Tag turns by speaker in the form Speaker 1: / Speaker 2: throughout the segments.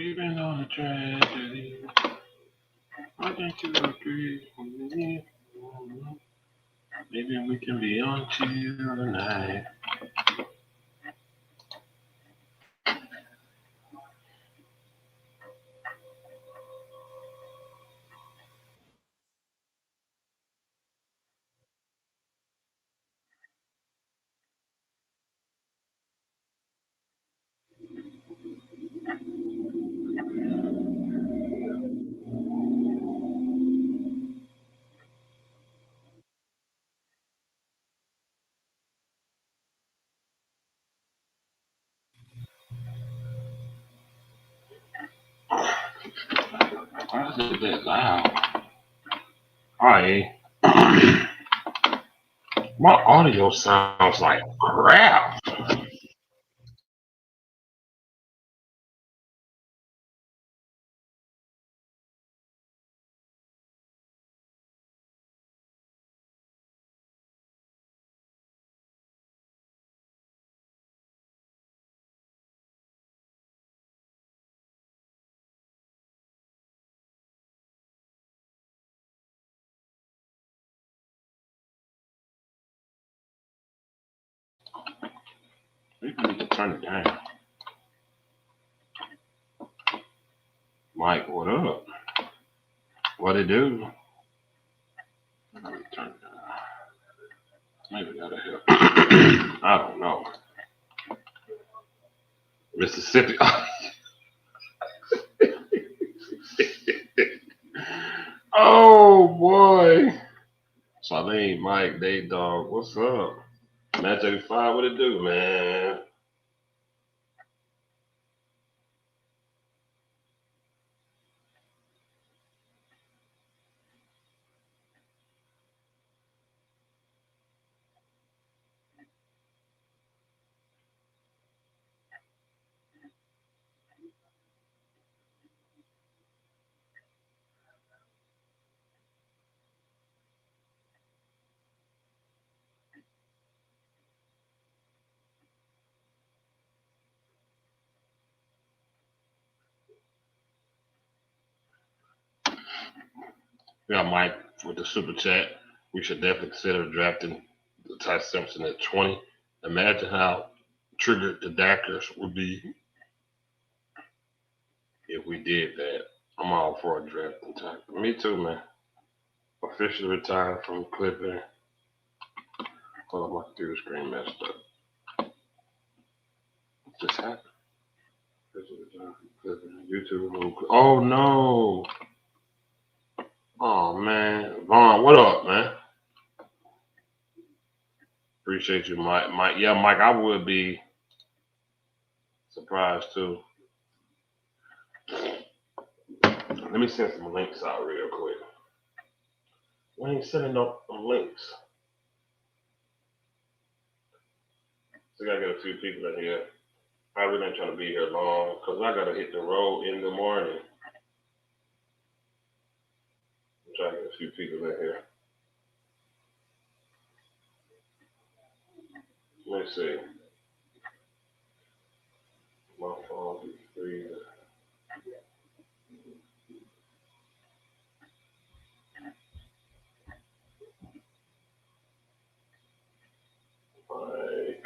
Speaker 1: We've been on a tragedy. I think you agree with me. Maybe we can be on chill tonight. Why is it that loud? Alright. My audio sounds like crap. Maybe we need to turn it down. Mike, what up? What it do? Let me turn it down. Maybe that'll help. I don't know. Mississippi. Oh boy. Charlene, Mike, Dave Dog, what's up? Match 85, what it do, man? Yeah, Mike, with the super chat, we should definitely consider drafting Ty Simpson at 20. Imagine how triggered the Dackers would be if we did that. I'm all for a draft and Ty. Me too, man. Officially retired from Clipping. Hold on, my computer screen messed up. What just happened? Officially retired from Clipping. YouTube. Oh no. Oh man. Vaughn, what up, man? Appreciate you, Mike. Mike, yeah, Mike, I would be surprised too. Let me send some links out real quick. We ain't sending up links. So I gotta get a few people in here. I really ain't trying to be here long because I gotta hit the road in the morning. I'm trying to get a few people in here. Let's see. My phone be free. Like,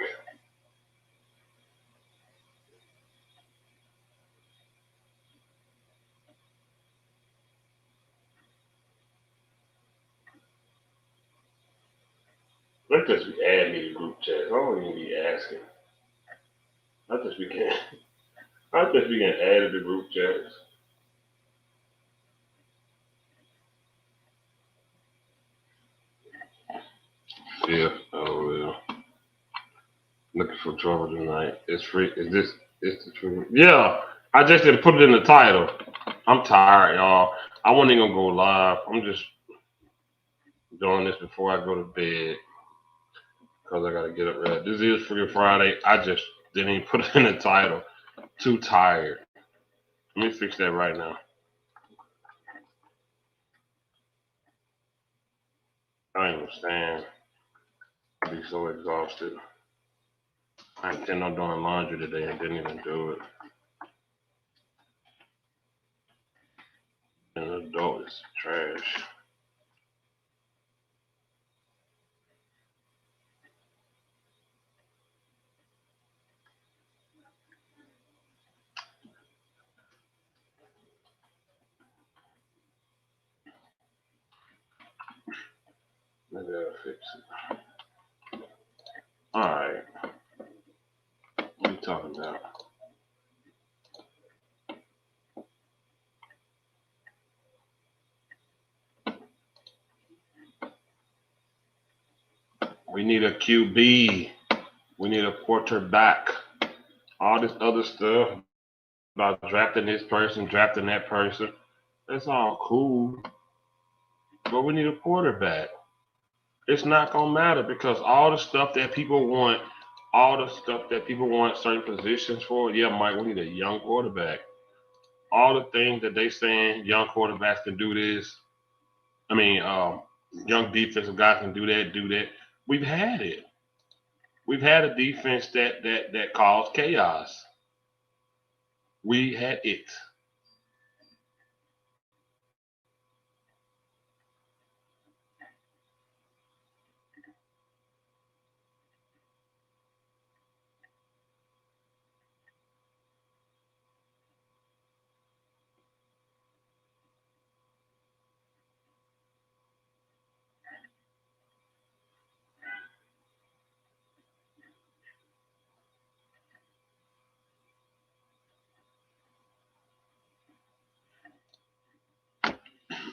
Speaker 1: let's just be adding me to group chat. I don't even be asking. I just be getting, I just be getting added to group chats. Yeah. Oh well. Looking for trouble tonight. It's free. Is this? Is the truth? Yeah. I just didn't put it in the title. I'm tired, y'all. I wasn't even gonna go live. I'm just doing this before I go to bed because I gotta get up early. This is Free Friday. I just didn't even put it in the title. Too tired. Let me fix that right now. I ain't understand. I'd be so exhausted. I intend on doing laundry today and didn't even do it. dog is trash. Maybe I'll fix it. All right. What are you talking about? We need a QB. We need a quarterback. All this other stuff about drafting this person, drafting that person. That's all cool. But we need a quarterback. It's not gonna matter because all the stuff that people want, all the stuff that people want certain positions for, yeah, Mike, we need a young quarterback. All the things that they saying young quarterbacks can do this. I mean, young defensive guys can do that, do that. We've had it. We've had a defense that caused chaos. We had it.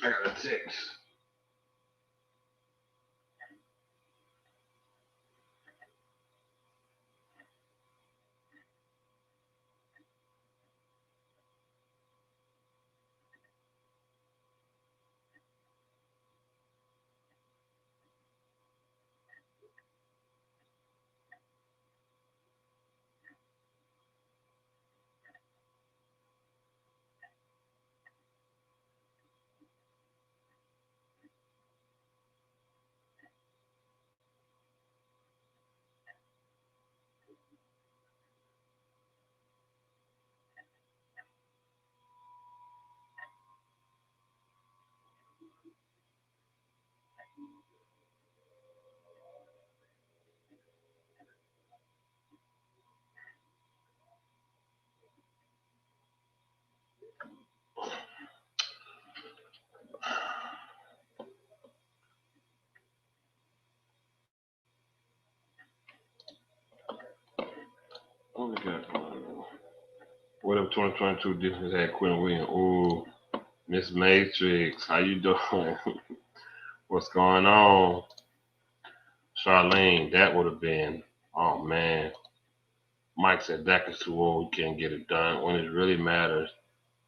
Speaker 1: I got a text. What we got going on? What if 2022 defense had Quinn Williams? Ooh, Miss Matrix, how you doing? What's going on? Charlene, that would have been, oh man. Mike said Dak is too old, he can't get it done. When it really matters,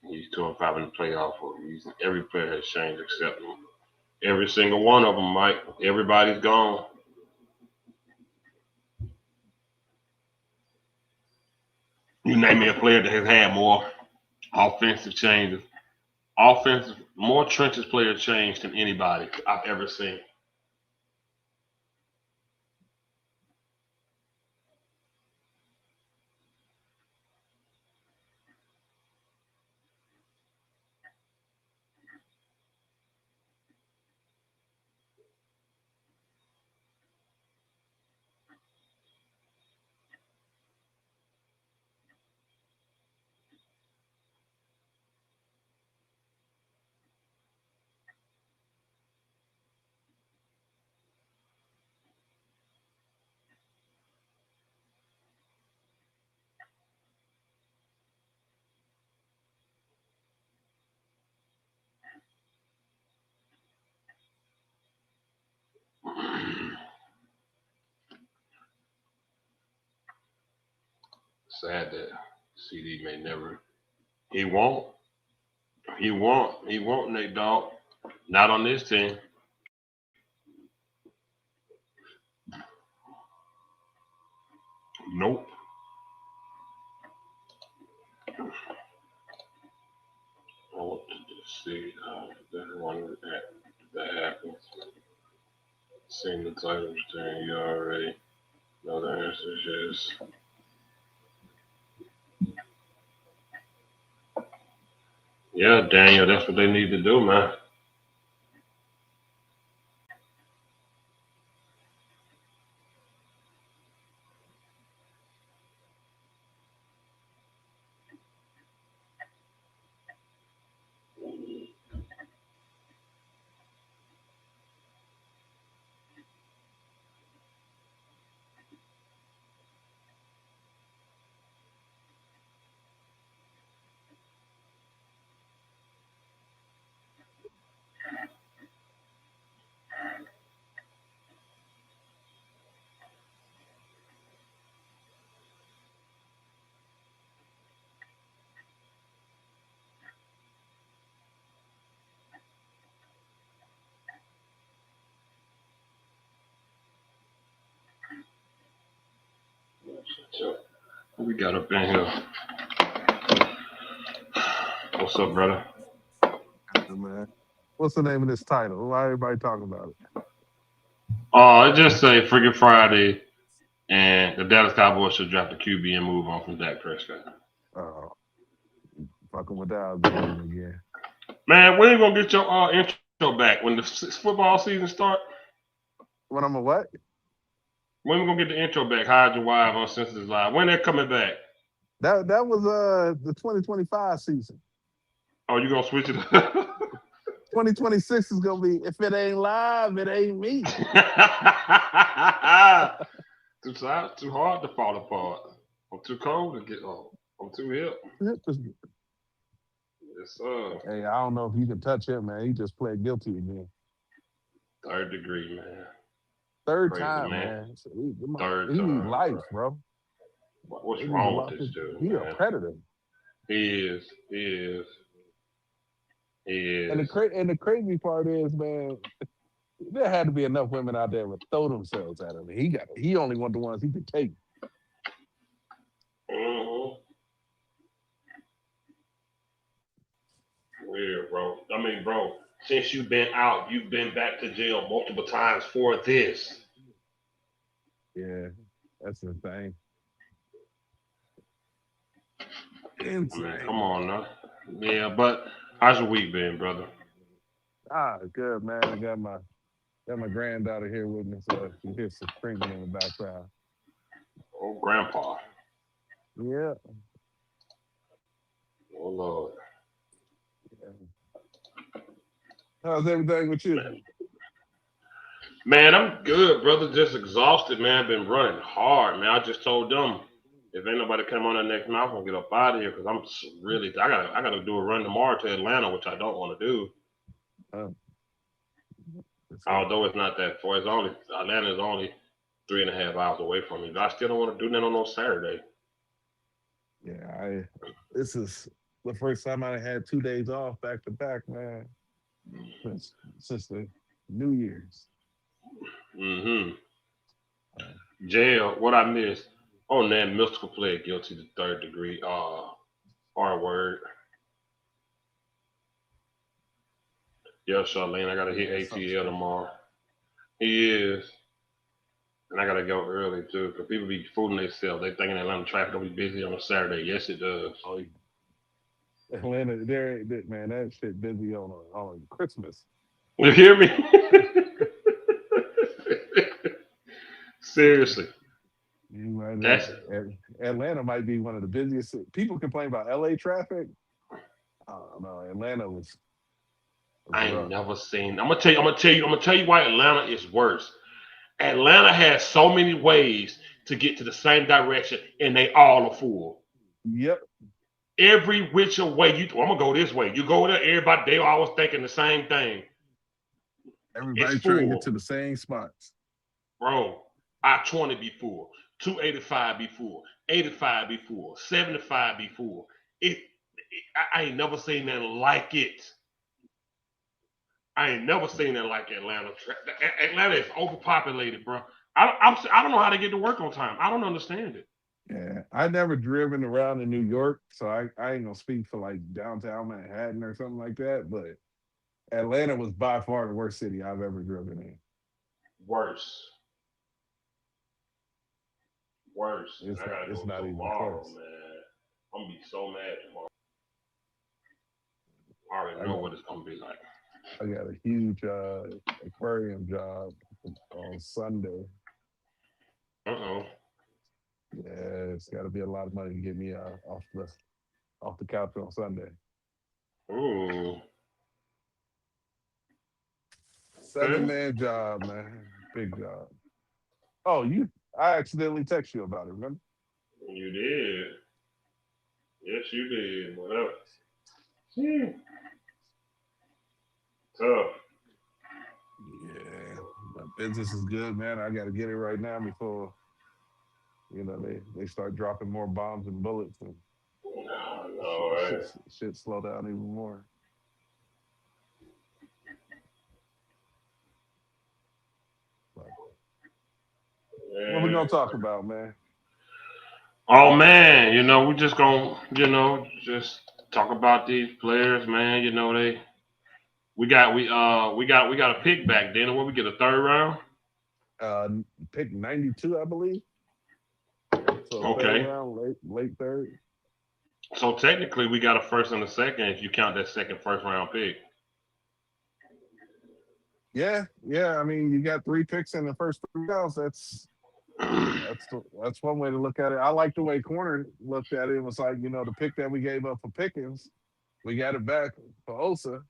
Speaker 1: he's 2-5 in the playoff for a reason. Every player has changed except him. Every single one of them, Mike. Everybody's gone. You name me a player that has had more offensive changes. Offensive, more trenches player change than anybody I've ever seen. Sad that CD may never. He won't. He won't. He won't, Nate Dogg. Not on this team. Nope. I want to just see that one that happens. Seeing the title thing, you already know the answer is yes. Yeah, Daniel, that's what they need to do, man. What we got up in here? What's up, brother?
Speaker 2: Man. What's the name of this title? Why everybody talking about it?
Speaker 1: It just say freaking Friday, and the Dallas Cowboys should draft the QB and move on from Dak Prescott.
Speaker 2: Oh, fucking with the algorithm again.
Speaker 1: Man, when you gonna get your intro back? When the football season start?
Speaker 2: When I'm a what?
Speaker 1: When we gonna get the intro back? Hide your wife on Senses Live. When they coming back?
Speaker 2: That was the 2025 season.
Speaker 1: Oh, you gonna switch it?
Speaker 2: 2026 is gonna be if it ain't live, it ain't me.
Speaker 1: Too hard to fall apart. I'm too cold to get on. I'm too hip. Yes, sir.
Speaker 2: Hey, I don't know if you can touch him, man. He just pled guilty again.
Speaker 1: Third degree, man.
Speaker 2: Third
Speaker 1: Crazy,
Speaker 2: time,
Speaker 1: man.
Speaker 2: man. So
Speaker 1: Third
Speaker 2: he need
Speaker 1: time,
Speaker 2: life,
Speaker 1: bro.
Speaker 2: bro.
Speaker 1: What's
Speaker 2: He need to
Speaker 1: wrong
Speaker 2: lock
Speaker 1: with
Speaker 2: his,
Speaker 1: this dude,
Speaker 2: he a
Speaker 1: man?
Speaker 2: predator.
Speaker 1: He is. He is. He
Speaker 2: And
Speaker 1: is.
Speaker 2: the crazy part is, man, there had to be enough women out there to throw themselves at him. He only want the ones he could take.
Speaker 1: Mm-hmm. Weird, bro. I mean, bro, since you've been out, you've been back to jail multiple times for this.
Speaker 2: Yeah, that's the thing.
Speaker 1: I mean,
Speaker 2: Insane.
Speaker 1: come on now. Yeah, but how's your week been, brother?
Speaker 2: Good man. I got my granddaughter here with me, so she hears some screaming in the background.
Speaker 1: Oh, grandpa.
Speaker 2: Yeah.
Speaker 1: Oh, Lord.
Speaker 2: Yeah. How's everything with you?
Speaker 1: Man, I'm good, brother. Just exhausted, man. Been running hard, man. I just told them if ain't nobody come on the next month, I'm gonna get up out of here because really I gotta do a run tomorrow to Atlanta, which I don't want to do.
Speaker 2: Oh, that's it.
Speaker 1: Although it's not that far. It's only Atlanta is only 3.5 hours away from me. But I still don't want to do that on no Saturday.
Speaker 2: Yeah, this is the first time I had 2 days off back to back, man. Since the New Year's.
Speaker 1: Mm-hmm.
Speaker 2: Uh,
Speaker 1: Jail. What I missed? Oh, that mystical pled guilty to third degree. R word. Yeah, Charlene. I gotta hit
Speaker 2: yeah, something
Speaker 1: ATL
Speaker 2: stupid.
Speaker 1: tomorrow. He is. And I gotta go early too, because people be fooling themselves. They thinking Atlanta traffic gonna be busy on a Saturday. Yes, it does.
Speaker 2: Oh, Atlanta, man, that shit busy on Christmas.
Speaker 1: You hear me? Seriously,
Speaker 2: You right
Speaker 1: that's.
Speaker 2: Atlanta might be one of the busiest. People complain about LA traffic. No, Atlanta was
Speaker 1: I ain't
Speaker 2: rough.
Speaker 1: never seen. I'm gonna tell you why Atlanta is worse. Atlanta has so many ways to get to the same direction, and they all are full.
Speaker 2: Yep,
Speaker 1: Every which way I'm gonna go this way. You go there, everybody they always thinking the same thing. It's
Speaker 2: everybody trying to get
Speaker 1: full.
Speaker 2: to the same spots.
Speaker 1: Bro, I-20 be full, 285 be full, 85 be full, 75 be full. I ain't never seen nothing like it. I ain't never seen that like Atlanta. Atlanta is overpopulated, bro. I don't know how to get to work on time. I don't understand it.
Speaker 2: Yeah, I never driven around in New York, so I ain't gonna speak for like downtown Manhattan or something like that. But Atlanta was by far the worst city I've ever driven in.
Speaker 1: Worse, worse, and I gotta
Speaker 2: It's
Speaker 1: go
Speaker 2: not even
Speaker 1: tomorrow,
Speaker 2: close.
Speaker 1: man. I'm gonna be so mad tomorrow. I already know what it's gonna be like.
Speaker 2: I got a huge aquarium job on Sunday.
Speaker 1: Uh-oh.
Speaker 2: Yeah, it's got to be a lot of money to get me off the couch on Sunday.
Speaker 1: Ooh. Okay.
Speaker 2: 7-man job, man. Big job. Oh, I accidentally text you about it, remember?
Speaker 1: You did. Yes, you did. Whatever. Hmm. Tough.
Speaker 2: Yeah, my business is good, man. I got to get it right now before they start dropping more bombs and bullets and
Speaker 1: No,
Speaker 2: shit slow down even more. But what we
Speaker 1: man.
Speaker 2: gonna talk about, man?
Speaker 1: Oh man, we just gonna, just talk about these players, man. We got a pick back then. What we get, a third round?
Speaker 2: Uh, Pick 92, I believe. So third
Speaker 1: Okay.
Speaker 2: round, late third.
Speaker 1: So technically, we got a first and a second if you count that second first round pick.
Speaker 2: Yeah. I mean, you got 3 picks in the first 3 rounds. That's one way to look at it. I like the way Corner looked at it. It was like, the pick that we gave up for Pickens, we got it back for Osa.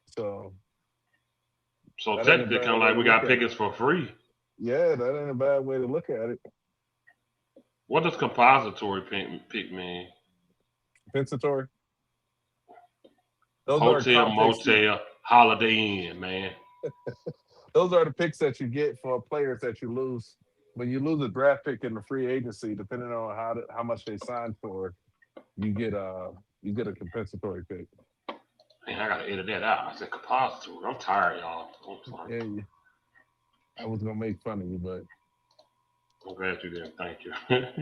Speaker 2: So
Speaker 1: So
Speaker 2: that ain't a
Speaker 1: technically,
Speaker 2: bad
Speaker 1: kind of
Speaker 2: way
Speaker 1: like
Speaker 2: to
Speaker 1: we
Speaker 2: look
Speaker 1: got
Speaker 2: at it.
Speaker 1: pickers for free.
Speaker 2: Yeah, that ain't a bad way to look at it.
Speaker 1: What does compository pick mean?
Speaker 2: Compensatory. Those are
Speaker 1: Hotel,
Speaker 2: comp picks.
Speaker 1: motel, Holiday Inn, man.
Speaker 2: Those are the picks that you get for players that you lose. When you lose a draft pick in the free agency, depending on how much they signed for, you get a compensatory pick.
Speaker 1: Man, I gotta edit that out. I said compository. I'm tired, y'all. I'm sorry.
Speaker 2: Yeah, I was gonna make fun of you, but
Speaker 1: I'm glad you didn't. Thank you.
Speaker 2: I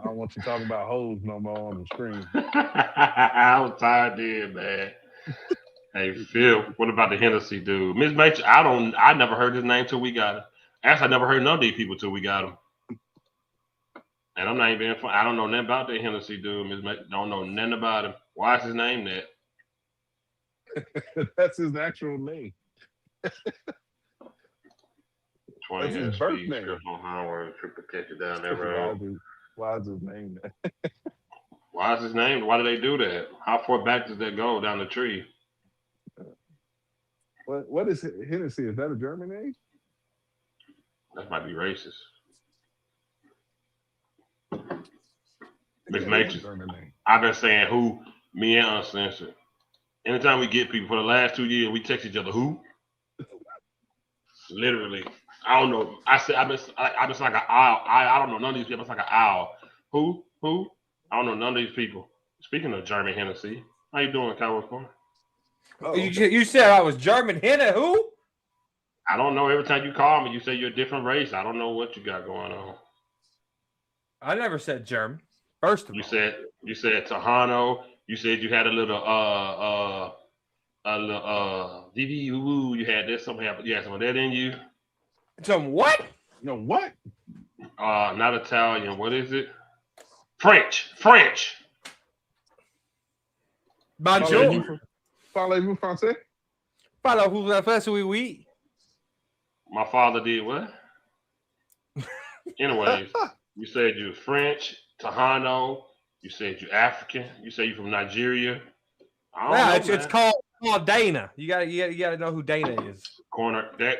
Speaker 2: don't want you talking about hoes no more on the screen.
Speaker 1: I'm tired, then, man. Hey, Phil, what about the Hennessy dude? Miss Mitchell, I never heard his name till we got him. Actually, I never heard none of these people till we got him. And I'm not even being fun. I don't know nothing about that Hennessy dude. Miss Mitchell, don't know nothing about him. Why is his name that?
Speaker 2: That's his actual name.
Speaker 1: 20
Speaker 2: That's his
Speaker 1: speed
Speaker 2: birth name.
Speaker 1: script on Howard, triple catch it down that road.
Speaker 2: Why is his name that?
Speaker 1: Why is his name? Why do they do that? How far back does that go down the tree?
Speaker 2: What is Hennessy? Is that a German name?
Speaker 1: That might be racist. Miss
Speaker 2: Yeah,
Speaker 1: Matrix,
Speaker 2: German name.
Speaker 1: I've been saying who, me and Uncensored. Anytime we get people for the last 2 years, we text each other who. Literally, I don't know. I've been like an owl. I don't know none of these people. It's like an owl. Who? I don't know none of these people. Speaking of German Hennessy, how you doing, Cowboys Corner?
Speaker 3: Oh, you said I was German Henna. Who?
Speaker 1: I don't know. Every time you call me, you say you're a different race. I don't know what you got going on.
Speaker 3: I never said German. First of
Speaker 1: You
Speaker 3: all,
Speaker 1: said Tejano. You said you had a little VV. You had this. You had some of that in you.
Speaker 3: some what?
Speaker 2: What?
Speaker 1: Not Italian. What is it? French.
Speaker 3: Bonjour.
Speaker 2: Parlez-vous français?
Speaker 3: Parlez-vous français? Oui.
Speaker 1: My father did what? Anyways, you said you was French, Tejano. You said you African. You say you from Nigeria. I don't know,
Speaker 3: it's called Dana. You got to know who Dana is.
Speaker 1: Corner. That.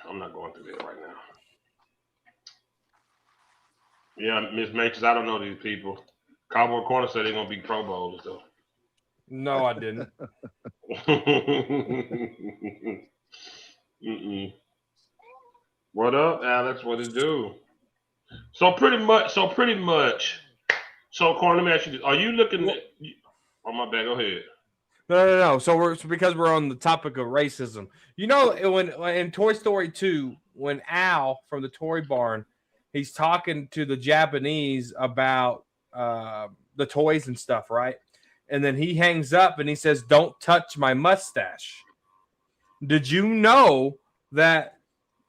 Speaker 1: I'm not going through that right now. Yeah, Miss Matrix, I don't know these people. Cowboy Corner said they're gonna be Pro Bowlers though.
Speaker 3: No, I didn't.
Speaker 1: What up, Alex? What it do? So pretty much. So Corner, let me ask you this: are you looking at? Oh my bad. Go ahead.
Speaker 3: No. So because we're on the topic of racism. You know, when in Toy Story 2, when Al from the toy barn, he's talking to the Japanese about the toys and stuff, right? And then he hangs up and he says, "Don't touch my mustache." Did you know that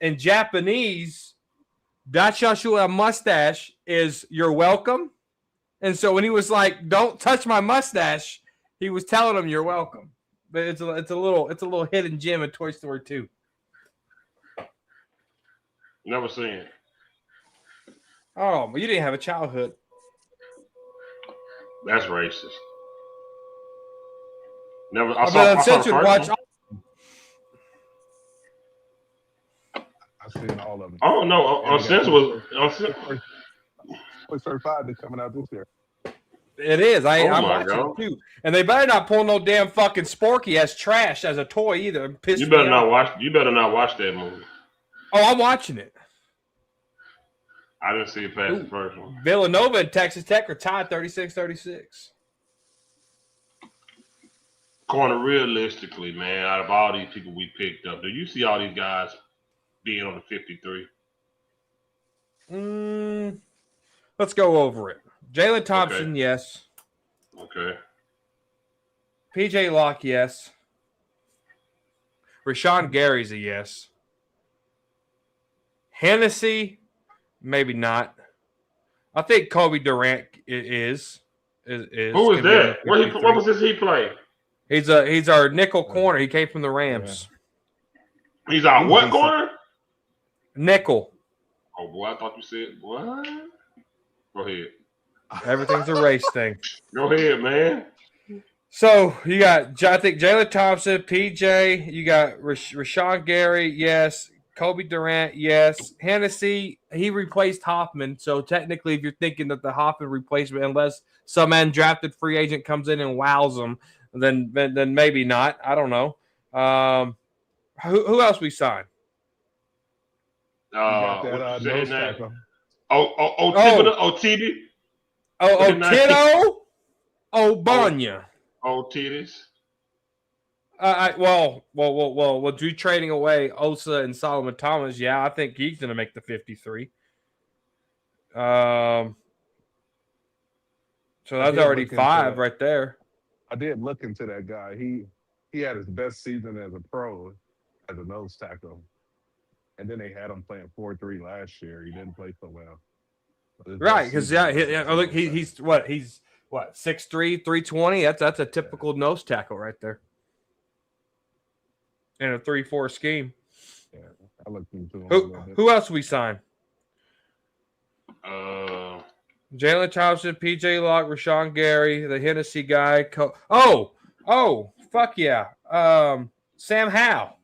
Speaker 3: in Japanese, "Dachashu a mustache" is "you're welcome"? And so when he was like, "Don't touch my mustache," He was telling him you're welcome. But it's a little hidden gem in Toy Story 2.
Speaker 1: Never seen it.
Speaker 3: Oh, but you didn't have a childhood.
Speaker 1: That's racist. Never.
Speaker 3: I said
Speaker 1: I saw
Speaker 3: you
Speaker 1: the
Speaker 3: would
Speaker 1: first
Speaker 3: watch.
Speaker 1: one.
Speaker 2: I've seen all of them.
Speaker 1: Oh no, on Sense was on
Speaker 2: Toy Story 5 is coming out this year.
Speaker 3: It is. I'm
Speaker 1: my
Speaker 3: watching
Speaker 1: God.
Speaker 3: it too. And they better not pull no damn fucking Sporky as trash as a toy either. Piss
Speaker 1: You
Speaker 3: me
Speaker 1: better not
Speaker 3: off.
Speaker 1: watch. You better not watch that movie.
Speaker 3: Oh, I'm watching it.
Speaker 1: I didn't see it past the first one.
Speaker 3: Villanova and Texas Tech are tied 36-36.
Speaker 1: Corner, realistically, man, out of all these people we picked up, do you see all these guys being on the 53?
Speaker 3: Let's go over it. Jalen Thompson,
Speaker 1: Okay.
Speaker 3: yes.
Speaker 1: Okay.
Speaker 3: PJ Locke, yes. Rashawn Gary's a yes. Hennessy, maybe not. I think Kobe Durant is.
Speaker 1: Who is that? What position he play?
Speaker 3: He's our nickel corner. He came from the Rams.
Speaker 1: Yeah. He's our what corner?
Speaker 3: Nickel.
Speaker 1: Oh boy, I thought you said what? Go ahead.
Speaker 3: Everything's a race thing.
Speaker 1: Go ahead, man.
Speaker 3: So you got, I think, Jalen Thompson, PJ. You got Rashawn Gary, yes. Kobe Durant, yes. Hennessy, he replaced Hoffman. So technically, if you're thinking that the Hoffman replacement, unless some undrafted free agent comes in and wows them, then maybe not. I don't know. Who else we signed?
Speaker 2: You got that nose tackle.
Speaker 1: Titty.
Speaker 3: Tito. Banya.
Speaker 1: Titties.
Speaker 3: With you trading away Osa and Solomon Thomas, yeah, I think he's going to make the 53. So that's already 5 right there.
Speaker 2: I did look into that guy. He had his best season as a pro as a nose tackle. And then they had him playing 4-3 last year. He didn't play so well.
Speaker 3: Right, because look, he's what 6'3", 320. That's a typical nose tackle right there. In a 3-4 scheme.
Speaker 2: Yeah, I looked into him.
Speaker 3: Who else we signed?
Speaker 1: Jalen
Speaker 3: Thompson, PJ Locke, Rashawn Gary, the Hennessy guy. Fuck yeah. Sam Howell.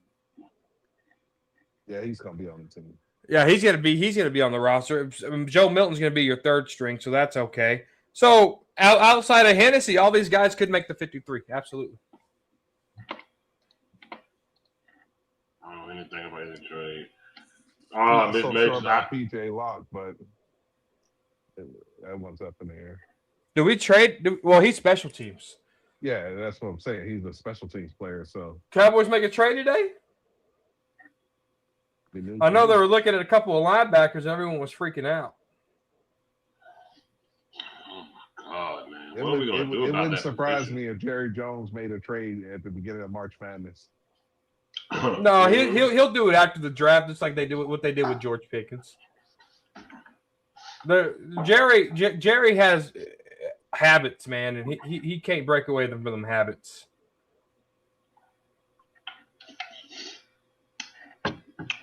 Speaker 2: Yeah, he's gonna be on the team.
Speaker 3: Yeah, he's gonna be on the roster. Joe Milton's gonna be your third string, so that's okay. So outside of Hennessy, all these guys could make the 53. Absolutely.
Speaker 1: I don't know anything about the trade.
Speaker 2: I'm not so sure about PJ Locke, but that one's up in the air.
Speaker 3: Do we trade? Well, he's special teams.
Speaker 2: Yeah, that's what I'm saying. He's a special teams player. So
Speaker 3: Cowboys make a trade today? I know they were looking at a couple of linebackers and everyone was freaking out.
Speaker 1: Oh my God, man. What are we going to do about that?
Speaker 2: It wouldn't surprise me if Jerry Jones made a trade at the beginning of March Madness.
Speaker 3: No, he'll do it after the draft, just like they do what they did with George Pickens. Jerry has habits, man, and he can't break away from them habits.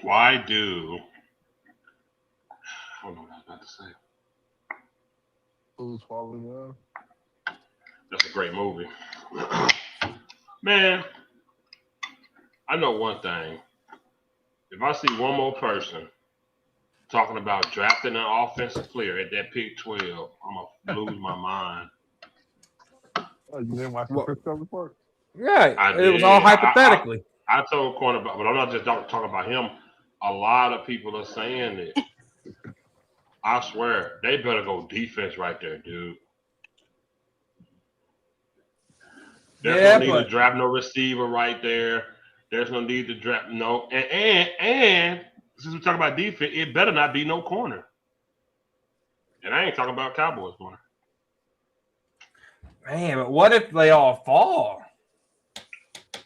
Speaker 1: Why do? Hold on, I was about to say.
Speaker 2: Who's falling in love?
Speaker 1: That's a great movie, man. I know one thing. If I see one more person talking about drafting an offensive player at that pick 12, I'm gonna lose my mind.
Speaker 2: Oh, you didn't watch the Freestyle report?
Speaker 3: Right. It was all hypothetically.
Speaker 1: I told cornerback, but I'm not just talking about him. A lot of people are saying it. I swear, they better go defense right there, dude. There's no need to draft no receiver right there. There's no need to draft no. And since we talk about defense, it better not be no corner. And I ain't talking about Cowboys corner.
Speaker 3: Man, but what if they all fall?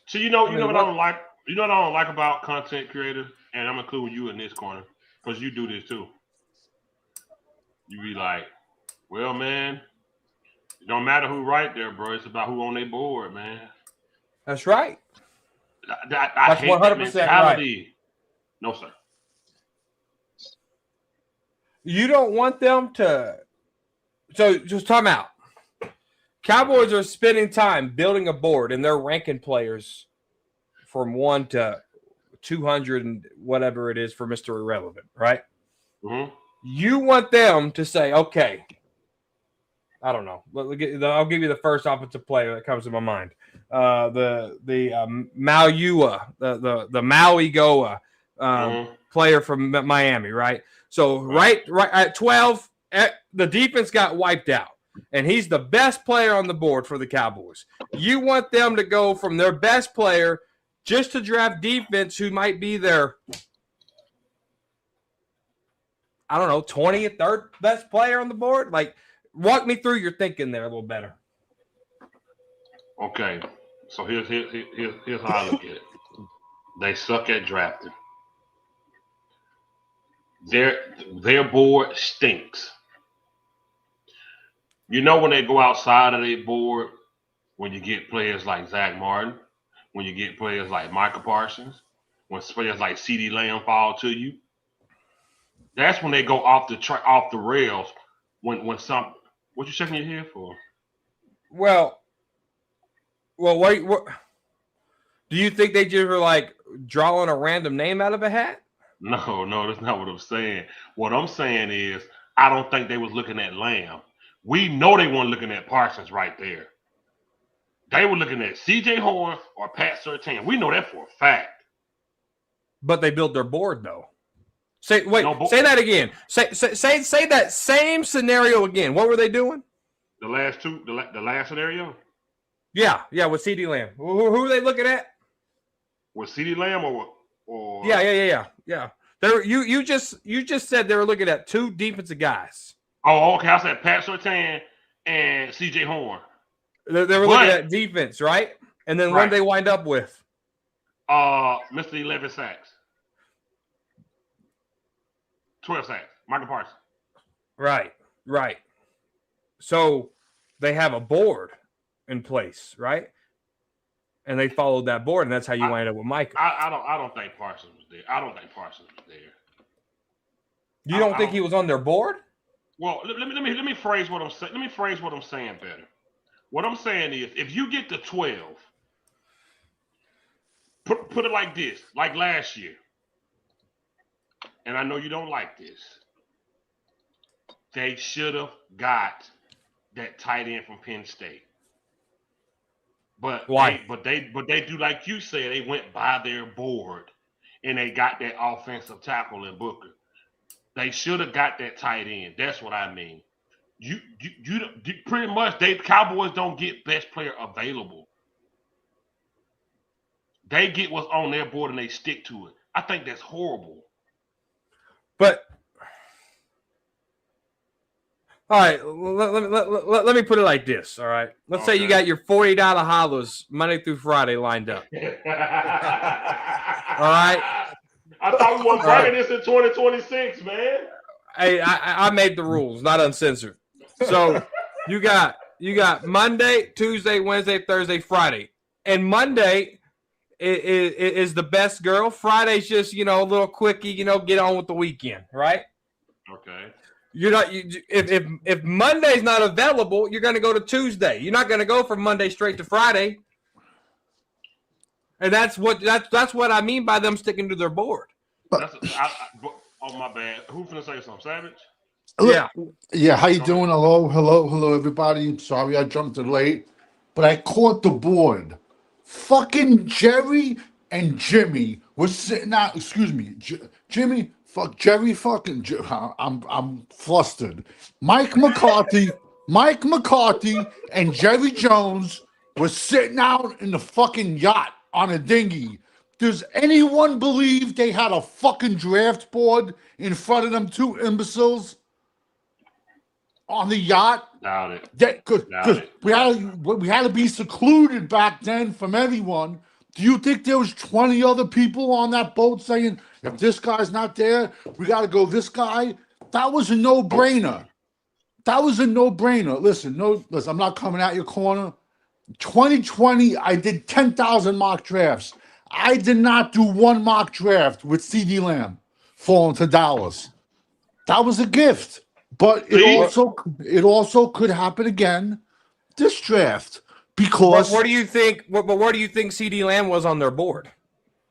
Speaker 1: So you know what I don't like. You know what I don't like about content creators, and I'm including you in this corner because you do this too. You be like, well, man, It don't matter who right there, bro. It's about who on their board, man.
Speaker 3: That's right.
Speaker 1: I
Speaker 3: That's
Speaker 1: hate that
Speaker 3: 100%
Speaker 1: mentality. No, sir.
Speaker 3: You don't want them to. So just time out. Cowboys are spending time building a board, and they're ranking players from 1 to 200 and whatever it is for Mr. Irrelevant, right?
Speaker 1: Mm-hmm.
Speaker 3: You want them to say, okay, I don't know. I'll give you the first offensive player that comes to my mind. The Maui-Ua, the Maui Goa player from Miami, right? So right at 12, the defense got wiped out, and he's the best player on the board for the Cowboys. You want them to go from their best player just to draft defense who might be their, I don't know, 20th, third best player on the board? Like, walk me through your thinking there a little better.
Speaker 1: Okay, so here's how I look at it. They suck at drafting. Their board stinks. You know when they go outside of their board, when you get players like Zach Martin, when you get players like Michael Parsons, when players like CeeDee Lamb fall to you, that's when they go off the rails. When some, what you shaking your head for?
Speaker 3: Well, what do you think they just were like drawing a random name out of a hat?
Speaker 1: No, that's not what I'm saying. What I'm saying is, I don't think they was looking at Lamb. We know they weren't looking at Parsons right there. They were looking at C.J. Horn or Pat Surtain. We know that for a fact.
Speaker 3: But they built their board though. Say that again. Say that same scenario again. What were they doing?
Speaker 1: The last scenario?
Speaker 3: Yeah, with CeeDee Lamb. Who are they looking at?
Speaker 1: Was CeeDee Lamb or
Speaker 3: Yeah. You just said they were looking at two defensive guys.
Speaker 1: Oh, okay. I said Pat Surtain and C.J. Horn.
Speaker 3: They were looking at defense, right? And then what did they wind up with?
Speaker 1: Mr. 11 sacks. 12 sacks. Michael Parsons.
Speaker 3: Right. So they have a board in place, right? And they followed that board, and that's how you wind up with Michael.
Speaker 1: I don't think Parsons was there. I don't think Parsons was there.
Speaker 3: You don't think he was on their board?
Speaker 1: Well, let me phrase what I'm saying. Let me phrase what I'm saying better. What I'm saying is, if you get to 12, put it like this, like last year. And I know you don't like this. They should have got that tight end from Penn State. But
Speaker 3: why?
Speaker 1: They do like you said. They went by their board and they got that offensive tackle in Booker. They should have got that tight end. That's what I mean. You pretty much Cowboys don't get best player available. They get what's on their board and they stick to it. I think that's horrible.
Speaker 3: But all right, let me put it like this. All right, let's say you got your $40 hollows Monday through Friday lined up. All right.
Speaker 1: I thought we were breaking this in 2026, man.
Speaker 3: Hey, I made the rules, not uncensored. So you got Monday, Tuesday, Wednesday, Thursday, Friday, and Monday is the best girl. Friday's just a little quickie, get on with the weekend, right?
Speaker 1: Okay.
Speaker 3: You're not if Monday's not available, you're going to go to Tuesday. You're not going to go from Monday straight to Friday. And that's what I mean by them sticking to their board.
Speaker 1: Oh my bad. Who's gonna say something? Savage?
Speaker 4: Yeah. How you doing? Hello, everybody. Sorry I jumped in late, but I caught the board. Fucking Jerry and Jimmy was sitting out. Excuse me, Jimmy. Fuck Jerry. Fucking. I'm flustered. Mike McCarthy, and Jerry Jones was sitting out in the fucking yacht on a dinghy. Does anyone believe they had a fucking draft board in front of them two imbeciles on the yacht?
Speaker 1: Doubt it.
Speaker 4: Because we had to be secluded back then from everyone. Do you think there was 20 other people on that boat saying, if this guy's not there, we got to go this guy? That was a no-brainer. That was a no-brainer. Listen, I'm not coming out your corner. 2020, I did 10,000 mock drafts. I did not do one mock draft with CD Lamb falling to Dallas. That was a gift. But it
Speaker 1: See?
Speaker 4: also could happen again this draft
Speaker 3: But
Speaker 4: because
Speaker 3: where do you think? But where do you think CD Lamb was on their board?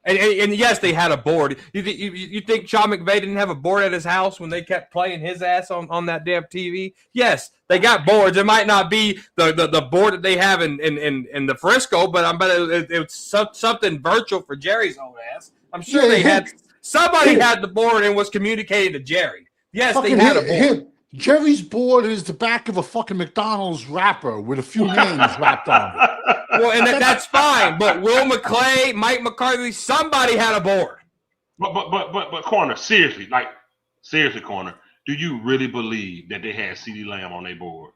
Speaker 3: And yes, they had a board. You think Sean McVay didn't have a board at his house when they kept playing his ass on that damn TV? Yes, they got boards. It might not be the board that they have in the Frisco, but I bet it's something virtual for Jerry's old ass. I'm sure they had somebody had the board and was communicating to Jerry. Yes, they had a board.
Speaker 4: Jerry's board is the back of a fucking McDonald's wrapper with a few names wrapped on it.
Speaker 3: Well, and that's fine. But Will McClay, Mike McCarthy, somebody had a board.
Speaker 1: But corner, seriously, corner. Do you really believe that they had CD Lamb on their board?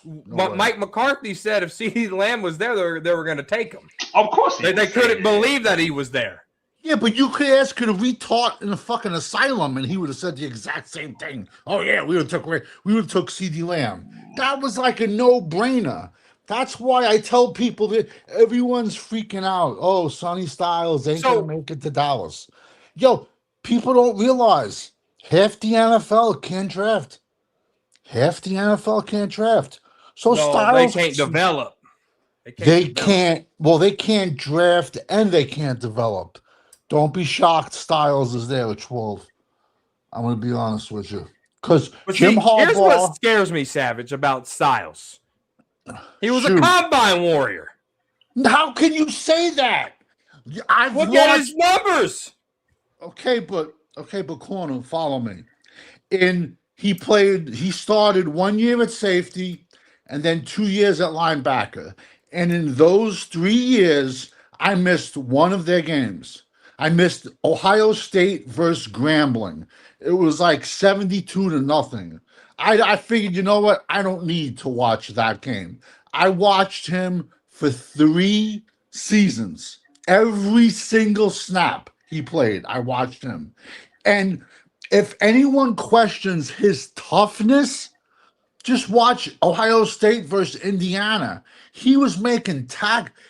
Speaker 3: But Mike McCarthy said if CD Lamb was there, they were going to take him.
Speaker 1: Of course,
Speaker 3: they couldn't believe that he was there.
Speaker 4: Yeah, but you could ask a retard in a fucking asylum, and he would have said the exact same thing. Oh yeah, we would have took CD Lamb. That was like a no-brainer. That's why I tell people that everyone's freaking out. Oh, Sonny Styles ain't gonna make it to Dallas. Yo, people don't realize half the NFL can't draft. Half the NFL can't draft. So Styles
Speaker 3: they can't develop.
Speaker 4: They can't. Well, they can't draft and they can't develop. Don't be shocked Styles is there at 12. I'm going to be honest with you. Because Jim Harbaugh...
Speaker 3: Here's what scares me, Savage, about Styles. He was a combine warrior.
Speaker 4: How can you say that?
Speaker 3: Look at his numbers.
Speaker 4: Okay, but corner, follow me. He started 1 year at safety and then 2 years at linebacker. And in those 3 years, I missed one of their games. I missed Ohio State versus Grambling. It was like 72-0. I figured, you know what? I don't need to watch that game. I watched him for 3 seasons. Every single snap he played, I watched him. And if anyone questions his toughness, just watch Ohio State versus Indiana. He was making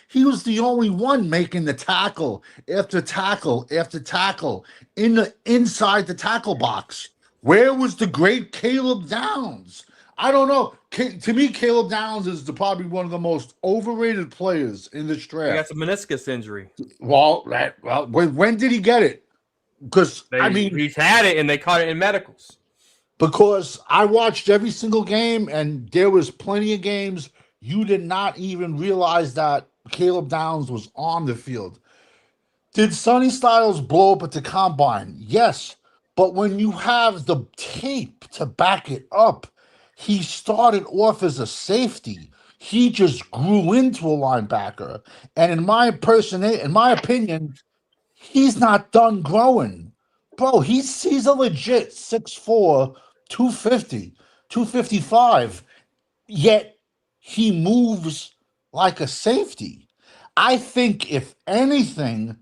Speaker 4: he was the only one making the tackle after tackle after tackle inside the tackle box. Where was the great Caleb Downs? I don't know. To me, Caleb Downs is probably one of the most overrated players in this draft.
Speaker 3: He got some meniscus injury.
Speaker 4: Well, when did he get it? Because
Speaker 3: he's had it and they caught it in medicals.
Speaker 4: Because I watched every single game, and there was plenty of games you did not even realize that Caleb Downs was on the field. Did Sonny Styles blow up at the combine? Yes. But when you have the tape to back it up, he started off as a safety. He just grew into a linebacker. And in my opinion, he's not done growing. Bro, he's a legit 6'4", 250, 255, yet he moves like a safety. I think, if anything,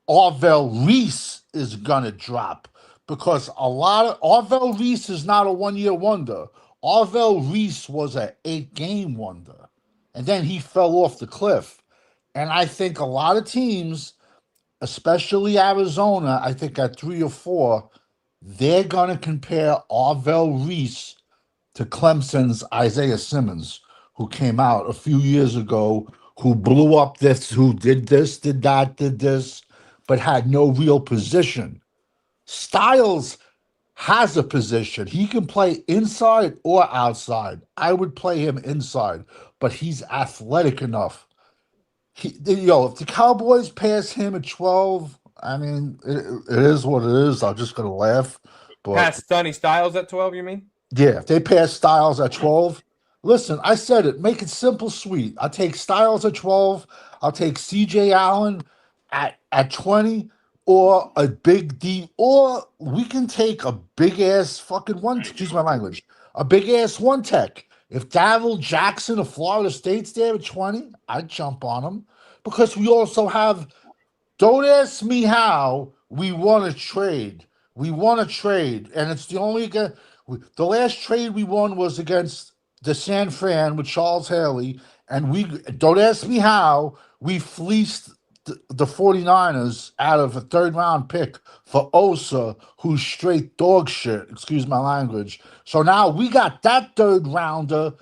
Speaker 4: Arvell Reese is going to drop because Arvell Reese is not a one-year wonder. Arvell Reese was an 8-game wonder, and then he fell off the cliff. And I think a lot of teams, especially Arizona, I think at 3 or 4, they're going to compare Arvell Reese to Clemson's Isaiah Simmons, who came out a few years ago, who blew up this, who did this, did that, did this, but had no real position. Styles has a position. He can play inside or outside. I would play him inside, but he's athletic enough. If the Cowboys pass him at 12, I mean, it is what it is. I'm just going to laugh. But
Speaker 3: pass Sonny Styles at 12, you mean?
Speaker 4: Yeah, if they pass Styles at 12, listen, I said it. Make it simple, sweet. I'll take Styles at 12. I'll take C.J. Allen at 20, or a big D, or we can take a big-ass fucking one, excuse my language, a big-ass one tech. If Daryl Jackson of Florida State's there at 20, I'd jump on him, because we also have, don't ask me how, we want to trade. We want to trade, and it's the only guy. The last trade we won was against the San Fran with Charles Haley, and we don't ask me how we fleeced the 49ers out of a third-round pick for Osa, who's straight dog shit. Excuse my language. So now we got that third rounder.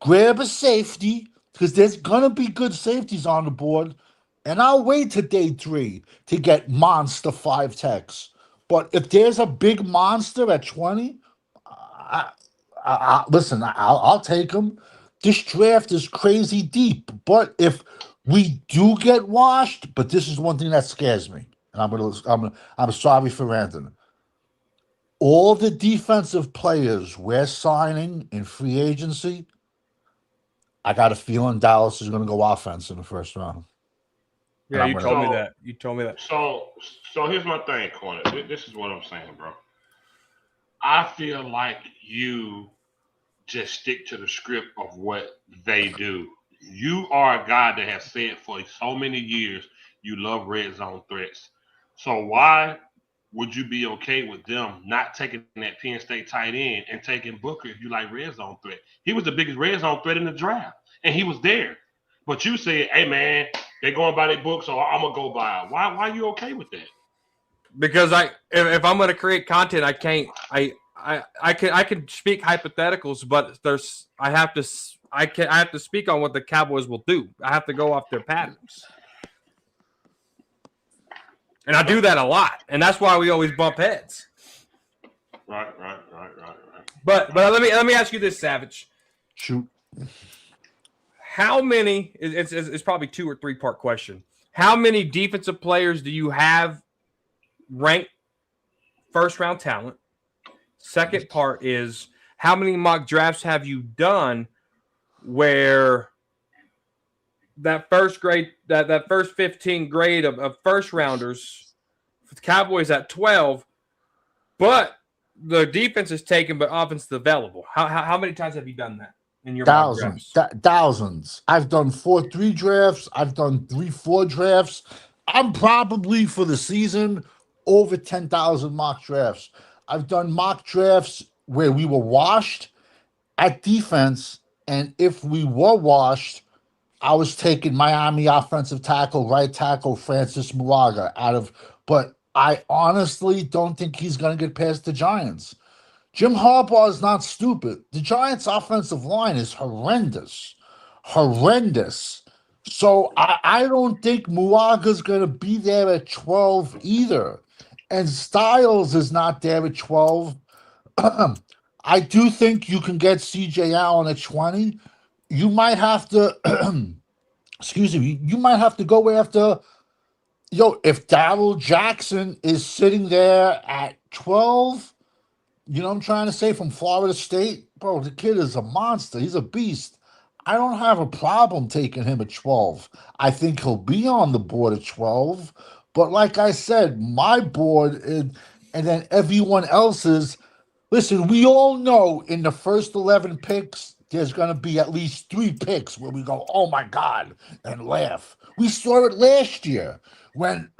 Speaker 4: Grab a safety because there's gonna be good safeties on the board, and I'll wait to day 3 to get monster 5 techs. But if there's a big monster at 20, listen, I'll take him. This draft is crazy deep, but if we do get washed, but this is one thing that scares me, and I'm sorry for ranting. All the defensive players we're signing in free agency, I got a feeling Dallas is going to go offense in the first round.
Speaker 3: Yeah, you told me that. You told me that.
Speaker 1: So here's my thing, Corner. This is what I'm saying, bro. I feel like you just stick to the script of what they do. You are a guy that has said for so many years you love red zone threats. So why would you be okay with them not taking that Penn State tight end and taking Booker if you like red zone threat? He was the biggest red zone threat in the draft, and he was there. But you said, "Hey man, they're going by their book, so I'm gonna go by it." Why are you okay with that?
Speaker 3: Because if I'm going to create content, I can't. I can speak hypotheticals, but I have to speak on what the Cowboys will do. I have to go off their patterns. And I do that a lot, and that's why we always bump heads.
Speaker 1: Right.
Speaker 3: But let me ask you this, Savage.
Speaker 4: Shoot.
Speaker 3: How many? It's probably 2 or 3 part question. How many defensive players do you have ranked first round talent? Second part is how many mock drafts have you done where that first grade, that first 15 grade of first rounders, for the Cowboys at 12, but the defense is taken, but offense is available. How many times have you done that in your
Speaker 4: Thousands. Thousands. I've done 4-3 drafts. I've done 3-4 drafts. I'm probably for the season over 10,000 mock drafts. I've done mock drafts where we were washed at defense, and if we were washed, I was taking Miami offensive tackle, right tackle Francis Mulaga out of, but I honestly don't think he's going to get past the Giants. Jim Harbaugh is not stupid. The Giants' offensive line is horrendous. So I don't think Mulaga's going to be there at 12 either. And Styles is not there at 12. I do think you can get CJ Allen at 20. You might have to, you might have to go after, if Darrell Jackson is sitting there at 12, you know what I'm trying to say, from Florida State, bro, the kid is a monster. He's a beast. I don't have a problem taking him at 12. I think he'll be on the board at 12. But like I said, my board and then everyone else's, listen, we all know in the first 11 picks, there's going to be at least 3 picks where we go, oh my God, and laugh. We saw it last year when,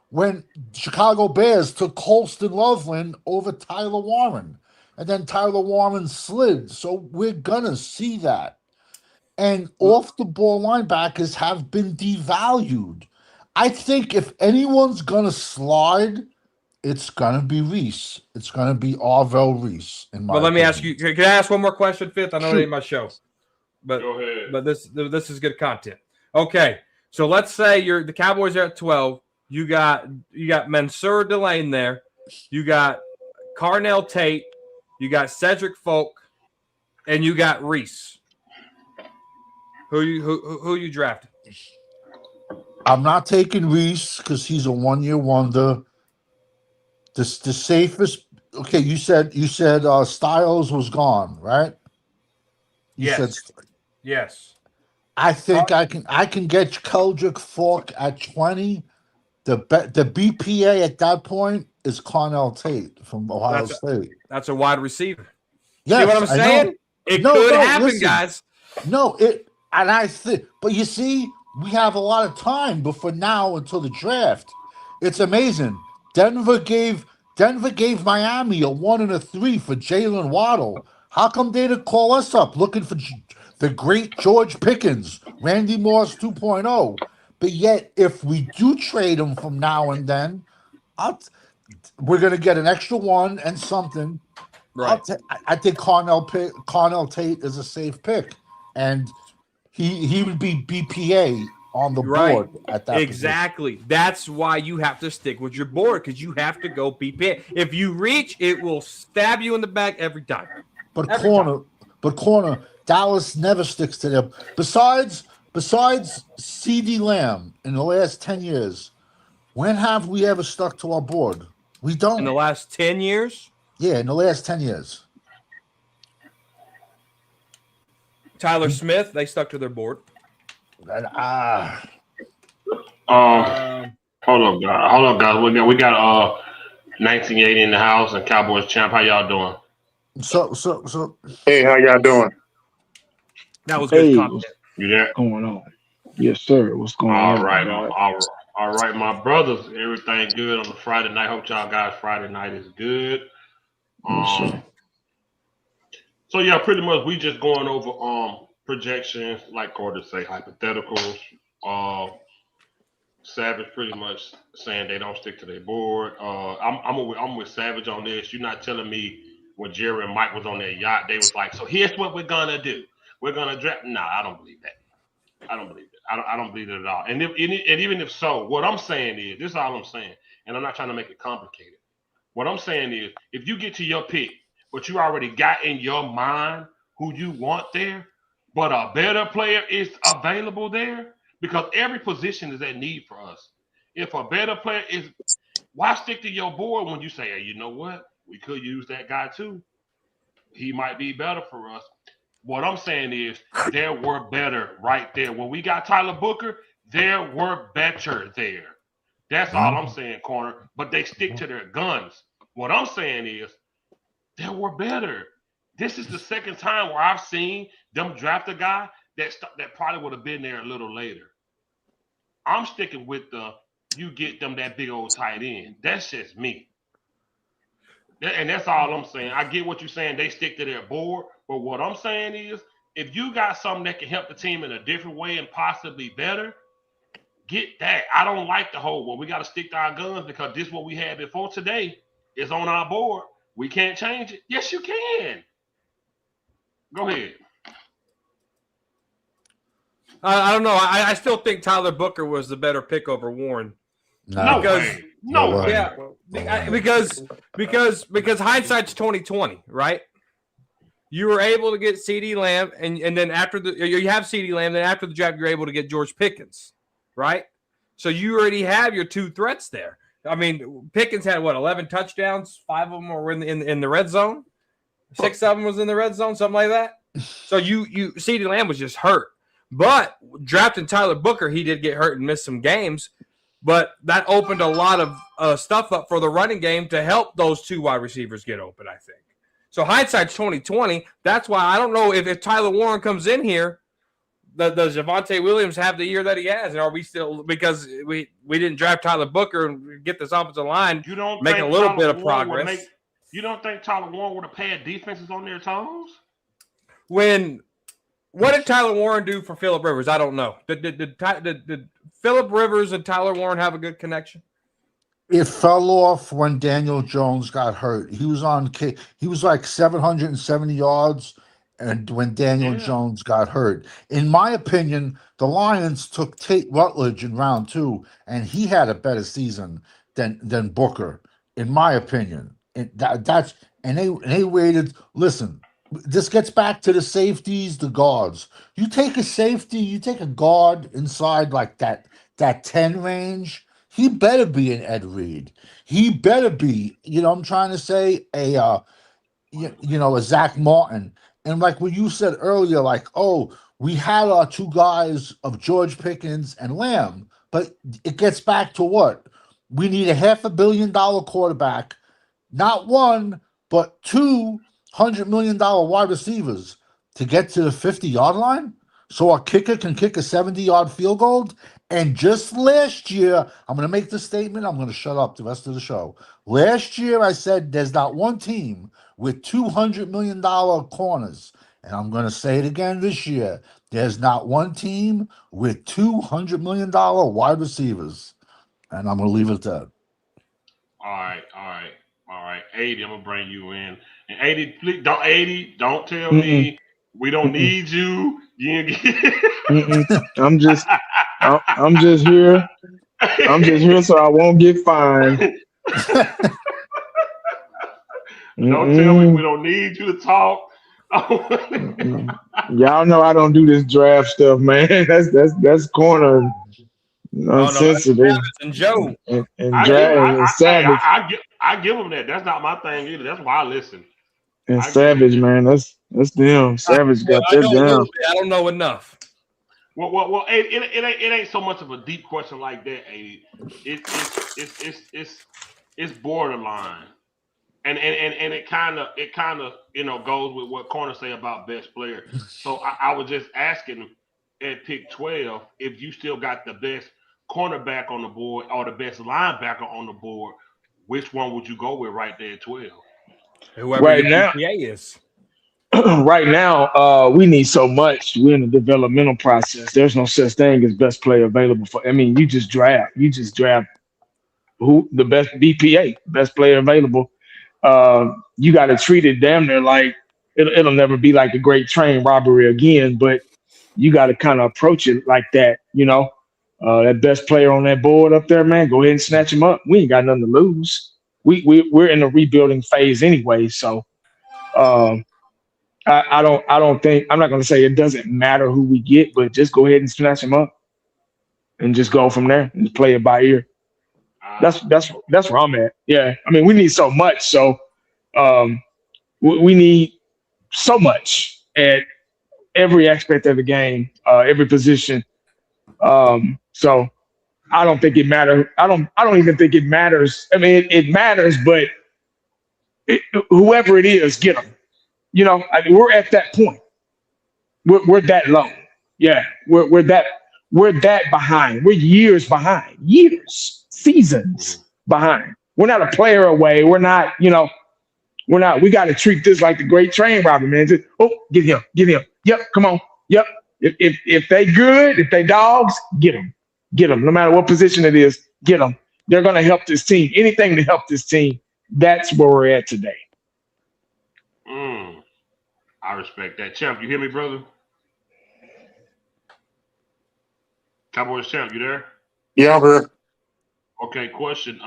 Speaker 4: when Chicago Bears took Colston Loveland over Tyler Warren. And then Tyler Warren slid. So we're going to see that. And off-the-ball linebackers have been devalued. I think if anyone's going to slide, it's going to be Reese. It's going to be Arvell Reese.
Speaker 3: But let me ask you, can I ask one more question, Fifth? I know it ain't my show. But,
Speaker 1: go ahead.
Speaker 3: But this is good content. Okay, so let's say the Cowboys are at 12. You got Mansour Delane there. You got Carnell Tate. You got Cedric Folk. And you got Reese. Who you drafted?
Speaker 4: I'm not taking Reese because he's a one-year wonder. The safest. Okay, you said Styles was gone, right?
Speaker 3: Yes. Yes.
Speaker 4: I think I can get Keldrick Falk at 20. The BPA at that point is Carnell Tate from Ohio State.
Speaker 3: That's a wide receiver.
Speaker 4: Yes,
Speaker 3: see what I'm saying? It could happen, listen, guys.
Speaker 4: No, but you see, we have a lot of time before now until the draft. It's amazing. Denver gave Denver gave Miami a 1 and a 3 for Jalen Waddle. How come they didn't call us up looking for the great George Pickens, Randy Moss 2.0? But yet, if we do trade him from now and then, we're going to get an extra one and something.
Speaker 3: Right.
Speaker 4: I think Carnell Tate is a safe pick, and he would be BPA on the board at that
Speaker 3: exactly. Position. That's why you have to stick with your board, because you have to go BPA. If you reach, it will stab you in the back every time.
Speaker 4: But corner, Dallas never sticks to them. Besides CD Lamb in the last 10 years, when have we ever stuck to our board? We don't.
Speaker 3: In the last 10 years?
Speaker 4: Yeah, in the last 10 years.
Speaker 3: Tyler Smith, they stuck to their board.
Speaker 1: Hold up, guys. We got 1980 in the house and Cowboys champ. How y'all doing?
Speaker 4: So.
Speaker 5: Hey, how y'all doing?
Speaker 3: That was good content.
Speaker 1: You there?
Speaker 5: What's going on? Yes, sir. What's going on?
Speaker 1: All right, my brothers. Everything good on the Friday night. Hope y'all guys Friday night is good. So yeah, pretty much we just going over projections, like Carter say, hypotheticals. Savage pretty much saying they don't stick to their board. I'm with Savage on this. You're not telling me when Jerry and Mike was on their yacht, they was like, so here's what we're gonna do. We're gonna draft. Nah, I don't believe that. I don't believe it. I don't believe it at all. And even if so, what I'm saying is, this is all I'm saying, and I'm not trying to make it complicated. What I'm saying is, if you get to your pick, but you already got in your mind who you want there, but a better player is available there, because every position is at need for us. If a better player is, why stick to your board when you say, hey, you know what? We could use that guy too. He might be better for us. What I'm saying is there were better right there. When we got Tyler Booker, there were better there. That's all I'm saying, corner. But they stick to their guns. What I'm saying is there were better. This is the second time where I've seen them draft a guy that probably would have been there a little later. I'm sticking with you get them that big old tight end. That's just me. And that's all I'm saying. I get what you're saying. They stick to their board. But what I'm saying is, if you got something that can help the team in a different way and possibly better, get that. I don't like the whole, well, we got to stick to our guns because this is what we had before today is on our board. We can't change it. Yes, you can. Go ahead.
Speaker 3: I don't know. I still think Tyler Booker was the better pick over Warren.
Speaker 1: No way.
Speaker 3: Yeah, because hindsight's 2020, right? You were able to get CD Lamb, and then after you have CD Lamb, then after the draft you're able to get George Pickens, right? So you already have your two threats there. I mean, Pickens had 11 touchdowns, 5 of them were in the red zone, 6 of them was in the red zone, something like that. So you CD Lamb was just hurt, but drafting Tyler Booker, he did get hurt and miss some games. But that opened a lot of stuff up for the running game to help those two wide receivers get open, I think. So hindsight's 2020. That's why I don't know if Tyler Warren comes in here, does Javonte Williams have the year that he has? And are we still, because we didn't draft Tyler Booker and get this offensive line making a little bit of progress.
Speaker 1: You don't think Tyler Warren would have paid defenses on their toes?
Speaker 3: What did Tyler Warren do for Phillip Rivers? I don't know. Did Phillip Rivers and Tyler Warren have a good connection?
Speaker 4: It fell off when Daniel Jones got hurt. He was like 770 yards, and when Daniel Jones got hurt. In my opinion, the Lions took Tate Rutledge in round 2, and he had a better season than Booker, in my opinion. And they waited. Listen. This gets back to the safeties, the guards. You take a safety, you take a guard inside like that 10 range, he better be an Ed Reed. He better be, I'm trying to say, a Zach Martin. And like what you said earlier, like, oh, we had our two guys of George Pickens and Lamb, but it gets back to what? We need a $500 million quarterback, not one, but $200 million wide receivers to get to the 50-yard line. so a kicker can kick a 70-yard field goal. And just last year, I'm going to make the statement. I'm going to shut up the rest of the show. Last year, I said there's not one team with $200 million corners. And I'm going to say it again this year. There's not one team with $200 million wide receivers. And I'm going to leave it at that.
Speaker 1: All right, all right, all right. 80, I'm gonna bring you in. And 80, please don't tell
Speaker 5: Mm-mm,
Speaker 1: me we don't
Speaker 5: mm-mm,
Speaker 1: need you. You ain't get-
Speaker 5: mm-mm. I'm just here. I'm just here so I won't get fined.
Speaker 1: Don't tell me we
Speaker 5: Mm-mm,
Speaker 1: don't need you to talk.
Speaker 5: mm-mm. Y'all know I don't do this draft stuff, man. That's corner
Speaker 3: Oh no, that's
Speaker 5: unsensitive
Speaker 3: Travis and Joe.
Speaker 5: and
Speaker 1: I give,
Speaker 5: drag and
Speaker 1: hey,
Speaker 5: savage
Speaker 1: I give them that. That's not my thing either. That's why I listen.
Speaker 5: and
Speaker 1: I give them
Speaker 5: savage,
Speaker 1: that.
Speaker 5: man. That's them. Savage got
Speaker 3: I
Speaker 5: that
Speaker 3: know a little
Speaker 5: down.
Speaker 3: bit. I don't know enough.
Speaker 1: Well, it ain't so much of a deep question like that. 80. It's borderline. And it kind of goes with what corner say about best player. So I was just asking at pick 12 if you still got the best cornerback on the board or the best linebacker on the board. Which one would you go with right there at 12?
Speaker 3: Whoever
Speaker 5: Right
Speaker 3: your
Speaker 5: now,
Speaker 3: BPA is.
Speaker 5: right now, we need so much. We're in the developmental process. There's no such thing as best player available for. I mean, you just draft. You just draft who the best BPA, best player available. You got to treat it damn near like it'll never be like the great train robbery again, but you got to kind of approach it like that. That best player on that board up there, man, go ahead and snatch him up. We ain't got nothing to lose. We're in the rebuilding phase anyway, so um, I don't think I'm not going to say it doesn't matter who we get, but just go ahead and snatch him up and just go from there and play it by ear.
Speaker 1: Uh,
Speaker 5: That's where I'm at. Yeah, I mean we need so much, so um, we need so much at every aspect of the game, every position. So I don't think it matters. I don't even think it matters. I mean, it matters, but whoever it is, get them. We're at that point. We're that low. Yeah, we're that behind. We're years behind. Years,
Speaker 1: mhm.
Speaker 5: seasons behind. We're not a player away. We're not. We're not. We got to treat this like the great train robber, man. Just, get him, get him. Yep, come on. Yep. If they good, if they dogs, get them. No matter what position it is, get them. They're gonna help this team. Anything to help this team. That's where we're at today.
Speaker 1: Mm, I respect that. Champ, you hear me, brother? Cowboys champ, you there?
Speaker 6: Yeah, I'm here.
Speaker 1: Okay, question.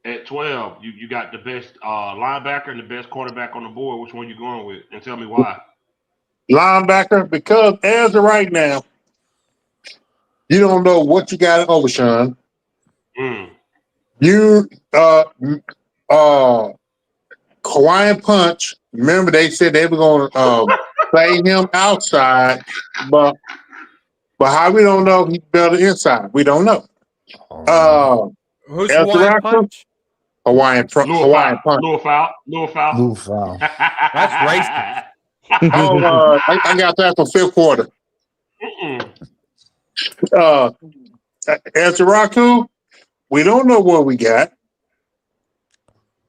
Speaker 1: At 12, you got the best linebacker and the best cornerback on the board. Which one you going with? And tell me why.
Speaker 6: Linebacker, because as of right now, you don't know what you got in Overshawn.
Speaker 1: Mm.
Speaker 6: You Hawaiian Punch, remember they said they were gonna play him outside, but how we don't know if he's better inside. We don't know. Uh
Speaker 3: Who's
Speaker 6: El
Speaker 3: Hawaiian
Speaker 6: Taraco,
Speaker 3: Punch?
Speaker 1: Lure foul.
Speaker 6: Hawaiian Punch.
Speaker 1: Lure foul. Lure foul.
Speaker 4: Lou Fowl.
Speaker 3: That's racist.
Speaker 6: Oh I got that for fifth quarter.
Speaker 1: Mm-mm.
Speaker 6: Uh El Taraco, we don't know what we got.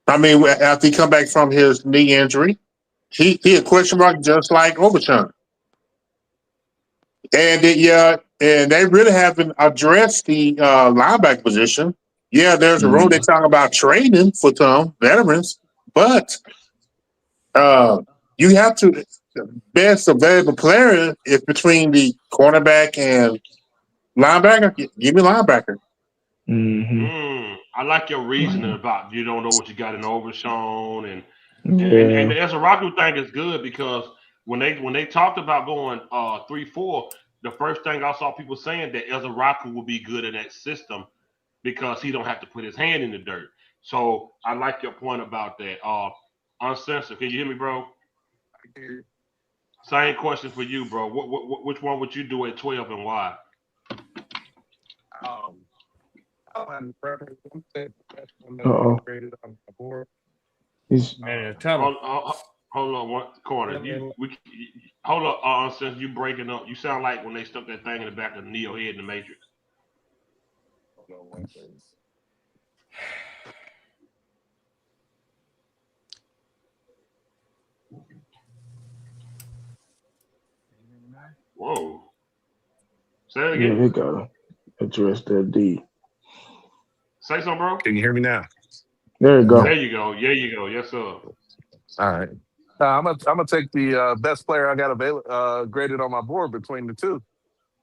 Speaker 6: I mean, after he come back from his knee injury, he a question mark just like Overshawn. And they really haven't addressed the linebacker position. Yeah, there's a room they talk about trading for some veterans, but you have to the best available player is between the cornerback and linebacker. Give me linebacker.
Speaker 5: Mm-hmm.
Speaker 1: I like your reasoning about you don't know what you got in Overshown and
Speaker 5: Yeah.
Speaker 1: the Esaraku thing is good because when they talked about going 3-4, the first thing I saw people saying that Esaraku will be good in that system because he don't have to put his hand in the dirt. So I like your point about that. Uncensored, can you hear me, bro? Same question for you, bro. Which one would you do at 12 and why?
Speaker 2: Um, I don't have a preference. I'm saying the best one that's
Speaker 5: Uh-oh.
Speaker 2: graded on the board.
Speaker 5: He's
Speaker 3: Man, tell him.
Speaker 1: Hold Hold on, one corner. Hold on. Since you breaking up, you sound like when they stuck that thing in the back of Neo head in the Matrix. Whoa. Say it
Speaker 5: Yeah,
Speaker 1: again.
Speaker 5: we gotta address that D.
Speaker 1: Say something, bro.
Speaker 2: Can you hear me now?
Speaker 5: There you go.
Speaker 1: There you go. There you go. Yes, sir.
Speaker 2: All right. I'm gonna take the best player I got graded on my board between the two.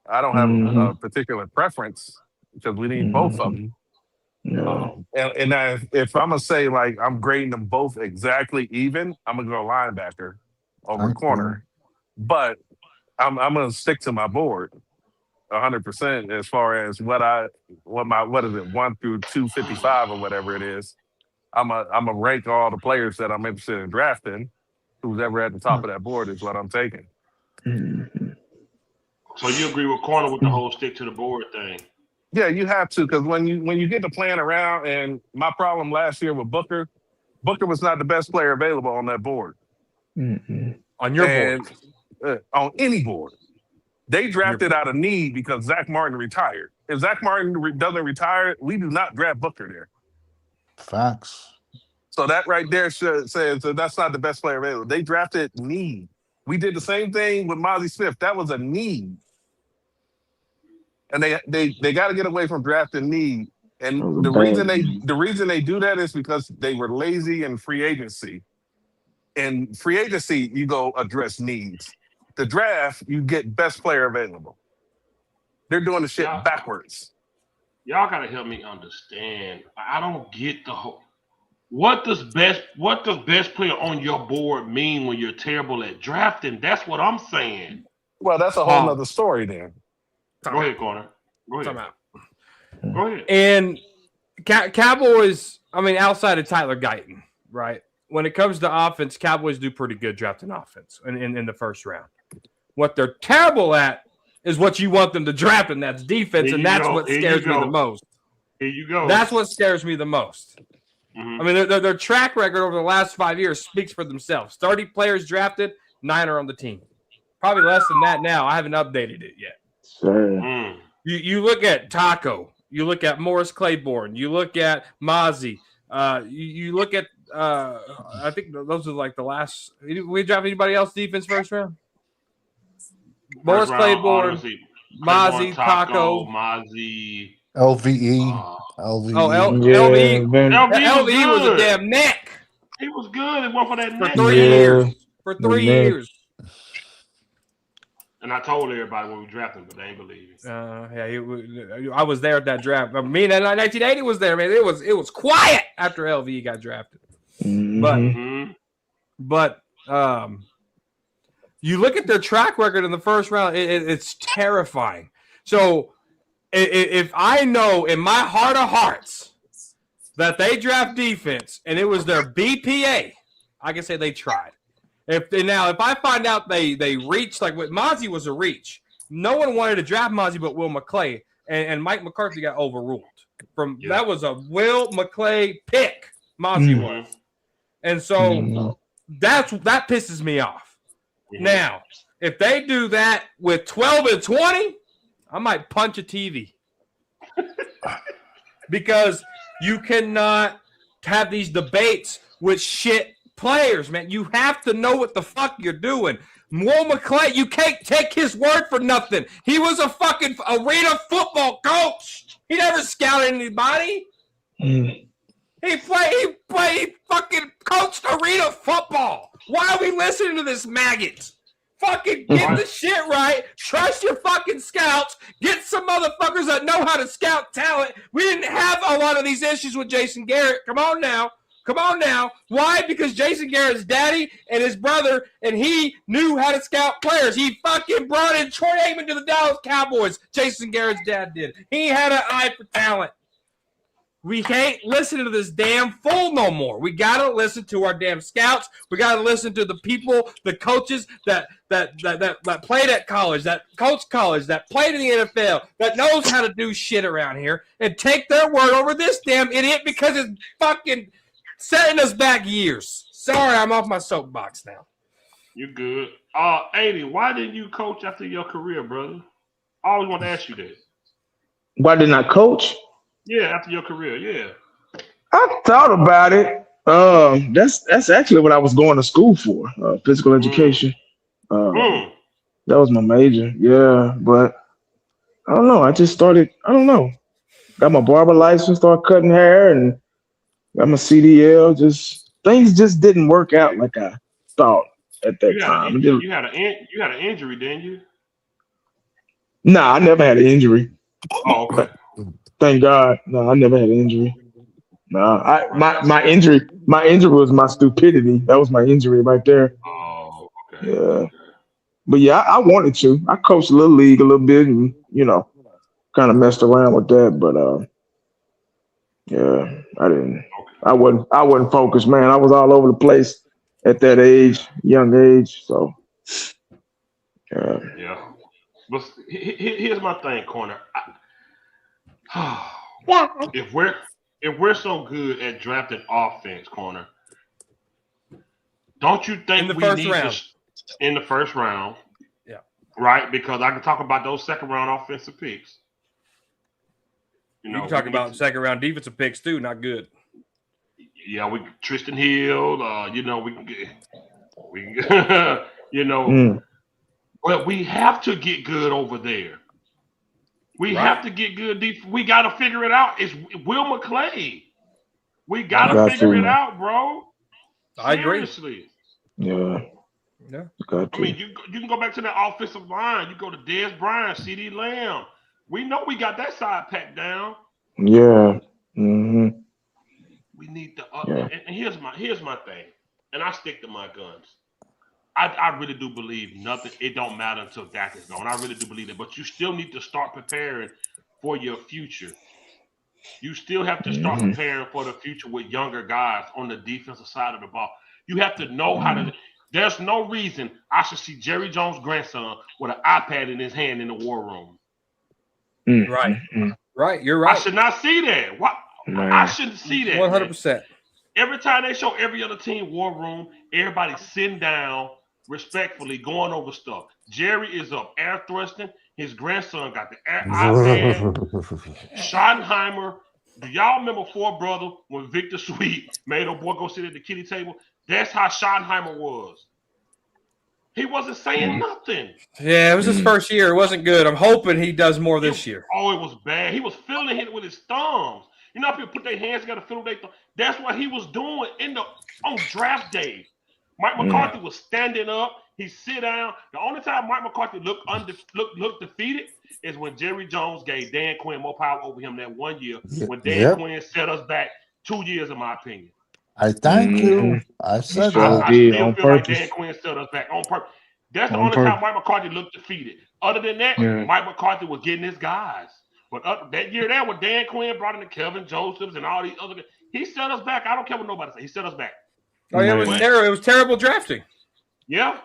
Speaker 2: I don't have a particular preference because we need both of them.
Speaker 5: Yeah.
Speaker 2: And if I'm gonna say like I'm grading them both exactly even, I'm gonna go linebacker over corner. But I'm gonna stick to my board 100% as far as what is it 1 through 255 or whatever it is. I'm a rank all the players that I'm interested in drafting. Who's ever at the top of that board is what I'm taking.
Speaker 1: So you agree with corner with the whole stick to the board thing?
Speaker 2: Yeah, you have to, because when you get to playing around, and my problem last year with Booker was not the best player available on that board.
Speaker 3: On your board.
Speaker 2: On any board. They drafted out of need because Zach Martin retired. If Zach Martin doesn't retire, we do not draft Booker there.
Speaker 4: Facts.
Speaker 2: So that right there says that that's not the best player available. They drafted need. We did the same thing with Mozzie Smith. That was a need. And they got to get away from drafting need. And the reason they do that is because they were lazy in free agency. In free agency, you go address needs. The draft, you get best player available. They're doing the shit backwards.
Speaker 1: Y'all gotta help me understand. I don't get the whole. What does best player on your board mean when you're terrible at drafting? That's what I'm saying.
Speaker 2: Well, that's a whole nother story then.
Speaker 1: Go ahead, corner. Go ahead. Go ahead.
Speaker 3: And Cowboys, I mean, outside of Tyler Guyton, right? When it comes to offense, Cowboys do pretty good drafting offense in the first round. What they're terrible at is what you want them to draft, and that's defense, and that's what scares me the most.
Speaker 1: Here you go.
Speaker 3: That's what scares me the most. I mean, their track record over the last 5 years speaks for themselves. 30 players drafted, 9 are on the team. Probably less than that now. I haven't updated it yet. You look at Taco. You look at Morris Claiborne. You look at Mozzie. You look at I think those are like the last. We draft anybody else defense first round? Morris Claiborne, Mozzie, Taco,
Speaker 1: Mozzie,
Speaker 4: LVE.
Speaker 3: LVE. LVE was a damn neck.
Speaker 1: He was good. It went for that neck.
Speaker 3: For 3 years.
Speaker 1: And I told everybody when we drafted him, but they ain't believe it.
Speaker 3: I was there at that draft. I mean, 1980 was there, man. It was quiet after LVE got drafted. But you look at their track record in the first round, it's terrifying. So if I know in my heart of hearts that they draft defense and it was their BPA, I can say they tried. If I find out they reached, like what Mozzie was a reach, no one wanted to draft Mozzie but Will McClay, and Mike McCarthy got overruled. That was a Will McClay pick, Mozzie was. And so that pisses me off. Now, if they do that with 12 and 20, I might punch a TV. Because you cannot have these debates with shit players, man. You have to know what the fuck you're doing. Will McClay, you can't take his word for nothing. He was a fucking arena football coach. He never scouted anybody. He fucking coached arena football. Why are we listening to this maggot? Fucking get the shit right. Trust your fucking scouts. Get some motherfuckers that know how to scout talent. We didn't have a lot of these issues with Jason Garrett. Come on now. Why? Because Jason Garrett's daddy and his brother, and he knew how to scout players. He fucking brought in Troy Aikman to the Dallas Cowboys. Jason Garrett's dad did. He had an eye for talent. We can't listen to this damn fool no more. We got to listen to our damn scouts. We got to listen to the people, the coaches that played at college, that coach college, that played in the NFL, that knows how to do shit around here, and take their word over this damn idiot because it's fucking setting us back years. Sorry, I'm off my soapbox now.
Speaker 1: You good? 80. Why didn't you coach after your career, brother? I always want to ask you that.
Speaker 5: Why didn't I coach?
Speaker 1: Yeah, after your career. Yeah.
Speaker 5: I thought about it. That's actually what I was going to school for, physical
Speaker 1: Mm.
Speaker 5: education. Um,
Speaker 1: Mm.
Speaker 5: that was my major. Yeah, but I don't know. I just started. I don't know. Got my barber license, started cutting hair, and got my CDL. Just things just didn't work out like I thought at that
Speaker 1: You had
Speaker 5: time.
Speaker 1: a
Speaker 5: It didn't,
Speaker 1: you had an injury, didn't you?
Speaker 5: nah, I never had an injury.
Speaker 1: Oh, okay.
Speaker 5: Thank God. No, I never had an injury. No, I
Speaker 1: Right.
Speaker 5: my injury was my stupidity. That was my injury right there.
Speaker 1: Oh, okay.
Speaker 5: Yeah.
Speaker 1: Okay.
Speaker 5: But yeah, I wanted to. I coached a little league a little bit and kind of messed around with that, but yeah, I didn't
Speaker 1: Okay.
Speaker 5: I wasn't focused, man. I was all over the place at that age,
Speaker 1: Yeah.
Speaker 5: young age. So yeah.
Speaker 1: Yeah. But here's my thing, corner. if we're so good at drafting offense, corner, don't you
Speaker 3: In
Speaker 1: think
Speaker 3: the
Speaker 1: we
Speaker 3: first
Speaker 1: need to
Speaker 3: round.
Speaker 1: in the first round,
Speaker 3: Yeah.
Speaker 1: right? Because I can talk about those second round offensive picks.
Speaker 3: You can
Speaker 1: We
Speaker 3: talk
Speaker 1: can get
Speaker 3: about second round defensive picks too, not good.
Speaker 1: we Tristan Hill. We can get we can,
Speaker 5: Mm,
Speaker 1: but we have to get good over there. We
Speaker 3: Right.
Speaker 1: have to get good. We got to figure it out. It's Will McClay. We got to
Speaker 5: got
Speaker 3: 100%.
Speaker 1: figure it
Speaker 5: to.
Speaker 1: out, bro.
Speaker 3: I agree.
Speaker 1: Seriously.
Speaker 5: Yeah,
Speaker 3: Yeah.
Speaker 5: got
Speaker 1: I mean,
Speaker 5: to.
Speaker 1: you can go back to that offensive line. You go to Dez Bryant, CD Lamb. We know we got that side packed down.
Speaker 5: Yeah. Hmm.
Speaker 1: We need the
Speaker 5: Yeah.
Speaker 1: and here's my thing, and I stick to my guns. I really do believe nothing. It don't matter until Dak is gone. I really do believe that, but you still need to start preparing for your future. You still have to start
Speaker 5: Hmm.
Speaker 1: preparing for the future with younger guys on the defensive side of the ball. You have to know how
Speaker 5: Hmm.
Speaker 1: to. There's no reason I should see Jerry Jones' grandson with an iPad in his hand in the war room.
Speaker 3: Right.
Speaker 5: Mm-hmm.
Speaker 3: Right. You're
Speaker 1: I
Speaker 3: right.
Speaker 1: should not see that. What? I
Speaker 5: Man.
Speaker 1: shouldn't see that, man.
Speaker 3: 100%.
Speaker 1: Every time they show every other team war room, everybody sitting down respectfully going over stuff. Jerry is up air thrusting. His grandson got the iPad. Schottenheimer. Do y'all remember Four Brother when Victor Sweet made a boy go sit at the kitty table? That's how Schottenheimer was. He wasn't saying
Speaker 5: Mm,
Speaker 1: nothing.
Speaker 3: Yeah, it was his
Speaker 5: mm,
Speaker 3: first year. It wasn't good. I'm hoping he does more
Speaker 1: It,
Speaker 3: this year.
Speaker 1: it was bad. He was feeling it with his thumbs. You know, people put their hands together, feel their thumbs. That's what he was doing on draft day. Mike
Speaker 5: mm.
Speaker 1: McCarthy was standing up. He sit down. The only time Mike McCarthy looked defeated is when Jerry Jones gave Dan Quinn more power over him that one year. When Dan
Speaker 4: Yep.
Speaker 1: Quinn set us back 2 years, in my opinion.
Speaker 4: I thank
Speaker 5: Hmm.
Speaker 4: you. I
Speaker 5: He
Speaker 4: said
Speaker 5: sure
Speaker 4: that.
Speaker 1: I
Speaker 5: did
Speaker 1: still
Speaker 5: on
Speaker 1: feel like Dan
Speaker 5: purpose.
Speaker 1: Quinn set us back on purpose. That's the
Speaker 5: On
Speaker 1: only time
Speaker 5: purpose.
Speaker 1: Mike McCarthy looked defeated. Other than that,
Speaker 5: Yeah.
Speaker 1: Mike McCarthy was getting his guys. But that year there, when Dan Quinn brought in the Kelvin Josephs and all these other guys, he set us back. I don't care what nobody says. He set us back.
Speaker 3: Oh, yeah, it was
Speaker 1: But
Speaker 5: Man.
Speaker 3: terrible. It was terrible drafting.
Speaker 1: yeah,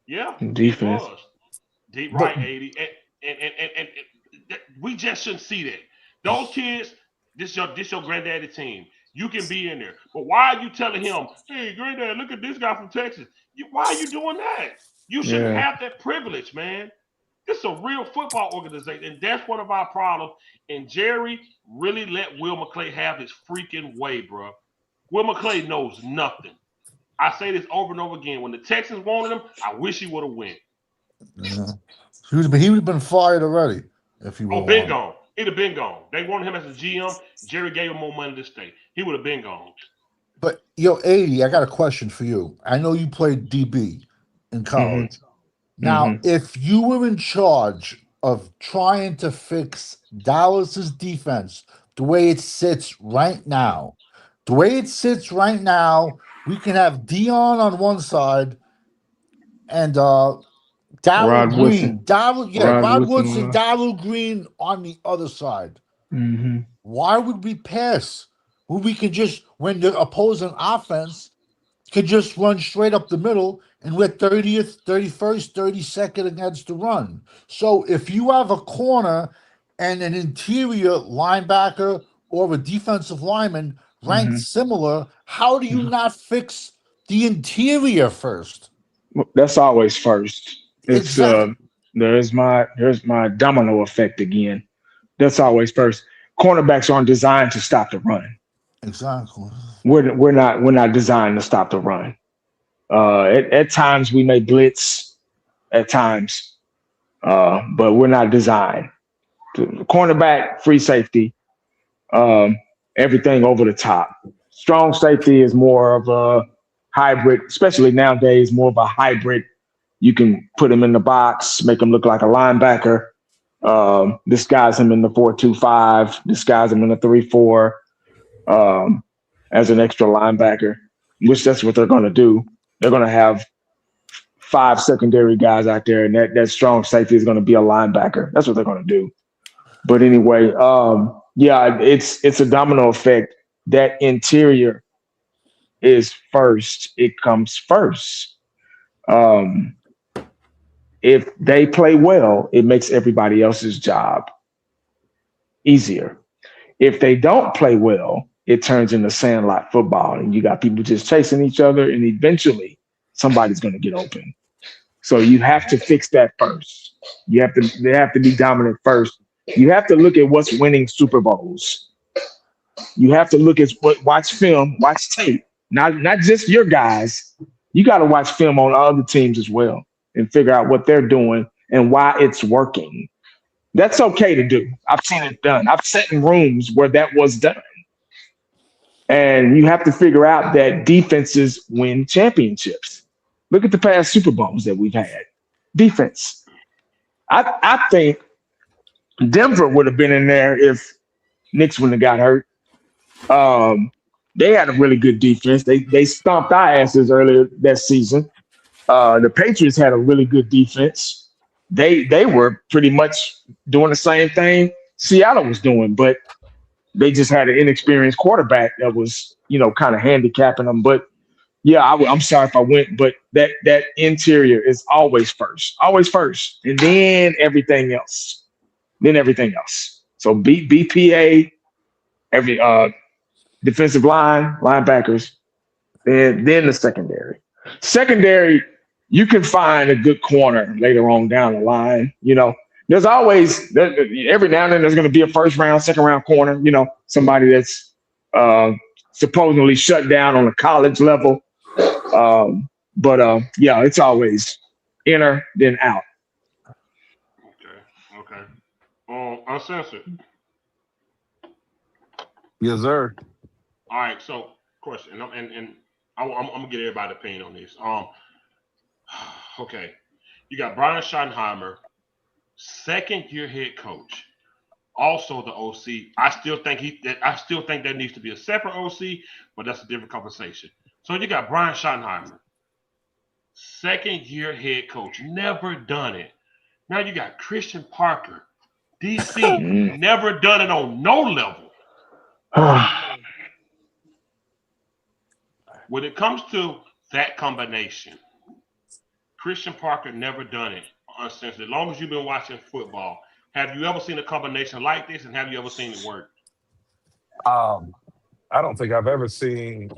Speaker 1: yeah, it
Speaker 5: Defense.
Speaker 1: was. Deep
Speaker 4: But
Speaker 1: right, 80. And we just shouldn't see that. Those kids, this your granddaddy team. You can be in there. But why are you telling him, hey, granddad, look at this guy from Texas? Why are you doing that? You shouldn't
Speaker 5: Yeah.
Speaker 1: have that privilege, man. This is a real football organization, and that's one of our problems. And Jerry really let Will McClay have his freaking way, bro. Will McClay knows nothing. I say this over and over again. When the Texans wanted him, I wish he would have went.
Speaker 4: yeah. He would have been fired already if he would
Speaker 1: Oh,
Speaker 4: have
Speaker 1: been
Speaker 4: won.
Speaker 1: gone. He'd have been gone. They wanted him as a GM. Jerry gave him more money to stay. He would have been gone.
Speaker 4: But 80, I got a question for you. I know you played DB in
Speaker 5: Hmm.
Speaker 4: college.
Speaker 5: Hmm.
Speaker 4: Now, if you were in charge of trying to fix Dallas's defense the way it sits right now, we can have Dion on one side and Darrell
Speaker 5: Rod Woodson.
Speaker 4: Green. Darrell, yeah,
Speaker 5: Rod
Speaker 4: Rod
Speaker 5: Woodson
Speaker 4: Woods
Speaker 5: on
Speaker 4: and
Speaker 5: that.
Speaker 4: Darrell Green on the other side.
Speaker 5: Hmm.
Speaker 4: Why would we pass? When we can just, when the opposing offense could just run straight up the middle and we're 30th, 31st, 32nd against the run. So if you have a corner and an interior linebacker or a defensive lineman ranked
Speaker 5: Hmm.
Speaker 4: similar, how do you not fix the interior first.
Speaker 5: That's always first. It's
Speaker 4: Exactly.
Speaker 5: there's my domino effect again. That's always first. Cornerbacks aren't designed to stop the run.
Speaker 4: Exactly.
Speaker 5: We're not designed to stop the run. At times we may blitz at times, but we're not designed. Cornerback, free safety, um, everything over the top. Strong safety is more of a hybrid, especially nowadays, more of a hybrid. You can put him in the box, make him look like a linebacker, disguise him in the 4-2-5, disguise him in the 3-4, um, as an extra linebacker, which that's what they're going to do. They're going to have five secondary guys out there, and that strong safety is going to be a linebacker. That's what they're going to do. But anyway, yeah, it's a domino effect. That interior is first. It comes first. Um, if they play well, it makes everybody else's job easier. If they don't play well, it turns into sandlot football, and you got people just chasing each other, and eventually somebody's going to get open. So you have to fix that first. They have to be dominant first. You have to look at what's winning Super Bowls. You have to look at watch film, watch tape, not just your guys. You got to watch film on other teams as well and figure out what they're doing and why it's working. That's okay to do. I've seen it done. I've sat in rooms where that was done. And you have to figure out that defenses win championships. Look at the past Super Bowls that we've had. Defense. I think Denver would have been in there if Knicks wouldn't have got hurt. Um, they had a really good defense. They stomped our asses earlier that season. The Patriots had a really good defense. They were pretty much doing the same thing Seattle was doing, but they just had an inexperienced quarterback that was, kind of handicapping them. But yeah, I'm sorry if I went, but that interior is always first, and then everything else, So BPA, every defensive line, linebackers, then the secondary. Secondary, you can find a good corner later on down the line. There's always every now and then there's going to be a first round, second round corner. Somebody that's supposedly shut down on a college level. But yeah, it's always inner then out.
Speaker 1: Okay. Uncensored.
Speaker 2: Yes, sir.
Speaker 1: All right. So, question, and I'm gonna get everybody's opinion on this. Okay. You got Brian Schottenheimer, second year head coach, also the OC. I still think that needs to be a separate OC, but that's a different conversation. So you got Brian Schottenheimer, second year head coach, never done it. Now you got Christian Parker, DC,
Speaker 5: Mm.
Speaker 1: never done it on no level. When it comes to that combination, Christian Parker never done it since as long as you've been watching football. Have you ever seen a combination like this, and have you ever seen it work?
Speaker 2: Um, I don't think I've ever seen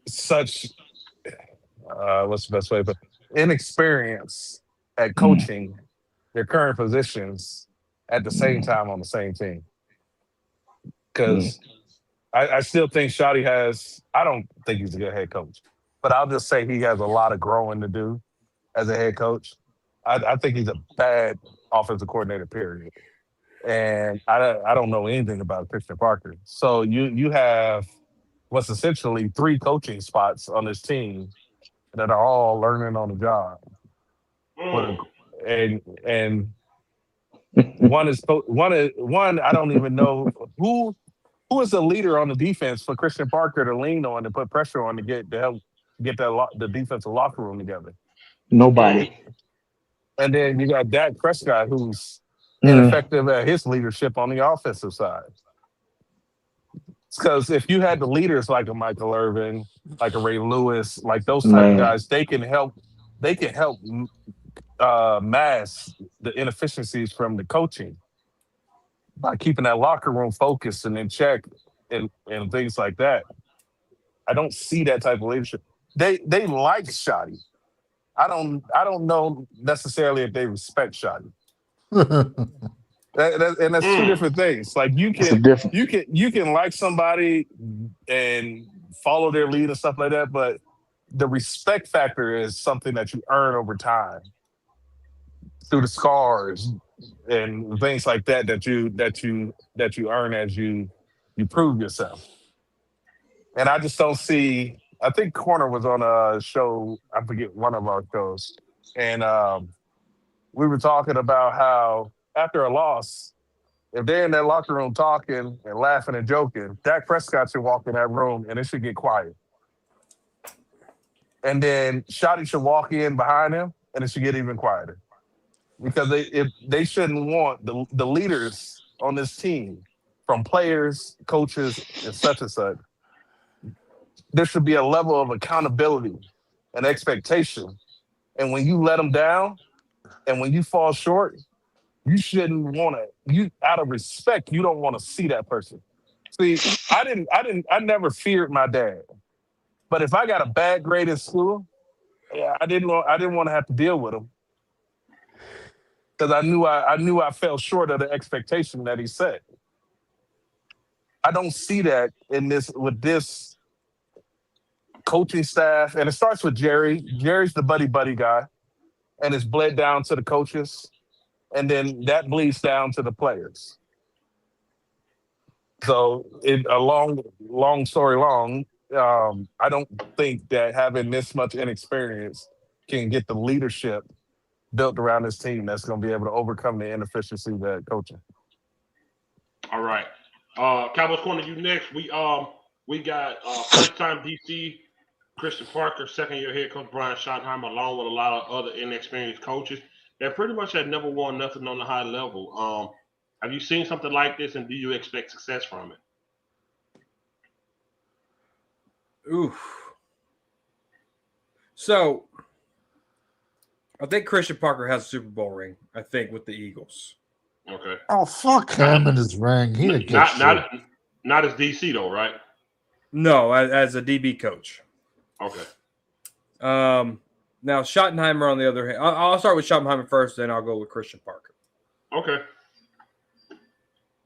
Speaker 2: such what's the best way, but inexperience at
Speaker 5: Mm.
Speaker 2: coaching their current positions at the same time on the same team.
Speaker 5: Mm.
Speaker 2: Because I still think Shotty has. I don't think he's a good head coach, but I'll just say he has a lot of growing to do as a head coach. I think he's a bad offensive coordinator. Period. And I don't know anything about Christian Parker. So you have what's essentially three coaching spots on this team that are all learning on the job. What
Speaker 1: Mm.
Speaker 2: and one I don't even know who is the leader on the defense for Christian Parker to lean on and put pressure on to help get the defensive locker room together.
Speaker 5: Nobody.
Speaker 2: And then you got Dak Prescott, who's
Speaker 5: Mm.
Speaker 2: ineffective at his leadership on the offensive side. Because if you had the leaders like a Michael Irvin, like a Ray Lewis, like those type of
Speaker 5: Man.
Speaker 2: guys, they can help. They can help mask the inefficiencies from the coaching by keeping that locker room focused and in check and things like that. I don't see that type of leadership. They like Shotty. I don't know necessarily if they respect Shotty. And that's two different things. Like
Speaker 5: It's a difference.
Speaker 2: you can like somebody and follow their lead and stuff like that, but the respect factor is something that you earn over time through the scars and things like that that you earn as you prove yourself. And I just don't see. I think Corner was on a show. I forget one of our shows, and we were talking about how after a loss, if they're in that locker room talking and laughing and joking, Dak Prescott should walk in that room and it should get quiet. And then Shotty should walk in behind him and it should get even quieter. Because they shouldn't want the leaders on this team, from players, coaches, and such, there should be a level of accountability and expectation. And when you let them down and when you fall short, you shouldn't want to, out of respect, you don't want to see that person. See, I never feared my dad. But if I got a bad grade in school, yeah, I didn't want to have to deal with him. Because I knew I fell short of the expectation that he set. I don't see that with this coaching staff, and it starts with Jerry. Jerry's the buddy guy, and it's bled down to the coaches, and then that bleeds down to the players. So, a long story long, I don't think that having this much inexperience can get the leadership built around this team that's going to be able to overcome the inefficiency that coaching.
Speaker 1: All right. Cowboys Corner, you next. We got first time DC Christian Parker, second year head coach Brian Schottenheimer, along with a lot of other inexperienced coaches that pretty much had never won nothing on the high level. Have you seen something like this, and do you expect success from it?
Speaker 3: Oof. So, I think Christian Parker has a Super Bowl ring, I think, with the Eagles.
Speaker 1: Okay.
Speaker 4: Oh, fuck him and his ring. He didn't get shit.
Speaker 1: Not as DC, though, right?
Speaker 3: No, as a DB coach.
Speaker 1: Okay.
Speaker 3: Now, Schottenheimer, on the other hand, I'll start with Schottenheimer first, then I'll go with Christian Parker.
Speaker 1: Okay.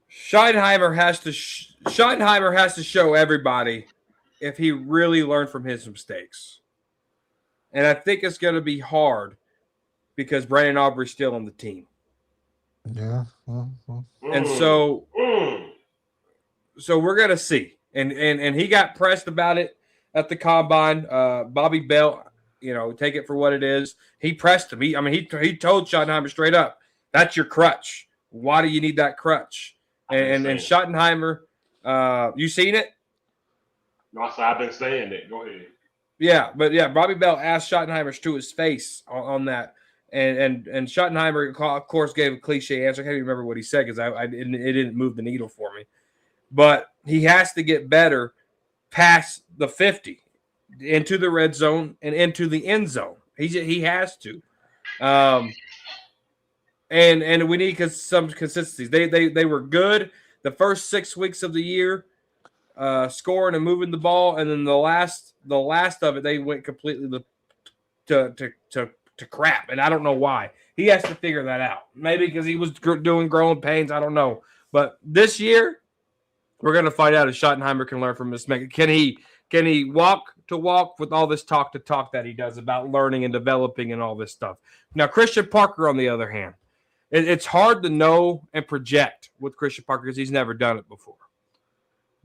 Speaker 3: Schottenheimer has to show everybody if he really learned from his mistakes. And I think it's going to be hard because Brandon Aubrey's still on the team.
Speaker 4: Yeah.
Speaker 3: And so we're going to see. And he got pressed about it at the combine. Bobby Bell, take it for what it is. He pressed him. He told Schottenheimer straight up, that's your crutch. Why do you need that crutch? And Schottenheimer, you seen it?
Speaker 1: No, I've been saying it. Go ahead.
Speaker 3: Yeah, but Bobby Bell asked Schottenheimer to his face on that. And Schottenheimer, of course, gave a cliche answer. I can't even remember what he said because it didn't move the needle for me. But he has to get better past the 50 into the red zone and into the end zone. He has to. And we need some consistencies. They were good the first 6 weeks of the year, scoring and moving the ball, and then the last of it they went completely to crap, and I don't know why. He has to figure that out. Maybe because he was doing growing pains. I don't know. But this year, we're going to find out if Schottenheimer can learn from his mistake. Can he walk to walk with all this talk to talk that he does about learning and developing and all this stuff? Now, Christian Parker, on the other hand, it's hard to know and project with Christian Parker because he's never done it before.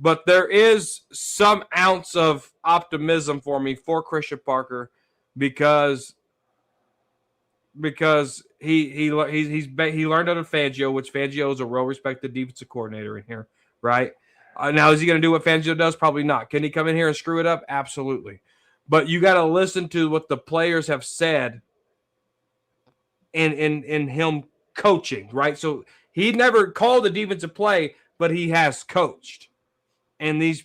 Speaker 3: But there is some ounce of optimism for me for Christian Parker because he learned under Fangio, which Fangio is a well-respected defensive coordinator in here, right? Now, is he going to do what Fangio does? Probably not. Can he come in here and screw it up? Absolutely. But you got to listen to what the players have said in him coaching, right? So he never called a defensive play, but he has coached. And these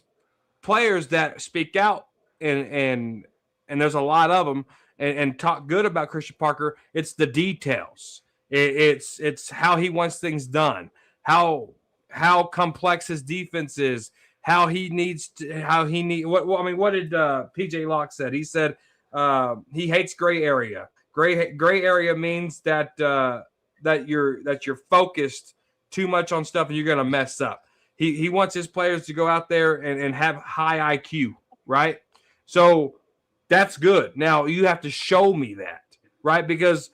Speaker 3: players that speak out and there's a lot of them and talk good about Christian Parker, it's the details. It's how he wants things done, how complex his defense is, how he needs to, what did PJ Locke said? He said he hates gray area. Gray area means that that you're focused too much on stuff and you're gonna mess up. He wants his players to go out there and have high IQ, right? So that's good. Now you have to show me that, right? Because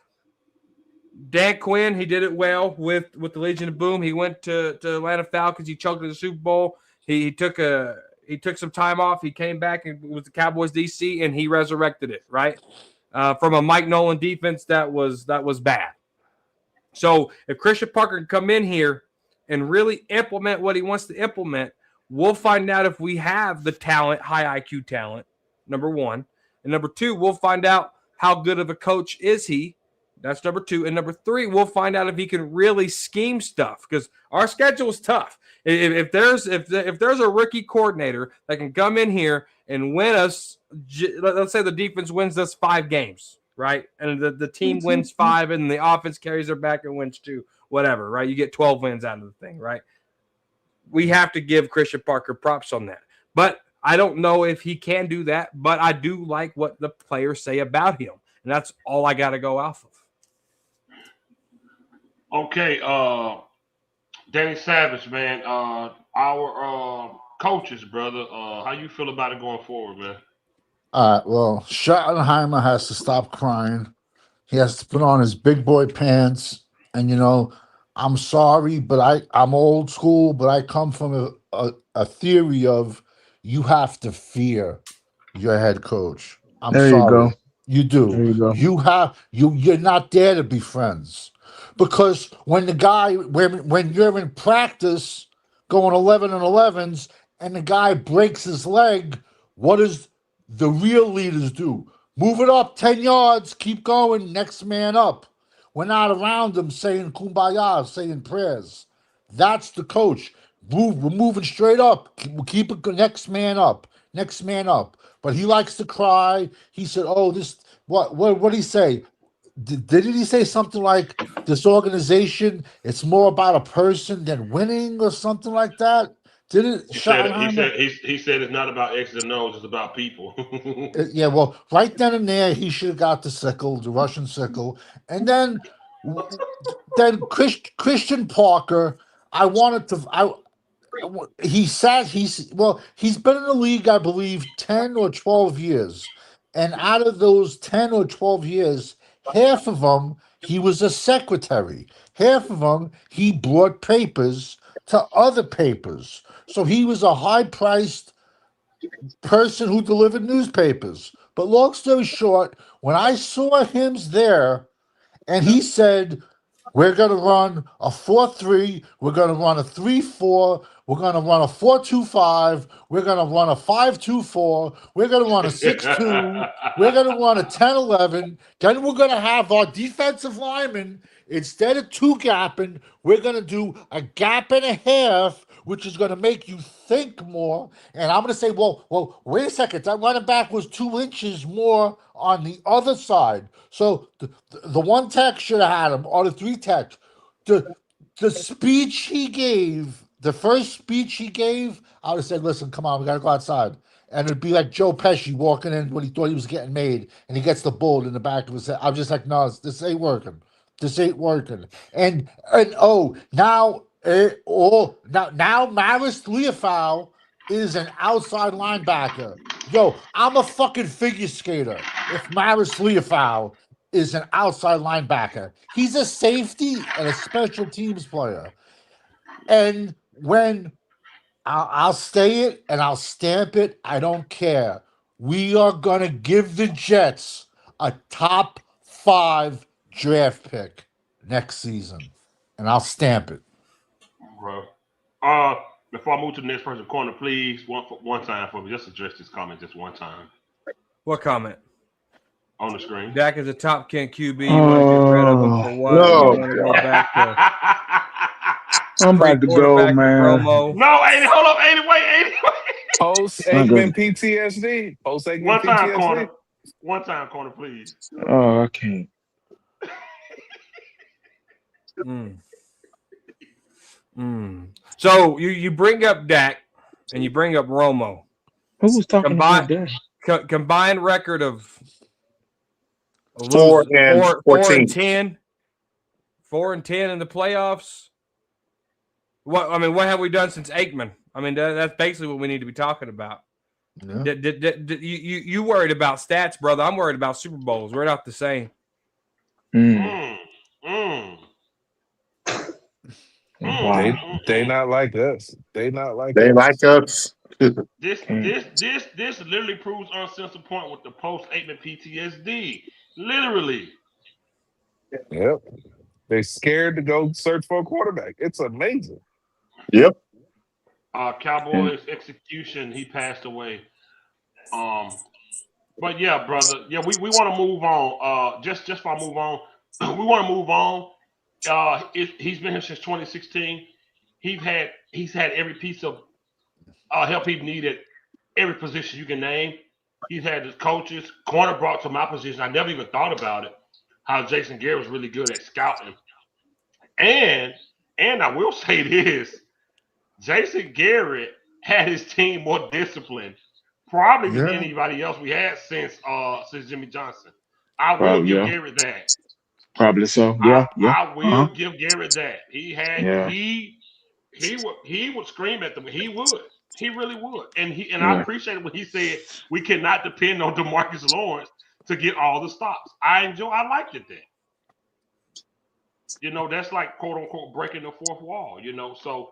Speaker 3: Dan Quinn, he did it well with the Legion of Boom. He went to Atlanta Falcons. He choked in the Super Bowl. He took some time off. He came back and was the Cowboys DC, and he resurrected it, right? From a Mike Nolan defense that was bad. So if Christian Parker can come in here and really implement what he wants to implement, we'll find out if we have the talent, high IQ talent, number one. And number two, we'll find out how good of a coach is he. That's number two. And number three, we'll find out if he can really scheme stuff because our schedule is tough. If there's a rookie coordinator that can come in here and win us, let's say the defense wins us 5 games, right? And the team wins 5 and the offense carries their back and wins 2, whatever, right? You get 12 wins out of the thing, right? We have to give Christian Parker props on that. But I don't know if he can do that, but I do like what the players say about him. And that's all I got to go off of.
Speaker 1: Okay, Danny Savage, man. Our coaches, brother. How you feel about it going forward, man?
Speaker 4: Well, Schottenheimer has to stop crying. He has to put on his big boy pants. And, I'm sorry, but I'm old school, but I come from a theory of you have to fear your head coach. I'm
Speaker 5: There
Speaker 4: sorry.
Speaker 5: you go.
Speaker 4: You do.
Speaker 5: There you go.
Speaker 4: You're not there to be friends. Because when you're in practice going 11 and 11s and the guy breaks his leg, what does the real leaders do? Move it up 10 yards, keep going, next man up. We're not around him saying kumbaya, saying prayers. That's the coach. We're moving straight up. Keep it next man up. Next man up. But he likes to cry. He said, "Oh, this what did he say? Didn't he say something like this organization? It's more about a person than winning or something like that?" Didn't
Speaker 1: He said
Speaker 4: Schottenheimer?
Speaker 1: he said it's not about X's and O's, it's about people.
Speaker 4: Yeah, well, right then and there, he should have got the sickle, the Russian sickle, and then Christian Parker. I wanted to. He's been in the league, I believe, 10 or 12 years. And out of those 10 or 12 years, half of them, he was a secretary. Half of them, he brought papers to other papers. So he was a high-priced person who delivered newspapers. But long story short, when I saw him there, and he said, we're going to run a 4-3. We're going to run a 3-4. We're going to run a 4-2-5. We're going to run a 5-2-4. We're going to run a 6-2. We're going to run a 10-11. Then we're going to have our defensive linemen, instead of 2 gapping, we're going to do a gap and a half, which is going to make you think more. And I'm going to say, well, wait a second. That running back was 2 inches more on the other side. So the 1 tech should have had him, or the 3 tech. The speech he gave, the first speech he gave, I would have said, listen, come on, we got to go outside. And it'd be like Joe Pesci walking in when he thought he was getting made, and he gets the bullet in the back of his head. I'm just like, no, this ain't working. This ain't working. And now Maris Leofau is an outside linebacker. Yo, I'm a fucking figure skater. If Maris Leofau is an outside linebacker, he's a safety and a special teams player. And when I'll say it and I'll stamp it, I don't care. We are gonna give the Jets a top 5 draft pick next season, and I'll stamp it.
Speaker 1: Bro. Before I move to the next person, corner, please, one time for me. Just address this comment just one time.
Speaker 3: What comment?
Speaker 1: On the screen.
Speaker 3: Dak is a top 10 QB. You want to get rid of him for what?
Speaker 6: No.
Speaker 3: You want to go back to
Speaker 5: I'm about to go,
Speaker 3: quarterback
Speaker 5: man.
Speaker 3: promo?
Speaker 1: No, 80, hold up, 80, wait.
Speaker 2: Post-Aikman PTSD. Post-Aikman
Speaker 1: One time,
Speaker 2: PTSD.
Speaker 1: corner. One time, corner, please.
Speaker 5: Oh, I can't.
Speaker 3: So you bring up Dak, and you bring up Romo.
Speaker 5: Who was talking about that?
Speaker 3: Combined record of
Speaker 6: 4 and 14.
Speaker 3: 10. 4 and 10 in the playoffs. What have we done since Aikman? I mean, that's basically what we need to be talking about.
Speaker 4: Yeah.
Speaker 3: You worried about stats, brother. I'm worried about Super Bowls. We're not the same.
Speaker 5: Wow.
Speaker 2: They not like us. They not like
Speaker 6: They
Speaker 2: us.
Speaker 6: like us.
Speaker 1: This literally proves uncensored point with the post-Aikman PTSD. Literally.
Speaker 2: Yep. They scared to go search for a quarterback. It's amazing.
Speaker 6: Yep.
Speaker 1: Cowboys execution. He passed away. But yeah, brother. Yeah, we want to move on. Just before I move on, we want to move on. He's been here since 2016. He's had every piece of help he needed, every position you can name. He's had his coaches, corner brought to my position. I never even thought about it. How Jason Garrett was really good at scouting. And I will say this, Jason Garrett had his team more disciplined, probably than anybody else we had since Jimmy Johnson. I will give Garrett that.
Speaker 5: Probably so. Yeah.
Speaker 1: I will give Garrett that. He had he would scream at them. He would. He really would. And I appreciate what he said. We cannot depend on DeMarcus Lawrence to get all the stops. I liked it then. You know, that's like quote unquote breaking the fourth wall, you know. So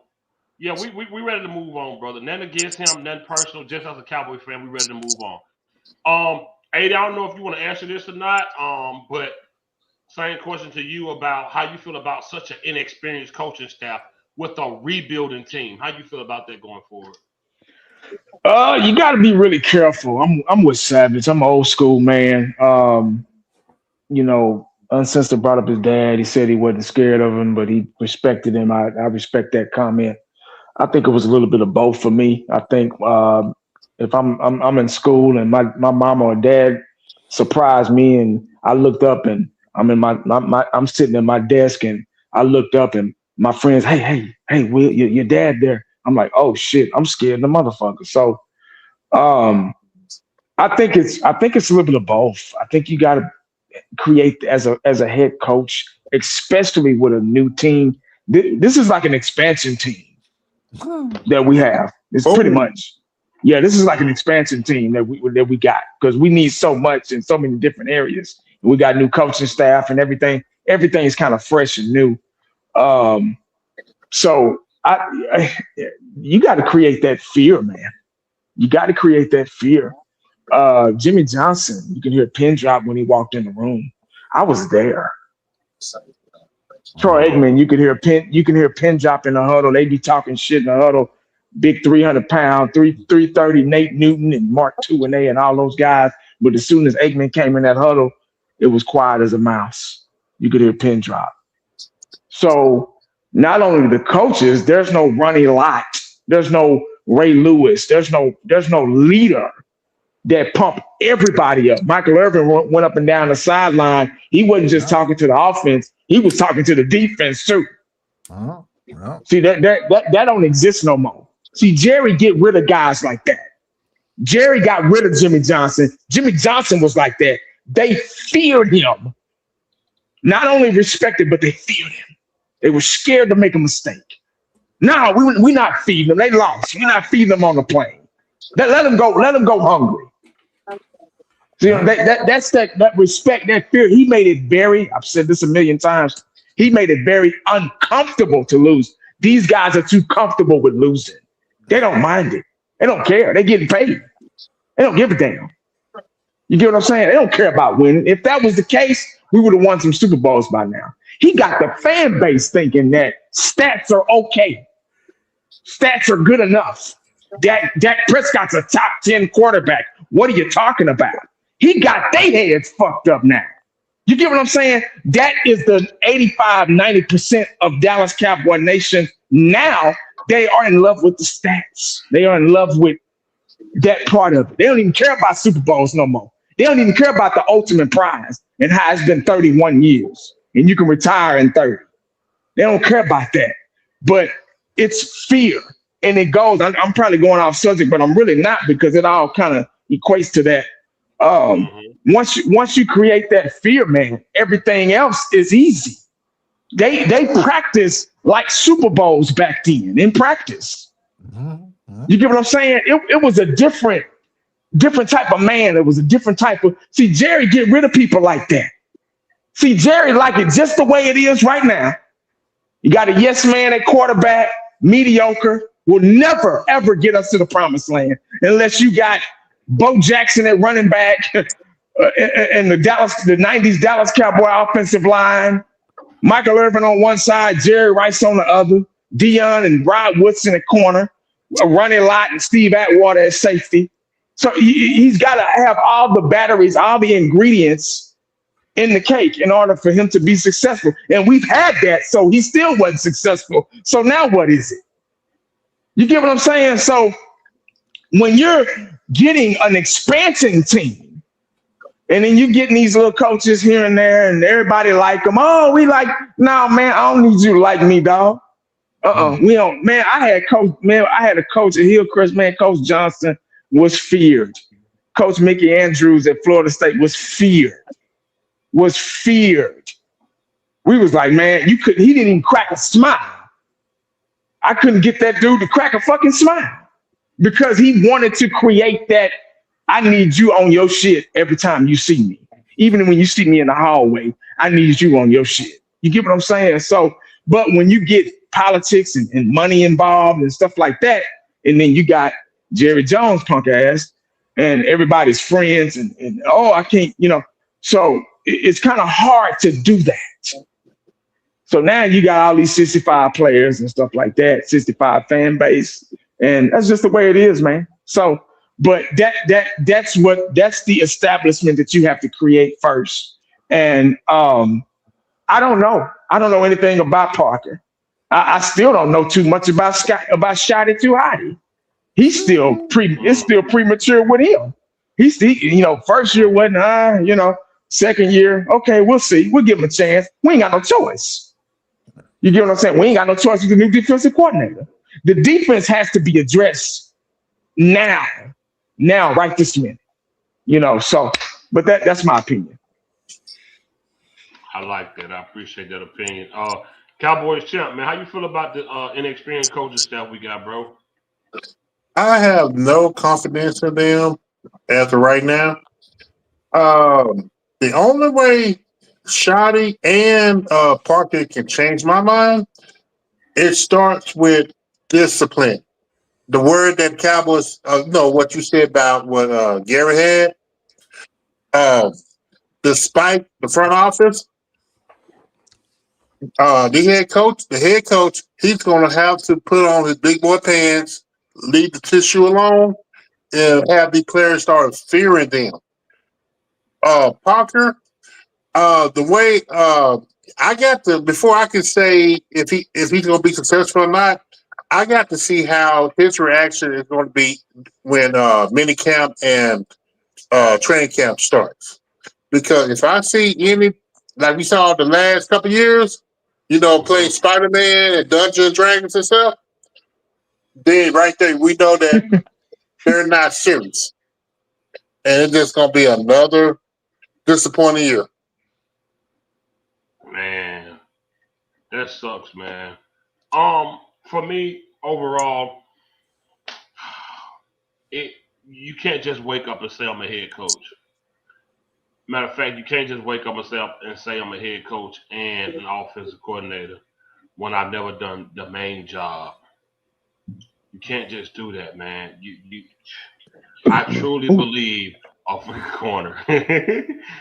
Speaker 1: yeah, we ready to move on, brother. Nothing against him, nothing personal, just as a Cowboy fan, we ready to move on. Aiden, I don't know if you want to answer this or not, but same question to you about how you feel about such an inexperienced coaching staff with a rebuilding team. How you feel about that going forward?
Speaker 5: You got to be really careful. I'm with Savage. I'm an old school man. You know, Uncensored brought up his dad. He said he wasn't scared of him, but he respected him. I respect that comment. I think it was a little bit of both for me. I think if I'm in school and my mom or dad surprised me and I looked up and I'm in I'm sitting at my desk and I looked up and my friends, hey, Will, your dad there. I'm like, oh shit, I'm scared of the motherfucker. So I think it's a little bit of both. I think you gotta create as a head coach, especially with a new team. This is like an expansion team that we have. It's pretty much. Yeah, this is like an expansion team that we got because we need so much in so many different areas. We got new coaching staff and everything. Everything is kind of fresh and new. So you got to create that fear, man. You got to create that fear. Jimmy Johnson, you can hear a pin drop when he walked in the room. I was there. Troy Aikman, you can hear a pin drop in the huddle. They be talking shit in the huddle. Big 300-pound, 330 Nate Newton and Mark Tuinei and all those guys. But as soon as Aikman came in that huddle, it was quiet as a mouse. You could hear a pin drop. So not only the coaches, there's no Ronnie Lott, there's no Ray Lewis, there's no leader that pump everybody up. Michael Irvin went up and down the sideline. He wasn't just talking to the offense; he was talking to the defense too. See that don't exist no more. See, Jerry get rid of guys like that. Jerry got rid of Jimmy Johnson. Jimmy Johnson was like that. They feared him. Not only respected, but they feared him. They were scared to make a mistake. No, we're not feeding them. They lost. We're not feeding them on the plane. Let them go. Let them go hungry. See, that's that respect, that fear. He made it very. I've said this a million times. He made it very uncomfortable to lose. These guys are too comfortable with losing. They don't mind it. They don't care. They're getting paid. They don't give a damn. You get what I'm saying? They don't care about winning. If that was the case, we would have won some Super Bowls by now. He got the fan base thinking that stats are okay. Stats are good enough. Dak Prescott's a top 10 quarterback. What are you talking about? He got their heads fucked up now. You get what I'm saying? That is the 85-90% of Dallas Cowboy Nation. Now they are in love with the stats. They are in love with that part of it. They don't even care about Super Bowls no more. They don't even care about the ultimate prize and how it's been 31 years and you can retire in 30. They don't care about that. But it's fear. and it goes. I'm probably going off subject, but I'm really not because it all kind of equates to that. Once you create that fear, man, everything else is easy. They practice like Super Bowls back then in practice. You get what I'm saying? It was a different type of man. It was a different type of. See, Jerry get rid of people like that. See, Jerry like it just the way it is right now. You got a yes man at quarterback, mediocre, will never ever get us to the promised land unless you got Bo Jackson at running back and the 90s Dallas Cowboy offensive line, Michael Irvin on one side, Jerry Rice on the other, Dion and Rod Woodson at corner, Ronnie Lott and Steve Atwater at safety. So he's got to have all the batteries, all the ingredients in the cake in order for him to be successful. And we've had that, so he still wasn't successful. So now what is it? You get what I'm saying? So when you're getting an expansion team, and then you're getting these little coaches here and there, and everybody like them. Oh, we like, no, man, I don't need you to like me, dog. We don't, man. I had a coach at Hillcrest, man. Coach Johnson was feared. Coach Mickey Andrews at Florida State was feared. We was like, man, he didn't even crack a smile. I couldn't get that dude to crack a fucking smile because he wanted to create that. I need you on your shit every time you see me. Even when you see me in the hallway, I need you on your shit. You get what I'm saying? So, but when you get politics and money involved and stuff like that, and then you got Jerry Jones punk ass and everybody's friends and I can't, so it's kind of hard to do that. So now you got all these 65 players and stuff like that, 65 fan base, and that's just the way it is, man. So, but that's the establishment that you have to create first. And I don't know anything about Parker. I still don't know too much about Shotty Tuhati. He's still it's still premature with him. He's first year wasn't second year, okay, we'll see. We'll give him a chance. We ain't got no choice. You get what I'm saying? We ain't got no choice with the new defensive coordinator. The defense has to be addressed now, right this minute. So, but that's my opinion.
Speaker 1: I like that. I appreciate that opinion. Cowboys champ, man, how you feel about the inexperienced coaching staff we got, bro?
Speaker 6: I have no confidence in them as of right now. The only way Shotty and Parker can change my mind, it starts with discipline. The word that Cowboys, what you said about what Gary had, despite the front office, the head coach, he's going to have to put on his big boy pants, leave the tissue alone, and have the players start fearing them. Parker, the way I got to before I can say if he's going to be successful or not, I got to see how his reaction is going to be when mini camp and training camp starts. Because if I see any, like we saw the last couple of years, playing Spider-Man and Dungeons and Dragons and stuff, then right there we know that they're not serious, and it's just going to be another disappointing year.
Speaker 1: Man, that sucks, man. For me, overall, you can't just wake up and say I'm a head coach. Matter of fact, you can't just wake up and say I'm a head coach and an offensive coordinator when I've never done the main job. You can't just do that, man. I truly believe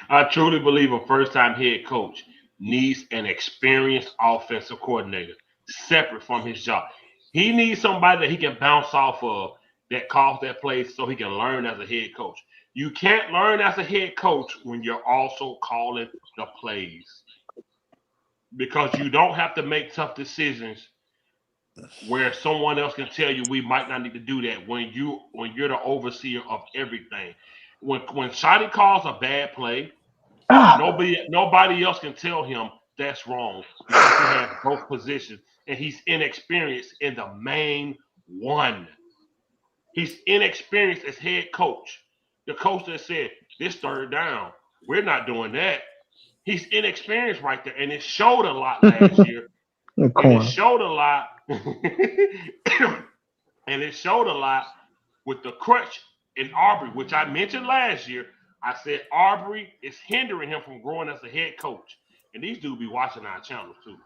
Speaker 1: I truly believe a first-time head coach needs an experienced offensive coordinator separate from his job. He needs somebody that he can bounce off of that calls that plays so he can learn as a head coach. You can't learn as a head coach when you're also calling the plays because you don't have to make tough decisions where someone else can tell you we might not need to do that when you're the overseer of everything. When Shotty calls a bad play, nobody else can tell him that's wrong because he has both positions and he's inexperienced in the main One. He's inexperienced as head coach. The coach that said, this third down, we're not doing that. He's inexperienced right there, and it showed a lot last year.
Speaker 5: The
Speaker 1: And it
Speaker 5: corner.
Speaker 1: showed a lot. And it showed a lot with the crutch in Aubrey, which I mentioned last year. I said Aubrey is hindering him from growing as a head coach. And these dudes be watching our channels too.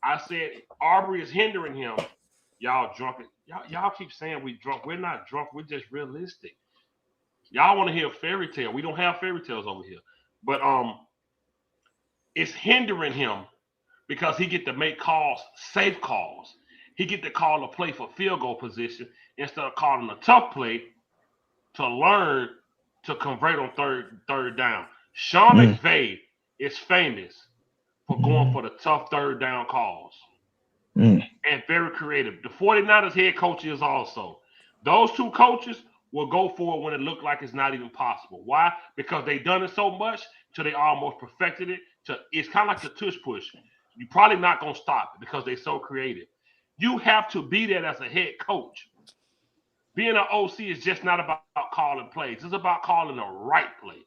Speaker 1: I said Aubrey is hindering him. Y'all drunk. Y'all keep saying we drunk. We're not drunk. We're just realistic. Y'all want to hear a fairy tale. We don't have fairy tales over here. But it's hindering him because he get to make calls, safe calls. He get to call a play for field goal position instead of calling a tough play to learn to convert on third down. Sean McVay is famous for going for the tough third down calls and very creative. The 49ers head coach is also. Those two coaches will go for it when it looked like it's not even possible. Why? Because they done it so much till they almost perfected it. It's kind of like the tush push. You're probably not going to stop it because they're so creative. You have to be there as a head coach. Being an OC is just not about calling plays. It's about calling the right play.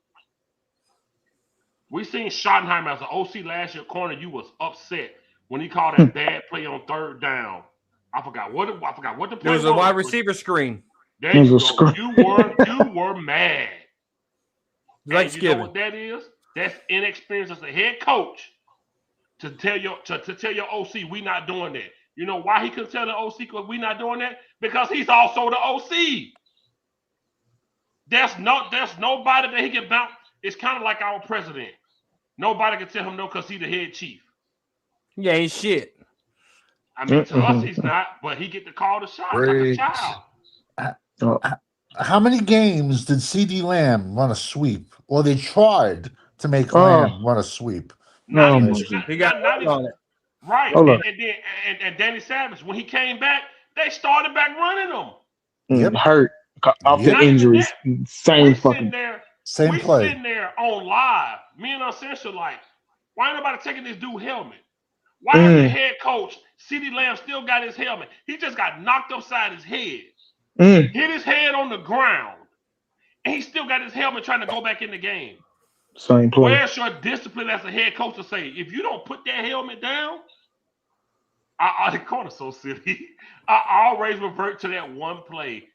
Speaker 1: We seen Schottenheimer as an OC last year corner. You was upset when he called that bad play on third down. I forgot what the play
Speaker 3: There was a wide receiver screen.
Speaker 1: There you go. You were mad.
Speaker 3: Thanksgiving.
Speaker 1: You know what that is? That's inexperience as a head coach to tell your OC we not doing that. You know why he couldn't tell the OC because we not doing that? Because he's also the OC. There's nobody that he can bounce. It's kind of like our president. Nobody can tell him no because he's the head chief.
Speaker 3: Yeah, ain't shit.
Speaker 1: I mean, to us he's not, but he get to call the shot like a child.
Speaker 4: How many games did CD Lamb run a sweep, or they tried to make Lamb run a sweep?
Speaker 3: He got on it.
Speaker 1: Right, and Danny Savage, when he came back, they started back running him.
Speaker 5: Hurt off the injuries. Same play.
Speaker 1: We sitting there on live. Me and Essential like, why ain't nobody taking this dude helmet? Why is the head coach, CeeDee Lamb, still got his helmet? He just got knocked upside his head. Hit his head on the ground. And he still got his helmet trying to go back in the game.
Speaker 5: Same play.
Speaker 1: Where's your discipline as a head coach to say, if you don't put that helmet down, the corner's so silly. I always revert to that one play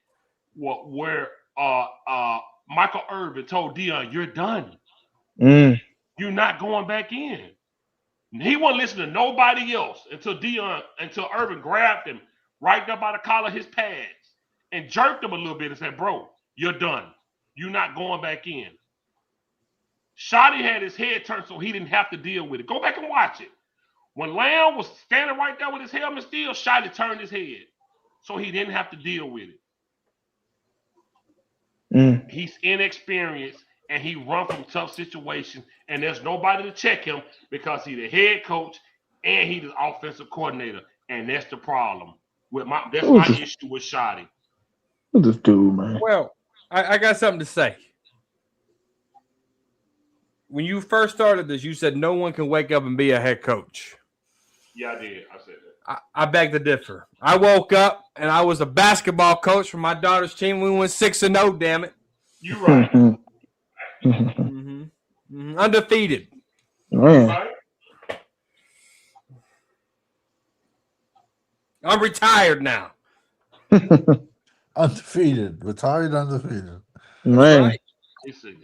Speaker 1: where Michael Irvin told Deion, you're done. You're not going back in. He wouldn't listen to nobody else until Irvin grabbed him right there by the collar of his pads and jerked him a little bit and said, bro, you're done. You're not going back in. Shotty had his head turned so he didn't have to deal with it. Go back and watch it. When Lamb was standing right there with his helmet still, Shotty turned his head so he didn't have to deal with it. He's inexperienced and he run from tough situations and there's nobody to check him because he's the head coach and he's the offensive coordinator. And that's the problem. That's my issue with Shotty.
Speaker 5: What's this dude, man?
Speaker 3: Well, I got something to say. When you first started this, you said no one can wake up and be a head coach.
Speaker 1: Yeah, I did. I said that.
Speaker 3: I beg to differ. I woke up and I was a basketball coach for my daughter's team. We went 6-0, damn it.
Speaker 1: You right.
Speaker 3: Undefeated.
Speaker 1: Right?
Speaker 3: I'm retired now.
Speaker 4: Undefeated. Retired undefeated.
Speaker 5: Man.
Speaker 3: Right.
Speaker 1: He said,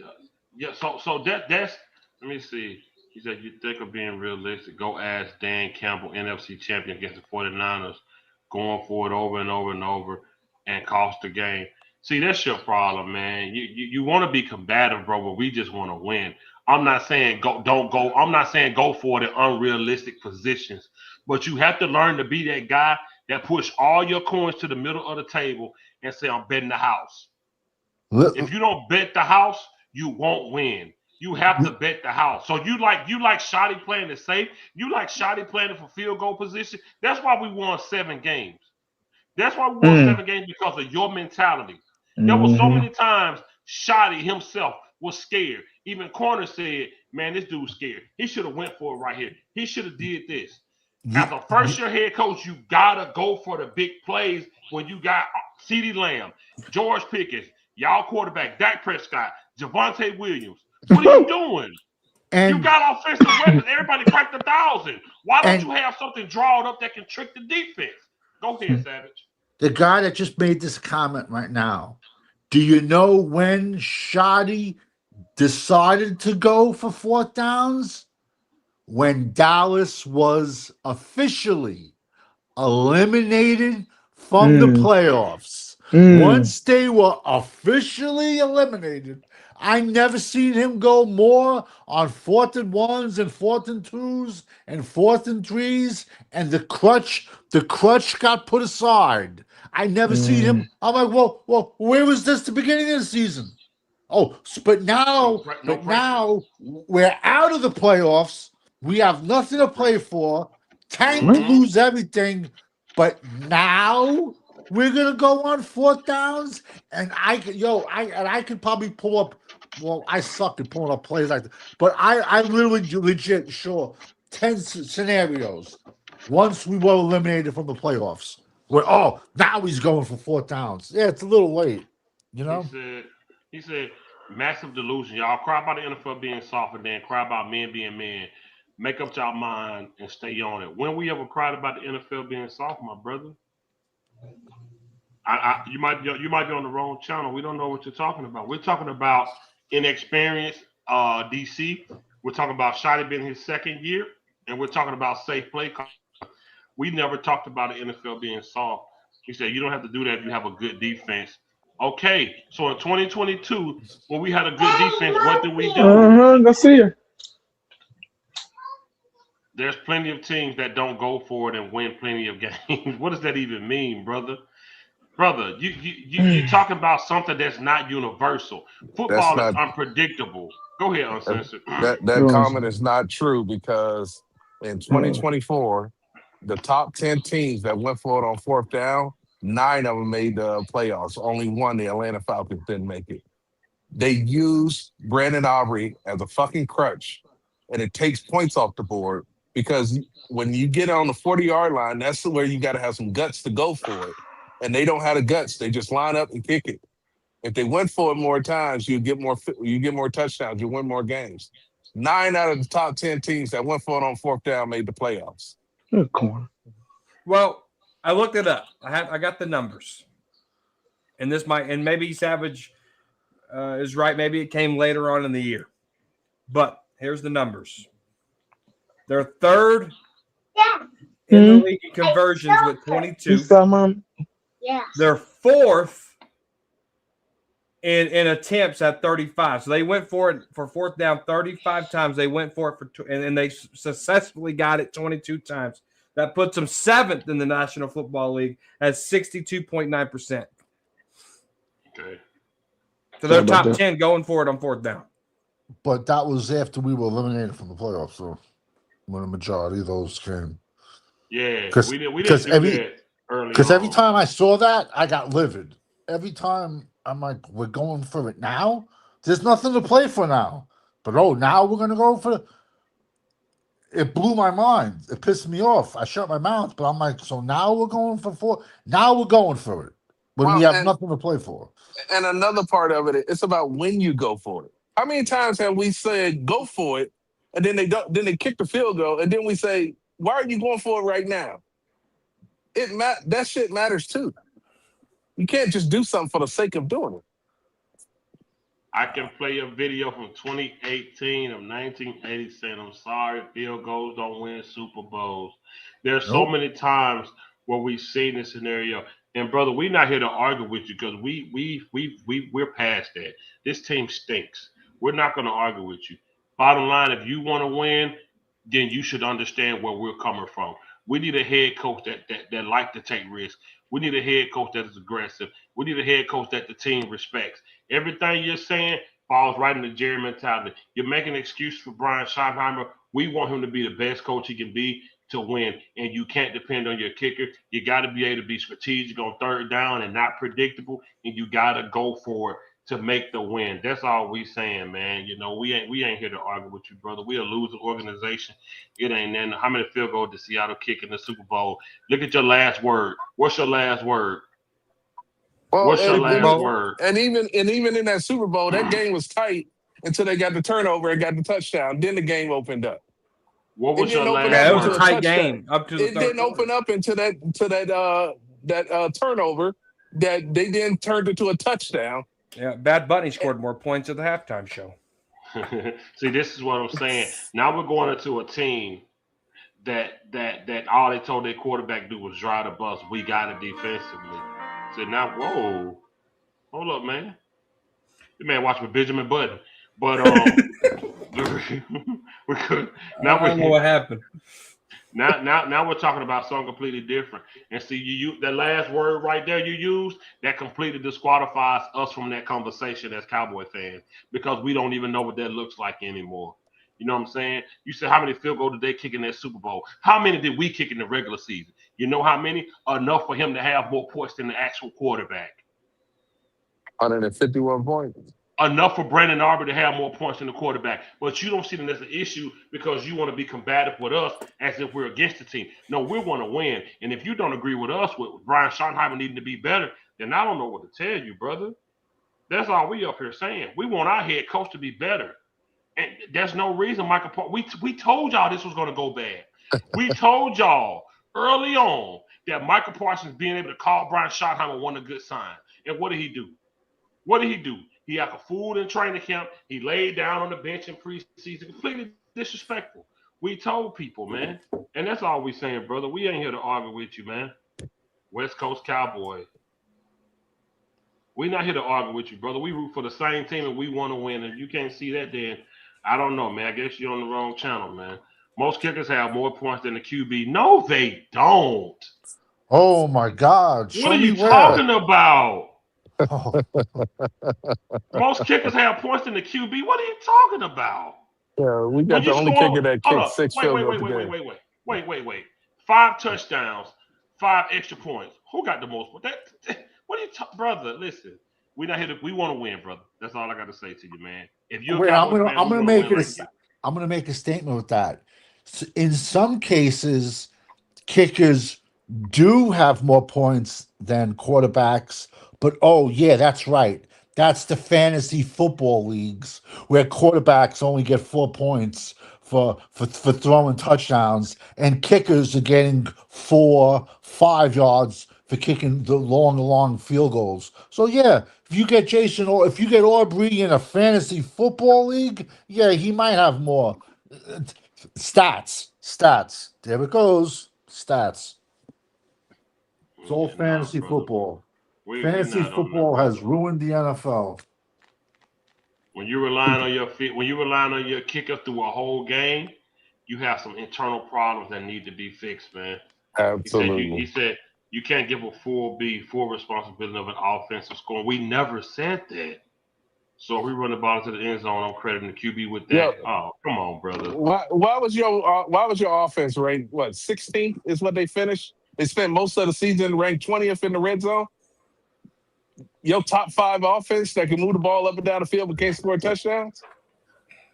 Speaker 1: yeah, so that's let me see. He said, you think of being realistic. Go ask Dan Campbell, NFC champion against the 49ers, going for it over and over and over and cost the game. See, that's your problem, man. You want to be combative, bro, but we just want to win. I'm not saying don't go. I'm not saying go for it in unrealistic positions, but you have to learn to be that guy that push all your coins to the middle of the table and say, I'm betting the house. If you don't bet the house, you won't win. You have to bet the house. So you like Shotty playing it safe. You like Shotty playing it for field goal position. That's why we won 7 games. That's why we won 7 games because of your mentality. There were so many times Shotty himself was scared. Even corner said, man, this dude's scared. He should have went for it right here. He should have did this. As a first-year head coach, you gotta go for the big plays when you got CeeDee Lamb, George Pickens, y'all quarterback, Dak Prescott, Javonte Williams. What are you doing? You got offensive weapons. Everybody cracked 1,000. Why don't you have something drawn up that can trick the defense? Go ahead, Savage.
Speaker 4: The guy that just made this comment right now. Do you know when Shoddy decided to go for fourth downs? When Dallas was officially eliminated from the playoffs. Once they were officially eliminated, I never seen him go more on 4th and 1s and 4th and 2s and 4th and 3s, and the crutch got put aside. I never seen him. I'm like, well, where was this the beginning of the season? Oh, but now we're out of the playoffs. We have nothing to play for. Tank lose everything, but now we're gonna go on fourth downs, and I could probably pull up. Well, I suck at pulling up plays like that, but I literally legit sure 10 scenarios. Once we were eliminated from the playoffs, where now he's going for fourth downs. Yeah, it's a little late, you know.
Speaker 1: He said, massive delusion. Y'all cry about the NFL being soft, and then cry about men being men. Make up your mind and stay on it. When we ever cried about the NFL being soft, my brother? You might be on the wrong channel. We don't know what you're talking about. We're talking about inexperienced DC. We're talking about Shotty being his second year, and we're talking about safe play. We never talked about the NFL being soft. He said you don't have to do that if you have a good defense. Okay, so in 2022, when we had a good defense, what did we do?
Speaker 5: Go see her.
Speaker 1: There's plenty of teams that don't go for it and win plenty of games. What does that even mean, brother? Brother, you're talking about something that's not universal. Football is unpredictable. Go ahead, Uncensored.
Speaker 2: That comment is not true because in 2024, the top 10 teams that went for it on fourth down, 9 of them made the playoffs. Only one, the Atlanta Falcons, didn't make it. They used Brandon Aubrey as a fucking crutch, and it takes points off the board because when you get on the 40-yard line, that's where you got to have some guts to go for it. And they don't have the guts. They just line up and kick it. If they went for it more times, you get more touchdowns. You win more games. 9 out of the top 10 teams that went for it on fourth down made the playoffs.
Speaker 5: Good corner.
Speaker 3: Well, I looked it up. I got the numbers, and maybe Savage is right. Maybe it came later on in the year, but here's the numbers. They're third in the league in conversions with 22.
Speaker 7: Yeah.
Speaker 3: They're fourth in attempts at 35. So they went for it for fourth down 35 times. They went for it and they successfully got it 22 times. That puts them seventh in the National Football League at 62.9%.
Speaker 1: Okay.
Speaker 3: So they're top 10 going for it on fourth down.
Speaker 4: But that was after we were eliminated from the playoffs, so when the majority of those came.
Speaker 1: Yeah, we didn't do that early.
Speaker 4: Because every time I saw that, I got livid. Every time I'm like, we're going for it now? There's nothing to play for now. But now we're gonna go for it. Blew my mind. It pissed me off. I shut my mouth, but I'm like, so now we're going for 4. Now we're going for it when we have nothing to play for.
Speaker 2: And another part of it, it's about when you go for it. How many times have we said go for it, and then they kick the field goal, and then we say, why are you going for it right now? That shit matters too. You can't just do something for the sake of doing it.
Speaker 1: I can play a video from 2018 of 1980 saying, I'm sorry, field goals don't win Super Bowls. There's so many times where we've seen this scenario. And brother, we're not here to argue with you because we're past that. This team stinks. We're not going to argue with you. Bottom line, if you want to win, then you should understand where we're coming from. We need a head coach that like to take risks. We need a head coach that is aggressive. We need a head coach that the team respects. Everything you're saying falls right into Jerry mentality. You're making an excuse for Brian Schottenheimer. We want him to be the best coach he can be to win, and you can't depend on your kicker. You got to be able to be strategic on third down and not predictable, and you got to go for it to make the win. That's all we saying, man. You know, we ain't here to argue with you, brother. We a losing organization. It ain't then how many field goals did Seattle kick in the Super Bowl? Look at your last word. What's your last word?
Speaker 2: Well,
Speaker 1: What's your last word?
Speaker 2: and even in that Super Bowl, that game was tight until they got the turnover and got the touchdown. Then the game opened up.
Speaker 1: What was your
Speaker 2: Open
Speaker 1: last
Speaker 2: up
Speaker 3: Yeah, it was
Speaker 2: into
Speaker 3: a
Speaker 1: word?
Speaker 3: tight
Speaker 2: touchdown.
Speaker 3: game up to the
Speaker 2: It
Speaker 3: third
Speaker 2: didn't
Speaker 3: quarter.
Speaker 2: open up into that turnover that they then turned into a touchdown.
Speaker 3: Yeah, Bad Bunny scored more points at the halftime show.
Speaker 1: See, this is what I'm saying. Now we're going into a team that all they told their quarterback to do was drive the bus. We got it defensively. So now, whoa, hold up, man. The man watch with Benjamin Button, but we could now
Speaker 3: I don't know what happened.
Speaker 1: now we're talking about something completely different. And see, you that last word right there you used that completely disqualifies us from that conversation as Cowboy fans because we don't even know what that looks like anymore. You know what I'm saying? You said how many field goals did they kick in that Super Bowl? How many did we kick in the regular season? You know how many? Enough for him to have more points than the actual quarterback.
Speaker 2: 151 points.
Speaker 1: Enough for Brandon Arbor to have more points than the quarterback. But you don't see them as an issue because you want to be combative with us as if we're against the team. No, we want to win. And if you don't agree with us with Brian Schottenheimer needing to be better, then I don't know what to tell you, brother. That's all we up here saying. We want our head coach to be better. And there's no reason Michael we told y'all this was going to go bad. We told y'all early on that Michael Parsons being able to call Brian Schottenheimer wasn't a good sign. And what did he do? What did he do? He acted fooled in training camp. He laid down on the bench in preseason, completely disrespectful. We told people, man. And that's all we saying, brother. We ain't here to argue with you, man. West Coast Cowboys. We not here to argue with you, brother. We root for the same team and we want to win. If you can't see that, then I don't know, man. I guess you're on the wrong channel, man. Most kickers have more points than the QB. No, they don't.
Speaker 4: Oh my God!
Speaker 1: What
Speaker 4: Show
Speaker 1: are
Speaker 4: me
Speaker 1: you
Speaker 4: where.
Speaker 1: talking about?
Speaker 4: Oh,
Speaker 1: Most kickers have points than the QB. What are you talking about?
Speaker 2: Yeah, we
Speaker 1: When
Speaker 2: got the
Speaker 1: you
Speaker 2: only
Speaker 1: score,
Speaker 2: kicker that
Speaker 1: hold
Speaker 2: kicked
Speaker 1: up,
Speaker 2: 6 field goals a game.
Speaker 1: 5 touchdowns, 5 extra points. Who got the most? What are you talking, brother? Listen, we not here to. We want to win, brother. That's all I got to say to you, man. If you're a
Speaker 4: wait,
Speaker 1: Cowboys fan,
Speaker 4: I'm
Speaker 1: we
Speaker 4: gonna
Speaker 1: want to
Speaker 4: make
Speaker 1: win
Speaker 4: it.
Speaker 1: like you.
Speaker 4: I'm gonna make a statement with that. In some cases, kickers do have more points than quarterbacks, but oh yeah, that's right. That's the fantasy football leagues where quarterbacks only get 4 points for throwing touchdowns, and kickers are getting 4, 5 yards for kicking the long field goals. So yeah, if you get Jason or if you get Aubrey in a fantasy football league, yeah, he might have more. Stats. There it goes. Stats. It's all
Speaker 1: Yeah, nah,
Speaker 4: fantasy
Speaker 1: brother.
Speaker 4: football.
Speaker 1: We
Speaker 4: Fantasy
Speaker 1: not on that,
Speaker 4: football has
Speaker 1: brother.
Speaker 4: ruined the NFL.
Speaker 1: When you're relying on your feet, when you're relying on your kicker through a whole game, you have some internal problems that need to be fixed, man. He
Speaker 2: Absolutely.
Speaker 1: said you can't give a full responsibility of an offensive score. We never said that. So if we run the ball into the end zone, I'm crediting the QB with
Speaker 2: Yeah.
Speaker 1: that. Oh, come on, brother.
Speaker 2: Why was your offense ranked 16th is what they finished? They spent most of the season ranked 20th in the red zone. Your top 5 offense that can move the ball up and down the field but can't score touchdowns.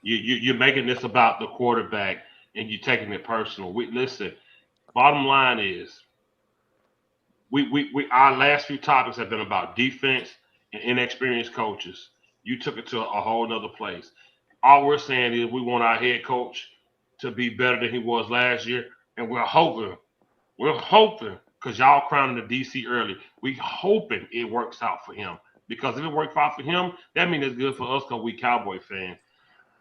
Speaker 1: You're making this about the quarterback and you're taking it personal. Listen. Bottom line is, we our last few topics have been about defense and inexperienced coaches. You took it to a whole nother place. All we're saying is we want our head coach to be better than he was last year, and we're hoping because y'all crowning the DC early. We hoping it works out for him because if it works out for him, that means it's good for us because we Cowboy fans.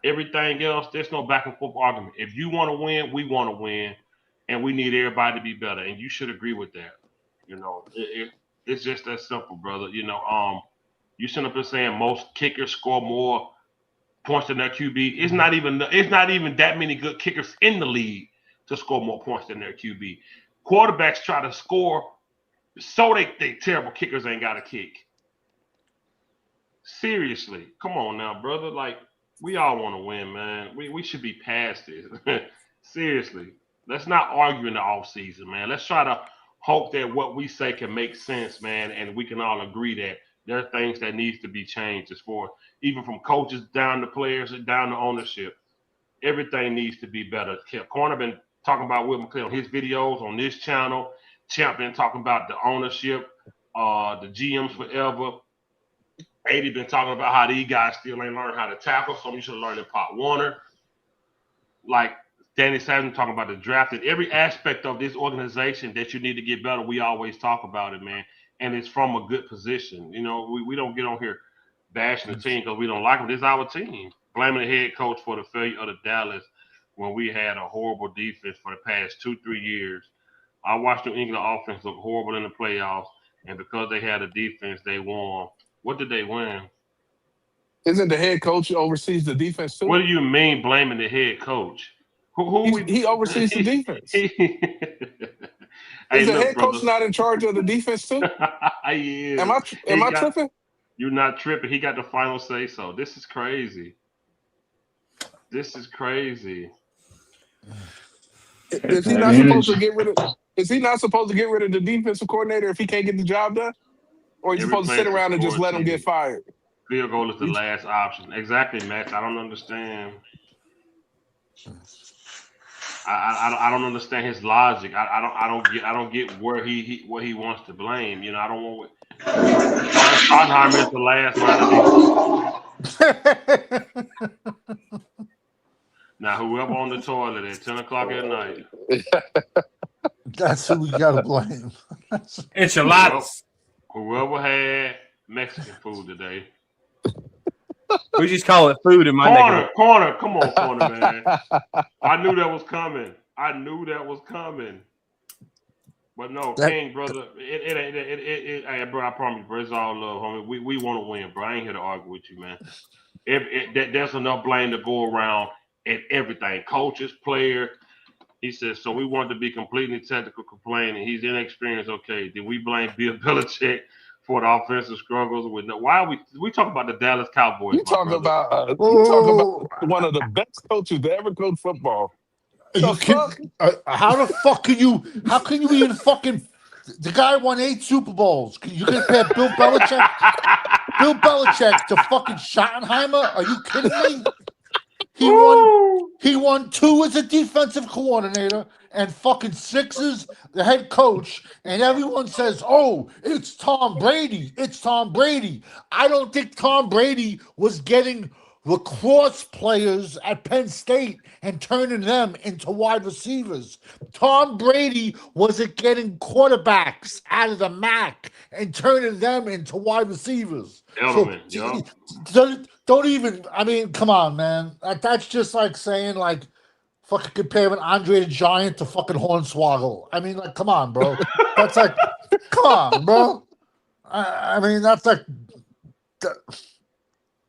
Speaker 1: Everything else, there's no back and forth argument. If you want to win, we want to win, and we need everybody to be better. And you should agree with that. You know, it's just that simple, brother. You know, you sit up there saying most kickers score more points than their QB. It's not even that many good kickers in the league to score more points than their QB. Quarterbacks try to score so they terrible kickers ain't got to kick. Seriously, come on now, brother. Like we all want to win, man. We should be past this. Seriously, let's not argue in the off season, man. Let's try to hope that what we say can make sense, man, and we can all agree that There are things that needs to be changed as far even from coaches down to players and down to ownership. Everything needs to be better. Corner been talking about Will McClay on his videos on this channel. Champ been talking about the ownership, the GMs forever. 80 been talking about how these guys still ain't learned how to tackle. Some you should learn in Pop Warner. Like Danny Savage talking about the draft and every aspect of this organization that you need to get better. We always talk about it, man. And it's from a good position. You know, we don't get on here bashing the team because we don't like them. This is our team. Blaming the head coach for the failure of the Dallas when we had a horrible defense for the past 2-3 years. I watched New England offense look horrible in the playoffs, and because they had a defense, they won. What did they win?
Speaker 2: Isn't the head coach oversees the defense too?
Speaker 1: What do you mean blaming the head coach?
Speaker 2: He oversees the defense.
Speaker 1: Hey,
Speaker 2: Is the
Speaker 1: look,
Speaker 2: head coach not in charge of the defense too?
Speaker 1: He is.
Speaker 2: Am I tripping?
Speaker 1: You're not tripping. He got the final say so. This is crazy. Is
Speaker 2: he not supposed to get rid of? Is he not supposed to get rid of the defensive coordinator if he can't get the job done? Or are you supposed to sit around and just let him get fired?
Speaker 1: Field goal is the last option. Exactly, Max. I don't understand. I don't understand his logic. I don't get where he wants to blame. You know, I don't want. Schottenheimer is the last line. Now, whoever on the toilet at 10 o'clock at night.
Speaker 4: That's who we gotta blame.
Speaker 3: Enchiladas.
Speaker 1: Whoever had Mexican food today.
Speaker 3: We just call it food in my neighborhood.
Speaker 1: Corner. Come on, Corner, man. I knew that was coming. But no, King, brother, hey, bro, I promise, bro, it's all love, homie. We want to win, bro. I ain't here to argue with you, man. There's enough blame to go around at everything. Coaches, players. He says, so we want to be completely technical complaining. He's inexperienced. Okay, did we blame Bill Belichick for the offensive struggles? Why are we talk about the Dallas Cowboys?
Speaker 2: You talk about one of the best coaches to ever coach football.
Speaker 4: How the fuck can you even fucking? The guy won 8 Super Bowls. You compare Bill Belichick to fucking Schottenheimer? Are you kidding me? He won 2 as a defensive coordinator and fucking 6 as the head coach. And everyone says, "Oh, it's Tom Brady. It's Tom Brady." I don't think Tom Brady was getting lacrosse players at Penn State and turning them into wide receivers. Tom Brady wasn't getting quarterbacks out of the MAC and turning them into wide receivers. Don't even, I mean, come on, man. That's just like saying, like, fucking comparing Andre the Giant to fucking Hornswoggle. I mean, like, come on, bro. That's like, come on, bro. I mean, that's like...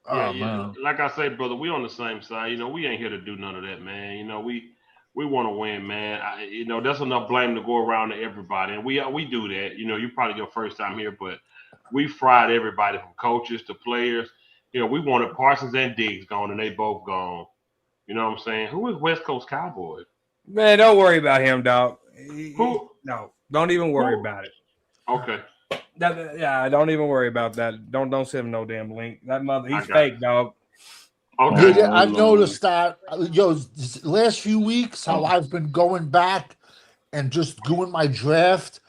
Speaker 1: Man. Like I say, brother, we on the same side. You know, we ain't here to do none of that, man. You know, we want to win, man. There's enough blame to go around to everybody, and we do that. You know, you probably your first time here, but we fried everybody from coaches to players. You know, we wanted Parsons and Diggs gone, and they both gone. You know what I'm saying? Who is West Coast Cowboys?
Speaker 3: Man, don't worry about him, dog.
Speaker 1: Who?
Speaker 3: No, don't even worry about it.
Speaker 1: Okay.
Speaker 3: Don't even worry about that. Don't send him no damn link. That mother, he's fake, dog.
Speaker 1: Okay.
Speaker 4: Yeah, I've noticed that. This last few weeks, how I've been going back and just doing my draft,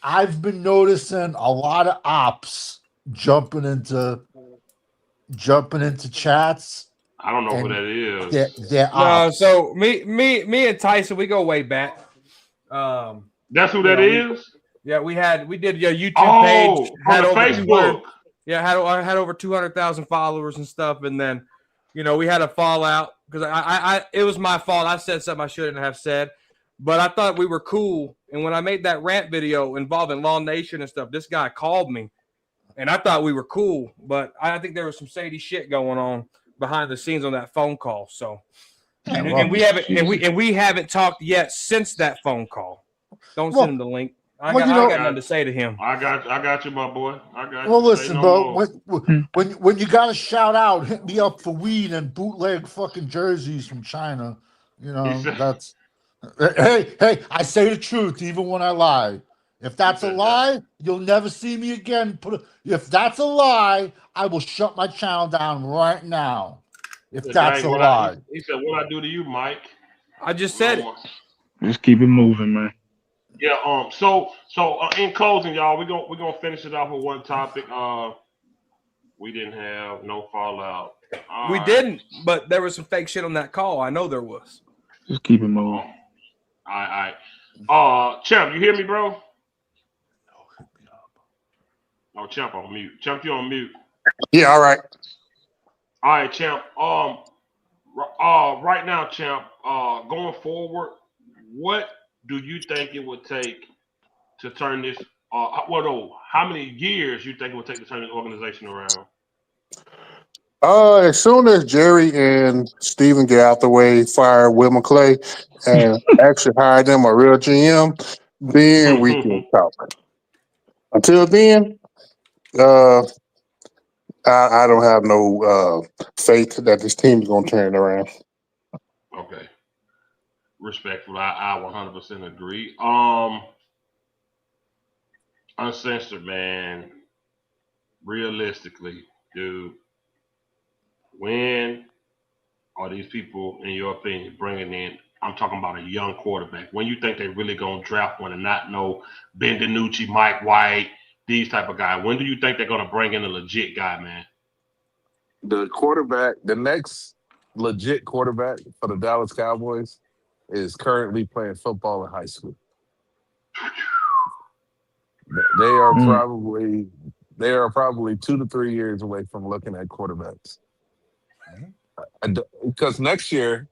Speaker 4: I've been noticing a lot of ops jumping into chats.
Speaker 1: I don't know who that is.
Speaker 4: They're ops.
Speaker 3: So me and Tyson, we go way back.
Speaker 1: That's who that is?
Speaker 3: Yeah, we did your YouTube page.
Speaker 1: Had over Facebook.
Speaker 3: Had over 200,000 followers and stuff, and then, we had a fallout because I it was my fault. I said something I shouldn't have said, but I thought we were cool. And when I made that rant video involving Law Nation and stuff, this guy called me, and I thought we were cool, but I think there was some shady shit going on behind the scenes on that phone call. So, and we haven't talked yet since that phone call. Don't send him the link. I got nothing to say to him.
Speaker 1: I got you, my boy. I got you.
Speaker 4: Well, listen, bro. When you got to shout out, hit me up for weed and bootleg fucking jerseys from China. That's. Hey! I say the truth even when I lie. If that's a lie, you'll never see me again. If that's a lie, I will shut my channel down right now. If that's a lie.
Speaker 1: He said, "What I do to you, Mike?"
Speaker 3: I just said it.
Speaker 5: Just keep it moving, man.
Speaker 1: Yeah. So in closing, y'all, we're gonna finish it off with one topic. We didn't have no fallout.
Speaker 3: We didn't, but there was some fake shit on that call. I know there was.
Speaker 5: Just keep it moving.
Speaker 1: All right. Champ, you hear me, bro? Oh, Champ on mute. Champ, you on mute.
Speaker 6: Yeah, all right.
Speaker 1: All right, Champ. Right now, Champ. Going forward, what do you think it would take to turn this? How many years you think it would take to turn this organization around?
Speaker 6: As soon as Jerry and Steven get out the way, fire Will McClay, and actually hire them a real GM, then we can talk. Until then, I don't have no faith that this team is going to turn it around.
Speaker 1: Okay. Respectful. I 100% agree. Uncensored, man. Realistically, dude, when are these people, in your opinion, bringing in? I'm talking about a young quarterback. When you think they really gonna draft one and not know Ben DiNucci, Mike White, these type of guys? When do you think they're gonna bring in a legit guy, man?
Speaker 2: The next legit quarterback for the Dallas Cowboys is currently playing football in high school. They are probably 2 to 3 years away from looking at quarterbacks. Because next year,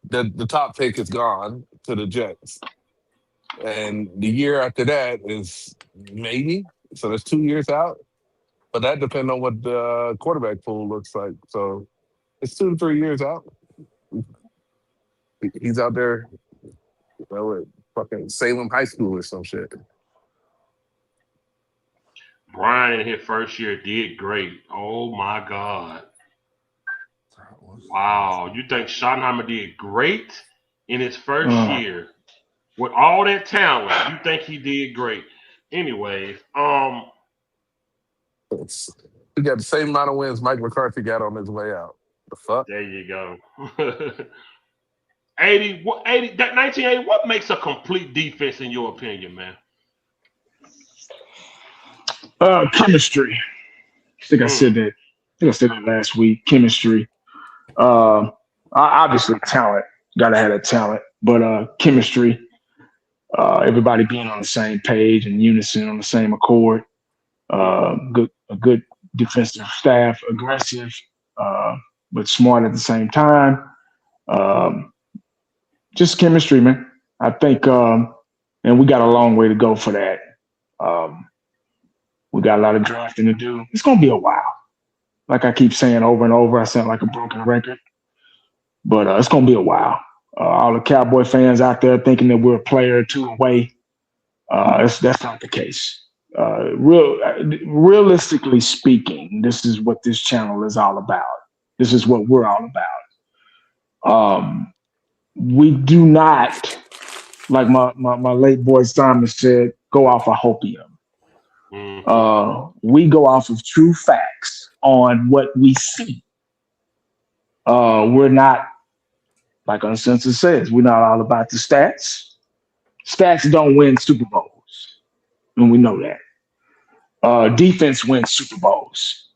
Speaker 2: the top pick is gone to the Jets. And the year after that is maybe. So that's 2 years out. But that depends on what the quarterback pool looks like. So it's 2 to 3 years out. He's out there, at fucking Salem High School or some shit.
Speaker 1: Brian in his first year did great. Oh my God. Wow. You think Schottenheimer did great in his first year with all that talent? You think he did great? Anyways,
Speaker 2: he got the same amount of wins Mike McCarthy got on his way out. The fuck?
Speaker 1: There you go. 1980, what makes a complete defense in your opinion, man?
Speaker 5: Chemistry. I think I said that last week. Chemistry. Obviously talent. Gotta have that talent. But chemistry. Everybody being on the same page and unison on the same accord. A good defensive staff, aggressive, but smart at the same time. Just chemistry, man. I think, and we got a long way to go for that. We got a lot of drafting to do. It's going to be a while. Like I keep saying over and over, I sound like a broken record. But it's going to be a while. All the Cowboy fans out there thinking that we're a player or two away, that's not the case. Realistically speaking, this is what this channel is all about. This is what we're all about. We do not, like my late boy Simon said, go off of hopium. We go off of true facts on what we see. We're not, like Uncensored says, we're not all about the stats. Stats don't win Super Bowls, and we know that. Defense wins Super Bowls.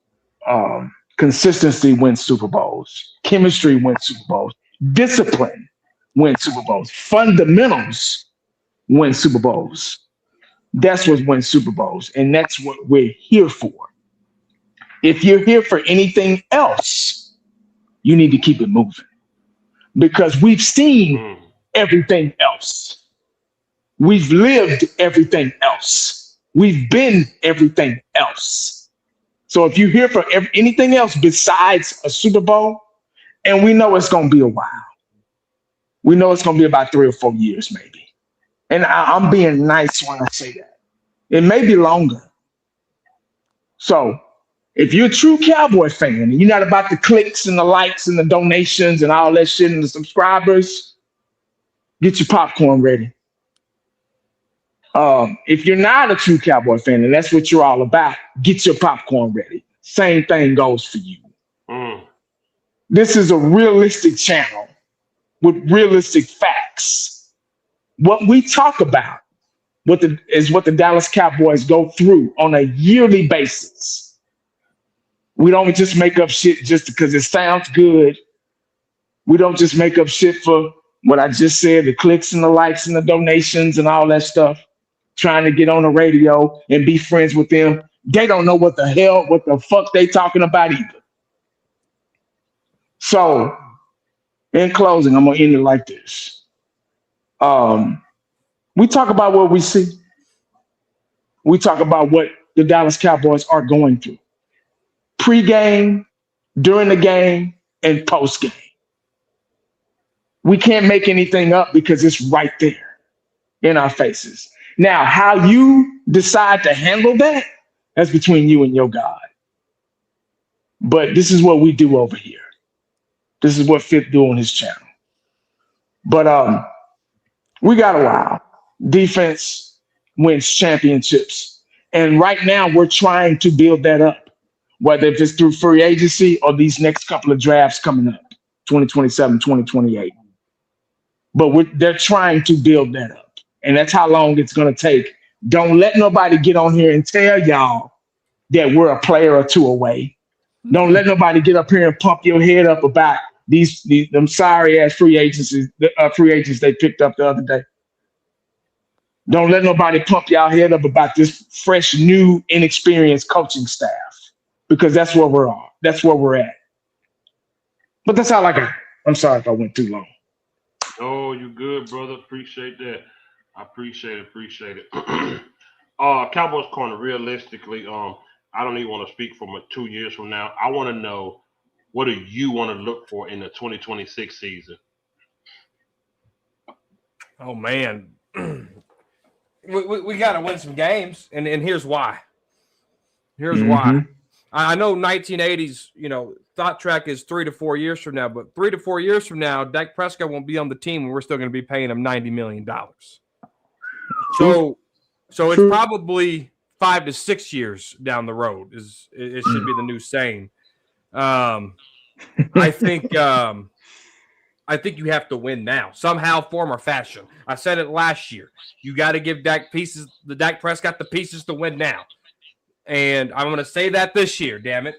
Speaker 5: Consistency wins Super Bowls. Chemistry wins Super Bowls. Discipline wins Super Bowls. Fundamentals win Super Bowls. That's what wins Super Bowls, and that's what we're here for. If you're here for anything else, you need to keep it moving because we've seen everything else. We've lived everything else. We've been everything else. So if you're here for anything else besides a Super Bowl, and we know it's going to be a while. We know it's going to be about 3 or 4 years maybe. And I'm being nice when I say that. It may be longer. So if you're a true Cowboy fan and you're not about the clicks and the likes and the donations and all that shit and the subscribers, get your popcorn ready. If you're not a true Cowboy fan, and that's what you're all about, get your popcorn ready. Same thing goes for you. This is a realistic channel with realistic facts. What we talk about is what the Dallas Cowboys go through on a yearly basis. We don't just make up shit just because it sounds good. We don't just make up shit for what I just said, the clicks and the likes and the donations and all that stuff, trying to get on the radio and be friends with them. They don't know what the fuck they talking about either. So, in closing, I'm gonna end it like this. We talk about what we see. We talk about what the Dallas Cowboys are going through. Pre-game, during the game, and post-game. We can't make anything up because it's right there in our faces. Now, how you decide to handle that's between you and your God. But this is what we do over here. This is what Fit do on his channel. But we got a while. Defense wins championships. And right now we're trying to build that up, whether if it's through free agency or these next couple of drafts coming up, 2027, 2028. But they're trying to build that up. And that's how long it's going to take. Don't let nobody get on here and tell y'all that we're a player or two away. Don't let nobody get up here and pump your head up about them sorry ass free agents they picked up the other day. Don't let nobody pump y'all head up about this fresh, new, inexperienced coaching staff, because that's where we're on. That's where we're at. But that's all I got. I'm sorry if I went too long.
Speaker 1: Oh, you good, brother. Appreciate that. I appreciate it. Cowboys corner, realistically, I don't even want to speak from 2 years from now. I want to know, what do you want to look for in the 2026 season?
Speaker 3: Oh, man. we got to win some games, and here's why. Why. I know 1980s, thought track is 3 to 4 years from now, but 3 to 4 years from now, Dak Prescott won't be on the team, and we're still going to be paying him $90 million. So it's probably 5 to 6 years down the road. It should be the new saying. I think you have to win now, somehow, form, or fashion. I said it last year. You got to give Dak Prescott the pieces to win now. And I'm going to say that this year, damn it.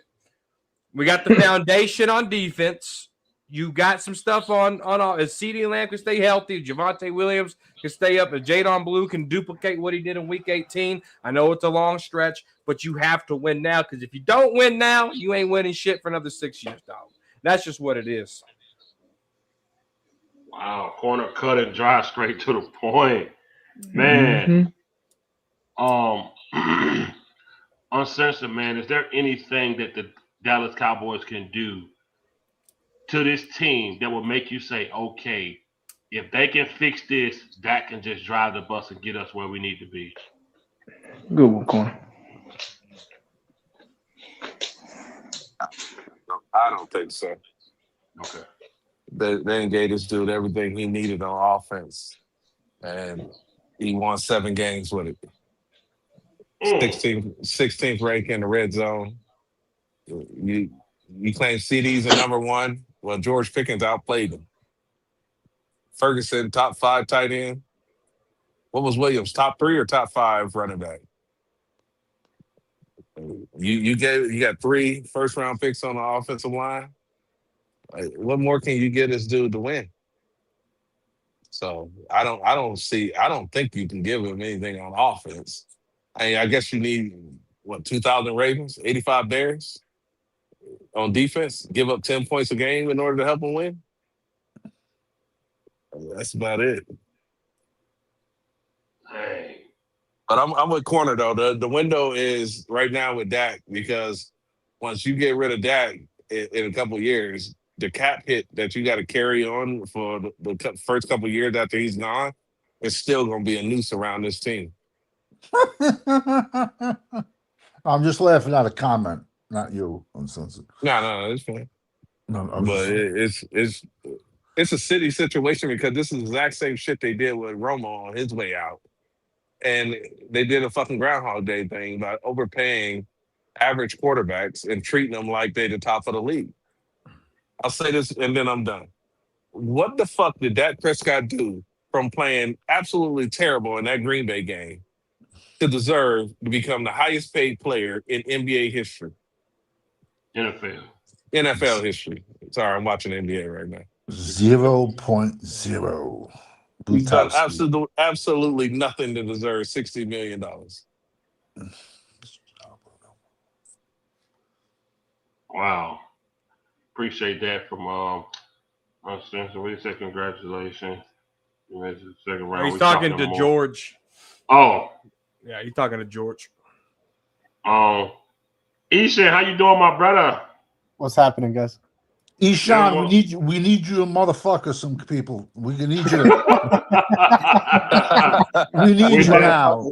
Speaker 3: We got the foundation on defense. You got some stuff on if CeeDee Lamb can stay healthy, Javonte Williams can stay up, and Jadon Blue can duplicate what he did in Week 18. I know it's a long stretch, but you have to win now, because if you don't win now, you ain't winning shit for another 6 years, dog. That's just what it is.
Speaker 1: Wow, corner cut and dry, straight to the point. Man. Uncensored, man, is there anything that the Dallas Cowboys can do to this team that will make you say, okay, if they can fix this, Dak can just drive the bus and get us where we need to be?
Speaker 5: Good one, corner.
Speaker 2: I don't think so.
Speaker 1: Okay.
Speaker 2: They gave this dude everything he needed on offense, and he won 7 games with it. 16th rank in the red zone. You claim CD's a number one. Well, George Pickens outplayed him. Ferguson, top 5 tight end. What was Williams, top 3 or top 5 running back? You got 3 first-round picks on the offensive line. What more can you get this dude to win? So I don't think you can give him anything on offense. I guess you need 2,000 Ravens, 85 Bears on defense, give up 10 points a game in order to help them win. That's about it.
Speaker 1: Hey.
Speaker 2: But I'm with corner though. The window is right now with Dak, because once you get rid of Dak in a couple of years, the cap hit that you got to carry on for the first couple of years after he's gone is still going to be a noose around this team.
Speaker 4: I'm just laughing at a comment, not you, uncensored.
Speaker 2: No, it's fine.
Speaker 4: No,
Speaker 2: but it's a city situation, because this is the exact same shit they did with Romo on his way out. And they did a fucking Groundhog Day thing by overpaying average quarterbacks and treating them like they're the top of the league. I'll say this and then I'm done. What the fuck did Dak Prescott do from playing absolutely terrible in that Green Bay game to deserve to become the highest paid player in NBA history? NFL history. Sorry, I'm watching NBA right now.
Speaker 4: 0.0.
Speaker 2: He's done
Speaker 4: Blutowski.
Speaker 2: absolutely nothing to deserve $60 million.
Speaker 1: Wow. Appreciate that from Spencer. What do you say? Congratulations. You made it to the second round.
Speaker 3: He's
Speaker 1: We
Speaker 3: talking to
Speaker 1: more.
Speaker 3: George.
Speaker 1: Oh.
Speaker 3: Yeah, he's talking to George.
Speaker 1: Ishan, how you doing, my brother?
Speaker 7: What's happening, guys?
Speaker 4: Ishan, we need you to motherfucker some people. We need you to. We need you now.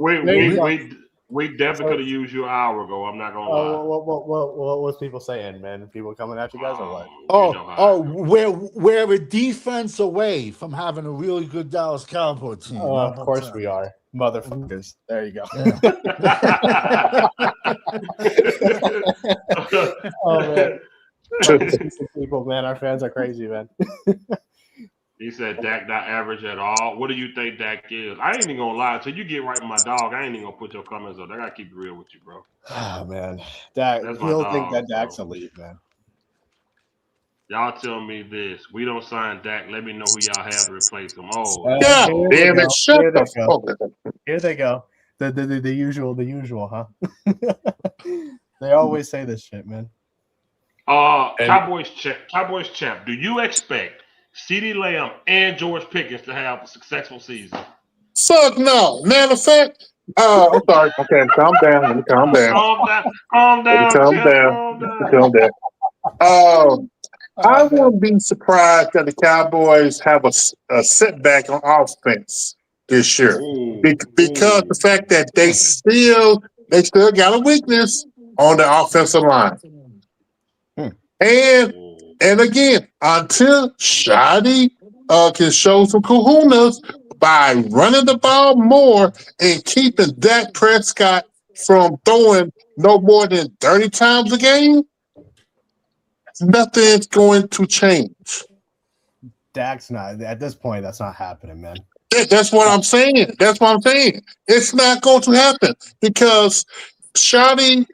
Speaker 1: We definitely could have used you an hour ago. I'm not gonna lie.
Speaker 7: What was people saying, man? People coming at you guys or what?
Speaker 4: We're a defense away from having a really good Dallas Cowboys team.
Speaker 7: Oh, of course we are, motherfuckers. There you go.
Speaker 4: Yeah.
Speaker 7: Oh man, people, man, our fans are crazy, man.
Speaker 1: He said Dak not average at all. What do you think Dak is? I ain't even gonna lie. Until you get right with my dog, I ain't even gonna put your comments up. I gotta keep it real with you, bro.
Speaker 7: Oh man, Dak. He'll think that Dak's elite, man.
Speaker 1: Y'all tell me this. We don't sign Dak. Let me know who y'all have to replace him. Oh,
Speaker 6: God damn it! Shut the fuck up.
Speaker 7: Here they go. The usual, huh? They always say this shit, man.
Speaker 1: Cowboys champ. Do you expect CeeDee Lamb and George Pickens to have a successful season?
Speaker 6: Fuck no. Matter of fact, I'm sorry. Okay, calm down. Let me calm down.
Speaker 1: Calm down.
Speaker 6: Calm down. I wouldn't be surprised that the Cowboys have a setback on offense this year because the fact that they still got a weakness on the offensive line. And again, until Shadi can show some kahunas by running the ball more and keeping Dak Prescott from throwing no more than 30 times a game, nothing's going to change.
Speaker 7: Dak's not at this point. That's not happening, man.
Speaker 6: That's what I'm saying. It's not going to happen because Shadi,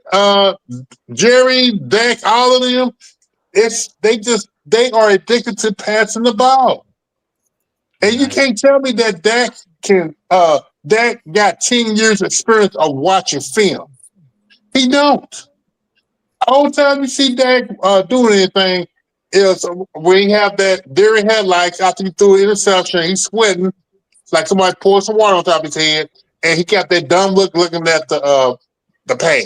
Speaker 6: Jerry, Dak, all of them, they are addicted to passing the ball. And you can't tell me that Dak got 10 years experience of watching film. He don't. All the time you see Dak doing anything is when he have that deer headlights after he threw an interception, he's sweating like somebody poured some water on top of his head, and he got that dumb look looking at the pad.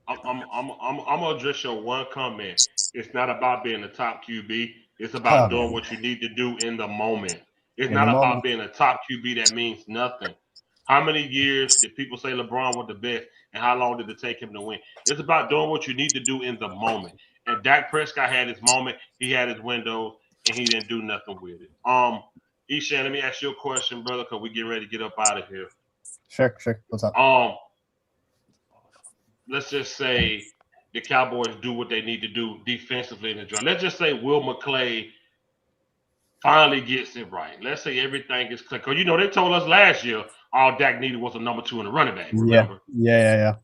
Speaker 1: I'm gonna address your one comment. It's not about being a top QB. It's about doing what you need to do in the moment. It's not about being a top QB that means nothing. How many years did people say LeBron was the best, and how long did it take him to win? It's about doing what you need to do in the moment. And Dak Prescott had his moment. He had his windows, and he didn't do nothing with it. Ishan, let me ask you a question, brother, because we get ready to get up out of here.
Speaker 7: Sure. What's up?
Speaker 1: Let's just say the Cowboys do what they need to do defensively in the draft. Let's just say Will McClay finally gets it right. Let's say everything is clear. Because, they told us last year all Dak needed was a number 2 in the running back, remember?
Speaker 7: Yeah.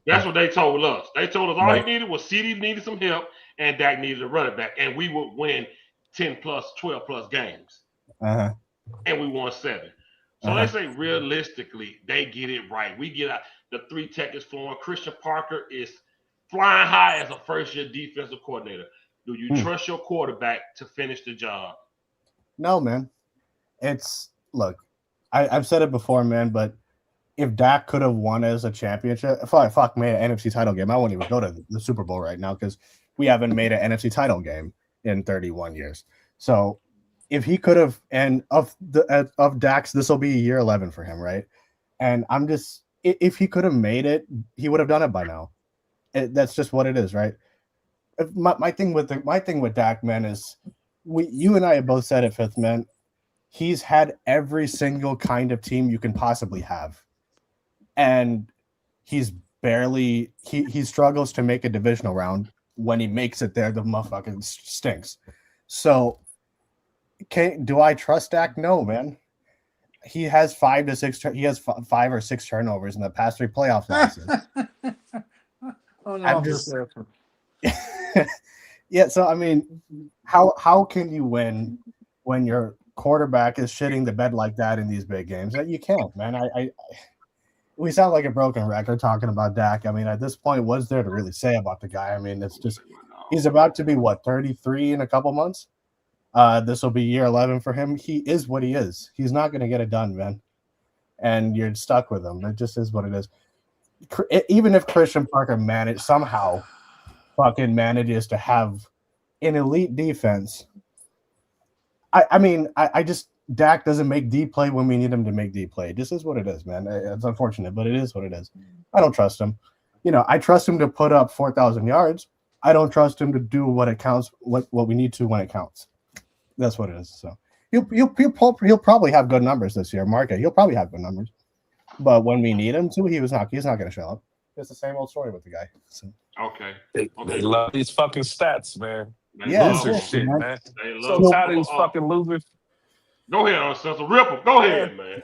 Speaker 1: That's what they told us. They told us all he needed was CeeDee needed some help and Dak needed a running back. And we would win 10-plus, 12-plus games.
Speaker 7: Uh-huh.
Speaker 1: And we won 7. So let's say realistically they get it right. We get out. The 3 tech is flowing. Christian Parker is flying high as a first-year defensive coordinator. Do you trust your quarterback to finish the job?
Speaker 7: No, man. Look, I've said it before, man, but if Dak could have won as a championship, if I made an NFC title game, I wouldn't even go to the Super Bowl right now because we haven't made an NFC title game in 31 years. So if he could have, and of Dak's, this will be year 11 for him, right? And if he could have made it, he would have done it by now. That's just what it is, right? My thing with Dak, man, is you and I have both said it, Fifth, man. he's had every single kind of team you can possibly have. And he's barely he struggles to make a divisional round. When he makes it there, the motherfucker stinks. So do I trust Dak? No, man. He has 5 to 6 or 6 turnovers in the past 3 playoff losses.
Speaker 4: Oh no,
Speaker 7: I'm just yeah, so I mean, how can you win when your quarterback is shitting the bed like that in these big games? You can't, man. We sound like a broken record talking about Dak. I mean, at this point, what's there to really say about the guy? I mean, it's just he's about to be 33 in a couple months. This will be year 11 for him. He is what he is. He's not going to get it done, man. And you're stuck with him. It just is what it is. Even if Christian Parker somehow fucking manages to have an elite defense, I mean, Dak doesn't make D play when we need him to make D play. This is what it is, man. It's unfortunate, but it is what it is. I don't trust him. I trust him to put up 4,000 yards. I don't trust him to do what it counts, what we need to when it counts. That's what it is. So he'll probably have good numbers this year. Market, he'll probably have good numbers. But when we need him to, he's not going to show up. It's the same old story with the guy. So.
Speaker 1: Okay.
Speaker 2: They love these fucking stats, man.
Speaker 7: Yeah,
Speaker 2: Loser
Speaker 7: yeah,
Speaker 2: shit, man.
Speaker 1: So
Speaker 2: So tired of these fucking losers.
Speaker 1: Go ahead, Uncensored. Rip him. Go ahead, man.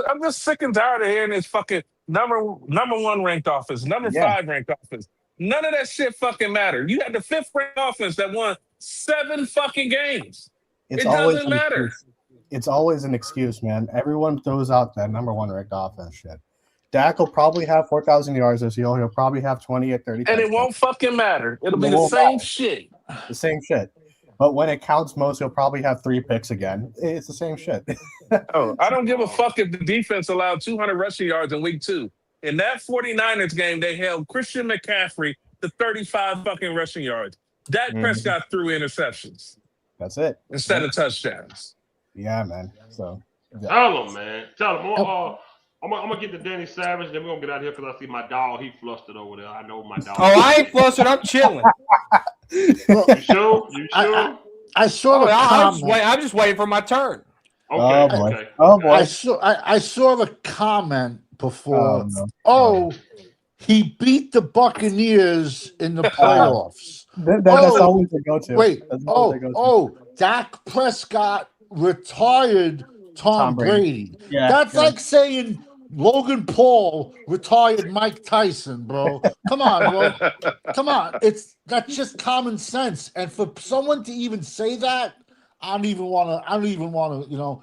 Speaker 2: I'm just sick and tired of hearing this fucking number 1 ranked offense, number 5 ranked offense. None of that shit fucking matter. You had the 5th ranked offense that won 7 fucking games. It doesn't matter.
Speaker 7: It's always an excuse, man. Everyone throws out that number 1 ranked offense shit. Dak will probably have 4,000 yards this year. He'll probably have 20 or 30.
Speaker 2: And it won't fucking matter. It'll be the same shit.
Speaker 7: The same shit. But when it counts most, he'll probably have 3 picks again. It's the same shit.
Speaker 2: I don't give a fuck if the defense allowed 200 rushing yards in week 2. In that 49ers game, they held Christian McCaffrey to 35 fucking rushing yards. Dak Prescott threw interceptions.
Speaker 7: That's it.
Speaker 2: Instead of touchdowns.
Speaker 7: Yeah, man. So
Speaker 1: tell him, man. Tell him. I'm gonna get to Danny Savage, then we're gonna get out of here because I see my dog. He flustered over there. I know my dog.
Speaker 3: Oh, I ain't flustered. I'm chilling.
Speaker 1: You sure?
Speaker 4: I saw the comment.
Speaker 3: I'm just waiting for my turn.
Speaker 1: Okay.
Speaker 7: Okay. Oh boy.
Speaker 4: I saw the comment before. He beat the Buccaneers in the playoffs.
Speaker 7: That's always a go-to.
Speaker 4: Wait. Dak Prescott retired Tom Brady.
Speaker 7: Yeah,
Speaker 4: That's like saying Logan Paul retired Mike Tyson, bro. Come on, bro. Come on. That's just common sense. And for someone to even say that, I don't even want to,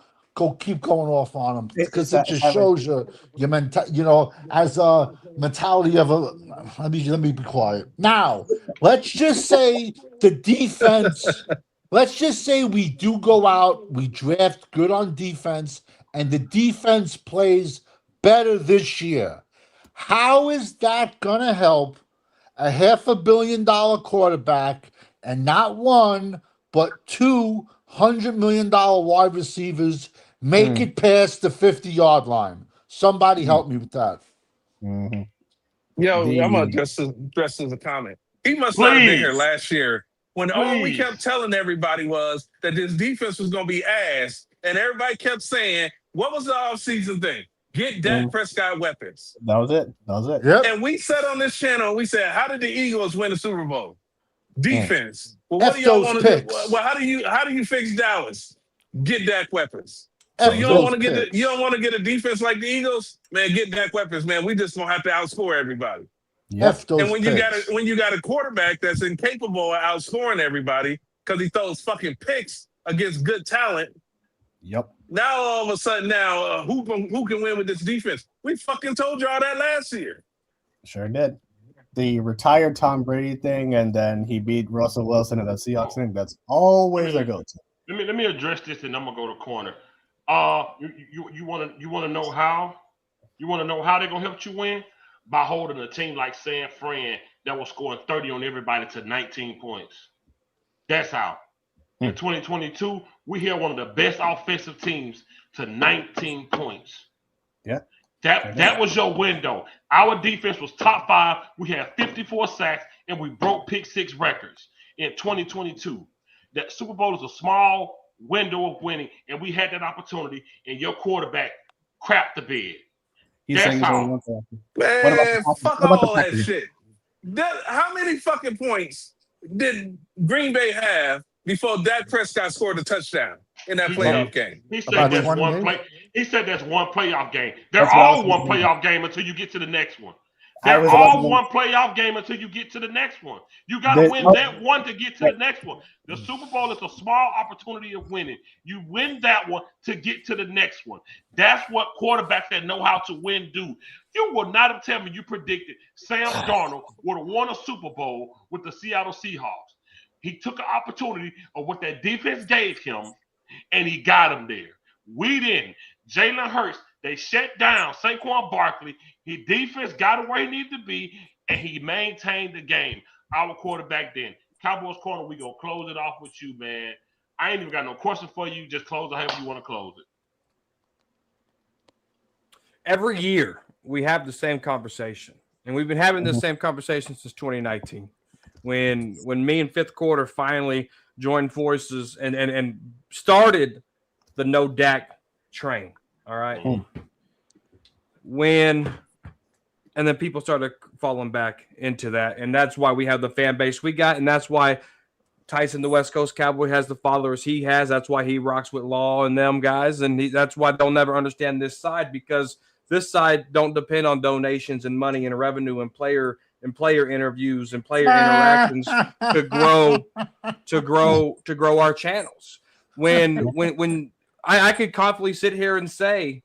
Speaker 4: keep going off on him because it just shows your as a mentality of a. Let me be quiet. Now, let's just say the defense. Let's just say we do go out, we draft good on defense, and the defense plays better this year. How is that going to help a $500 million quarterback and not 1, but 2 $100 million wide receivers make it past the 50-yard line? Somebody help me with that.
Speaker 7: Mm-hmm.
Speaker 2: Yo, I'm going to address as a comment. He must not have been here last year when all we kept telling everybody was that this defense was going to be ass, and everybody kept saying, what was the offseason thing? Get Dak Prescott weapons.
Speaker 7: That was it.
Speaker 4: Yep.
Speaker 2: And we said on this channel, we said, how did the Eagles win the Super Bowl? Defense. Well, what do y'all want to do? Well, how do you fix Dallas? Get Dak weapons. So you don't want to get a defense like the Eagles? Man, get Dak weapons, man. We just gonna have to outscore everybody.
Speaker 7: Yep.
Speaker 2: And when you got a quarterback that's incapable of outscoring everybody because he throws fucking picks against good talent.
Speaker 7: Yep.
Speaker 2: Now all of a sudden, who can win with this defense? We fucking told y'all that last year.
Speaker 7: Sure did. The retired Tom Brady thing, and then he beat Russell Wilson in the Seahawks thing. That's always a go-to.
Speaker 1: Let me address this, and I'm gonna go to corner. You want to know how? You want to know how they're gonna help you win? By holding a team like San Fran that was scoring 30 on everybody to 19 points. That's how. In 2022, we held one of the best offensive teams to 19 points.
Speaker 7: Yeah.
Speaker 1: That was your window. Our defense was top 5. We had 54 sacks, and we broke pick 6 records in 2022. That Super Bowl is a small window of winning, and we had that opportunity, and your quarterback crapped the bed.
Speaker 7: He's
Speaker 1: That's
Speaker 7: saying he's only
Speaker 1: how.
Speaker 7: one for
Speaker 2: Man, fuck
Speaker 7: what about the
Speaker 2: all that
Speaker 7: Packers?
Speaker 2: shit. How many fucking points did Green Bay have before Dak Prescott scored a touchdown in that playoff game?
Speaker 1: He said
Speaker 4: About
Speaker 1: that's
Speaker 4: 28?
Speaker 1: one play. He said that's one playoff game. They're
Speaker 7: That's what I
Speaker 1: all
Speaker 7: was
Speaker 1: one
Speaker 7: thinking.
Speaker 1: playoff game until you get to the next one.
Speaker 7: I
Speaker 1: They're
Speaker 7: was about
Speaker 1: all
Speaker 7: to-
Speaker 1: one playoff game until you get to the next one. You got to
Speaker 7: They-
Speaker 1: win
Speaker 7: oh.
Speaker 1: that one to get to the next one. The Super Bowl is a small opportunity of winning. You win that one to get to the next one. That's what quarterbacks that know how to win do. You will not have told me you predicted Sam Darnold would have won a Super Bowl with the Seattle Seahawks. He took an opportunity of what that defense gave him, and he got him there. We didn't. Jalen Hurts, they shut down Saquon Barkley. His defense got him where he needed to be, and he maintained the game. Our quarterback then. Cowboys corner, we going to close it off with you, man. I ain't even got no question for you. Just close it however you want to close it.
Speaker 3: Every year we have the same conversation, and we've been having this same conversation since 2019, when me and Fifth Quarter finally joined forces and started the no Dak train. All right. And then people started falling back into that, and that's why we have the fan base we got, and that's why Tyson, the West Coast Cowboy, has the followers he has. That's why he rocks with Law and them guys, and that's why they'll never understand this side, because this side don't depend on donations and money and revenue and player interviews and player interactions to grow our channels. When I could confidently sit here and say,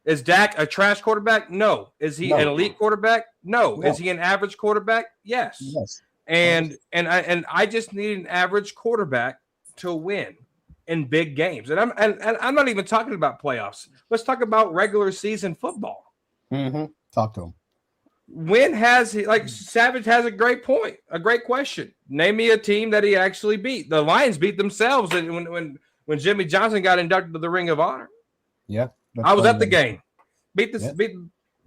Speaker 3: is Dak a trash quarterback? No. Is he an elite quarterback? No. Is he an average quarterback? Yes. And I just need an average quarterback to win in big games. And I'm not even talking about playoffs. Let's talk about regular season football.
Speaker 7: Talk to him.
Speaker 3: When has he, like Savage has a great point, a great question. Name me a team that he actually beat. The Lions beat themselves when Jimmy Johnson got inducted to the Ring of Honor.
Speaker 7: Yeah.
Speaker 3: I was at the game.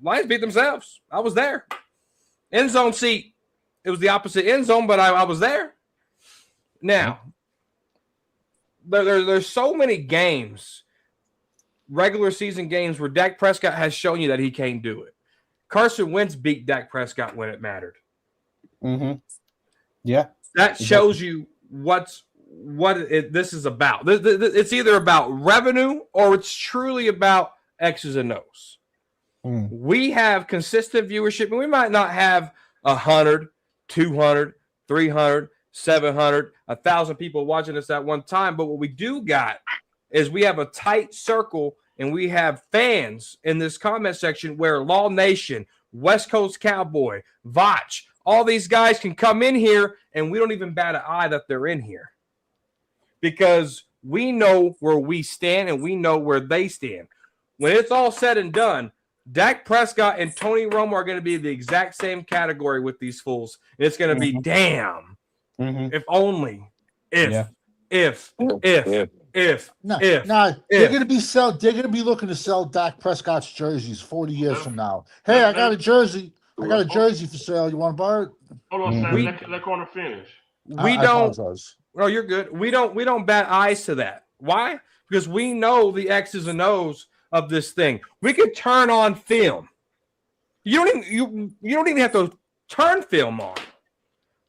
Speaker 3: Lions beat themselves. I was there. End zone seat. It was the opposite end zone, but I was there. Now, there's so many games, regular season games, where Dak Prescott has shown you that he can't do it. Carson Wentz beat Dak Prescott when it mattered.
Speaker 7: Yeah.
Speaker 3: That shows you what this is about. It's either about revenue or it's truly about X's and O's. We have consistent viewership, and we might not have 100, 200, 300, 700, 1,000 people watching us at one time. But what we do got is we have a tight circle, and we have fans in this comment section where Law Nation, West Coast Cowboy, Vach, all these guys can come in here, and we don't even bat an eye that they're in here, because we know where we stand and we know where they stand. When it's all said and done, Dak Prescott and Tony Romo are going to be the exact same category with these fools. And it's going to be damn. If only. If.
Speaker 4: No, they're gonna be looking to sell Dak Prescott's jerseys 40 years from now. Hey, I got a jersey. I got a jersey for sale. You want to buy it?
Speaker 1: Hold on, Sam. Let Corner finish.
Speaker 3: We don't. Oh, you're good. We don't bat eyes to that. Why? Because we know the X's and O's of this thing. We could turn on film. You don't even have to turn film on.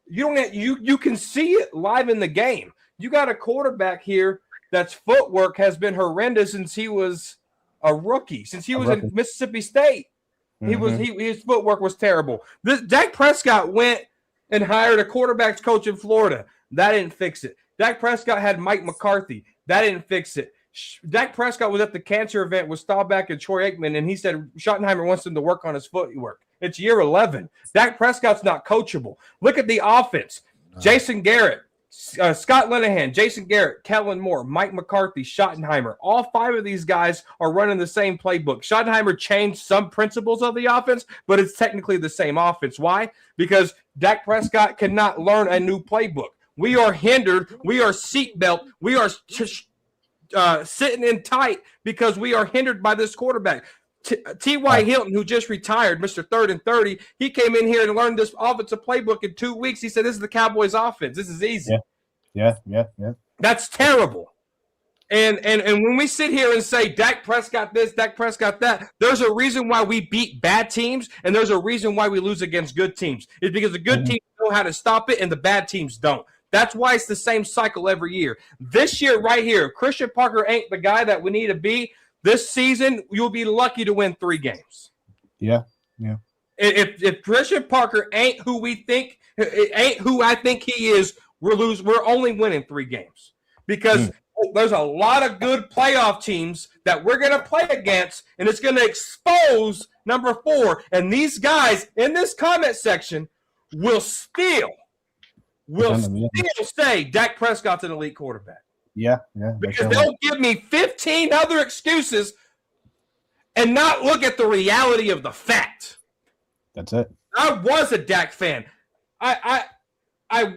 Speaker 3: You can see it live in the game. You got a quarterback here that's footwork has been horrendous since he was a rookie, since he was in Mississippi State. His footwork was terrible. Dak Prescott went and hired a quarterback's coach in Florida. That didn't fix it. Dak Prescott had Mike McCarthy. That didn't fix it. Dak Prescott was at the cancer event with Staubach and Troy Aikman, and he said Schottenheimer wants him to work on his footwork. It's year 11. Dak Prescott's not coachable. Look at the offense. Jason Garrett, Scott Linehan, Jason Garrett, Kellen Moore, Mike McCarthy, Schottenheimer. All 5 of these guys are running the same playbook. Schottenheimer changed some principles of the offense, but it's technically the same offense. Why? Because Dak Prescott cannot learn a new playbook. We are hindered. We are seatbelt. We are sitting in tight because we are hindered by this quarterback. T.Y. Hilton, who just retired, Mr. 3rd and 30, he came in here and learned this offensive playbook in 2 weeks. He said, this is the Cowboys offense. This is easy.
Speaker 7: Yeah.
Speaker 3: That's terrible. And when we sit here and say Dak Prescott this, Dak Prescott that, there's a reason why we beat bad teams, and there's a reason why we lose against good teams. It's because the good teams know how to stop it, and the bad teams don't. That's why it's the same cycle every year. This year, right here, if Christian Parker ain't the guy that we need to be this season, you'll be lucky to win 3 games.
Speaker 7: Yeah.
Speaker 3: If Christian Parker ain't who we think, ain't who I think he is, we're only winning 3 games because there's a lot of good playoff teams that we're going to play against, and it's going to expose number 4. And these guys in this comment section will still say Dak Prescott's an elite quarterback.
Speaker 7: Yeah.
Speaker 3: Because they'll give me 15 other excuses and not look at the reality of the fact.
Speaker 7: That's it.
Speaker 3: I was a Dak fan. I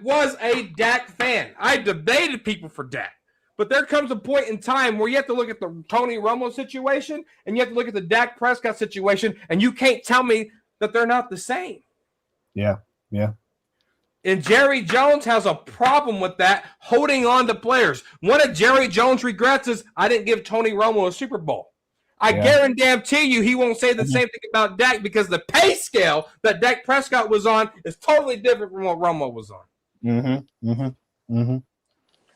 Speaker 3: was a Dak fan. I debated people for Dak. But there comes a point in time where you have to look at the Tony Romo situation and you have to look at the Dak Prescott situation, and you can't tell me that they're not the same.
Speaker 7: Yeah.
Speaker 3: And Jerry Jones has a problem with that, holding on to players. One of Jerry Jones' regrets is I didn't give Tony Romo a Super Bowl. I guarantee you he won't say the same thing about Dak because the pay scale that Dak Prescott was on is totally different from what Romo was on.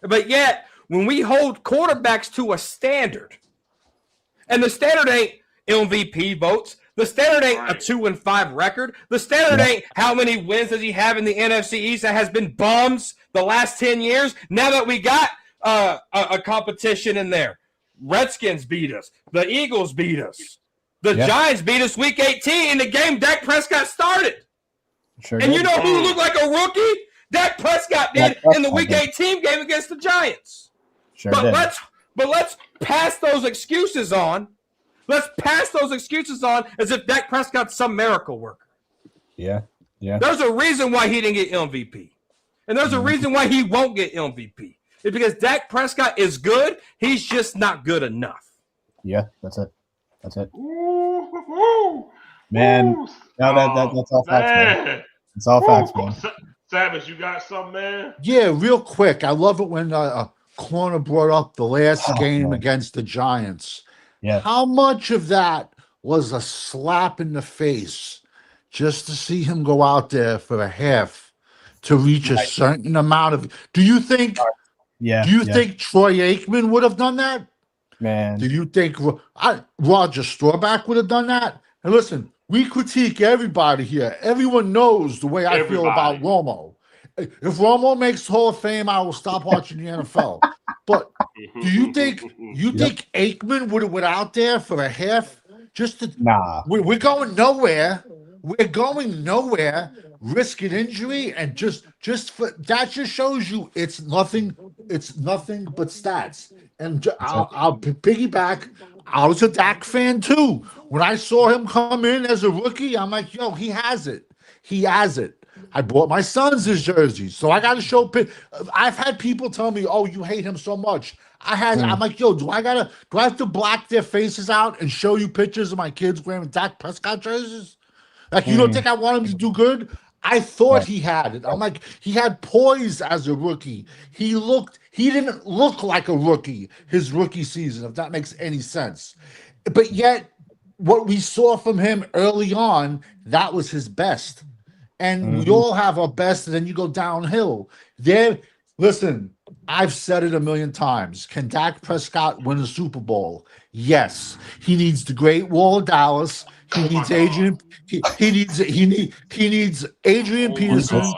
Speaker 3: But yet, when we hold quarterbacks to a standard, and the standard ain't MVP votes, the standard ain't a 2-5 record, the standard ain't how many wins does he have in the NFC East that has been bums the last 10 years. Now that we got a competition in there, Redskins beat us, the Eagles beat us, the Giants beat us week 18 in the game Dak Prescott started.
Speaker 7: Sure
Speaker 3: and
Speaker 7: did.
Speaker 3: you know who looked like a rookie? Dak Prescott did in the week 18 game against the Giants.
Speaker 7: Sure did.
Speaker 3: Let's pass those excuses on. Let's pass those excuses on as if Dak Prescott's some miracle worker.
Speaker 7: Yeah.
Speaker 3: There's a reason why he didn't get MVP. And there's a reason why he won't get MVP. It's because Dak Prescott is good. He's just not good enough.
Speaker 7: Yeah, that's it.
Speaker 1: Ooh,
Speaker 7: Man,
Speaker 1: ooh.
Speaker 7: that's all facts, man. It's all facts, man.
Speaker 1: Savage, you got something, man?
Speaker 4: Yeah, real quick. I love it when Corner brought up the last game against the Giants.
Speaker 7: Yeah.
Speaker 4: How much of that was a slap in the face just to see him go out there for a half to reach a certain amount of? Do you think?
Speaker 7: Yeah.
Speaker 4: Do you think Troy Aikman would have done that?
Speaker 7: Man.
Speaker 4: Do you think Roger Staubach would have done that? And listen, we critique everybody here. Everyone knows the way I feel about Romo. If Romo makes Hall of Fame, I will stop watching the NFL. But do you think Aikman would have went out there for a half just to?
Speaker 7: Nah.
Speaker 4: We're going nowhere. We're going nowhere. Risking injury and just for that just shows you it's nothing but stats. And I'll piggyback. I was a Dak fan too. When I saw him come in as a rookie, I'm like, yo, he has it. I bought my sons his jerseys, so I got to show. I've had people tell me, "Oh, you hate him so much." I'm like, yo, do I have to black their faces out and show you pictures of my kids wearing Dak Prescott jerseys? Like, you don't think I want him to do good? I thought he had it. I'm like, he had poise as a rookie. He didn't look like a rookie his rookie season, if that makes any sense. But yet, what we saw from him early on, that was his best. And we all have our best, and then you go downhill. Listen, I've said it a million times. Can Dak Prescott win a Super Bowl? Yes. He needs the Great Wall of Dallas. He needs Adrian. He needs Adrian Peterson,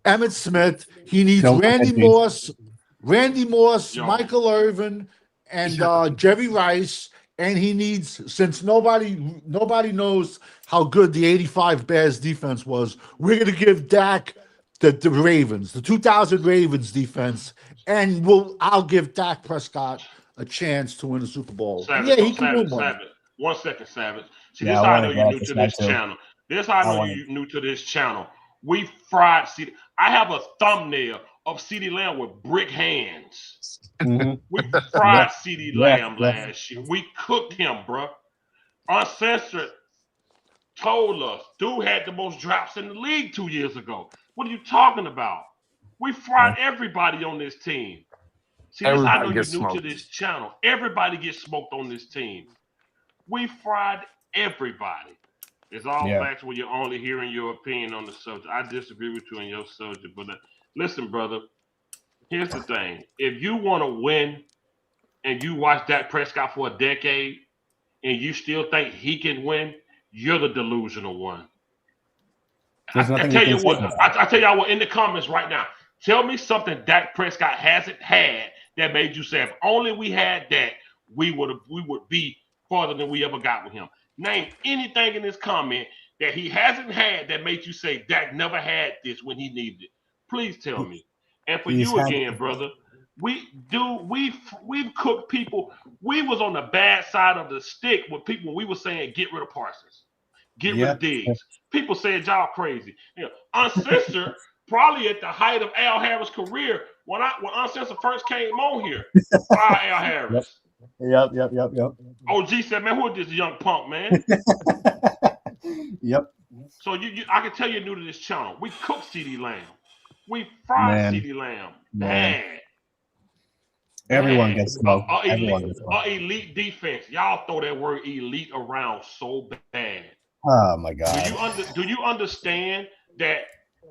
Speaker 4: Emmitt Smith. He needs Randy Moss, Michael Irvin, and Jerry Rice. And he needs, since nobody knows how good the '85 Bears defense was, we're going to give Dak the Ravens, the 2000 Ravens defense, and I'll give Dak Prescott a chance to win a Super Bowl.
Speaker 1: Savage,
Speaker 4: he can win one.
Speaker 1: Savage. 1 second, Savage. See, this is how I know you're new to this channel. This is how I know you're new to this channel. We fried CD. I have a thumbnail of CeeDee Lamb with brick hands. We fried CeeDee Lamb last year. We cooked him, bro. Uncensored told us dude had the most drops in the league 2 years ago. What are you talking about? We fried everybody on this team. See, this, I know
Speaker 2: Everybody
Speaker 1: you're
Speaker 2: gets
Speaker 1: new to
Speaker 2: smoked.
Speaker 1: this channel. Everybody gets smoked on this team. We fried everybody. We fried everybody. It's all
Speaker 7: Yeah.
Speaker 1: facts when you're only hearing your opinion on the subject. I disagree with you on your subject, but listen, brother. Here's the thing: if you want to win and you watch Dak Prescott for a decade and you still think he can win, you're the delusional one.
Speaker 7: There's
Speaker 1: I
Speaker 7: nothing you
Speaker 1: tell
Speaker 7: can
Speaker 1: you
Speaker 7: say
Speaker 1: what,
Speaker 7: to that.
Speaker 1: I tell y'all what, in the comments right now, tell me something Dak Prescott hasn't had that made you say, if only we had that, we would be farther than we ever got with him. Name anything in this comment that he hasn't had that made you say Dak never had this when he needed it. Please tell me. And for
Speaker 7: He's
Speaker 1: you
Speaker 7: had
Speaker 1: again, brother, we've cooked people. We was on the bad side of the stick with people. We were saying get rid of Parsons. Get rid
Speaker 7: yeah.
Speaker 1: of Diggs. People said y'all crazy. Uncensored, probably at the height of Al Harris' career, when Uncensored first came on here, fire Al Harris.
Speaker 7: Yep.
Speaker 1: OG said, man, who is this young punk, man?
Speaker 7: Yep.
Speaker 1: So I can tell you're new to this channel. We cook CeeDee Lamb. We fried
Speaker 7: Man.
Speaker 1: CeeDee Lamb.
Speaker 7: Man.
Speaker 1: Bad.
Speaker 7: Everyone
Speaker 1: Bad.
Speaker 7: gets smoked. Everyone
Speaker 1: Elite,
Speaker 7: gets smoked.
Speaker 1: elite defense. Y'all throw that word elite around so bad.
Speaker 7: Oh my God.
Speaker 1: Do you understand that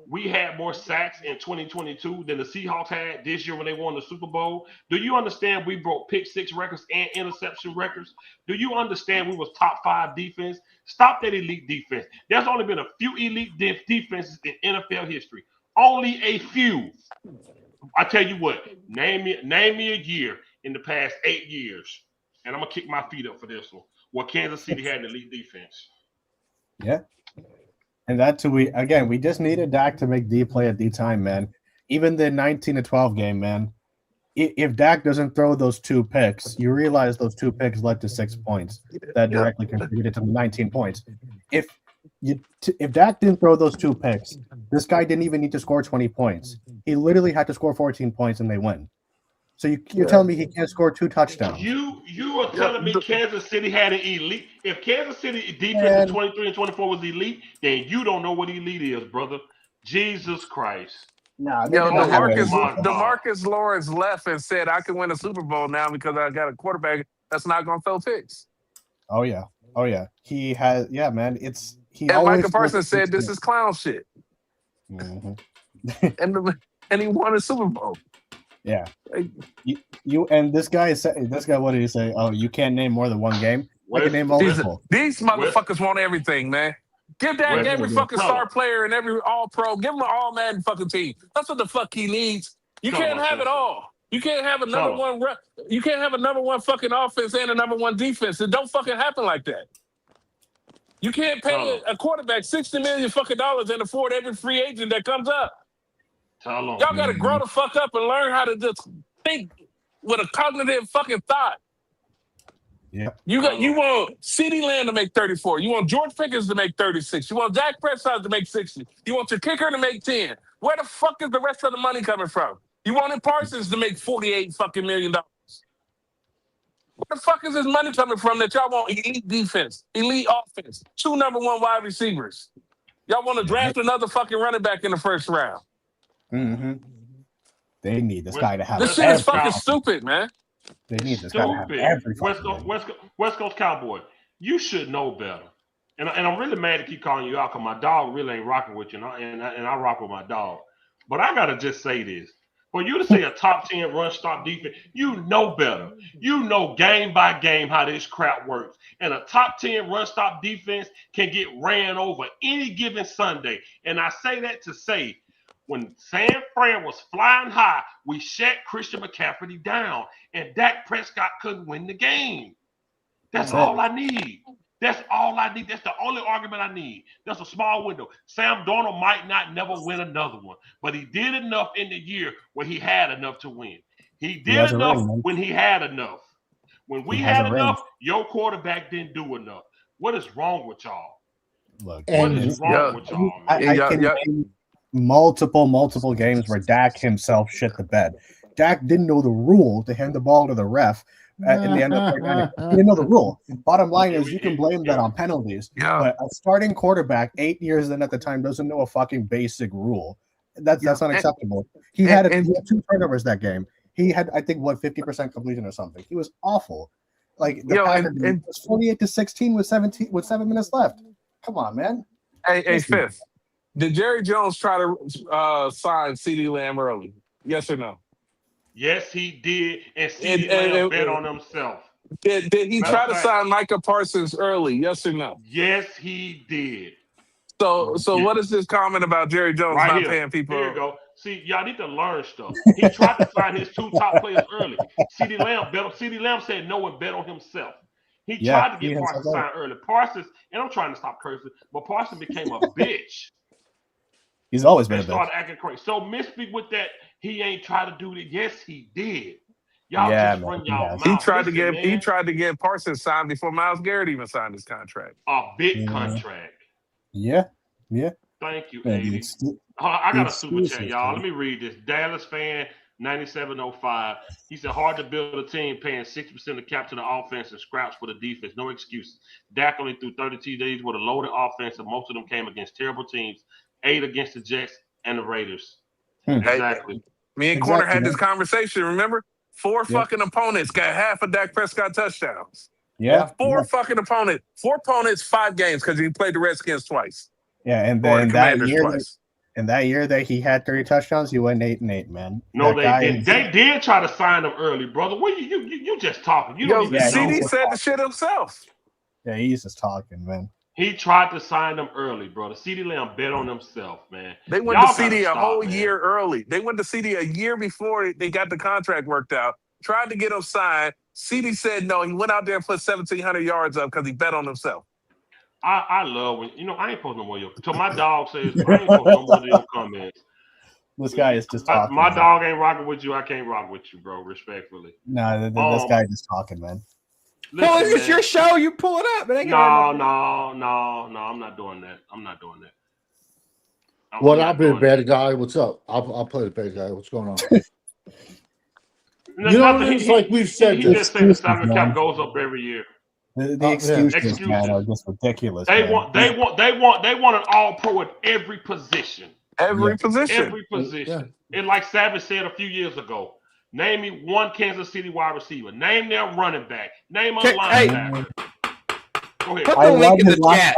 Speaker 1: we had more sacks in 2022 than the Seahawks had this year when they won the Super Bowl? Do you understand we broke pick six records and interception records? Do you understand we was top 5 defense? Stop that elite defense. There's only been a few elite defenses in NFL history. Only a few. I tell you what, name me a year in the past 8 years, and I'm gonna kick my feet up for this one. Where Kansas City had an elite defense.
Speaker 7: Yeah. And that too, we just needed Dak to make D play at D time, man. Even the 19-12 game, man. If Dak doesn't throw those 2 picks, you realize those 2 picks led to 6 points that directly contributed to the 19 points. If Dak didn't throw those 2 picks, this guy didn't even need to score 20 points. He literally had to score 14 points and they win. So you're telling me he can't score 2 touchdowns?
Speaker 1: You are telling me Kansas City had an elite? If Kansas City defense in 23 and 24 was elite, then you don't know what elite is, brother. Jesus Christ.
Speaker 7: Nah,
Speaker 2: Yo,
Speaker 1: my
Speaker 2: DeMarcus Lawrence left and said, I can win a Super Bowl now because I got a quarterback that's not going to throw picks.
Speaker 7: Oh yeah. He has. Yeah, man.
Speaker 2: And Micah Parsons said this is clown shit.
Speaker 7: Mm-hmm.
Speaker 2: and he won a Super Bowl.
Speaker 7: Yeah. You and this guy what did he say? Oh, you can't name more than one game? I can name multiple.
Speaker 2: These motherfuckers want everything, man. Give Dak every fucking star player and every all-pro. Give him an all-Madden fucking team. That's what the fuck he needs. You can't have it all. You can't have a number one. You can't have a number one fucking offense and a number one defense. It don't fucking happen like that. You can't pay a quarterback $60 million fucking dollars and afford every free agent that comes up. Y'all got to grow the fuck up and learn how to just think with a cognitive fucking thought.
Speaker 7: Yeah.
Speaker 2: You want CeeDee Lamb to make 34. You want George Pickens to make 36. You want Dak Prescott to make 60. You want your kicker to make 10. Where the fuck is the rest of the money coming from? You wanted Parsons to make $48 fucking million. Where the fuck is this money coming from that y'all want elite defense, elite offense, 2 number 1 wide receivers? Y'all want to draft another fucking running back in the first round.
Speaker 7: Mm-hmm. They need this guy to have.
Speaker 2: This shit is fucking stupid, man.
Speaker 7: They need this guy to have every
Speaker 1: West Coast Cowboy. You should know better. And I'm really mad to keep calling you out because my dog really ain't rocking with you, and I rock with my dog. But I gotta just say this: for you to say a top 10 run stop defense, you know better. You know game by game how this crap works. And a top 10 run stop defense can get ran over any given Sunday. And I say that to say, when San Fran was flying high, we shut Christian McCaffrey down, and Dak Prescott couldn't win the game. That's all I need. That's all I need. That's the only argument I need. That's a small window. Sam Darnold might not never win another one, but he did enough in the year where he had enough to win. He did enough when he had enough. When we had enough, your quarterback didn't do enough. What is wrong with y'all?
Speaker 7: Look,
Speaker 1: what is wrong with y'all, man?
Speaker 7: I can name multiple games where Dak himself shit the bed. Dak didn't know the rule to hand the ball to the ref in the end of the 49ers. He didn't know the rule. Bottom line is you can blame that on penalties, but a starting quarterback 8 years in at the time doesn't know a fucking basic rule. That's unacceptable. He had 2 turnovers that game. he had, I think, 50% completion or something. He was awful. Like the
Speaker 2: Yo,
Speaker 7: Packers
Speaker 2: and
Speaker 7: was 48-16 with 7 minutes left. Come on, man.
Speaker 2: hey, Fifth. Did Jerry Jones try to sign CeeDee Lamb early? Yes or no?
Speaker 1: Yes, he did, and CeeDee Lamb bet on himself.
Speaker 2: Did he try to sign Micah Parsons early? Yes or no?
Speaker 1: Yes, he did.
Speaker 2: So what is this comment about Jerry Jones
Speaker 1: Right
Speaker 2: not
Speaker 1: here.
Speaker 2: paying people?
Speaker 1: Here you go. See, y'all need to learn stuff. He tried to sign his 2 top players early. CeeDee Lamb said no and bet on himself. He tried to get Parsons signed early. Parsons, and I'm trying to stop cursing, but Parsons became a bitch.
Speaker 7: He's always been a bitch.
Speaker 1: Started acting crazy. So misspeak with that. He ain't tried to do it. Yes, he did. Y'all just run y'all mouth.
Speaker 2: He tried to get Parsons signed before Myles Garrett even signed his contract.
Speaker 1: A big contract.
Speaker 7: Yeah.
Speaker 1: Thank you, 80. I got a super chat, y'all. Let me read this. Dallas fan 9705. He said, hard to build a team paying 60% of the cap to the offense and scraps for the defense. No excuses. Dak only threw 32 days with a loaded offense, and most of them came against terrible teams. 8 against the Jets and the Raiders. Exactly.
Speaker 2: Me and Corner had this conversation, remember? 4 fucking opponents got half of Dak Prescott touchdowns.
Speaker 7: Yeah.
Speaker 2: 4 fucking opponents. 4 opponents, 5 games because he played the Redskins twice.
Speaker 7: Yeah, and then that year that he had 30 touchdowns, he went 8-8, man.
Speaker 1: No, they did try to sign him early, brother. What you just talking? You don't even
Speaker 2: CD said the shit himself.
Speaker 7: Yeah, he's just talking, man.
Speaker 1: He tried to sign them early, brother. CeeDee Lamb bet on himself, man.
Speaker 2: They went to CD a whole year early. They went to CD a year before they got the contract worked out. Tried to get him signed. CD said no. He went out there and put 1,700 yards up because he bet on himself.
Speaker 1: I love when I ain't posting no more of your. So my dog says I ain't posting no more of your comments.
Speaker 7: This guy is just talking.
Speaker 1: My dog ain't rocking with you. I can't rock with you, bro. Respectfully.
Speaker 7: No, this guy just talking, man.
Speaker 3: Listen, well, it's your show. You pull it up.
Speaker 1: No. I'm not doing that.
Speaker 4: I've been a bad guy. What's up? I'll play the bad guy. What's going on? It's like we've said.
Speaker 1: He just said the salary cap goes up every year.
Speaker 7: The excuses, man, are just ridiculous.
Speaker 1: They want an all-pro at every position.
Speaker 2: Every position.
Speaker 1: Yeah. And like Savage said a few years ago, name me one Kansas City wide receiver. Name their running back. Name a linebacker. Go ahead.
Speaker 3: Put the link in the chat.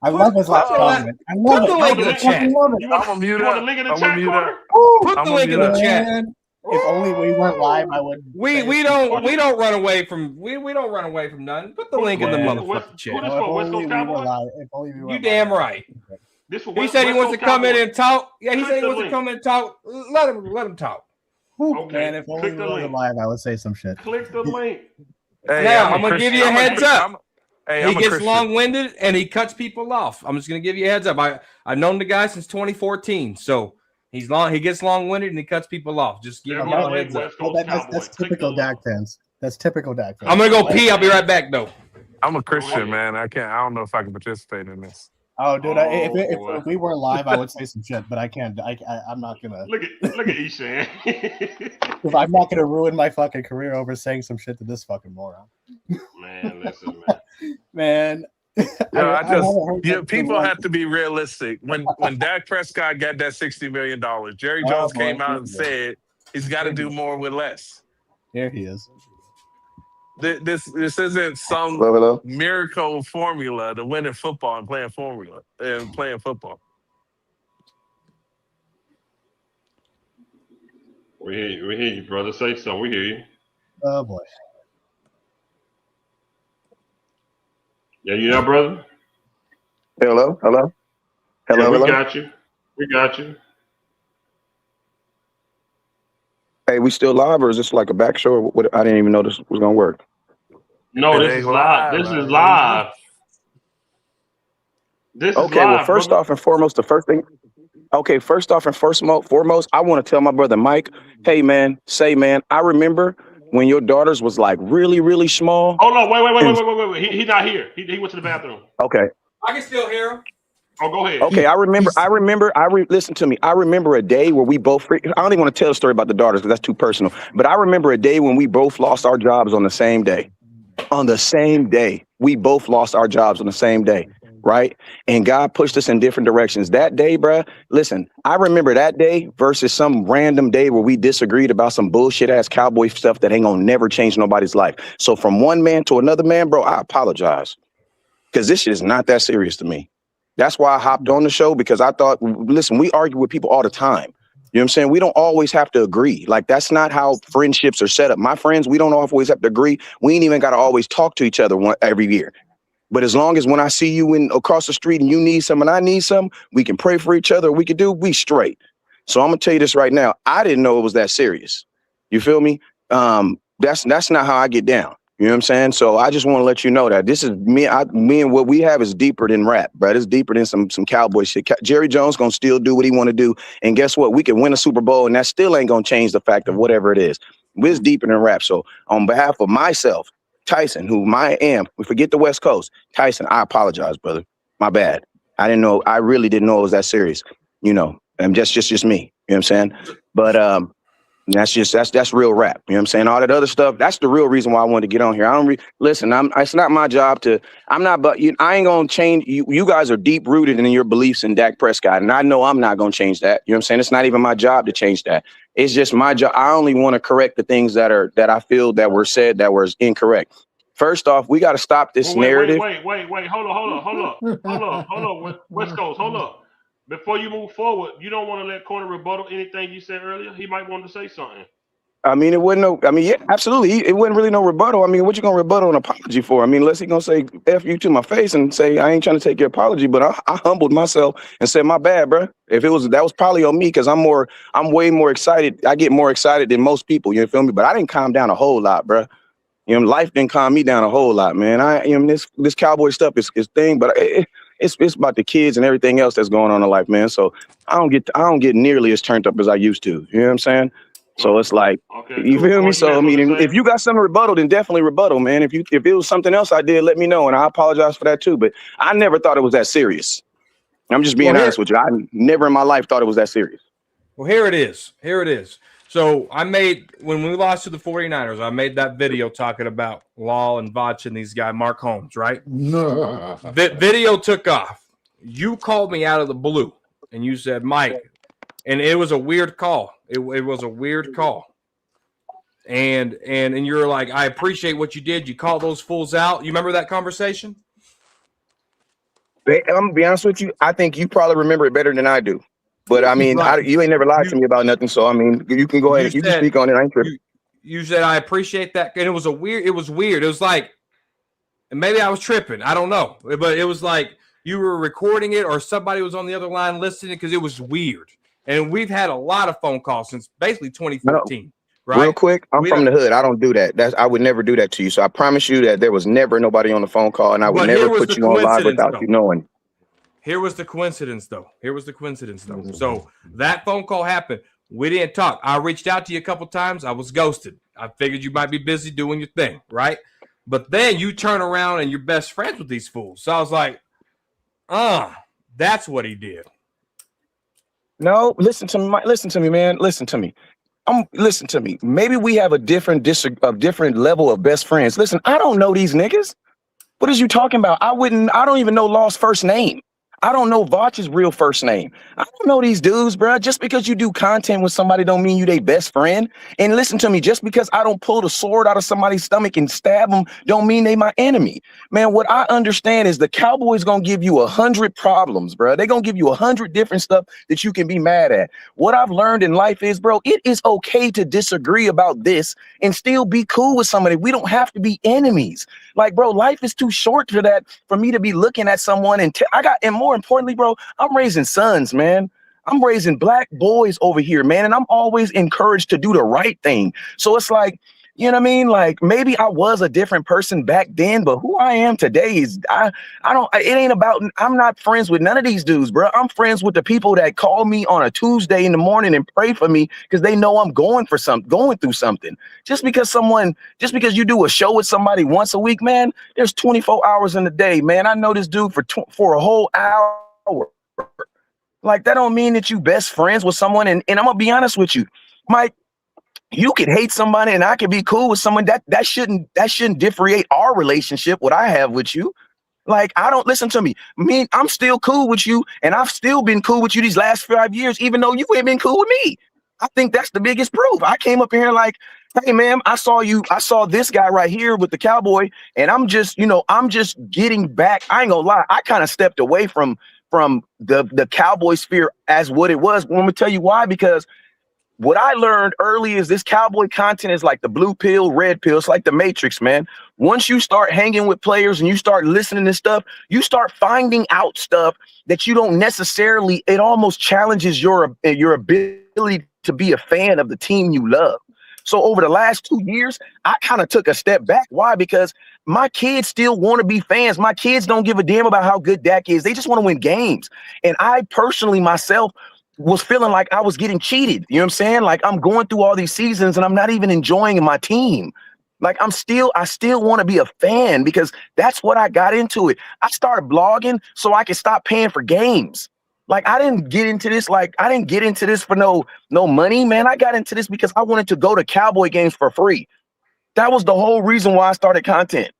Speaker 7: I love his last comment. I love it.
Speaker 3: Put the link in the chat.
Speaker 1: You want the link in the chat, Corner?
Speaker 3: Put the link in the chat.
Speaker 7: If only we went live, I would.
Speaker 3: We don't run away from nothing. Put the link in the motherfucking chat. You damn right. He said he wants to come in and talk. Yeah, he said he wants to come in and talk. Let him talk.
Speaker 7: Okay. Man, if only we were live, I would say some shit.
Speaker 1: Click the link.
Speaker 3: Now I'm gonna give you a heads up. He gets long-winded and he cuts people off. I'm just gonna give you a heads up. I've known the guy since 2014, so. He gets long-winded and he cuts people off. Just give him a heads up.
Speaker 7: That's typical Dak fans. That's typical Dak fans.
Speaker 3: I'm gonna go pee. I'll be right back though.
Speaker 2: I'm a Christian, man. I don't know if I can participate in this.
Speaker 7: Oh, dude! If we weren't live, I would say some shit, but I can't. I'm not gonna.
Speaker 1: Look at Ishan.
Speaker 7: If I'm not gonna ruin my fucking career over saying some shit to this fucking moron.
Speaker 1: Man, listen,
Speaker 7: man.
Speaker 2: People have to be realistic. When Dak Prescott got that $60 million, Jerry Jones came out and said he's got to do more with less.
Speaker 7: There he is.
Speaker 2: This isn't some miracle formula to win in football and playing football.
Speaker 1: We hear you, brother. Say something. We hear you.
Speaker 7: Oh boy.
Speaker 1: Yeah, you there, brother?
Speaker 6: Hello.
Speaker 1: Yeah, we got you.
Speaker 8: Hey, we still live, or is this like a back show? What? I didn't even know this was gonna work.
Speaker 1: No, this is live. This is live.
Speaker 8: Okay. Well, first off and foremost, I want to tell my brother Mike, hey man, I remember when your daughters was like really, really small.
Speaker 1: Oh no, wait. He's not here. He went to the bathroom.
Speaker 8: Okay.
Speaker 3: I can still hear him.
Speaker 1: Oh, go ahead.
Speaker 8: Okay, listen to me. I remember a day where we both, I don't even want to tell a story about the daughters because that's too personal, but I remember a day when we both lost our jobs on the same day. We both lost our jobs on the same day. right? And God pushed us in different directions. That day, bruh, listen, I remember that day versus some random day where we disagreed about some bullshit ass cowboy stuff that ain't gonna never change nobody's life. So from one man to another man, bro, I apologize. Because this shit is not that serious to me. That's why I hopped on the show, because I thought, listen, we argue with people all the time. You know what I'm saying? We don't always have to agree. Like, that's not how friendships are set up. My friends, we don't always have to agree. We ain't even got to always talk to each other every year. But as long as when I see you across the street and you need some and I need some, we can pray for each other. We straight. So I'm gonna tell you this right now. I didn't know it was that serious. You feel me? That's not how I get down. You know what I'm saying? So I just want to let you know that this is me and what we have is deeper than rap, bro. It's deeper than some cowboy shit. Jerry Jones gonna still do what he want to do, and guess what? We can win a Super Bowl, and that still ain't gonna change the fact of whatever it is. It's deeper than rap. So on behalf of myself, Tyson, we forget the West Coast. Tyson, I apologize, brother. My bad. I didn't know. I really didn't know it was that serious. You know, I'm just me. You know what I'm saying? But that's real rap. You know what I'm saying? All that other stuff, that's the real reason why I wanted to get on here. I don't listen, it's not my job to, I ain't gonna change. You guys are deep rooted in your beliefs in Dak Prescott. And I know I'm not gonna change that. You know what I'm saying? It's not even my job to change that. It's just my job. I only want to correct the things that I feel that were said that were incorrect. First off, we got to stop this narrative.
Speaker 1: Wait. Hold on. West Coast, hold up. Before you move forward, you don't want to let Corner rebuttal anything you said earlier. He might want to say something.
Speaker 8: I mean, yeah, absolutely. It wasn't really no rebuttal. I mean, what you gonna rebuttal an apology for? I mean, unless he gonna say F you to my face and say, I ain't trying to take your apology, but I humbled myself and said, my bad, bro. That was probably on me, because I'm way more excited. I get more excited than most people, you feel me? But I didn't calm down a whole lot, bro. You know, life didn't calm me down a whole lot, man. This cowboy stuff is thing, but it's about the kids and everything else that's going on in life, man. So I don't get nearly as turned up as I used to. You know what I'm saying? So it's like, you feel me? So I mean, if you got something to rebuttal, then definitely rebuttal, man. If it was something else I did, let me know, and I apologize for that too. But I never thought it was that serious. I'm just being honest with you. I never in my life thought it was that serious.
Speaker 3: Well, here it is. So when we lost to the 49ers, I made that video talking about Law and Vach and these guys, Mark Holmes, right?
Speaker 4: No.
Speaker 3: The video took off. You called me out of the blue, and you said, Mike, and it was a weird call. It was a weird call. And you're like, I appreciate what you did. You called those fools out. You remember that conversation?
Speaker 8: I'm going to be honest with you. I think you probably remember it better than I do. But I mean,
Speaker 3: right.
Speaker 8: You ain't never lied to me about nothing. So I mean, you can go ahead. You can speak on it. I ain't tripping.
Speaker 3: You said, I appreciate that. And it was weird. It was like, maybe I was tripping. I don't know. But it was like you were recording it or somebody was on the other line listening, because it was weird. And we've had a lot of phone calls since basically 2014. Right?
Speaker 8: Real quick, I'm from the hood. I don't do that. I would never do that to you. So I promise you that there was never nobody on the phone call, and I would never put you on live without you knowing.
Speaker 3: Here was the coincidence, though. So that phone call happened. We didn't talk. I reached out to you a couple times. I was ghosted. I figured you might be busy doing your thing, right? But then you turn around and you're best friends with these fools. So I was like, that's what he did.
Speaker 8: No, listen to me, man. Listen to me. Listen to me. Maybe we have a different level of best friends. Listen, I don't know these niggas. What is you talking about? I don't even know Law's first name. I don't know Vach's real first name. I don't know these dudes, bro. Just because you do content with somebody don't mean you their best friend. And listen to me, just because I don't pull the sword out of somebody's stomach and stab them don't mean they my enemy. Man, what I understand is the Cowboys gonna give you 100 problems, bro. They're gonna give you 100 different stuff that you can be mad at. What I've learned in life is, bro, it is okay to disagree about this and still be cool with somebody. We don't have to be enemies. Like, bro, life is too short for me to be looking at someone and more importantly, bro, I'm raising sons, man. I'm raising black boys over here, man. And I'm always encouraged to do the right thing. So it's like, you know what I mean? Like, maybe I was a different person back then, but who I am today is I'm not friends with none of these dudes, bro. I'm friends with the people that call me on a Tuesday in the morning and pray for me because they know I'm going through something. Just because you do a show with somebody once a week, man, there's 24 hours in the day, man. I know this dude for a whole hour. Like, that don't mean that you best friends with someone. And I'm gonna be honest with you, Mike. You could hate somebody and I could be cool with someone. That shouldn't differentiate our relationship, what I have with you. Like, I don't listen to me. I'm still cool with you, and I've still been cool with you these last 5 years, even though you ain't been cool with me. I think that's the biggest proof. I came up in here like, hey man, I saw this guy right here with the Cowboy, and I'm just getting back. I ain't gonna lie, I kind of stepped away from the Cowboy sphere as what it was. Let me tell you why, because what I learned early is this Cowboy content is like the blue pill, red pill. It's like the Matrix, man. Once you start hanging with players and you start listening to stuff, you start finding out stuff that you don't necessarily, it almost challenges your ability to be a fan of the team you love. So over the last 2 years, I kind of took a step back. Why? Because my kids still want to be fans. My kids don't give a damn about how good Dak is. They just want to win games. And I personally myself was feeling like I was getting cheated. You know what I'm saying? Like, I'm going through all these seasons and I'm not even enjoying my team. Like, I still want to be a fan because that's what I got into it. I started blogging so I could stop paying for games. Like, I didn't get into this for no money, man. I got into this because I wanted to go to Cowboy games for free. That was the whole reason why I started content.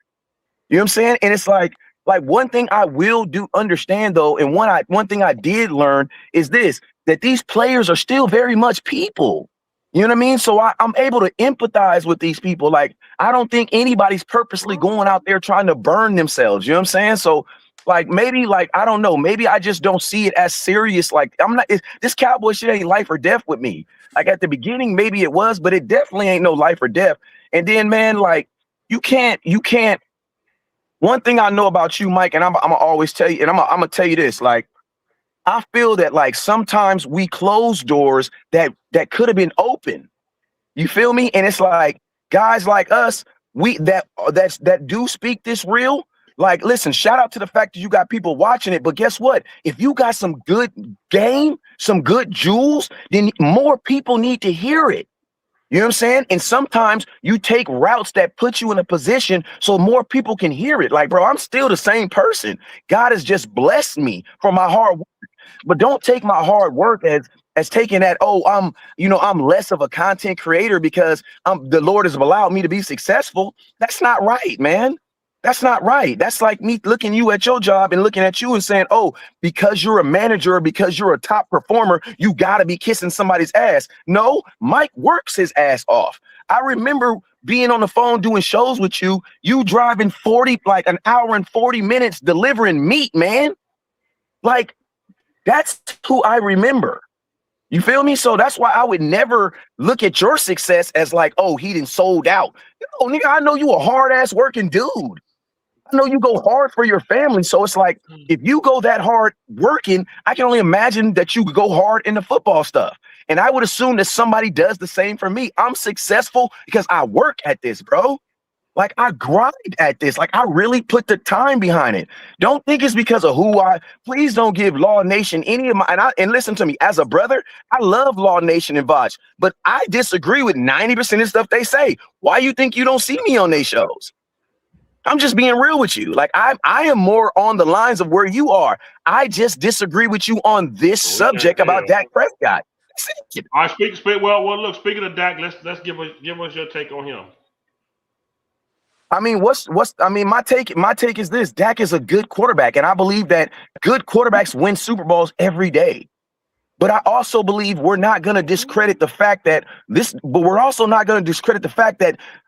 Speaker 8: You know what I'm saying? And it's like one thing I will do understand though, and one thing I did learn is this, that these players are still very much people. You know what I mean? So I'm able to empathize with these people. Like, I don't think anybody's purposely going out there trying to burn themselves. You know what I'm saying? So like, maybe like, I don't know, maybe I just don't see it as serious. Like, this Cowboy shit ain't life or death with me. Like, at the beginning, maybe it was, but it definitely ain't no life or death. And then, man, like, you can't. One thing I know about you, Mike, and I'm gonna always tell you, and I'm gonna tell you this, like, I feel that like sometimes we close doors that could have been open. You feel me? And it's like guys like us, that do speak this real. Like, listen, shout out to the fact that you got people watching it. But guess what? If you got some good game, some good jewels, then more people need to hear it. You know what I'm saying? And sometimes you take routes that put you in a position so more people can hear it. Like, bro, I'm still the same person. God has just blessed me for my hard work. But don't take my hard work as taking that, I'm less of a content creator because the Lord has allowed me to be successful. That's not right, man. That's not right. That's like me looking you at your job and looking at you and saying, because you're a manager or because you're a top performer, you got to be kissing somebody's ass. No, Mike works his ass off. I remember being on the phone doing shows with you driving an hour and 40 minutes delivering meat, man. Like, that's who I remember. You feel me? So that's why I would never look at your success as like, he done sold out. No, nigga, I know you a hard ass working dude. I know you go hard for your family. So it's like, if you go that hard working, I can only imagine that you could go hard in the football stuff. And I would assume that somebody does the same for me. I'm successful because I work at this, bro. Like, I grind at this. Like, I really put the time behind it. Don't think it's because of please don't give Law Nation any of my, and listen to me, as a brother, I love Law Nation and Vaj, but I disagree with 90% of the stuff they say. Why you think you don't see me on their shows? I'm just being real with you. Like, I am more on the lines of where you are. I just disagree with you on this subject about Dak Prescott.
Speaker 1: All right, look, speaking of Dak, let's give us your take on him.
Speaker 8: I mean, my take is this: Dak is a good quarterback, and I believe that good quarterbacks win Super Bowls every day. But I also believe we're not going to discredit the fact that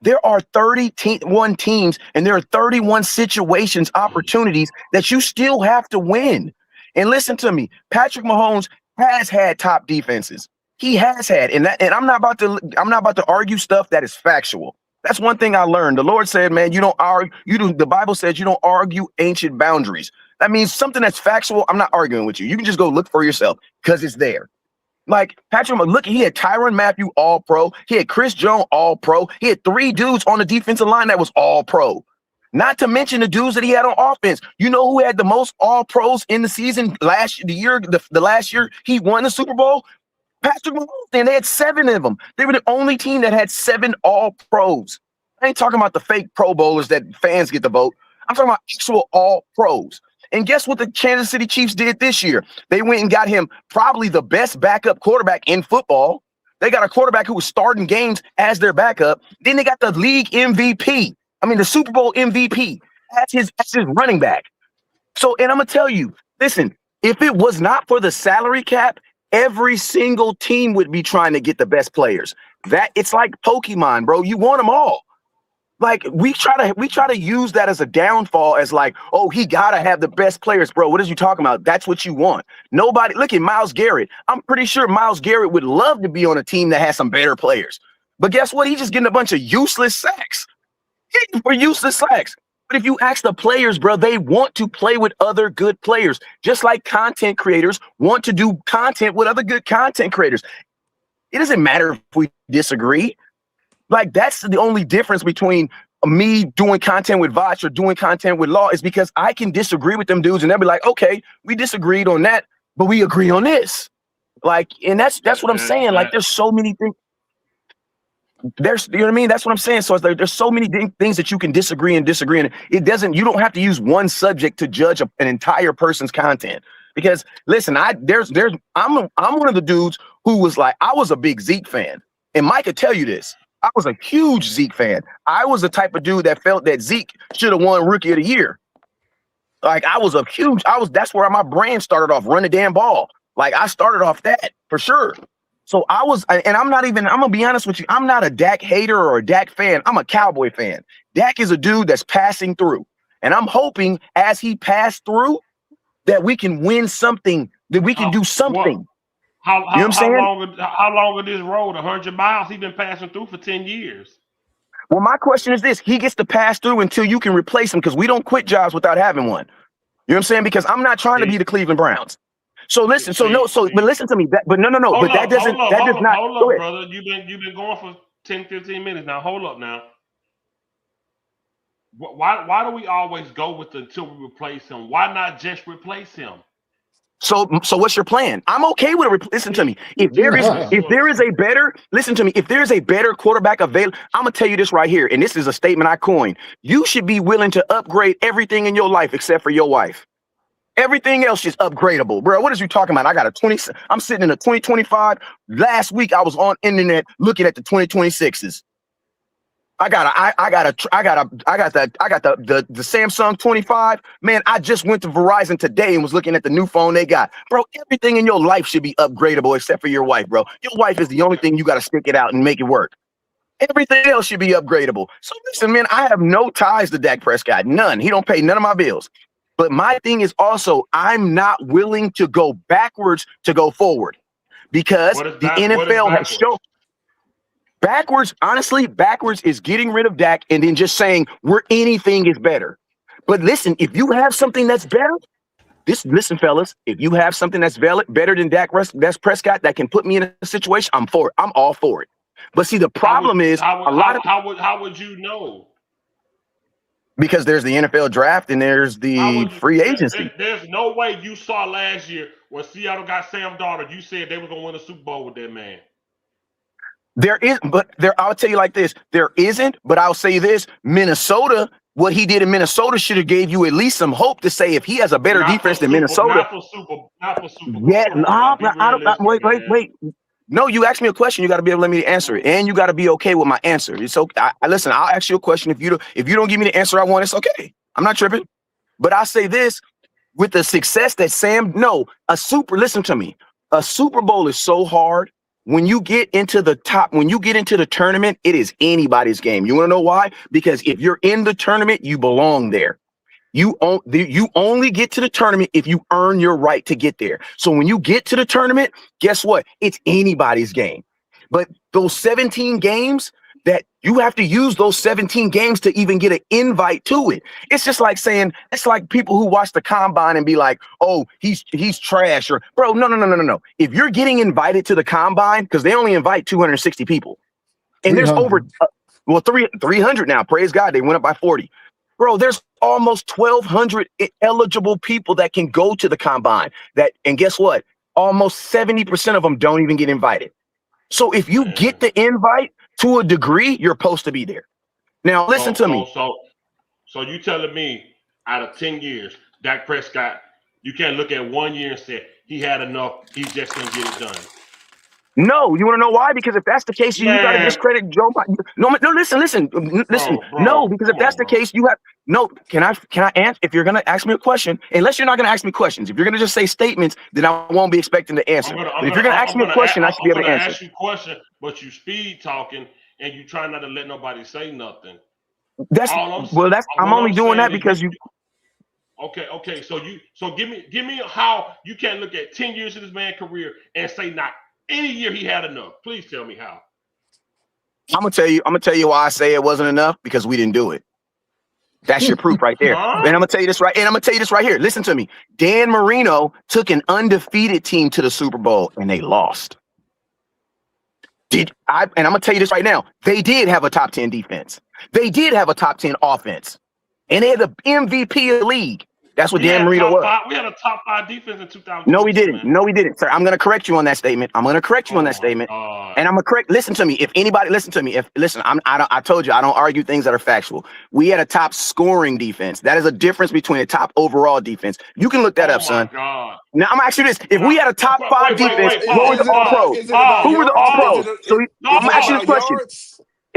Speaker 8: there are 31 teams and there are 31 situations, opportunities that you still have to win. And listen to me, Patrick Mahomes has had top defenses. He has had, and I'm not about to argue stuff that is factual. That's one thing I learned. The Lord said, man, you don't argue. The Bible says you don't argue ancient boundaries. That means something that's factual. I'm not arguing with you. You can just go look for yourself because it's there. Like Patrick, look, he had Tyrann Mathieu all pro. He had Chris Jones all pro. He had 3 dudes on the defensive line that was all pro. Not to mention the dudes that he had on offense. You know who had the most all pros in the season the last year he won the Super Bowl? Patrick Mahomes, and they had 7 of them. They were the only team that had 7 all pros. I ain't talking about the fake Pro Bowlers that fans get to vote. I'm talking about actual all pros. And guess what the Kansas City Chiefs did this year? They went and got him probably the best backup quarterback in football. They got a quarterback who was starting games as their backup. Then they got the league MVP. I mean, the Super Bowl MVP as his running back. So, and I'm gonna tell you, listen, if it was not for the salary cap, every single team would be trying to get the best players. That it's like Pokemon, bro. You want them all. Like we try to use that as a downfall, as like, oh, he gotta have the best players, bro. What is you talking about? That's what you want. Nobody look at Myles Garrett. I'm pretty sure Myles Garrett would love to be on a team that has some better players. But guess what? He's just getting a bunch of useless sacks. For useless sacks. But if you ask the players, bro, they want to play with other good players, just like content creators want to do content with other good content creators. It doesn't matter if we disagree. Like, that's the only difference between me doing content with Voch or doing content with Law, is because I can disagree with them dudes and they'll be like, okay, we disagreed on that, but we agree on this. Like, and that's what I'm saying. Like, there's so many things. There's, you know what I mean? That's what I'm saying. So it's like, there's so many things that you can disagree and it doesn't, you don't have to use one subject to judge an entire person's content. Because listen, I'm one of the dudes who was like, I was a big Zeke fan, and Mike could tell you this. I was a huge Zeke fan. I was the type of dude that felt that Zeke should have won Rookie of the Year. Like, that's where my brand started off, run the damn ball. Like, I started off that for sure. So and I'm gonna be honest with you, I'm not a Dak hater or a Dak fan. I'm a Cowboy fan. Dak is a dude that's passing through. And I'm hoping as he passed through that we can win something, that we can do something.
Speaker 1: How
Speaker 8: you know what I'm saying?
Speaker 1: How long of this road? 100 miles? He's been passing through for 10 years.
Speaker 8: Well, my question is this: he gets to pass through until you can replace him, because we don't quit jobs without having one. You know what I'm saying? Because I'm not trying to be the Cleveland Browns. So listen, but listen to me. But no. Hold
Speaker 1: up, brother. You've been going for 10, 15 minutes now. Hold up now. Why do we always go with until we replace him? Why not just replace him?
Speaker 8: So what's your plan? I'm okay with it. Listen to me. If there is a better quarterback available, I'm gonna tell you this right here, and this is a statement I coined. You should be willing to upgrade everything in your life except for your wife. Everything else is upgradable, bro. What is you talking about? I'm sitting in a 2025. Last week I was on internet looking at the 2026s. I got the Samsung 25. Man, I just went to Verizon today and was looking at the new phone they got. Bro, everything in your life should be upgradable except for your wife, bro. Your wife is the only thing you got to stick it out and make it work. Everything else should be upgradable. So listen, man, I have no ties to Dak Prescott. None. He don't pay none of my bills. But my thing is also, I'm not willing to go backwards to go forward, because the NFL has shown. Backwards is getting rid of Dak and then just saying anything is better. But listen, if you have something that's better, listen, fellas, if you have something that's better than Dak Prescott that can put me in a situation, I'm for it. I'm all for it. But see, the problem is
Speaker 1: how would you know?
Speaker 8: Because there's the NFL draft and there's the free agency.
Speaker 1: There's no way you saw last year when Seattle got Sam Darnold, you said they were going to win a Super Bowl with that man.
Speaker 8: I'll tell you like this, there isn't, but I'll say this: Minnesota, what he did in Minnesota should have gave you at least some hope to say if he has a better defense than Minnesota.
Speaker 1: Not for Super Bowl.
Speaker 8: Yeah, wait. No, you asked me a question. You got to be able to let me answer it, and you got to be okay with my answer. It's okay. Listen, I'll ask you a question. If you don't give me the answer I want, it's okay. I'm not tripping. But I'll say this: with the success that listen to me. A Super Bowl is so hard. When you get into the tournament, it is anybody's game. You want to know why? Because if you're in the tournament, you belong there. You only get to the tournament if you earn your right to get there. So when you get to the tournament, guess what? It's anybody's game. But those 17 games, that you have to use those 17 games to even get an invite to it. It's just like saying, it's like people who watch the combine and be like, oh, he's trash, or bro, no. If you're getting invited to the combine, because they only invite 260 people, and there's over 300 now. Praise God, they went up by 40. Bro, there's almost 1,200 eligible people that can go to the combine. And guess what? Almost 70% of them don't even get invited. So if you get the invite, to a degree, you're supposed to be there. Now, listen to me.
Speaker 1: So you telling me out of 10 years, Dak Prescott, you can't look at 1 year and say he had enough, he just couldn't get it done.
Speaker 8: No, you want to know why? Because if that's the case, you got to
Speaker 1: Man,
Speaker 8: discredit Joe Biden. No, listen. No, because if that's the case, you have no. Can I answer? If you're gonna ask me a question, unless you're not gonna ask me questions, if you're gonna just say statements, then I won't be expecting to answer. But if you're gonna ask me a question, I should be able to answer.
Speaker 1: Ask you a question, but you speed talking and you try not to let nobody say nothing.
Speaker 8: I'm only doing that because you.
Speaker 1: Okay. So give me how you can't look at 10 years of this man's career and say not any year he had enough. Please tell me how.
Speaker 8: I'm gonna tell you why I say it wasn't enough, because we didn't do it. That's your proof right there.
Speaker 1: Huh?
Speaker 8: And I'm gonna tell you this right here. Listen to me. Dan Marino took an undefeated team to the Super Bowl and they lost. And I'm gonna tell you this right now. They did have a top 10 defense. They did have a top 10 offense. And they had the MVP of the league. That's what Dan Marino was.
Speaker 1: We had a top 5 defense in 2000.
Speaker 8: No, we didn't. Man. No, we didn't, sir. I'm going to correct you on that statement. And I'm going to correct. And I'm going to correct. Listen to me. If anybody listen to me, I told you I don't argue things that are factual. We had a top scoring defense. That is a difference between a top overall defense. You can look that up, son.
Speaker 1: God.
Speaker 8: Now I'm asking you this: if we had a top 5 defense, what was the All Pros? Who were the All Pros? So I'm gonna ask you this question.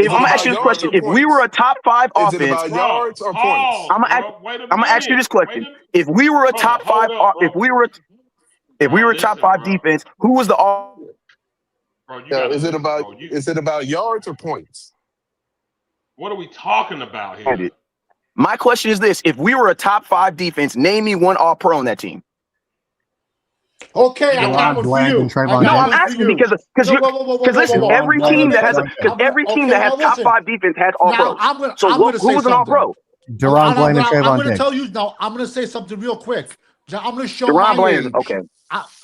Speaker 8: I'm gonna ask you this question: if we were a top 5 offense,
Speaker 2: is it about yards or points?
Speaker 8: I'm gonna ask you this question: if we were a top 5, if we were a top 5 defense, who was the All?
Speaker 2: Is it about yards or points?
Speaker 1: What are we talking about here?
Speaker 8: My question is this: if we were a top 5 defense, name me one All Pro on that team.
Speaker 4: Okay, I got one for you.
Speaker 8: No, I'm asking because listen, every team that has top 5 defense has All Pros. So who was an All Pro?
Speaker 7: Deron Bland and Trayvon
Speaker 4: I'm going to
Speaker 7: Diggs.
Speaker 4: tell you now. I'm going to say something real quick. I'm going to show
Speaker 8: Deron
Speaker 4: my
Speaker 8: Bland.
Speaker 4: age.
Speaker 8: Okay.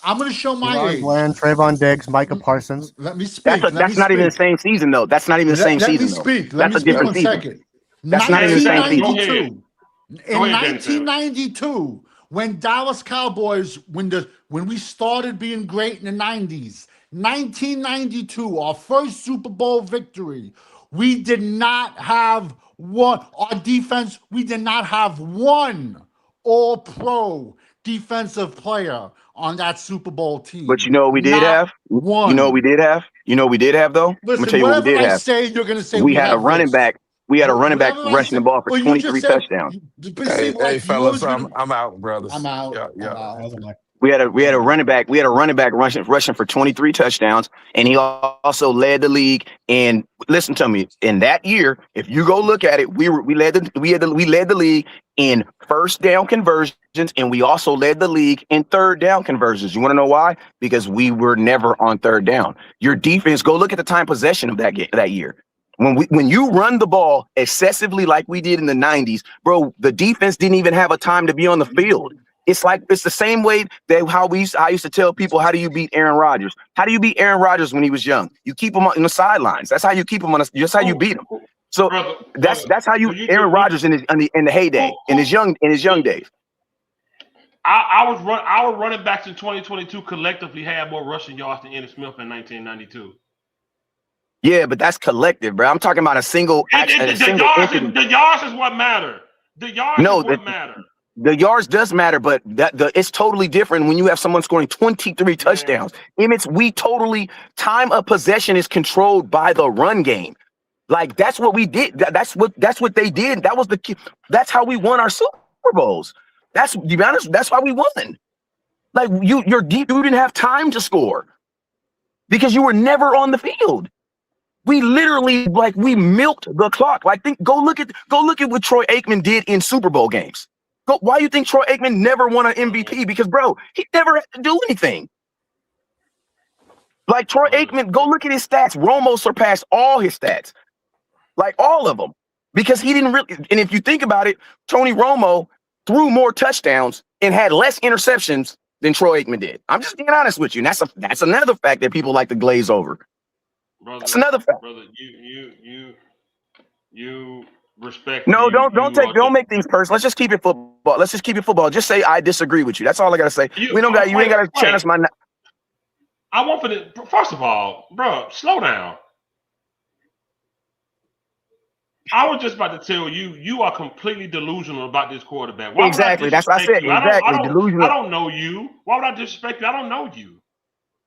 Speaker 4: I'm going to show my
Speaker 7: Deron
Speaker 4: age.
Speaker 7: Bland, Trayvon Diggs, Micah Parsons.
Speaker 4: Let me speak.
Speaker 8: That's not even the same season, though. That's not even the same season.
Speaker 4: Let me speak.
Speaker 8: That's a different season. That's not even the same season.
Speaker 4: In 1992, when Dallas Cowboys, when we started being great in the 90s, 1992, our first Super Bowl victory, we did not have one. Our defense, we did not have one All-Pro defensive player on that Super Bowl team.
Speaker 8: But you know what we did have?
Speaker 4: One.
Speaker 8: You know what we did have? You know what we did have, though?
Speaker 4: Listen,
Speaker 8: I'm going to tell you what we did have.
Speaker 4: Say, you're going to say
Speaker 8: we had a running back. We had a running back rushing the ball for 23 touchdowns.
Speaker 2: Hey, fellas, I'm out, brothers.
Speaker 4: I'm out.
Speaker 2: Yeah.
Speaker 8: We had a running back. We had a running back rushing for 23 touchdowns, and he also led the league. And listen to me, in that year, if you go look at it, we led the league in first down conversions, and we also led the league in third down conversions. You want to know why? Because we were never on third down. Your defense, go look at the time possession of that year. When you run the ball excessively like we did in the 90s, bro, the defense didn't even have a time to be on the field. It's the same way that I used to tell people, how do you beat Aaron Rodgers? How do you beat Aaron Rodgers when he was young? You keep him on the sidelines. That's how you keep him that's how you beat him. So that's how Aaron Rodgers in the heyday, in his young days.
Speaker 1: Our running backs in 2022 collectively had more rushing yards than Ennis Smith in 1992.
Speaker 8: Yeah, but that's collective, bro. I'm talking about a single action.
Speaker 1: The yards is what matter. The yards is what matter.
Speaker 8: The yards does matter, but it's totally different when you have someone scoring 23 touchdowns. We totally time of possession is controlled by the run game. Like that's what we did. That's what they did. That's how we won our Super Bowls. To be honest, that's why we won. Like you didn't have time to score because you were never on the field. We literally we milked the clock. Go look at what Troy Aikman did in Super Bowl games. Why do you think Troy Aikman never won an MVP? Because, bro, he never had to do anything. Like Troy Aikman, go look at his stats. Romo surpassed all his stats, like all of them, because he didn't really. And if you think about it, Tony Romo threw more touchdowns and had less interceptions than Troy Aikman did. I'm just being honest with you. And that's another fact that people like to glaze over.
Speaker 1: Brother,
Speaker 8: that's another fact.
Speaker 1: Brother, you respect.
Speaker 8: No, don't make things personal. Let's just keep it football. Just say I disagree with you. That's all I gotta say. You ain't gotta challenge my.
Speaker 1: I want first of all, bro, slow down. I was just about to tell you are completely delusional about this quarterback.
Speaker 8: Exactly. That's what I said. Exactly. Delusional.
Speaker 1: I don't know you. Why would I disrespect you? I don't know you.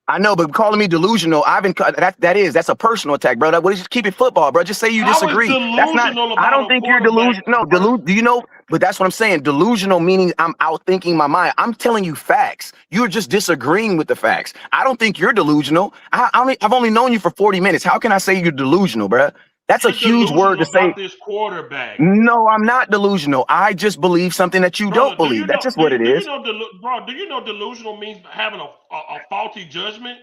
Speaker 8: I know, but calling me delusional, that's a personal attack, bro. What is just keep it football, bro? Just say you
Speaker 1: How is
Speaker 8: disagree. That's not.
Speaker 1: delusional
Speaker 8: I
Speaker 1: about
Speaker 8: don't
Speaker 1: a
Speaker 8: think you're
Speaker 1: quarterback,
Speaker 8: delusional. No, do you know? But that's what I'm saying. Delusional meaning I'm outthinking my mind. I'm telling you facts. You're just disagreeing with the facts. I don't think you're delusional. I've only known you for 40 minutes. How can I say you're delusional, bro? That's a huge word to say.
Speaker 1: About this quarterback.
Speaker 8: No, I'm not delusional. I just believe something that you don't believe. That's just what it is.
Speaker 1: Do you know delusional means having a faulty judgment?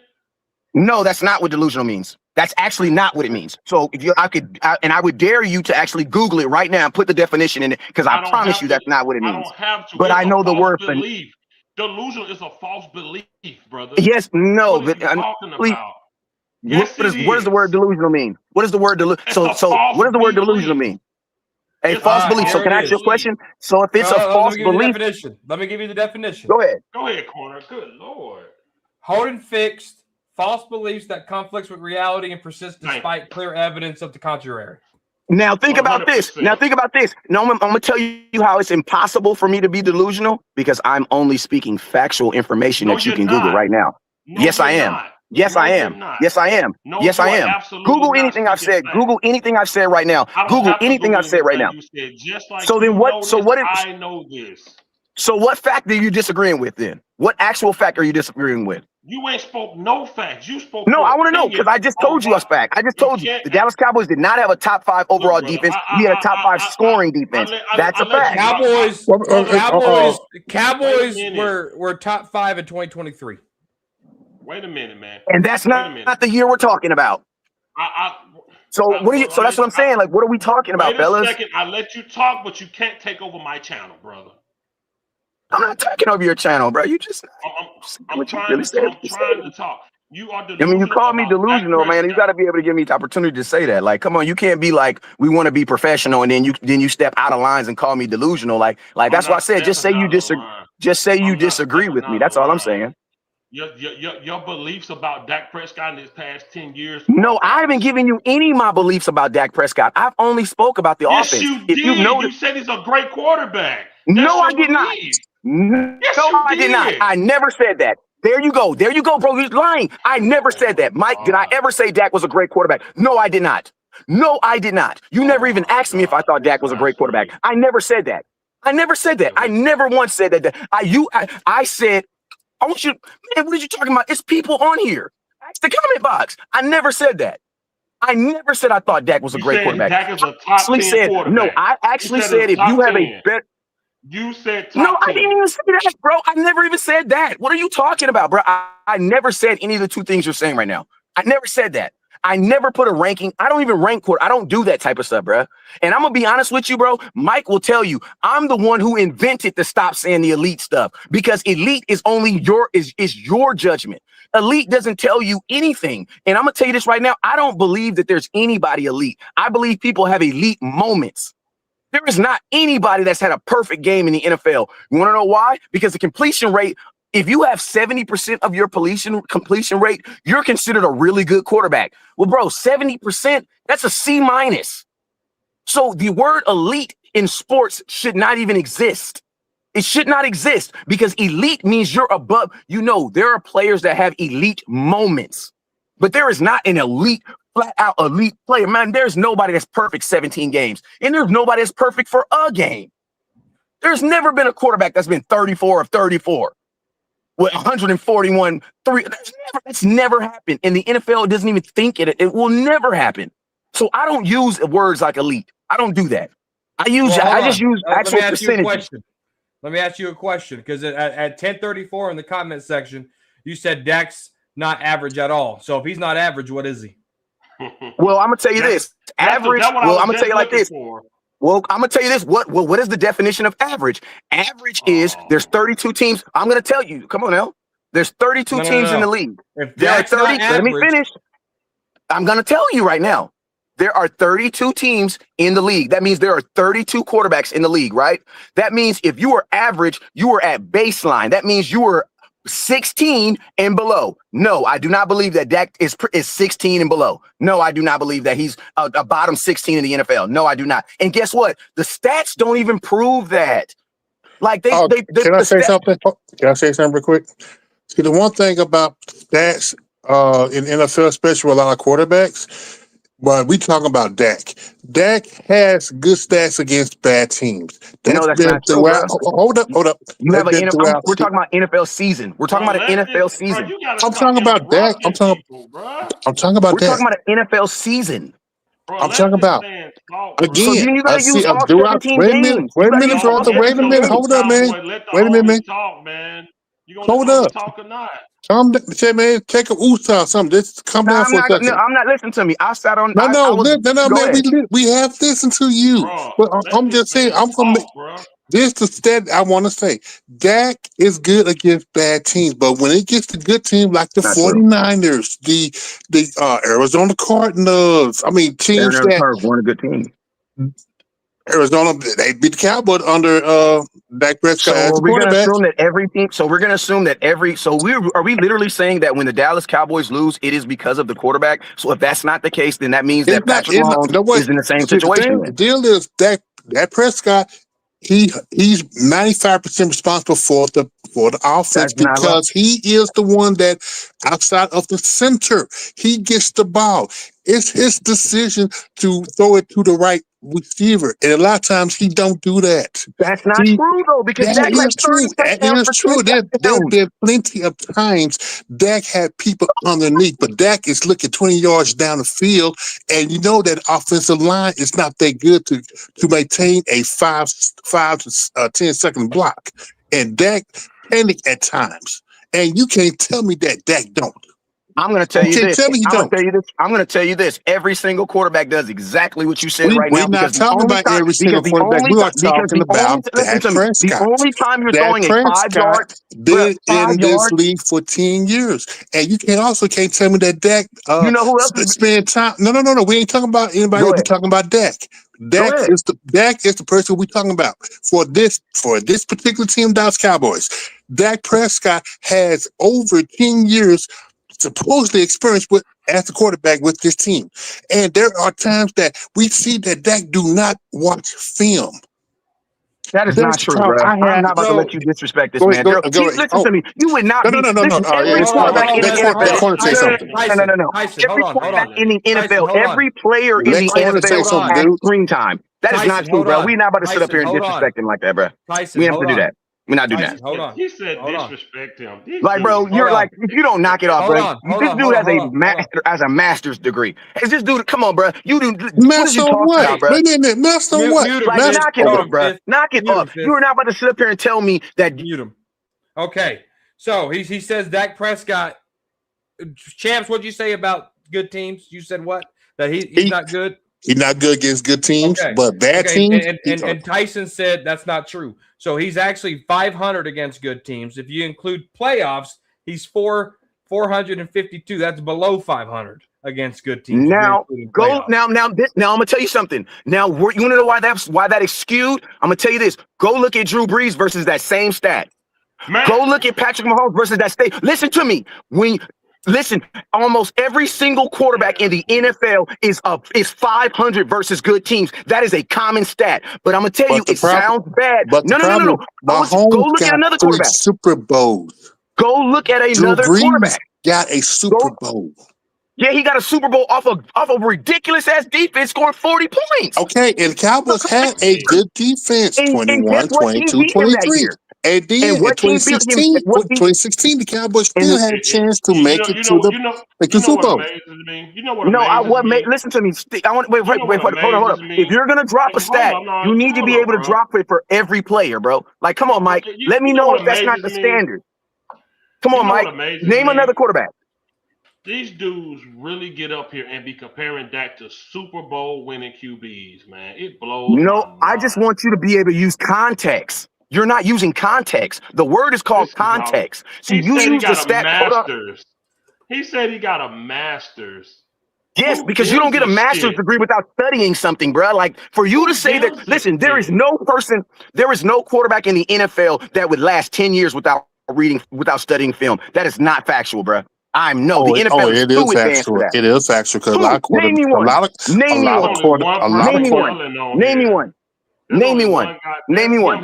Speaker 8: No, that's not what delusional means. That's actually not what it means. So if I would dare you to actually Google it right now and put the definition in it, because I promise you that's not what it means.
Speaker 1: I don't have to.
Speaker 8: But I know the word
Speaker 1: belief. Delusional is a false belief, brother.
Speaker 8: Yes, no,
Speaker 1: what
Speaker 8: but
Speaker 1: are you talking about? Yes,
Speaker 8: what does the word delusional mean? What does the word so what does the word delusional mean? A false belief. So can I ask you a question? So if it's a false belief,
Speaker 3: let me give you the definition.
Speaker 8: Go ahead.
Speaker 1: Go ahead, Corner. Good Lord.
Speaker 3: Holding fixed false beliefs that conflicts with reality and persist despite clear evidence of the contrary.
Speaker 8: Now think about this. Now I'm gonna tell you how it's impossible for me to be delusional, because I'm only speaking factual information that you can Google right now. Yes, I am. Yes, I am. Yes, I am. Yes, I am. Google anything I've said. Google anything I've said right now. Google anything I've said right now. So then what? So what?
Speaker 1: I know this.
Speaker 8: So what fact are you disagreeing with then? What actual fact are you disagreeing with?
Speaker 1: You ain't spoke no facts. You spoke.
Speaker 8: No, I want to know, because I just told you a fact. I just told you the Dallas Cowboys did not have a top 5 overall defense. We had a top 5 scoring defense. That's a fact.
Speaker 3: Cowboys were top 5 in 2023.
Speaker 1: Wait a minute, man.
Speaker 8: And that's not the year we're talking about. So that's what I'm saying. Like, what are we talking about, fellas?
Speaker 1: Wait a second. I let you talk, but you can't take over my channel, brother.
Speaker 8: I'm not taking over your channel, bro. You just
Speaker 1: I'm trying to talk. You are delusional.
Speaker 8: I mean, you call me delusional, man. You got to be able to give me the opportunity to say that. Like, come on, you can't be like, we want to be professional, and then you step out of lines and call me delusional. Like that's why I said, just say you disagree. Just say you disagree with me. That's all I'm saying.
Speaker 1: Your beliefs about Dak Prescott in his past 10 years.
Speaker 8: No, I haven't given you any of my beliefs about Dak Prescott. I've only spoke about the offense.
Speaker 1: You did. You said he's a great quarterback.
Speaker 8: No, I did not. No, I did not. I never said that. There you go, bro. You're lying. I never said that. Mike, did I ever say Dak was a great quarterback? No, I did not. No, I did not. You never even asked me if I thought Dak was a great quarterback. I never said that. I never once said that. I said, I want you, man, what are you talking about? It's people on here. Ask the comment box. I never said that. I never said I thought Dak was a great quarterback.
Speaker 1: Dak is a top 10 quarterback.
Speaker 8: No, I actually said if you have a better.
Speaker 1: You said top
Speaker 8: no,
Speaker 1: 10.
Speaker 8: I didn't even say that, bro. I never even said that. What are you talking about, bro? I never said any of the two things you're saying right now. I never said that. I never put a ranking. I don't even rank quarter. I don't do that type of stuff, bro. And I'm gonna be honest with you, bro. Mike will tell you I'm the one who invented the stop saying the elite stuff, because elite is only your judgment. Elite doesn't tell you anything. And I'm gonna tell you this right now. I don't believe that there's anybody elite. I believe people have elite moments. There is not anybody that's had a perfect game in the NFL. You want to know why? Because the completion rate, if you have 70% of your completion rate, you're considered a really good quarterback. Well, bro, 70%, that's a C-. So the word elite in sports should not even exist. It should not exist, because elite means you're above. You know, there are players that have elite moments, but there is not an elite, flat out elite player. Man, there's nobody that's perfect 17 games, and there's nobody that's perfect for a game. There's never been a quarterback that's been 34 of 34 with 141, 3. That's never happened. In the NFL, it doesn't even think it. It will never happen. So I don't use words like elite. I don't do that. I just use actual percentages.
Speaker 3: Let me ask you a question, because at 1034 in the comment section, you said Dak's not average at all. So if he's not average, what is he?
Speaker 8: Well, I'm gonna tell you this. Average. Well, I'm gonna tell you like this. Well, I'm gonna tell you this. What is the definition of average? Average is there's 32 teams. I'm gonna tell you. Come on now. There's 32 teams in the league. There are 30. Let me finish. I'm gonna tell you right now. There are 32 teams in the league. That means there are 32 quarterbacks in the league, right? That means if you are average, you are at baseline. That means you are 16 and below. No, I do not believe that Dak is 16 and below. No, I do not believe that he's a bottom 16 in the NFL. No, I do not. And guess what? The stats don't even prove that. Like
Speaker 6: can I say something? Can I say something real quick? See, the one thing about stats in NFL, especially with a lot of quarterbacks, but we talking about Dak. Dak has good stats against bad teams.
Speaker 8: No,
Speaker 6: That's
Speaker 8: that's
Speaker 6: been
Speaker 8: not true,
Speaker 6: throughout.
Speaker 8: bro.
Speaker 6: Hold up.
Speaker 8: You
Speaker 6: That's
Speaker 8: have
Speaker 6: been throughout.
Speaker 8: we're talking about NFL season. We're talking
Speaker 1: Bro,
Speaker 8: about an
Speaker 1: let
Speaker 8: NFL
Speaker 1: this, bro,
Speaker 8: season.
Speaker 1: you gotta
Speaker 6: I'm
Speaker 1: stop
Speaker 6: talking about Dak.
Speaker 1: interrupting people, bro.
Speaker 6: I'm talking about
Speaker 8: We're
Speaker 6: Dak.
Speaker 8: talking about an NFL season.
Speaker 1: Bro,
Speaker 6: I'm
Speaker 1: let
Speaker 6: talking
Speaker 1: this
Speaker 6: about
Speaker 1: man talk, bro.
Speaker 8: So
Speaker 6: again.
Speaker 8: then you
Speaker 6: I
Speaker 8: gotta
Speaker 6: see
Speaker 8: use all
Speaker 6: throughout.
Speaker 8: 17
Speaker 6: Wait a minute.
Speaker 8: games.
Speaker 6: Wait
Speaker 8: You
Speaker 6: a
Speaker 8: gotta
Speaker 6: minute,
Speaker 8: use
Speaker 1: No,
Speaker 8: all
Speaker 6: brother. Wait a
Speaker 8: 17
Speaker 6: minute.
Speaker 8: games.
Speaker 6: Hold up, man.
Speaker 1: Cowboy, let the
Speaker 6: Wait a minute, man.
Speaker 1: homie talk, man. You gonna
Speaker 6: Hold
Speaker 1: let the homie
Speaker 6: up.
Speaker 1: talk or not?
Speaker 6: Calm down. Say, man, take a oosta or something. Just calm down for a
Speaker 8: No,
Speaker 6: second.
Speaker 8: I'm not listening to me. I sat on.
Speaker 6: No,
Speaker 8: I was.
Speaker 6: no,
Speaker 8: Go
Speaker 6: man.
Speaker 8: ahead.
Speaker 6: We have listened to you.
Speaker 1: Bro,
Speaker 6: But
Speaker 1: let
Speaker 6: I'm
Speaker 1: this
Speaker 6: just saying.
Speaker 1: man
Speaker 6: I'm gonna make
Speaker 1: talk, bro.
Speaker 6: this the stat I want to say. Dak is good against bad teams, but when it gets to good teams like the
Speaker 8: Not true.
Speaker 6: 49ers, the Arizona Cardinals, I mean teams
Speaker 8: Aaron
Speaker 6: that
Speaker 8: Curve weren't a good team.
Speaker 6: Arizona they beat the Cowboys under Dak Prescott
Speaker 8: So
Speaker 6: as
Speaker 8: are
Speaker 6: the
Speaker 8: we going to
Speaker 6: quarterback.
Speaker 8: assume that every team? So we're going to assume that every. So are we literally saying that when the Dallas Cowboys lose, it is because of the quarterback? So if that's not the case, then that means that Patrick
Speaker 6: It's not
Speaker 8: Mahomes
Speaker 6: no way.
Speaker 8: is in the same
Speaker 6: See,
Speaker 8: situation.
Speaker 6: the deal is Dak Prescott. He's 95% responsible for the offense
Speaker 8: That's not right.
Speaker 6: because he is the one that outside of the center, he gets the ball. It's his decision to throw it to the right receiver. And a lot of times he don't do that.
Speaker 8: That's not
Speaker 6: See,
Speaker 8: true though, because
Speaker 6: that
Speaker 8: Dak had
Speaker 6: is
Speaker 8: 30
Speaker 6: true. That
Speaker 8: touchdowns
Speaker 6: is
Speaker 8: for 10
Speaker 6: true. There
Speaker 8: touchdowns.
Speaker 6: been plenty of times Dak had people underneath, but Dak is looking 20 yards down the field, and you know that offensive line is not that good to maintain a 5 to 10 second block. And Dak panic at times. And you can't tell me that Dak don't.
Speaker 8: I'm going to tell you
Speaker 6: can't
Speaker 8: this.
Speaker 6: tell me you
Speaker 8: I'm going
Speaker 6: don't.
Speaker 8: to tell you this. I'm going to tell you this. Every single quarterback does exactly what you said right
Speaker 6: We're
Speaker 8: now.
Speaker 6: not talking about every single quarterback. We are talking about Dak
Speaker 8: The
Speaker 6: Prescott.
Speaker 8: only time you're
Speaker 6: Dak
Speaker 8: throwing a 5-yard,
Speaker 6: Prescott been in this
Speaker 8: 5 yards.
Speaker 6: league for 10 years. And you can't tell me that Dak
Speaker 8: You know who else is?
Speaker 6: spend time. No. We ain't talking about anybody
Speaker 8: Go
Speaker 6: else. We're
Speaker 8: ahead.
Speaker 6: talking about Dak. Dak
Speaker 8: ahead.
Speaker 6: is the person we're talking about for this particular team, Dallas Cowboys. Dak Prescott has over 10 years supposedly experience with as a quarterback with this team. And there are times that we see that Dak do not watch film.
Speaker 8: That is not true, bro. I'm not about to let you disrespect this man. Listen to me. You would not be.
Speaker 6: No.
Speaker 8: Listen, every quarterback in the NFL. No.
Speaker 3: Tyson,
Speaker 8: Every
Speaker 3: hold on.
Speaker 8: quarterback in the NFL,
Speaker 3: Tyson,
Speaker 8: every player in
Speaker 6: Let
Speaker 8: the
Speaker 6: Corner say
Speaker 8: NFL
Speaker 6: something,
Speaker 8: has
Speaker 6: dude.
Speaker 8: screen time. That is
Speaker 3: Tyson,
Speaker 8: not true,
Speaker 3: hold
Speaker 8: bro.
Speaker 3: on.
Speaker 8: We're not about to sit up here and
Speaker 3: Tyson, hold
Speaker 8: disrespect him like that, bro.
Speaker 3: Tyson,
Speaker 8: We have to
Speaker 3: hold
Speaker 8: do
Speaker 3: on.
Speaker 8: that. We're not doing
Speaker 3: Tyson,
Speaker 8: that.
Speaker 3: hold on.
Speaker 1: He said
Speaker 3: Hold on.
Speaker 1: disrespect him. These
Speaker 8: Like, bro,
Speaker 1: dudes-
Speaker 8: you're
Speaker 3: Hold
Speaker 8: like, if you don't knock it off,
Speaker 3: Hold
Speaker 8: bro.
Speaker 3: on,
Speaker 8: This dude has a master's degree. It's this dude. Come on, bro. What is
Speaker 6: Master
Speaker 8: you
Speaker 6: on
Speaker 8: talking
Speaker 6: what?
Speaker 8: about, bro?
Speaker 6: Wait a minute, master on what?
Speaker 3: Mute him,
Speaker 8: Like,
Speaker 3: Fifth.
Speaker 8: knock it
Speaker 3: Mute
Speaker 8: off,
Speaker 3: him,
Speaker 8: bro.
Speaker 3: Fifth.
Speaker 8: Knock it
Speaker 3: Mute him,
Speaker 8: off.
Speaker 3: Fifth.
Speaker 8: You are not about to sit up here and tell me that.
Speaker 3: Mute him. Okay. So he says Dak Prescott. Champs, what'd you say about good teams? You said what? That he's not good?
Speaker 6: He's not good against good teams,
Speaker 3: Okay.
Speaker 6: but bad teams.
Speaker 3: And Tyson said that's not true. So he's actually 500 against good teams. If you include playoffs, he's 452. That's below 500 against good teams.
Speaker 8: Now go now. Now I'm gonna tell you something. Now you want to know why that is skewed? I'm gonna tell you this. Go look at Drew Brees versus that same stat.
Speaker 1: Man.
Speaker 8: Go look at Patrick Mahomes versus that state. Listen to me. Listen, almost every single quarterback in the NFL is 500 versus good teams. That is a common stat. But I'm gonna tell you, it sounds bad.
Speaker 6: But
Speaker 8: No.
Speaker 6: Mahomes
Speaker 8: Go look at another quarterback.
Speaker 6: Super Bowls.
Speaker 8: Go look at another
Speaker 6: Drew Brees
Speaker 8: quarterback.
Speaker 6: got a Super Bowl.
Speaker 8: Yeah, he got a Super Bowl off of ridiculous ass defense, scoring 40 points.
Speaker 6: Okay, and the Cowboys had a good defense,
Speaker 8: And
Speaker 6: 21,
Speaker 8: guess what?
Speaker 6: 22,
Speaker 8: He beat him that
Speaker 6: 23.
Speaker 8: year.
Speaker 6: And then in
Speaker 8: what team beat him?
Speaker 6: 2016, the Cowboys still had a chance to make it to the Super Bowl.
Speaker 1: Amazes me? You know what amazes me?
Speaker 8: Listen to me. I want wait, hold on. If you're gonna drop a stat, you need to be able to drop it for every player, bro. Like, come on, Mike. Let me know if that's not the standard. Come on, Mike. Name another quarterback.
Speaker 1: These dudes really get up here and be comparing Dak to Super Bowl winning QBs, man. It blows.
Speaker 8: No, I just want you to be able to use context. You're not using context. The word is called context. So you use the stat.
Speaker 1: He said he got a master's.
Speaker 8: Yes, because you don't get a master's degree without studying something, bro. Like, for you to say that, listen, there is no quarterback in the NFL that would last 10 years without studying film. That is not factual, bro. The NFL is too advanced for that.
Speaker 6: It is factual because a lot of
Speaker 8: Name me one. Name me one.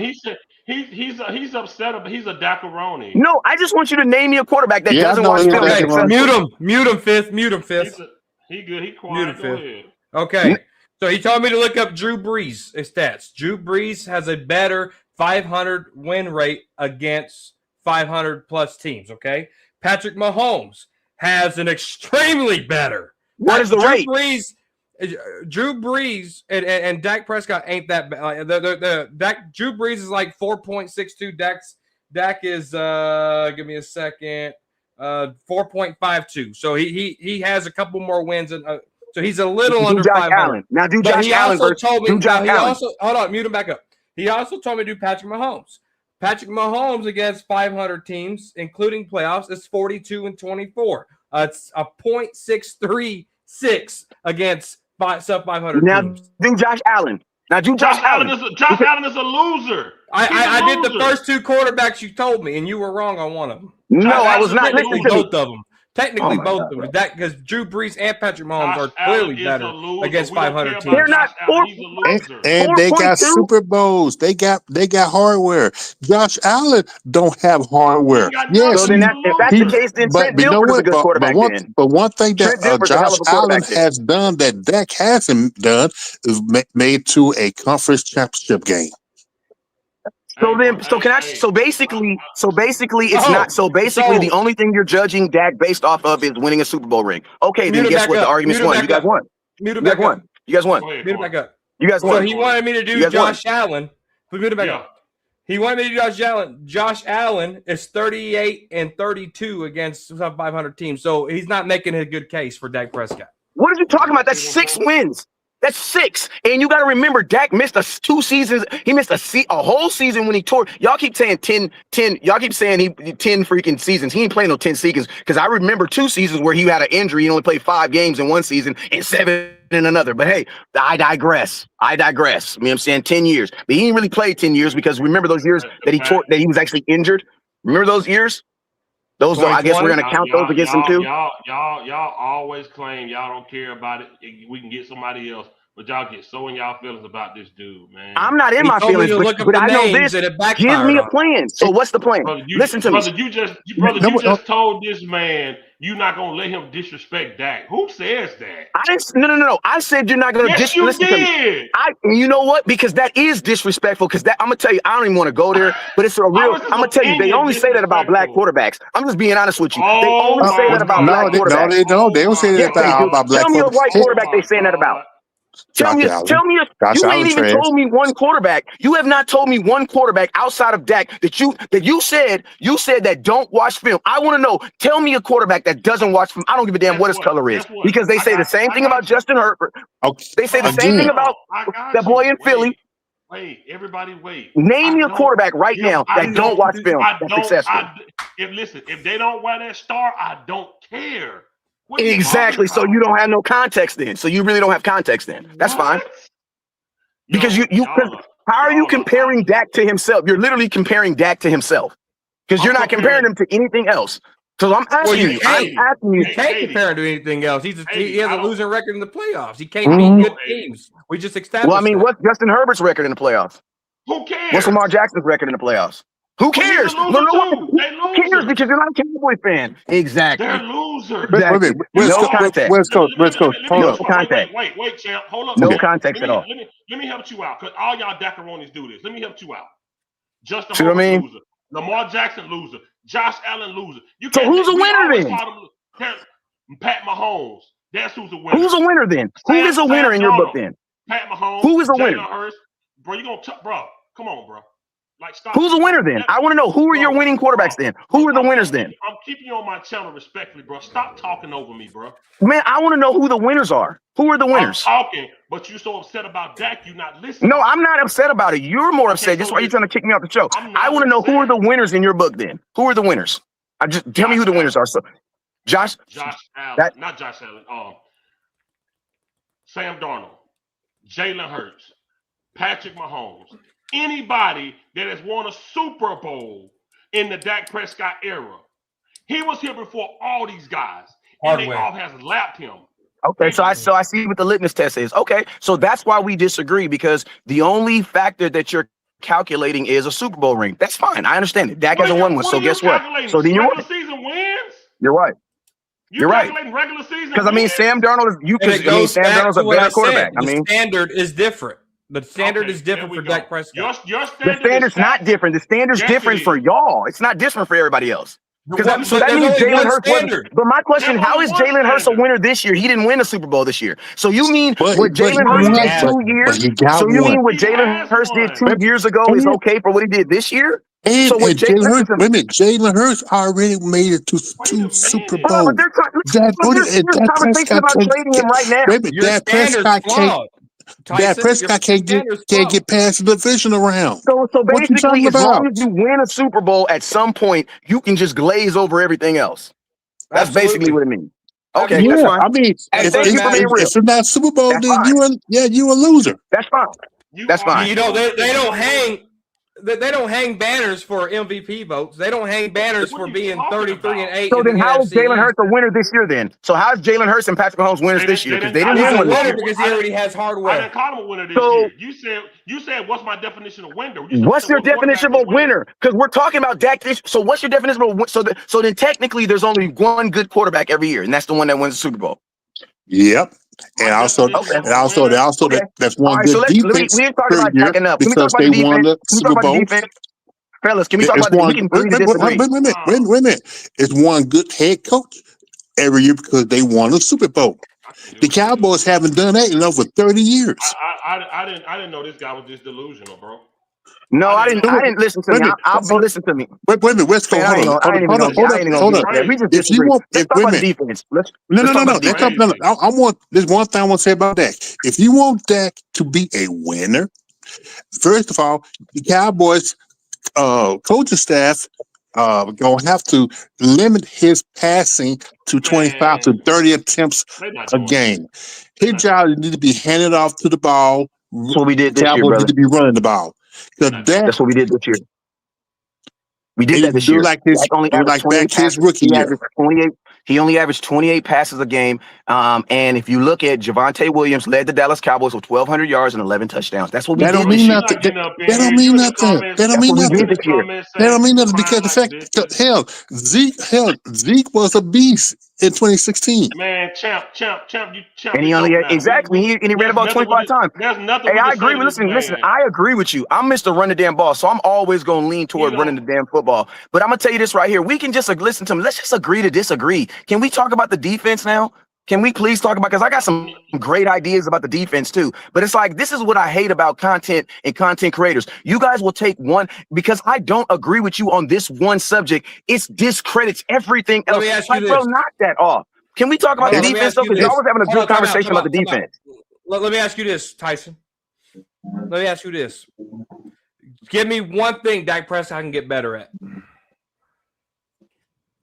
Speaker 1: He He's upset about. He's a Dakaroni.
Speaker 8: No, I just want you to name me a quarterback that
Speaker 6: Yeah, I
Speaker 8: doesn't
Speaker 6: know
Speaker 8: watch
Speaker 6: he's
Speaker 8: film.
Speaker 6: a Dakaroni.
Speaker 3: Mute him, Fifth. Mute him, Fifth.
Speaker 1: He good. He
Speaker 3: Mute
Speaker 1: quiet.
Speaker 3: him,
Speaker 1: Go
Speaker 3: Fifth.
Speaker 1: ahead.
Speaker 3: Okay. So he told me to look up Drew Brees' stats. Drew Brees has a better 500 win rate against 500 plus teams. Okay. Patrick Mahomes has an extremely better.
Speaker 8: What is the rate?
Speaker 3: Drew Brees and Dak Prescott ain't that bad. Drew Brees is like 4.62. Dak is give me a second. 4.52. So he has a couple more wins and so he's a little under
Speaker 8: Josh
Speaker 3: 500.
Speaker 8: Allen. Now do
Speaker 3: But
Speaker 8: Josh
Speaker 3: he
Speaker 8: Allen
Speaker 3: also
Speaker 8: versus
Speaker 3: told me.
Speaker 8: do Josh Allen.
Speaker 3: Hold on, mute him back up. He also told me to do Patrick Mahomes. Patrick Mahomes against 500 teams, including playoffs, is 42-24. It's a .636 against sub 500
Speaker 8: Now
Speaker 3: teams.
Speaker 8: do Josh Allen. Now do
Speaker 1: Josh
Speaker 8: Josh Allen.
Speaker 1: Allen is a loser.
Speaker 3: I did the first two quarterbacks you told me, and you were wrong on one of them.
Speaker 8: No, I was not listening to
Speaker 3: both of them. Technically,
Speaker 8: Oh
Speaker 3: both of them. That because Drew Brees and Patrick Mahomes
Speaker 1: Josh
Speaker 3: are clearly
Speaker 1: Allen is
Speaker 3: better
Speaker 1: a loser.
Speaker 3: against
Speaker 1: We don't
Speaker 3: 500
Speaker 1: care
Speaker 3: teams.
Speaker 1: about
Speaker 8: They're not
Speaker 1: Josh Allen. He's a loser.
Speaker 6: And they got
Speaker 8: 4.2.
Speaker 6: Super Bowls. They got hardware. Josh Allen don't have hardware.
Speaker 1: He got
Speaker 6: Yes,
Speaker 8: So then, if that's the
Speaker 6: he-
Speaker 8: case, then Trent
Speaker 6: but you know
Speaker 8: Dilfer is a
Speaker 6: what?
Speaker 8: good quarterback.
Speaker 6: But one thing that
Speaker 8: Trent Dilfer's a hell
Speaker 6: Josh
Speaker 8: of a quarterback
Speaker 6: Allen
Speaker 8: then.
Speaker 6: has done that Dak hasn't done is made to a conference championship game.
Speaker 8: So then, so can I? So basically, it's
Speaker 3: Oh,
Speaker 8: not. So basically,
Speaker 3: so-
Speaker 8: the only thing you're judging Dak based off of is winning a Super Bowl ring. Okay, then
Speaker 3: Mute it
Speaker 8: guess
Speaker 3: back
Speaker 8: what? The
Speaker 3: up.
Speaker 8: argument's
Speaker 3: Mute it
Speaker 8: won.
Speaker 3: back
Speaker 8: You guys
Speaker 3: up.
Speaker 8: won.
Speaker 3: Mute it
Speaker 8: You guys
Speaker 3: back
Speaker 8: won.
Speaker 3: up.
Speaker 8: You guys won.
Speaker 1: Go ahead,
Speaker 3: Mute it
Speaker 1: Corey.
Speaker 3: back up.
Speaker 8: You guys
Speaker 3: So
Speaker 8: won.
Speaker 3: he wanted me to
Speaker 8: You
Speaker 3: do
Speaker 8: guys won.
Speaker 3: Josh Allen. Mute it back
Speaker 1: Yeah.
Speaker 3: up. He wanted me to do Josh Allen. Josh Allen is 38-32 against sub 500 teams, so he's not making a good case for Dak Prescott.
Speaker 8: What are you talking about? That's 6 wins. That's 6. And you got to remember, Dak missed 2 seasons. He missed a whole season when he tore. Y'all keep saying 10. Y'all keep saying he 10 freaking seasons. He ain't playing no 10 seasons because I remember 2 seasons where he had an injury. He only played 5 games in one season and 7 in another. But hey, I digress. You know what I'm saying? 10 years. But he didn't really play 10 years because remember those years that he was actually injured? Remember those years? Those, I guess we're going to count those against him too.
Speaker 1: Y'all always claim y'all don't care about it. We can get somebody else, but y'all get so in y'all feelings about this dude, man.
Speaker 8: I'm not in
Speaker 3: He
Speaker 8: my
Speaker 3: told me
Speaker 8: feelings,
Speaker 3: to look up
Speaker 8: but
Speaker 3: the
Speaker 8: I know
Speaker 3: names
Speaker 8: this.
Speaker 3: and it
Speaker 8: Give
Speaker 3: backfired
Speaker 8: me a
Speaker 3: on him.
Speaker 8: plan. So what's the plan?
Speaker 1: Brother,
Speaker 8: Listen to me.
Speaker 1: You just told this man you're not gonna let him disrespect Dak. Who says that?
Speaker 8: I didn't. No. I said you're not going to
Speaker 1: Yes, you
Speaker 8: listen to me.
Speaker 1: did.
Speaker 8: You know what? Because that is disrespectful. Because that I'm gonna tell you, I don't even want to go there. But it's a real.
Speaker 1: was his
Speaker 8: I'm gonna tell you, they
Speaker 1: opinion
Speaker 8: only say that about black
Speaker 1: disrespectful?
Speaker 8: quarterbacks. I'm just being honest with you. They
Speaker 1: Oh
Speaker 8: only say
Speaker 1: my
Speaker 8: that about
Speaker 6: No,
Speaker 8: black
Speaker 6: they
Speaker 8: quarterbacks.
Speaker 6: don't. They don't say
Speaker 8: Yes,
Speaker 6: that
Speaker 8: they do.
Speaker 6: about black
Speaker 8: Tell me a white
Speaker 6: quarterbacks.
Speaker 8: quarterback they saying that about. Tell me,
Speaker 6: Allen.
Speaker 8: tell me,
Speaker 6: Josh
Speaker 8: you
Speaker 6: Allen
Speaker 8: ain't even
Speaker 6: trash.
Speaker 8: told me one quarterback. You have not told me one quarterback outside of Dak that you said that don't watch film. I want to know. Tell me a quarterback that doesn't watch film. I don't give a damn what his color is because they say the same thing about Justin Herbert.
Speaker 6: Okay.
Speaker 8: They say the same thing about that boy in Philly.
Speaker 1: Wait, everybody, wait.
Speaker 8: Name me a quarterback right now that don't watch film that's successful.
Speaker 1: If they don't wear that star, I don't care. What are you
Speaker 8: Exactly. So
Speaker 1: talking
Speaker 8: you
Speaker 1: about?
Speaker 8: don't have no context then. So you really don't have context then. That's fine.
Speaker 1: What?
Speaker 8: Because
Speaker 1: Yo,
Speaker 8: how are you
Speaker 1: y'all
Speaker 8: comparing Dak to himself? You're literally comparing Dak to himself because you're not comparing him to anything else. So I'm asking you. I'm asking you.
Speaker 3: You can't compare him to anything else. He has a losing record in the playoffs. He can't beat good teams. We just established.
Speaker 8: Well, I mean,
Speaker 3: that.
Speaker 8: what's Justin Herbert's record in the playoffs?
Speaker 1: Who cares?
Speaker 8: What's Lamar Jackson's record in the playoffs? Who cares?
Speaker 1: They
Speaker 8: Cares because you're not a Cowboy fan. Exactly.
Speaker 1: They're losers.
Speaker 8: Exactly. No context.
Speaker 6: West Coast.
Speaker 8: No context.
Speaker 1: Wait, champ. Hold up.
Speaker 8: No context at all.
Speaker 1: Let me help you out, because all y'all Dacaronis do this. Let me help you out. Justin
Speaker 8: See what I
Speaker 1: Herbert
Speaker 8: mean?
Speaker 1: loser. Lamar Jackson loser. Josh Allen loser.
Speaker 8: So who's a winner then?
Speaker 1: Pat Mahomes. That's who's a winner.
Speaker 8: Who's a winner then? Who is a winner in your book then?
Speaker 1: Pat Mahomes.
Speaker 8: Who is a winner?
Speaker 1: Hurst. Bro, you gonna bro? Come on, bro. Like, stop.
Speaker 8: Who's a winner then? I want to know who are your winning quarterbacks then? Who are the winners then?
Speaker 1: I'm keeping you on my channel respectfully, bro. Stop talking over me, bro.
Speaker 8: Man, I want to know who the winners are. Who are the winners?
Speaker 1: I'm talking, but you're so upset about Dak, you're not listening.
Speaker 8: No, I'm not upset about it. You're more upset. That's why you're trying to kick me off the show. I want to know who are the winners in your book then. Who are the winners? Tell me who the winners are. So, Josh
Speaker 1: Allen, not Josh Allen. Sam Darnold, Jalen Hurts, Patrick Mahomes. Anybody that has won a Super Bowl in the Dak Prescott era. He was here before all these guys, and they all has lapped him.
Speaker 8: Okay, so I see what the litmus test is. Okay, so that's why we disagree, because the only factor that you're calculating is a Super Bowl ring. That's fine. I understand it. Dak hasn't won one,
Speaker 1: What
Speaker 8: so
Speaker 1: are you
Speaker 8: guess what?
Speaker 1: calculating?
Speaker 8: So then you're
Speaker 1: Regular
Speaker 8: right.
Speaker 1: season wins?
Speaker 8: You're right.
Speaker 1: You
Speaker 8: You're right.
Speaker 1: calculating regular season
Speaker 8: Because I mean,
Speaker 1: wins?
Speaker 8: Sam Darnold is
Speaker 3: And it goes
Speaker 8: Sam
Speaker 3: back
Speaker 8: Darnold's
Speaker 3: to
Speaker 8: a
Speaker 3: what I
Speaker 8: better quarterback.
Speaker 3: said.
Speaker 8: I mean,
Speaker 3: The standard is different. The standard
Speaker 1: Okay,
Speaker 3: is different
Speaker 1: there we
Speaker 3: for
Speaker 1: go.
Speaker 3: Dak Prescott.
Speaker 1: Your
Speaker 8: the
Speaker 1: standard
Speaker 8: standard's
Speaker 1: is
Speaker 8: not
Speaker 1: stats.
Speaker 8: different. The standard's
Speaker 1: Yes,
Speaker 8: different
Speaker 1: it
Speaker 8: for
Speaker 1: is.
Speaker 8: y'all. It's not different for everybody else. So that
Speaker 3: There's
Speaker 8: means
Speaker 3: only
Speaker 8: Jalen
Speaker 3: one
Speaker 8: Hurts wasn't.
Speaker 3: standard.
Speaker 8: But my question:
Speaker 1: There's
Speaker 8: how
Speaker 1: only
Speaker 8: is
Speaker 1: one
Speaker 8: Jalen Hurts a
Speaker 1: standard.
Speaker 8: winner this year? He didn't win a Super Bowl this year. So you mean
Speaker 6: But
Speaker 8: what Jalen Hurts
Speaker 1: he
Speaker 8: did
Speaker 1: has
Speaker 8: 2
Speaker 1: one.
Speaker 8: years?
Speaker 6: But he got
Speaker 8: So you
Speaker 6: one.
Speaker 8: mean what
Speaker 1: He
Speaker 8: Jalen
Speaker 1: has
Speaker 8: Hurts did
Speaker 1: one.
Speaker 8: 2 years ago is
Speaker 6: And,
Speaker 8: okay for what he did this year?
Speaker 6: and,
Speaker 8: So what
Speaker 6: and
Speaker 8: Jalen
Speaker 6: Jalen
Speaker 8: Hurts?
Speaker 6: Hurts, wait a minute, Jalen Hurts already made it to
Speaker 1: Wait a
Speaker 6: two
Speaker 1: minute.
Speaker 6: Super
Speaker 8: Hold on, but
Speaker 6: Bowls.
Speaker 8: there's
Speaker 6: Dak
Speaker 8: conversation
Speaker 6: Prescott
Speaker 8: about
Speaker 6: can't
Speaker 8: trading him right now.
Speaker 6: wait a minute,
Speaker 3: Your
Speaker 6: Dak
Speaker 3: standard's
Speaker 6: Prescott can't
Speaker 3: flawed.
Speaker 6: Dak
Speaker 3: Tyson, your
Speaker 6: Prescott can't
Speaker 3: standard's
Speaker 6: get
Speaker 3: flawed.
Speaker 6: past the division around.
Speaker 8: So
Speaker 6: What you
Speaker 8: basically,
Speaker 6: talking
Speaker 8: as long
Speaker 6: about?
Speaker 8: as you win a Super Bowl at some point, you can just glaze over everything else. That's basically
Speaker 3: Absolutely.
Speaker 8: what it means. Okay,
Speaker 3: Absolutely.
Speaker 8: that's
Speaker 6: Yeah,
Speaker 8: fine.
Speaker 6: I mean,
Speaker 3: That's
Speaker 8: Hey,
Speaker 3: what
Speaker 8: thank
Speaker 3: it
Speaker 8: you for
Speaker 3: matters.
Speaker 8: being real.
Speaker 6: if you're not Super Bowl,
Speaker 8: That's
Speaker 6: then
Speaker 8: fine.
Speaker 6: you a loser.
Speaker 8: That's fine. That's fine.
Speaker 3: You know, they don't hang. They don't hang banners for MVP votes. They don't hang banners
Speaker 1: What
Speaker 3: for
Speaker 1: are you
Speaker 3: being
Speaker 1: talking
Speaker 3: 33-8
Speaker 8: So
Speaker 3: in the
Speaker 8: then how is
Speaker 3: NFC
Speaker 8: Jalen Hurts a
Speaker 3: East.
Speaker 8: winner this year then? So how is Jalen Hurts and Patrick Mahomes winners this year? Because they didn't
Speaker 3: He's
Speaker 8: win
Speaker 3: a
Speaker 8: one this
Speaker 3: winner
Speaker 8: year.
Speaker 3: because he already has
Speaker 1: I
Speaker 3: hardware.
Speaker 1: didn't call him a winner this
Speaker 8: So
Speaker 1: year. You said what's my definition of winner?
Speaker 8: what's your definition of a winner? Because we're talking about Dak. So what's your definition of a win? So then technically there's only one good quarterback every year, and that's the one that wins the Super Bowl.
Speaker 6: Yep. And also,
Speaker 8: Okay.
Speaker 6: that's
Speaker 8: Okay.
Speaker 6: that's
Speaker 8: All
Speaker 6: one
Speaker 8: right,
Speaker 6: good
Speaker 8: so we
Speaker 6: defense
Speaker 8: didn't talk
Speaker 6: per
Speaker 8: about
Speaker 6: year
Speaker 8: Dak enough. Can we talk
Speaker 6: because
Speaker 8: about
Speaker 6: they
Speaker 8: the
Speaker 6: won
Speaker 8: defense?
Speaker 6: the
Speaker 8: Can we
Speaker 6: Super
Speaker 8: talk about the
Speaker 6: Bowl.
Speaker 8: defense? Fellas, can we talk
Speaker 6: It's
Speaker 8: about we
Speaker 6: one.
Speaker 8: can agree to disagree.
Speaker 6: Wait a minute. It's one good head coach every year because they won a Super Bowl. The Cowboys haven't done that in over 30 years.
Speaker 1: I didn't know this guy was this delusional, bro.
Speaker 8: No, I didn't listen to me. I'll be listening to me.
Speaker 6: Wait a minute, West Coast.
Speaker 8: Man, I ain't even gonna get there. We just
Speaker 6: If you
Speaker 8: disagree.
Speaker 6: want,
Speaker 8: Let's talk
Speaker 6: wait a
Speaker 8: about the
Speaker 6: minute.
Speaker 8: defense. Let's
Speaker 6: No.
Speaker 8: talk about the defense.
Speaker 6: No. I want this one thing I want to say about Dak. If you want Dak to be a winner, first of all, the Cowboys coaching staff gonna have to limit his passing to 25 to 30 attempts a game. His job need to be handed off to the ball.
Speaker 8: That's what we did this year,
Speaker 6: Cowboys
Speaker 8: brother.
Speaker 6: need to be running the ball.
Speaker 8: That's what we did this year. We did that this year.
Speaker 6: Like this,
Speaker 8: only averaged 28
Speaker 6: back his
Speaker 8: passes.
Speaker 6: rookie
Speaker 8: He
Speaker 6: year.
Speaker 8: averaged 28. He only averaged 28 passes a game. And if you look at Javonte Williams, led the Dallas Cowboys with 1,200 yards and 11 touchdowns. That's what we
Speaker 6: That
Speaker 8: did
Speaker 6: don't
Speaker 8: this
Speaker 6: mean
Speaker 8: year.
Speaker 6: nothing. That don't mean nothing. That don't mean nothing. That don't mean nothing because the fact, Zeke was a beast in 2016.
Speaker 1: Man, champ.
Speaker 8: And he only he ran about 25 times.
Speaker 1: There's nothing.
Speaker 8: Hey, I agree. Listen, I agree with you. I'm Mr. Run the damn ball, so I'm always gonna lean toward running the damn football. But I'm gonna tell you this right here. We can just listen to me. Let's just agree to disagree. Can we talk about the defense now? Can we please talk about, because I got some great ideas about the defense too. But it's like, this is what I hate about content and content creators. You guys will take one, because I don't agree with you on this one subject. It discredits everything else.
Speaker 3: Let me ask you this.
Speaker 8: Bro, knock that off. Can we talk about the defense though? Because y'all was having a good conversation about the defense.
Speaker 3: Let me ask you this, Tyson. Let me ask you this. Give me one thing Dak Prescott can get better at.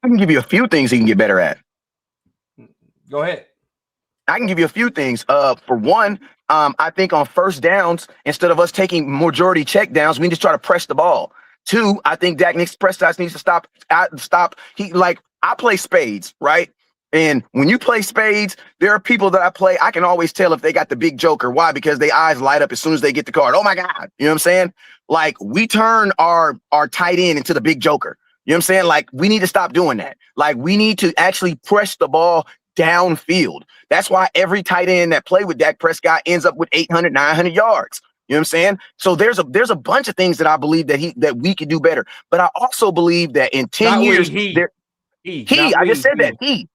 Speaker 8: I can give you a few things he can get better at.
Speaker 3: Go ahead.
Speaker 8: I can give you a few things. For one, I think on first downs, instead of us taking majority check downs, we just try to press the ball. Two, I think Dak Prescott needs to stop. I play spades, right? And when you play spades, there are people that I can always tell if they got the big joker. Why? Because their eyes light up as soon as they get the card. Oh my God. You know what I'm saying? Like, we turn our tight end into the big joker. You know what I'm saying? Like, we need to stop doing that. Like, we need to actually press the ball downfield. That's why every tight end that play with Dak Prescott ends up with 800, 900 yards. You know what I'm saying? So there's a bunch of things that I believe that we could do better. But I also believe that in 10 years, I just said that.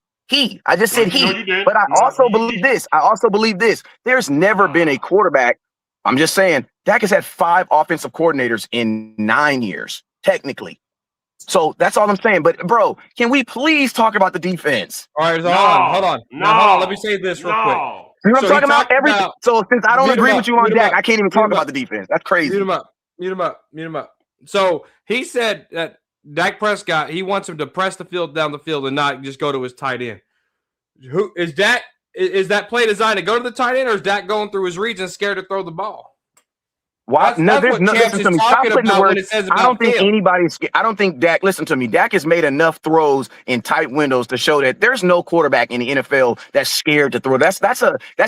Speaker 8: I just said he. But I also believe this. There's never been a quarterback. I'm just saying, Dak has had 5 offensive coordinators in 9 years, technically. So that's all I'm saying. But bro, can we please talk about the defense?
Speaker 3: All right, hold on. Hold on. Let me say this real quick.
Speaker 8: You know what I'm talking about? Everything. So since I don't agree with you on Dak, I can't even talk about the defense. That's crazy.
Speaker 3: Mute him up. So he said that Dak Prescott, he wants him to press the field down the field and not just go to his tight end. Who is Dak? Is that play designed to go to the tight end, or is Dak going through his reads and scared to throw the ball?
Speaker 8: Why? No,
Speaker 3: That's what
Speaker 8: no.
Speaker 3: Champs
Speaker 8: Listen
Speaker 3: is
Speaker 8: to me. Stop
Speaker 3: talking
Speaker 8: putting the
Speaker 3: about when
Speaker 8: words.
Speaker 3: it says
Speaker 8: I don't
Speaker 3: about
Speaker 8: think
Speaker 3: Phil.
Speaker 8: anybody's. I don't think Dak. Listen to me. Dak has made enough throws in tight windows to show that there's no quarterback in the NFL that's scared to throw. That's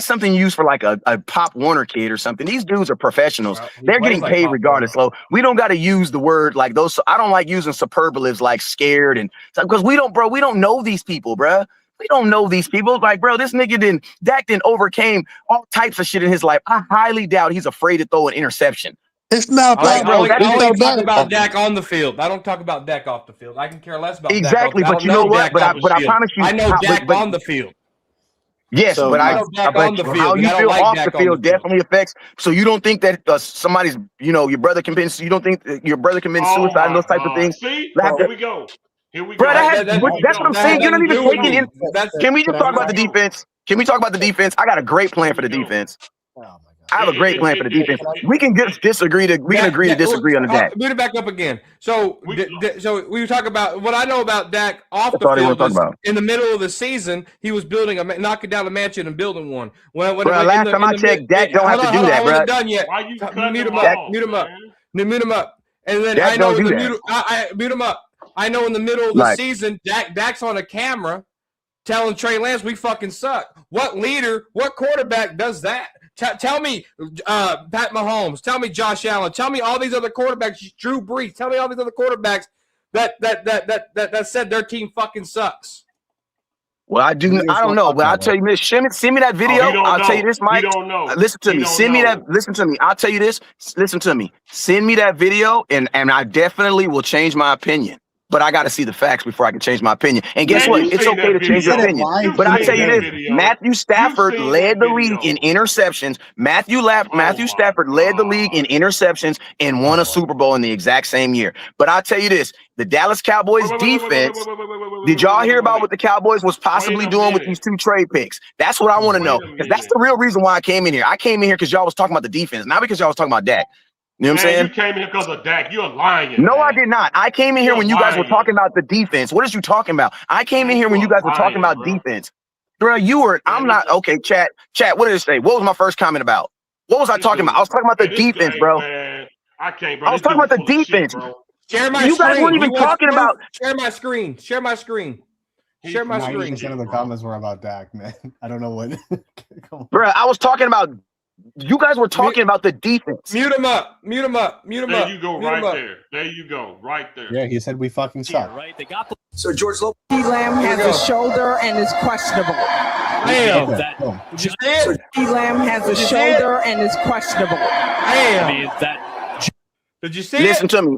Speaker 8: something used for like a Pop Warner kid or something. These dudes are professionals.
Speaker 3: He
Speaker 8: They're
Speaker 3: plays
Speaker 8: getting
Speaker 3: like
Speaker 8: paid
Speaker 3: Pop
Speaker 8: regardless.
Speaker 3: Warner.
Speaker 8: So we don't got to use the word like those. So I don't like using superlatives like scared and because we don't know these people, bro. We don't know these people. Like, bro, this nigga Dak didn't overcame all types of shit in his life. I highly doubt he's afraid to throw an interception.
Speaker 6: It's not
Speaker 8: Like,
Speaker 6: about
Speaker 8: bro,
Speaker 3: I
Speaker 8: that's
Speaker 3: only
Speaker 8: so
Speaker 3: talk
Speaker 8: bad.
Speaker 3: about Dak on the field. I don't talk about Dak off the field. I can care less about
Speaker 8: Exactly,
Speaker 3: Dak off
Speaker 8: but
Speaker 3: the
Speaker 8: you
Speaker 3: field. I
Speaker 8: know
Speaker 3: don't know
Speaker 8: what?
Speaker 3: Dak off the
Speaker 8: I
Speaker 3: field.
Speaker 8: promise you,
Speaker 3: I know Dak
Speaker 8: but
Speaker 3: on the field.
Speaker 8: yes,
Speaker 7: So,
Speaker 8: but
Speaker 3: I
Speaker 8: I
Speaker 3: know Dak
Speaker 8: but
Speaker 3: on the
Speaker 8: how
Speaker 3: field, and
Speaker 8: you
Speaker 3: I don't
Speaker 8: feel
Speaker 3: like
Speaker 8: off
Speaker 3: Dak
Speaker 8: the
Speaker 3: on the
Speaker 8: field
Speaker 3: field.
Speaker 8: definitely affects. So you don't think that somebody's, your brother commits. You don't think that your brother commits
Speaker 1: Oh
Speaker 8: suicide and
Speaker 1: my
Speaker 8: those type of
Speaker 1: God.
Speaker 8: things.
Speaker 1: See?
Speaker 8: Have
Speaker 1: Here
Speaker 8: to,
Speaker 1: we go. Here we
Speaker 8: bro,
Speaker 1: go.
Speaker 3: That
Speaker 1: Here we
Speaker 8: that's what
Speaker 1: go.
Speaker 8: I'm saying. You're not
Speaker 3: doesn't
Speaker 8: even
Speaker 3: do
Speaker 8: taking in.
Speaker 3: anything. That's
Speaker 8: Can we just talk about the
Speaker 1: Here we go.
Speaker 8: defense? Can we talk about the defense? I got a great plan for the
Speaker 1: Here we go.
Speaker 8: defense.
Speaker 7: Oh my god.
Speaker 8: I have a great plan for the defense. We can just disagree to. We can agree to disagree on the Dak.
Speaker 3: Boot it back up again. So, so we were talking about what I know about Dak off
Speaker 8: That's
Speaker 3: the
Speaker 8: all they want
Speaker 3: field
Speaker 8: to talk
Speaker 3: is
Speaker 8: about.
Speaker 3: in the middle of the season he was building knocking down a mansion and building one. When
Speaker 8: Bro, last time I checked, Dak don't have to do that,
Speaker 3: I
Speaker 8: bro.
Speaker 3: wasn't done yet.
Speaker 1: Why you cutting
Speaker 3: Mute
Speaker 1: him
Speaker 3: him up.
Speaker 1: off,
Speaker 3: Mute him up.
Speaker 1: man?
Speaker 3: Mute him up. And then
Speaker 8: Dak
Speaker 3: I know
Speaker 8: don't
Speaker 3: in
Speaker 8: do
Speaker 3: the
Speaker 8: that.
Speaker 3: middle. I mute him up. I know in the middle of the
Speaker 8: Like-
Speaker 3: season, Dak's on a camera telling Trey Lance we fucking suck. What leader? What quarterback does that? Tell me, Pat Mahomes. Tell me, Josh Allen. Tell me all these other quarterbacks. Drew Brees. Tell me all these other quarterbacks that said their team fucking sucks.
Speaker 8: Well, I don't know, but I'll tell you this. Send me that video.
Speaker 1: Oh, he don't
Speaker 8: I'll
Speaker 1: know.
Speaker 8: tell you this, Mike.
Speaker 1: He don't know.
Speaker 8: Listen to
Speaker 1: He
Speaker 8: me.
Speaker 1: don't
Speaker 8: Send me
Speaker 1: know.
Speaker 8: that. Listen to me. I'll tell you this. Listen to me. Send me that video, and I definitely will change my opinion. But I got to see the facts before I can change my opinion. And guess
Speaker 1: Man,
Speaker 8: what?
Speaker 1: you
Speaker 8: It's
Speaker 1: seen
Speaker 8: okay
Speaker 1: that
Speaker 8: to change your
Speaker 1: video.
Speaker 8: opinion.
Speaker 7: You've
Speaker 8: But I
Speaker 1: seen
Speaker 8: tell you
Speaker 1: that
Speaker 8: this:
Speaker 1: video.
Speaker 8: Matthew Stafford
Speaker 1: You've seen
Speaker 8: led
Speaker 1: that
Speaker 8: the league
Speaker 1: video.
Speaker 8: in interceptions. Matthew Stafford led the league in interceptions and won a Super Bowl in the exact same year. But I'll tell you this: the Dallas Cowboys defense. Did y'all hear about what the Cowboys was possibly
Speaker 1: Wait a
Speaker 8: doing with
Speaker 1: minute.
Speaker 8: these two trade picks? That's what I want to know.
Speaker 1: Wait a
Speaker 8: Because that's
Speaker 1: minute.
Speaker 8: the real reason why I came in here. I came in here because y'all was talking about the defense, not because y'all was talking about Dak. You know what I'm
Speaker 1: Man,
Speaker 8: saying?
Speaker 1: you came here because of Dak. You're lying.
Speaker 8: No,
Speaker 1: man.
Speaker 8: I did not. I came in here
Speaker 1: You're
Speaker 8: when you guys were
Speaker 1: lying.
Speaker 8: talking about the defense. What is you talking about? I came in here when you guys were talking about defense. Bro, you were, I'm not, okay, chat, what did it say? What was my first comment about? What was I talking about? I was talking about the defense, bro.
Speaker 1: Man, I can't, bro.
Speaker 8: I was talking about the defense.
Speaker 3: Share my
Speaker 8: You
Speaker 3: screen.
Speaker 8: guys weren't even talking about.
Speaker 3: Share my screen. Share my screen. Share my screen.
Speaker 7: 90% of the comments were about Dak, man. I don't know what. Come on.
Speaker 8: Bro, I was talking about, you guys were talking about the defense.
Speaker 3: Mute him up. Mute him up. Mute him up.
Speaker 1: There you go,
Speaker 3: Mute him
Speaker 1: right
Speaker 3: up.
Speaker 1: there. There you go, right there.
Speaker 7: Yeah, he said we fucking suck.
Speaker 9: Right, they got the
Speaker 10: So George Lopez.
Speaker 11: Lamb has a shoulder and is questionable.
Speaker 3: Damn.
Speaker 7: Okay,
Speaker 9: that.
Speaker 7: boom.
Speaker 3: Did you see it?
Speaker 11: Lamb has a
Speaker 3: Did you see
Speaker 11: shoulder and is questionable.
Speaker 3: Damn.
Speaker 9: means that
Speaker 3: Did you see
Speaker 8: Listen
Speaker 3: it?
Speaker 8: to me.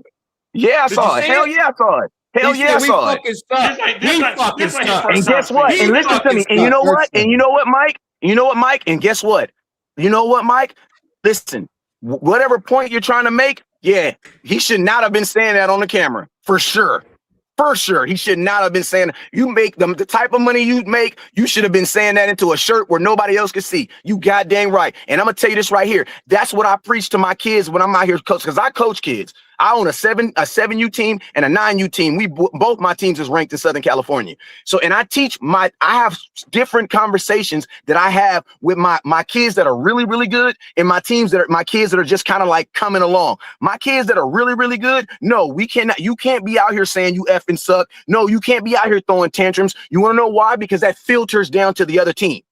Speaker 8: Yeah, I
Speaker 3: Did
Speaker 8: saw
Speaker 3: you
Speaker 8: it.
Speaker 3: see
Speaker 8: Hell
Speaker 3: it?
Speaker 8: yeah, I saw it. Hell
Speaker 3: He
Speaker 8: yeah, I
Speaker 3: said,
Speaker 8: saw
Speaker 3: we
Speaker 8: it.
Speaker 3: fucking suck.
Speaker 1: This ain't
Speaker 3: We
Speaker 1: his
Speaker 3: fucking
Speaker 1: first
Speaker 3: suck.
Speaker 1: time
Speaker 8: And guess what?
Speaker 3: He
Speaker 8: And listen to me. And you know what? And you know what, Mike? You know what, Mike? And guess what? You know what, Mike? Listen, whatever point you're trying to make, yeah, he should not have been saying that on the camera. For sure. For sure. He should not have been saying you make them the type of money you make. You should have been saying that into a shirt where nobody else could see. You goddamn right. And I'm gonna tell you this right here. That's what I preach to my kids when I'm out here coach, because I coach kids. I own a 7U team and a 9U team. Both my teams is ranked in Southern California. So, and I have different conversations that I have with my kids that are really, really good and my kids that are just kind of like coming along. My kids that are really, really good. No, you can't be out here saying you effing suck. No, you can't be out here throwing tantrums. You want to know why? Because that filters down to the other team.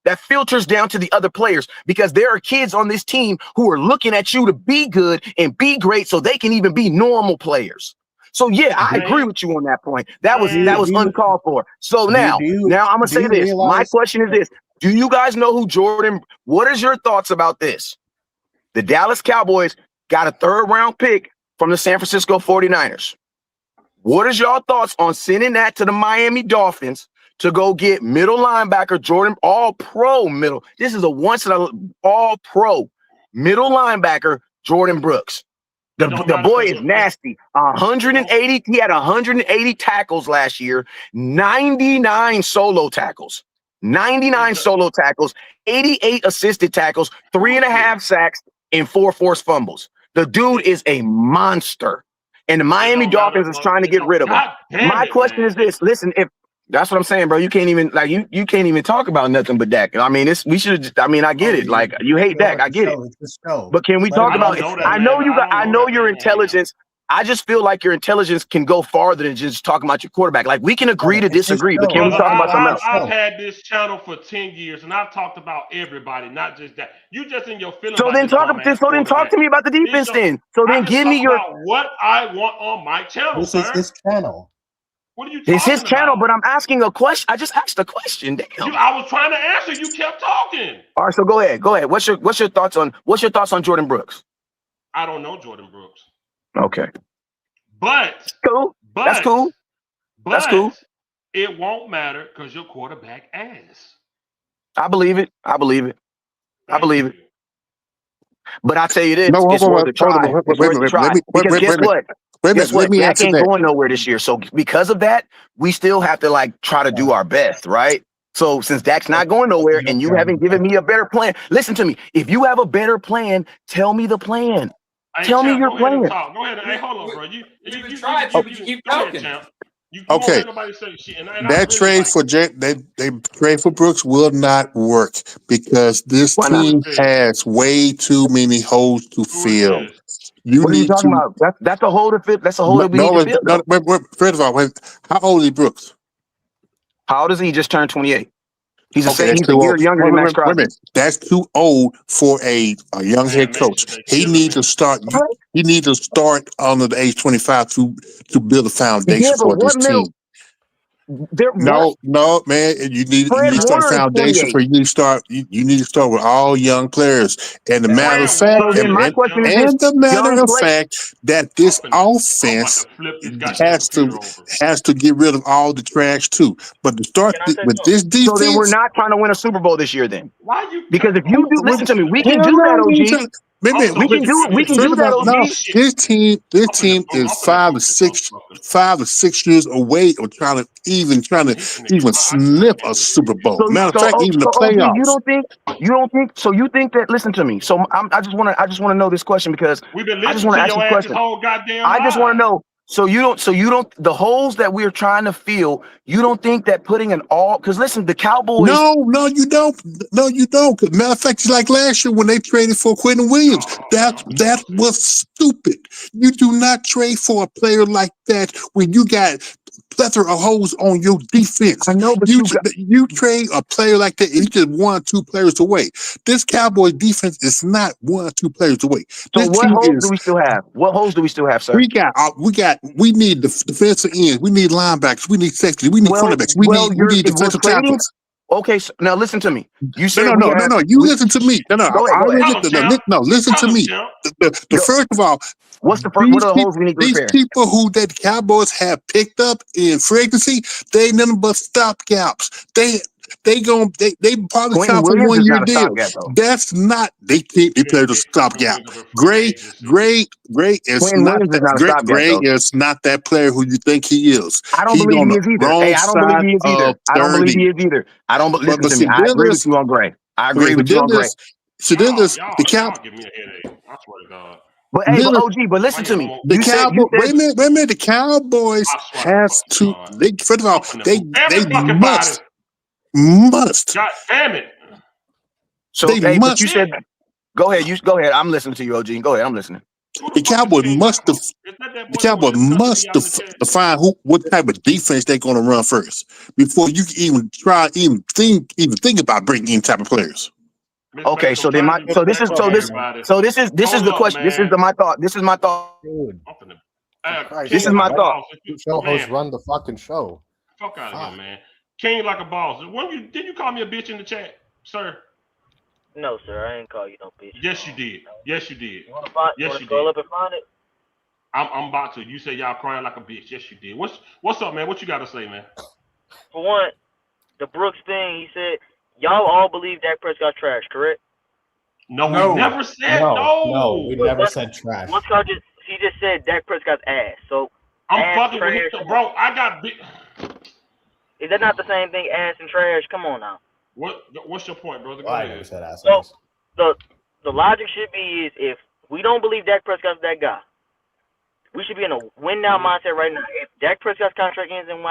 Speaker 8: That filters down to the other players because there are kids on this team who are looking at you to be good and be great so they can even be normal players. So yeah, I agree with you on that point. That was uncalled for. So now I'm gonna say this. My question is this: do you guys know who Jordan? What is your thoughts about this? The Dallas Cowboys got a 3rd round pick from the San Francisco 49ers. What is your thoughts on sending that to the Miami Dolphins to go get middle linebacker Jordan, all-pro middle? This is a all-pro middle linebacker Jordan Brooks. The boy is nasty. 180. He had 180 tackles last year. 99 solo tackles. 99 solo tackles. 88 assisted tackles. 3.5 sacks and 4 forced fumbles. The dude is a monster. And the Miami Dolphins is trying to get rid of him. My question is this. Listen, That's what I'm saying, bro. You can't even you can't even talk about nothing but Dak. I mean, we should. I mean, I get it. Like you hate Dak, I get it.
Speaker 7: It's a show.
Speaker 8: But can we
Speaker 7: Let
Speaker 8: talk
Speaker 7: it
Speaker 8: about?
Speaker 7: go.
Speaker 1: know that,
Speaker 8: I
Speaker 1: man,
Speaker 8: know
Speaker 1: but
Speaker 8: you
Speaker 1: I
Speaker 8: got.
Speaker 1: don't
Speaker 8: I
Speaker 1: know
Speaker 8: know
Speaker 1: that
Speaker 8: your
Speaker 1: man.
Speaker 8: intelligence. I just feel like your intelligence can go farther than just talking about your quarterback. Like we can agree to
Speaker 7: It's a
Speaker 8: disagree, but
Speaker 7: show.
Speaker 8: can we
Speaker 1: Brother,
Speaker 8: talk about something else?
Speaker 1: I've had this channel for 10 years, and I've talked about everybody, not just that. You just in your feeling
Speaker 8: So
Speaker 1: about
Speaker 8: then
Speaker 1: this
Speaker 8: talk.
Speaker 1: bum ass
Speaker 8: So then talk
Speaker 1: quarterback.
Speaker 8: to me about the defense. Then. So
Speaker 1: I
Speaker 8: then
Speaker 1: just
Speaker 8: give
Speaker 1: talk
Speaker 8: me your.
Speaker 1: about what I want on my channel,
Speaker 7: This is
Speaker 1: sir.
Speaker 7: his channel.
Speaker 1: What are you
Speaker 8: It's his
Speaker 1: talking
Speaker 8: channel,
Speaker 1: about?
Speaker 8: but I'm asking a question. I just asked a question. Damn.
Speaker 1: I was trying to answer. You kept talking.
Speaker 8: All right, so go ahead. Go ahead. What's your thoughts on Jordan Brooks?
Speaker 1: I don't know Jordan Brooks,
Speaker 8: Okay.
Speaker 1: but
Speaker 8: Cool. That's cool. That's cool.
Speaker 1: It won't matter because your quarterback ass.
Speaker 8: I believe it. I believe it. I believe it. But I tell you this,
Speaker 6: No,
Speaker 8: it's
Speaker 6: hold
Speaker 8: worth
Speaker 6: on,
Speaker 8: a try. It's worth a try. Because guess what? Guess what?
Speaker 6: Let me
Speaker 8: Dak
Speaker 6: answer
Speaker 8: ain't
Speaker 6: that.
Speaker 8: going nowhere this year. So because of that, we still have to like try to do our best, right? So since Dak's not going nowhere and you haven't given me a better plan, listen to me. If you have a better plan, tell me the plan. Tell me your plan.
Speaker 1: Go ahead. Hey, hold on, bro. You
Speaker 3: tried to, but you keep
Speaker 1: go ahead,
Speaker 3: talking.
Speaker 1: champ. You
Speaker 6: Okay.
Speaker 1: won't let nobody say shit. And I
Speaker 6: That
Speaker 1: really
Speaker 6: trade
Speaker 1: like
Speaker 6: for they trade for Brooks will not work because this
Speaker 8: Why not?
Speaker 6: team has way too many holes to
Speaker 1: who is
Speaker 6: fill.
Speaker 1: this?
Speaker 6: You
Speaker 8: What are you
Speaker 6: need
Speaker 8: talking
Speaker 6: to.
Speaker 8: about? That's a hole to fit. That's a hole that we need to fill.
Speaker 6: No. First of all, how old is Brooks?
Speaker 8: How old is he? Just turned 28. He's
Speaker 6: Okay,
Speaker 8: a
Speaker 6: that's
Speaker 8: he's a
Speaker 6: too
Speaker 8: year
Speaker 6: old.
Speaker 8: younger than Max
Speaker 6: Wait a
Speaker 8: Crosby.
Speaker 6: minute. That's too old for a young head
Speaker 1: Man,
Speaker 6: coach.
Speaker 1: they
Speaker 6: He
Speaker 1: killing
Speaker 6: needs
Speaker 1: me.
Speaker 6: to start. He needs to start under the age 25 to build a foundation
Speaker 8: Yeah, but
Speaker 6: for this
Speaker 8: what middle?
Speaker 6: team.
Speaker 8: There,
Speaker 6: No, man. You need
Speaker 8: Fred
Speaker 6: to start a
Speaker 8: Warner is
Speaker 6: foundation
Speaker 8: 28.
Speaker 6: for you. Need to start. You need to start with all young players. And the matter of
Speaker 1: Fred
Speaker 6: fact,
Speaker 1: Warner
Speaker 8: So then my
Speaker 1: is
Speaker 8: question is this:
Speaker 6: and the matter
Speaker 8: young
Speaker 6: of
Speaker 8: play.
Speaker 6: fact that this
Speaker 1: I'm about
Speaker 6: offense
Speaker 1: to flip this goddamn computer over.
Speaker 6: has to get rid of all the trash too. But to start
Speaker 9: Can I say
Speaker 6: with
Speaker 9: something?
Speaker 6: this
Speaker 8: So then we're
Speaker 6: defense,
Speaker 8: not trying to win a Super Bowl this year, then.
Speaker 1: Why you?
Speaker 8: Because if you do, listen to me, we can do that, OG. We can do it. We can do
Speaker 6: First of
Speaker 8: that,
Speaker 6: all, no,
Speaker 8: OG.
Speaker 6: this team is 5 or 6 years away of trying to even sniff a Super Bowl. Matter of fact, even the
Speaker 8: OG, you
Speaker 6: playoffs.
Speaker 8: don't think. So you think that? Listen to me. So I just want to know this question because
Speaker 1: We've been
Speaker 8: I just
Speaker 1: listening
Speaker 8: want to
Speaker 1: to
Speaker 8: ask
Speaker 1: your
Speaker 8: you a
Speaker 1: ass this
Speaker 8: question.
Speaker 1: whole goddamn
Speaker 8: I just want to
Speaker 1: life.
Speaker 8: know. So you don't. The holes that we're trying to fill. You don't think that putting an all? Because listen, the Cowboys.
Speaker 6: No, you don't. No, you don't. Matter of fact, it's like last year when they traded for Quentin Williams. That was stupid. You do not trade for a player like that when you got plethora of holes on your defense.
Speaker 8: I know, but
Speaker 6: you trade a player like that, and you just 1 or 2 players away. This Cowboys defense is not 1 or 2 players away.
Speaker 8: So
Speaker 6: This
Speaker 8: what
Speaker 6: team
Speaker 8: holes
Speaker 6: is.
Speaker 8: do we still have? What holes do we still have, sir?
Speaker 6: We need the defensive ends. We need linebackers. We need safety. We need cornerbacks. We need defensive tackles.
Speaker 8: Okay, so now listen to me. You said
Speaker 6: No. You listen to me.
Speaker 8: Go ahead.
Speaker 6: Listen to me. First of all,
Speaker 8: what are the holes we need to
Speaker 6: these
Speaker 8: repair?
Speaker 6: people who that Cowboys have picked up in free agency, they ain't nothing but stopgaps. They probably
Speaker 8: Quentin
Speaker 6: sign for
Speaker 8: Williams
Speaker 6: 1
Speaker 8: is
Speaker 6: year
Speaker 8: not a
Speaker 6: deal.
Speaker 8: stopgap, though.
Speaker 6: That's not they played a stopgap. Gray is
Speaker 8: Quentin
Speaker 6: not
Speaker 8: Williams is
Speaker 6: that.
Speaker 8: not a stopgap,
Speaker 6: Gray
Speaker 8: though.
Speaker 6: is not that player who you think he is.
Speaker 8: I don't
Speaker 6: He's
Speaker 8: believe
Speaker 6: on
Speaker 8: he
Speaker 6: the
Speaker 8: is either.
Speaker 6: wrong
Speaker 8: I don't believe
Speaker 6: side
Speaker 8: he is either.
Speaker 6: of
Speaker 8: I don't believe
Speaker 6: 30.
Speaker 8: he is either. Listen to me. I agree with you on Gray. I agree with you on Gray.
Speaker 1: Y'all give me a headache. I swear to God.
Speaker 8: But hey, OG, but listen to me.
Speaker 6: Wait a minute. The Cowboys has to. First of all, they must.
Speaker 1: God damn it.
Speaker 8: So hey, but you said, go ahead. I'm listening to you, OG. Go ahead. I'm listening.
Speaker 6: The Cowboys must define what type of defense they're going to run first before you can even think about bringing any type of players.
Speaker 8: Okay, so this is the question. This is my thought. This is my thought.
Speaker 7: Dude.
Speaker 8: This is my thought.
Speaker 7: Show hosts run the fucking show.
Speaker 1: Fuck out of here, man. King like a boss. Did you call me a bitch in the chat, sir?
Speaker 9: No, sir. I ain't call you no bitch.
Speaker 1: Yes, you did. Yes, you did.
Speaker 9: You wanna scroll up and find it?
Speaker 1: I'm about to. You said y'all crying like a bitch. Yes, you did. What's up, man? What you got to say, man?
Speaker 9: For one, the Brooks thing, he said, y'all all believe Dak Prescott trash, correct?
Speaker 1: No, we never said no.
Speaker 7: No, we never said trash.
Speaker 9: He just said Dak Prescott's ass. So
Speaker 1: I'm fucking with him, bro. I got big.
Speaker 9: Is that not the same thing, ass and trash? Come on now.
Speaker 1: What's your point, brother? Go
Speaker 7: I
Speaker 1: ahead.
Speaker 7: never said ass.
Speaker 9: So the logic should be is if we don't believe Dak Prescott's that guy, we should be in a win now mindset right now. If Dak Prescott's contract ends in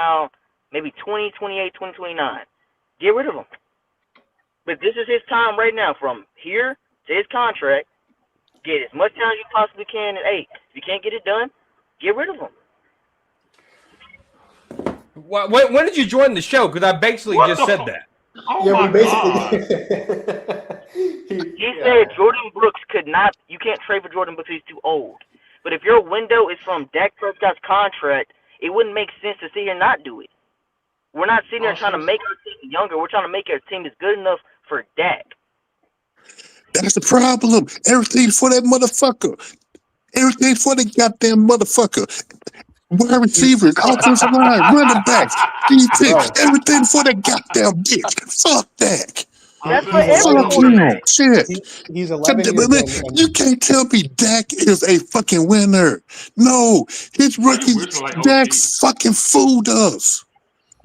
Speaker 9: maybe 2028, 2029. Get rid of him. But this is his time right now. From here to his contract, get as much time as you possibly can. And hey, if you can't get it done, get rid of him.
Speaker 3: When did you join the show? Because I basically just said that.
Speaker 1: Oh
Speaker 10: Yeah,
Speaker 1: my
Speaker 10: we basically
Speaker 1: God.
Speaker 9: He said Jordan Brooks could not. You can't trade for Jordan Brooks. He's too old. But if your window is from Dak Prescott's contract, it wouldn't make sense to sit here and not do it. We're not sitting there trying to make our team younger. We're trying to make our team as good enough for Dak.
Speaker 6: That's the problem. Everything for that motherfucker. Everything for the goddamn motherfucker. Wide receivers, offensive line, running backs, defense, everything for that goddamn bitch. Fuck that.
Speaker 9: That's for every
Speaker 6: Fuck
Speaker 9: quarterback.
Speaker 6: him. Shit.
Speaker 7: He's 11 years old.
Speaker 6: You can't tell me Dak is a fucking winner. No, his rookie, Dak fucking fooled us.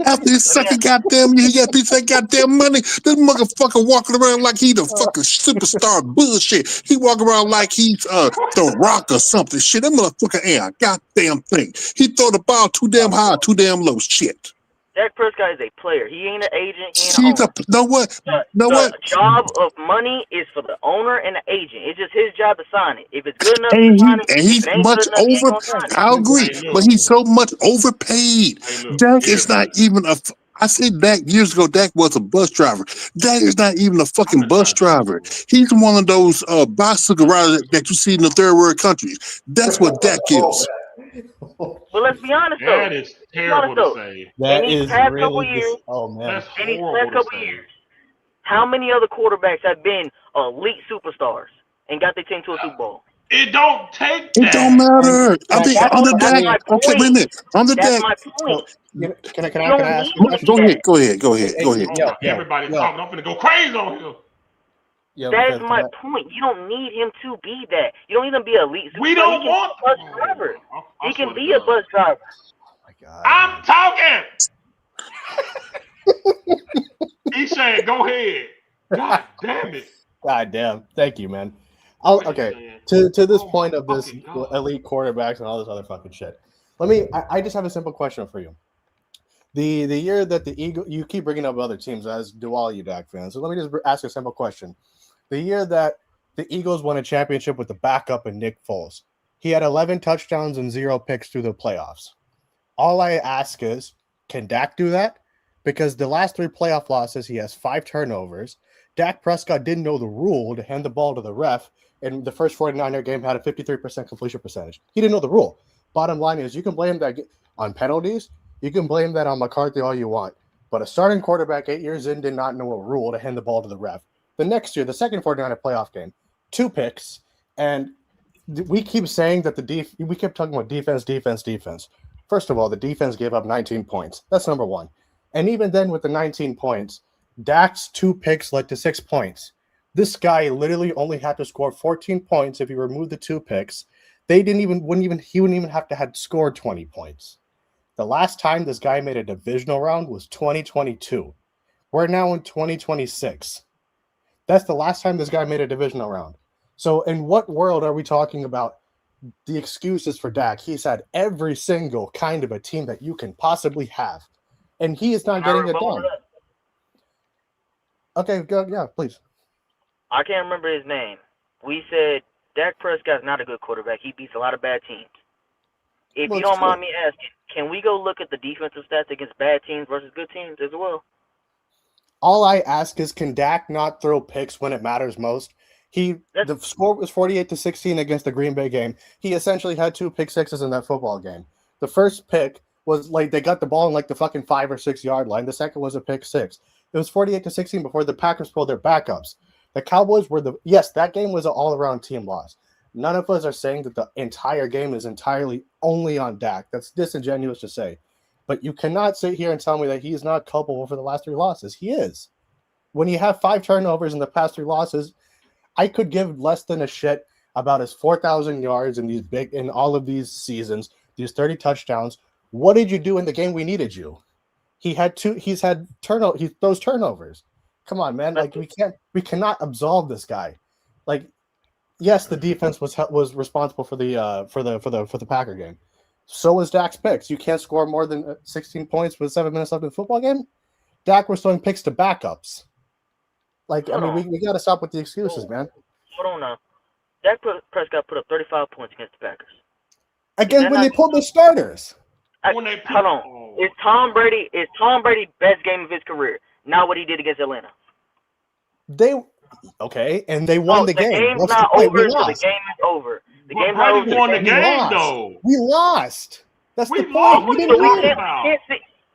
Speaker 6: After his second goddamn year, he got a piece of that goddamn money. This motherfucker walking around like he the fucking superstar bullshit. He walking around like he's the Rock or something. Shit, that motherfucker ain't a goddamn thing. He throw the ball too damn high, too damn low. Shit.
Speaker 9: Dak Prescott is a player. He ain't an agent. He ain't an owner.
Speaker 6: Know what?
Speaker 9: The job of money is for the owner and the agent. It's just his job to sign it. If it's good enough to sign it,
Speaker 6: And he's much over. I agree, but he's so much overpaid. Dak is not even a. I said Dak years ago. Dak was a bus driver. Dak is not even a fucking bus driver. He's one of those bicycle riders that you see in the third world countries. That's what Dak is.
Speaker 9: But let's be honest though.
Speaker 1: That is terrible to say.
Speaker 7: That
Speaker 9: in these
Speaker 7: is
Speaker 9: past
Speaker 7: really
Speaker 9: couple years,
Speaker 7: oh man.
Speaker 1: That's
Speaker 9: in these
Speaker 1: horrible
Speaker 9: past
Speaker 1: to
Speaker 9: couple
Speaker 1: say.
Speaker 9: years, how many other quarterbacks have been elite superstars and got their team to a Super Bowl?
Speaker 1: It don't take that.
Speaker 6: It don't matter. I mean,
Speaker 9: That's
Speaker 6: on the
Speaker 9: my
Speaker 6: Dak.
Speaker 9: point.
Speaker 6: Okay, wait a minute. On the
Speaker 9: That's
Speaker 6: Dak.
Speaker 9: my point.
Speaker 7: Can I
Speaker 9: You don't
Speaker 7: ask
Speaker 9: need
Speaker 7: you a
Speaker 9: him to
Speaker 7: question?
Speaker 9: be
Speaker 6: Go
Speaker 9: that.
Speaker 6: ahead. Go ahead.
Speaker 1: Oh, everybody talking. I'm finna go crazy on him.
Speaker 7: Yeah,
Speaker 9: That
Speaker 7: because
Speaker 9: is my point. You don't need him to be that. You don't need him to be an elite superstar.
Speaker 1: We don't
Speaker 9: He can
Speaker 1: want.
Speaker 9: be a bus driver.
Speaker 1: I
Speaker 9: He
Speaker 1: swear
Speaker 9: can
Speaker 1: to
Speaker 9: be a
Speaker 1: God.
Speaker 9: bus driver.
Speaker 7: oh my God.
Speaker 1: I'm talking. He said, "Go ahead." God damn it.
Speaker 7: God damn. Thank you, man. Okay. To this point of this elite quarterbacks and all this other fucking shit. I just have a simple question for you. The year that the Eagles, you keep bringing up other teams, as do all you Dak fans. So let me just ask a simple question. The year that the Eagles won a championship with the backup in Nick Foles, he had 11 touchdowns and 0 picks through the playoffs. All I ask is, can Dak do that? Because the last 3 playoff losses, he has 5 turnovers. Dak Prescott didn't know the rule to hand the ball to the ref, and the first 49er game had a 53% completion percentage. He didn't know the rule. Bottom line is, you can blame that on penalties. You can blame that on McCarthy all you want. But a starting quarterback 8 years in did not know a rule to hand the ball to the ref. The next year, the second 49er playoff game, 2 picks, and we keep saying that we kept talking about defense. First of all, the defense gave up 19 points. That's number one. And even then, with the 19 points, Dak's 2 picks led to 6 points. This guy literally only had to score 14 points if you remove the 2 picks. He wouldn't even have to have scored 20 points. The last time this guy made a divisional round was 2022. We're now in 2026. That's the last time this guy made a divisional round. So in what world are we talking about the excuses for Dak? He's had every single kind of a team that you can possibly have, and he is not getting it done. Okay, go, yeah, please.
Speaker 9: I can't remember his name. We said Dak Prescott's not a good quarterback. He beats a lot of bad teams. If you don't mind me asking, can we go look at the defensive stats against bad teams versus good teams as well?
Speaker 7: All I ask is, can Dak not throw picks when it matters most? The score was 48-16 against the Green Bay game. He essentially had 2 pick sixes in that football game. The first pick was like they got the ball in like the fucking 5 or 6 yard line. The second was a pick 6. It was 48-16 before the Packers pulled their backups. The Cowboys were that game was an all-around team loss. None of us are saying that the entire game is entirely only on Dak. That's disingenuous to say. But you cannot sit here and tell me that he's not culpable for the last 3 losses. He is. When you have 5 turnovers in the past 3 losses, I could give less than a shit about his 4,000 yards in all of these seasons, these 30 touchdowns. What did you do in the game we needed you? He throws turnovers. Come on, man. Like we cannot absolve this guy. Like, yes, the defense was responsible for the Packer game. So is Dak's picks. You can't score more than 16 points with 7 minutes left in the football game. Dak was throwing picks to backups. Like, I mean, we got to stop with the excuses, man.
Speaker 9: Hold on now. Dak Prescott put up 35 points against the Packers.
Speaker 7: Again, when they pulled the starters.
Speaker 9: Hold on. Is Tom Brady's best game of his career? Not what he did against Atlanta.
Speaker 7: And they won the game.
Speaker 9: The game's not over until the game is over. The game's not over.
Speaker 1: Won the game though.
Speaker 7: We lost. That's the point.
Speaker 9: Lost.
Speaker 7: We didn't win.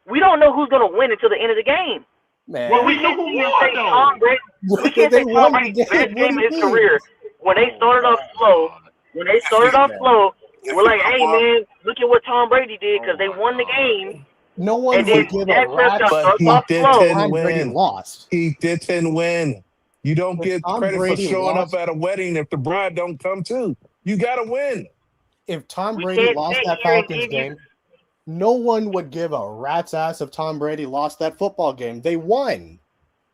Speaker 9: We don't know who's going to win until the end of the game.
Speaker 7: Man.
Speaker 1: Well, we know who won though.
Speaker 9: We can't say Tom Brady's best game of his career. When they started off slow, we're like, hey, man, look at what Tom Brady did because they won the game.
Speaker 7: No one would give a rat,
Speaker 2: but he didn't win.
Speaker 7: Lost.
Speaker 2: He didn't win. You don't get credit for showing up at a wedding if the bride don't come too. You got to win.
Speaker 7: If Tom Brady lost that Falcons game, no one would give a rat's ass if Tom Brady lost that football game. They won.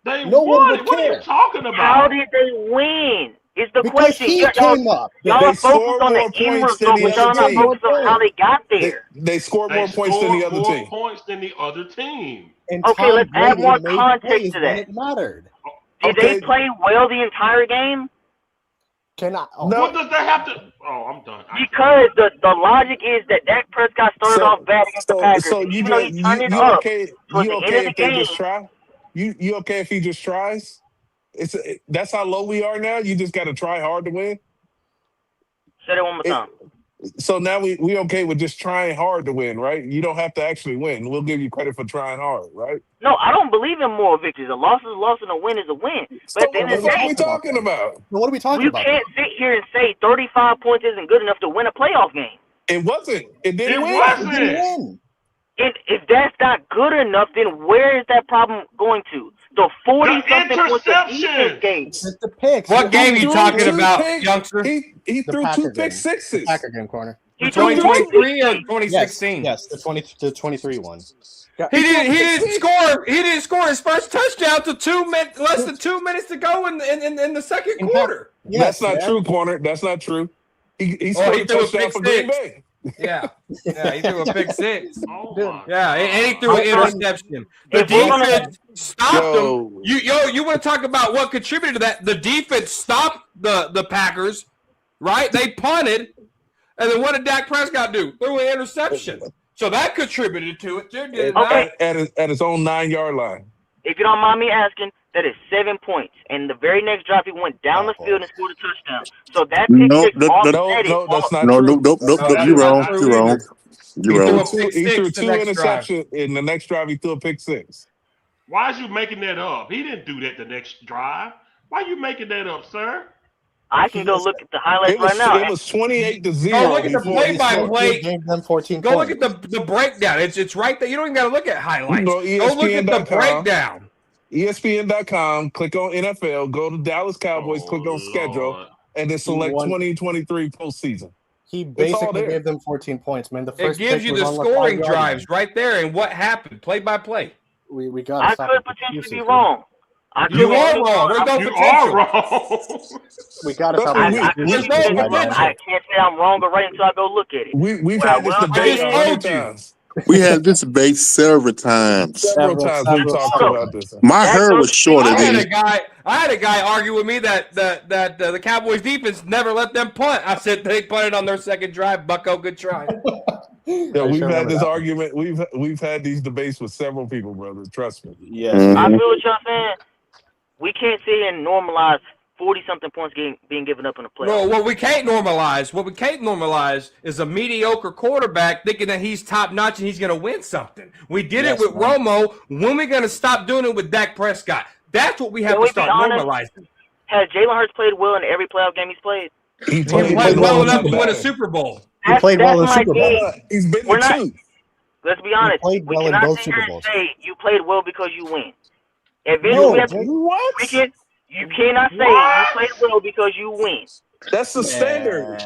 Speaker 1: No one would
Speaker 7: care.
Speaker 1: What are you talking about?
Speaker 9: How did they win? Is the question.
Speaker 7: He came up.
Speaker 9: Y'all are focused on the end result, but y'all not focused on how they got there.
Speaker 2: They scored more points than the other team.
Speaker 1: Points than the other team.
Speaker 9: Okay, let's add more context to that.
Speaker 7: It mattered.
Speaker 9: Did they play well the entire game?
Speaker 1: What does that have to? Oh, I'm done.
Speaker 9: Because the logic is that Dak Prescott started off bad against the Packers.
Speaker 2: So you okay if they just try? You okay if he just tries? That's how low we are now. You just got to try hard to win.
Speaker 9: Say that one more time.
Speaker 2: So now we okay with just trying hard to win, right? You don't have to actually win. We'll give you credit for trying hard, right?
Speaker 9: No, I don't believe in moral victories. A loss is a loss and a win is a win. But at the end of the day,
Speaker 2: what are we talking about?
Speaker 7: What are we talking about?
Speaker 9: You can't sit here and say 35 points isn't good enough to win a playoff game.
Speaker 2: It wasn't. It didn't win.
Speaker 7: It didn't win.
Speaker 9: And if that's not good enough, then where is that problem going to? The 40-something points of defense game.
Speaker 7: It's the picks.
Speaker 3: What game are you talking about, youngster?
Speaker 2: He threw two pick sixes.
Speaker 7: The Packer game, corner.
Speaker 3: 2023 or 2016?
Speaker 7: Yes, the 23 one.
Speaker 3: He didn't score his first touchdown till less than 2 minutes to go in the second quarter.
Speaker 2: That's not true, corner. That's not true. He scored a touchdown for Green Bay.
Speaker 3: Yeah, he threw a pick six.
Speaker 1: Oh,
Speaker 3: and he threw an interception. The defense stopped him. You want to talk about what contributed to that? The defense stopped the Packers, right? They punted, and then what did Dak Prescott do? Threw an interception. So that contributed to it too.
Speaker 2: At his own 9-yard line.
Speaker 9: If you don't mind me asking, that is 7 points. And the very next drive, he went down the field and scored a touchdown. So that pick six offset it.
Speaker 2: No, that's not
Speaker 6: true. Nope. You're wrong. You're wrong.
Speaker 2: He threw two interceptions. In the next drive, he threw a pick six.
Speaker 1: Why is you making that up? He didn't do that the next drive. Why are you making that up, sir?
Speaker 9: I can go look at the highlights right now.
Speaker 2: It was 28-0.
Speaker 3: Go look at the play-by-play.
Speaker 7: Gave them 14
Speaker 3: Go
Speaker 7: points.
Speaker 3: look at the breakdown. It's right there. You don't even got to look at highlights.
Speaker 2: Go
Speaker 3: look at the breakdown.
Speaker 2: ESPN.com, click on NFL, go to Dallas Cowboys, click on schedule, and then select 2023 postseason.
Speaker 7: He basically gave them 14 points, man. The first
Speaker 3: it gives you the scoring drives right there and what happened, play-by-play.
Speaker 7: We got.
Speaker 9: I could potentially be wrong.
Speaker 3: You are wrong. There's no potential.
Speaker 1: You are wrong.
Speaker 7: We got to stop.
Speaker 9: I can't say I'm wrong or right until I go look at it.
Speaker 2: We've had this debate many times.
Speaker 6: We had this debate several times.
Speaker 2: Several times we talked about this.
Speaker 6: My hair was shorter than
Speaker 3: I had a guy argue with me that the Cowboys defense never let them punt. I said they punted on their second drive. Bucko, good try.
Speaker 2: Yeah, we've had this argument. We've had these debates with several people, brother. Trust me.
Speaker 7: Yes.
Speaker 9: I feel what y'all saying. We can't sit here and normalize 40-something points being given up in the playoffs.
Speaker 3: No, what we can't normalize is a mediocre quarterback thinking that he's top-notch and he's going to win something. We did it with Romo. When are we going to stop doing it with Dak Prescott? That's what we have to start normalizing.
Speaker 9: Has Jalen Hurts played well in every playoff game he's played?
Speaker 3: He played well enough to win a Super Bowl.
Speaker 7: He played well in Super Bowl.
Speaker 2: He's been to two.
Speaker 9: Let's be honest.
Speaker 7: He played well in both Super Bowls.
Speaker 9: Say you played well because you win. Eventually, you cannot say you played well because you win.
Speaker 2: That's the standard.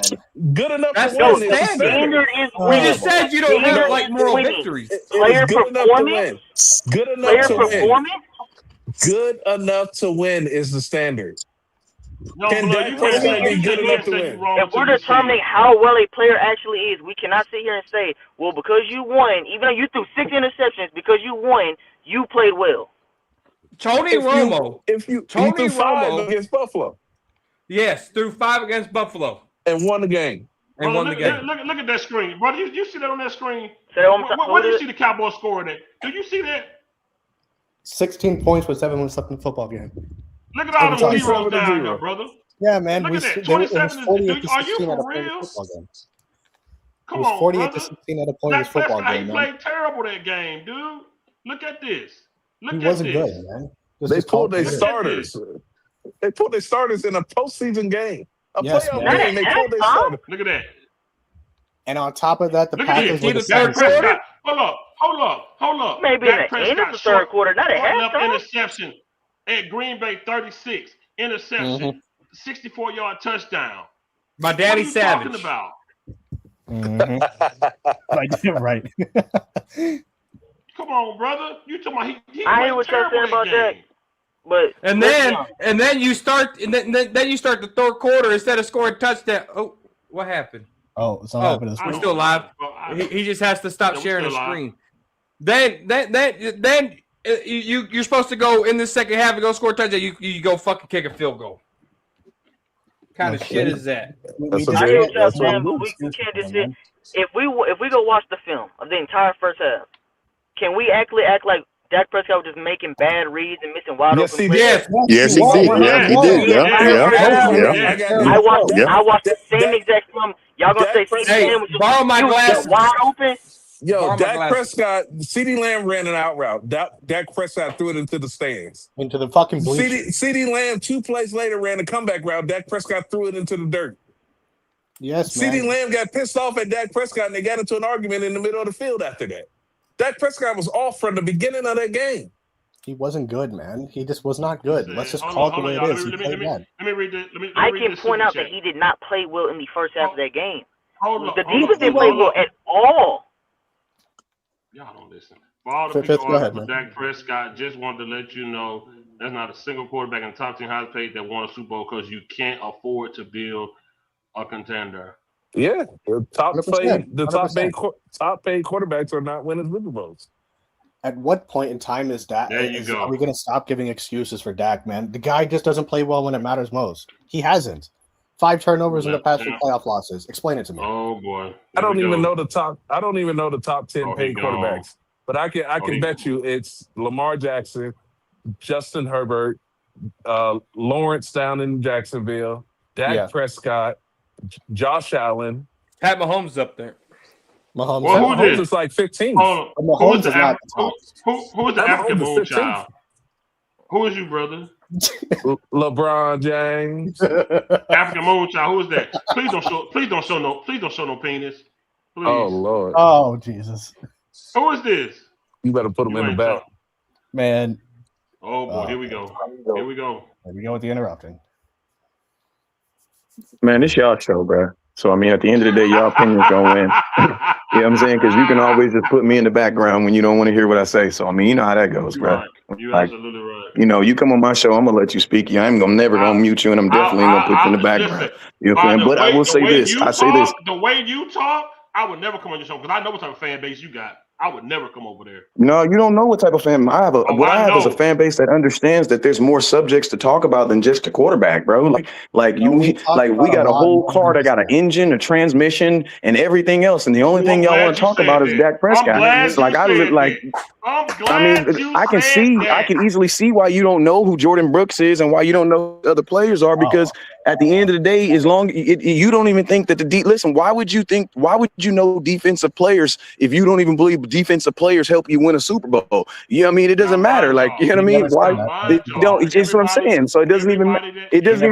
Speaker 2: Good enough
Speaker 3: That's
Speaker 2: to win.
Speaker 3: The standard
Speaker 9: is
Speaker 3: we just said you don't have like moral victories.
Speaker 9: Player performance.
Speaker 2: Good enough to win. Good enough to win is the standard.
Speaker 1: No,
Speaker 5: Can
Speaker 1: blood,
Speaker 5: Dak
Speaker 1: you
Speaker 5: Prescott
Speaker 1: can't
Speaker 5: be good enough to
Speaker 1: say
Speaker 5: win?
Speaker 1: you wrong
Speaker 9: If we're
Speaker 1: until you see
Speaker 9: determining
Speaker 1: it.
Speaker 9: how well a player actually is, we cannot sit here and say, well, because you won, even though you threw 6 interceptions, because you won, you played well.
Speaker 3: Tony Romo.
Speaker 5: He
Speaker 3: Tony
Speaker 5: threw 5
Speaker 3: Romo.
Speaker 5: against Buffalo
Speaker 3: Yes, threw 5 against Buffalo
Speaker 5: and won the game.
Speaker 3: and won the game.
Speaker 1: Look at that screen, brother. You see that on that screen?
Speaker 9: Say that one more time.
Speaker 1: Where do you see the Cowboys scoring at? Do you see that?
Speaker 7: 16 points with 7 minutes left in the football game.
Speaker 1: Look at all
Speaker 7: Overtime.
Speaker 1: the zeros
Speaker 5: 27 to
Speaker 1: down
Speaker 5: 0.
Speaker 1: there, brother.
Speaker 7: Yeah, man.
Speaker 1: Look at that.
Speaker 7: It was
Speaker 1: 27
Speaker 7: 48 to
Speaker 1: are you
Speaker 7: 16 at a
Speaker 1: for
Speaker 7: point in
Speaker 1: real?
Speaker 7: the football game. It
Speaker 1: Come
Speaker 7: was
Speaker 1: on,
Speaker 7: 48
Speaker 1: brother.
Speaker 7: to 16 at a point in
Speaker 1: Dak
Speaker 7: this football
Speaker 1: Prescott,
Speaker 7: game,
Speaker 1: he
Speaker 7: man.
Speaker 1: played terrible that game, dude. Look at this. Look
Speaker 7: He
Speaker 1: at
Speaker 7: wasn't
Speaker 1: this.
Speaker 7: good, man. This
Speaker 5: They
Speaker 7: is
Speaker 5: pulled their
Speaker 7: called-
Speaker 5: starters. They pulled their starters in a postseason game. A
Speaker 7: Yes,
Speaker 5: playoff
Speaker 7: man.
Speaker 5: game, they pulled their starters.
Speaker 1: Look at that.
Speaker 7: And on top of that, the
Speaker 1: Look at
Speaker 7: Packers
Speaker 1: this.
Speaker 7: were the
Speaker 1: Dak
Speaker 7: second seed.
Speaker 1: Prescott. Hold up.
Speaker 9: Maybe
Speaker 1: Dak
Speaker 9: in the end of
Speaker 1: Prescott
Speaker 9: the third quarter, not at
Speaker 1: left
Speaker 9: halftime.
Speaker 1: interception at Green Bay 36. Interception. 64-yard touchdown.
Speaker 3: My
Speaker 1: What are
Speaker 3: daddy
Speaker 1: you
Speaker 3: Savage.
Speaker 1: talking about?
Speaker 7: Right.
Speaker 1: Come on, brother. You talking about he
Speaker 9: I hear
Speaker 1: played
Speaker 9: what y'all saying
Speaker 1: terrible
Speaker 9: about
Speaker 1: that
Speaker 9: Dak,
Speaker 1: game.
Speaker 9: but
Speaker 3: And then you start then you start the third quarter instead of scoring a touchdown. Oh, what happened?
Speaker 7: Oh, something happened to the
Speaker 3: We're
Speaker 7: screen.
Speaker 3: still live. He just has to stop
Speaker 1: Yeah, we're
Speaker 3: sharing the
Speaker 1: still live.
Speaker 3: screen. Then you're supposed to go in the second half and go score a touchdown. You go fucking kick a field goal. What kind of shit is that?
Speaker 5: That's
Speaker 9: I hear what y'all
Speaker 5: that's what
Speaker 9: saying,
Speaker 5: we
Speaker 9: but
Speaker 5: do.
Speaker 9: we can't just sit. If we go watch the film of the entire first half, can we actually act like Dak Prescott was just making bad reads and missing wide
Speaker 5: Yes,
Speaker 9: open
Speaker 5: he
Speaker 9: plays?
Speaker 5: did.
Speaker 6: Yes, he did. Yeah, he did.
Speaker 9: I watched
Speaker 5: Dak-
Speaker 9: the same exact film. Y'all gonna say
Speaker 5: Dak
Speaker 9: CeeDee Lamb was
Speaker 3: borrow my
Speaker 9: he was
Speaker 3: glasses.
Speaker 9: wide open?
Speaker 5: Yo,
Speaker 3: Borrow my
Speaker 5: Dak
Speaker 3: glasses.
Speaker 5: Prescott, CeeDee Lamb ran an out route. Dak Prescott threw it into the stands.
Speaker 7: Into the fucking bleachers.
Speaker 5: CeeDee Lamb 2 plays later ran a comeback route. Dak Prescott threw it into the dirt.
Speaker 7: Yes,
Speaker 5: CeeDee
Speaker 7: man.
Speaker 5: Lamb got pissed off at Dak Prescott and they got into an argument in the middle of the field after that. Dak Prescott was off from the beginning of that game.
Speaker 7: He wasn't good, man. He just was not good. Let's just
Speaker 1: Hold
Speaker 7: call it
Speaker 1: on,
Speaker 7: the way
Speaker 1: y'all.
Speaker 7: it is. He
Speaker 1: Let
Speaker 7: played bad.
Speaker 1: me read this.
Speaker 9: I can point out that he did not play well in the first half of that game.
Speaker 1: Hold
Speaker 9: The defense didn't play well at all.
Speaker 1: Y'all don't listen. For all the
Speaker 7: Fitz,
Speaker 1: people
Speaker 7: go ahead,
Speaker 1: arguing for Dak Prescott, just wanted to let you know there's not a single quarterback in the top 10 highest paid that won a Super Bowl because you can't afford to build a contender.
Speaker 5: Yeah, the top
Speaker 7: 100%.
Speaker 5: paid quarterbacks are not winning Super Bowls.
Speaker 7: At what point in time is Dak?
Speaker 1: There you go.
Speaker 7: Are we going to stop giving excuses for Dak, man? The guy just doesn't play well when it matters most. He hasn't. 5 turnovers in the past 2 playoff losses. Explain it to me.
Speaker 1: Oh boy.
Speaker 5: I don't even know the top 10
Speaker 1: Oh,
Speaker 5: paid
Speaker 1: he gone.
Speaker 5: quarterbacks. But I can bet you it's Lamar Jackson, Justin Herbert, Lawrence down in Jacksonville, Dak Prescott, Josh Allen.
Speaker 3: Pat Mahomes up there.
Speaker 7: Mahomes,
Speaker 1: Well, who
Speaker 5: Mahomes
Speaker 1: did?
Speaker 5: is like 15.
Speaker 1: Hold on.
Speaker 7: Mahomes
Speaker 1: Who is
Speaker 7: is not the top.
Speaker 1: who is the
Speaker 5: Mahomes
Speaker 1: African
Speaker 5: is
Speaker 1: moon
Speaker 5: 15th.
Speaker 1: child? Who is you, brother?
Speaker 5: LeBron James.
Speaker 1: African moon child. Who is that? Please don't show no penis. Please.
Speaker 5: Oh Lord.
Speaker 7: Oh, Jesus.
Speaker 1: Who is this?
Speaker 5: You better put him
Speaker 1: You
Speaker 5: in the
Speaker 1: ain't
Speaker 5: back.
Speaker 1: talking.
Speaker 7: Man,
Speaker 1: Oh boy, here we go. Here we go.
Speaker 7: there we go with the interrupting.
Speaker 8: Man, it's y'all show, bro. So, I mean, at the end of the day, y'all opinions gonna win. You know what I'm saying? Because you can always just put me in the background when you don't want to hear what I say. So, I mean, you know how that goes,
Speaker 1: You're
Speaker 8: bro.
Speaker 1: right. You're
Speaker 8: Like,
Speaker 1: absolutely right.
Speaker 8: you know, you come on my show, I'm gonna let you speak. Yeah, I'm never gonna mute you, and I'm definitely gonna put you in the background.
Speaker 1: Listen,
Speaker 8: You know what I'm saying? But I will say this. I say this.
Speaker 1: The way you talk, I would never come on your show because I know what type of fan base you got. I would never come over there.
Speaker 8: No, you don't know what type of fan I have. What I have is a
Speaker 1: know.
Speaker 8: fan base that understands that there's more subjects to talk about than just the quarterback, bro. We got a whole car that got an engine, a transmission, and everything else. And the only thing y'all want to talk about is Dak Prescott. I can see, I can easily see why you don't know who Jordan Brooks is and why you don't know who other players are, because at the end of the day, as long you don't even think that listen, why would you know defensive players if you don't even believe defensive players help you win a Super Bowl? You know what I mean? It doesn't matter. Like, you know what I mean? Why they don't, it's just what I'm saying. So it doesn't even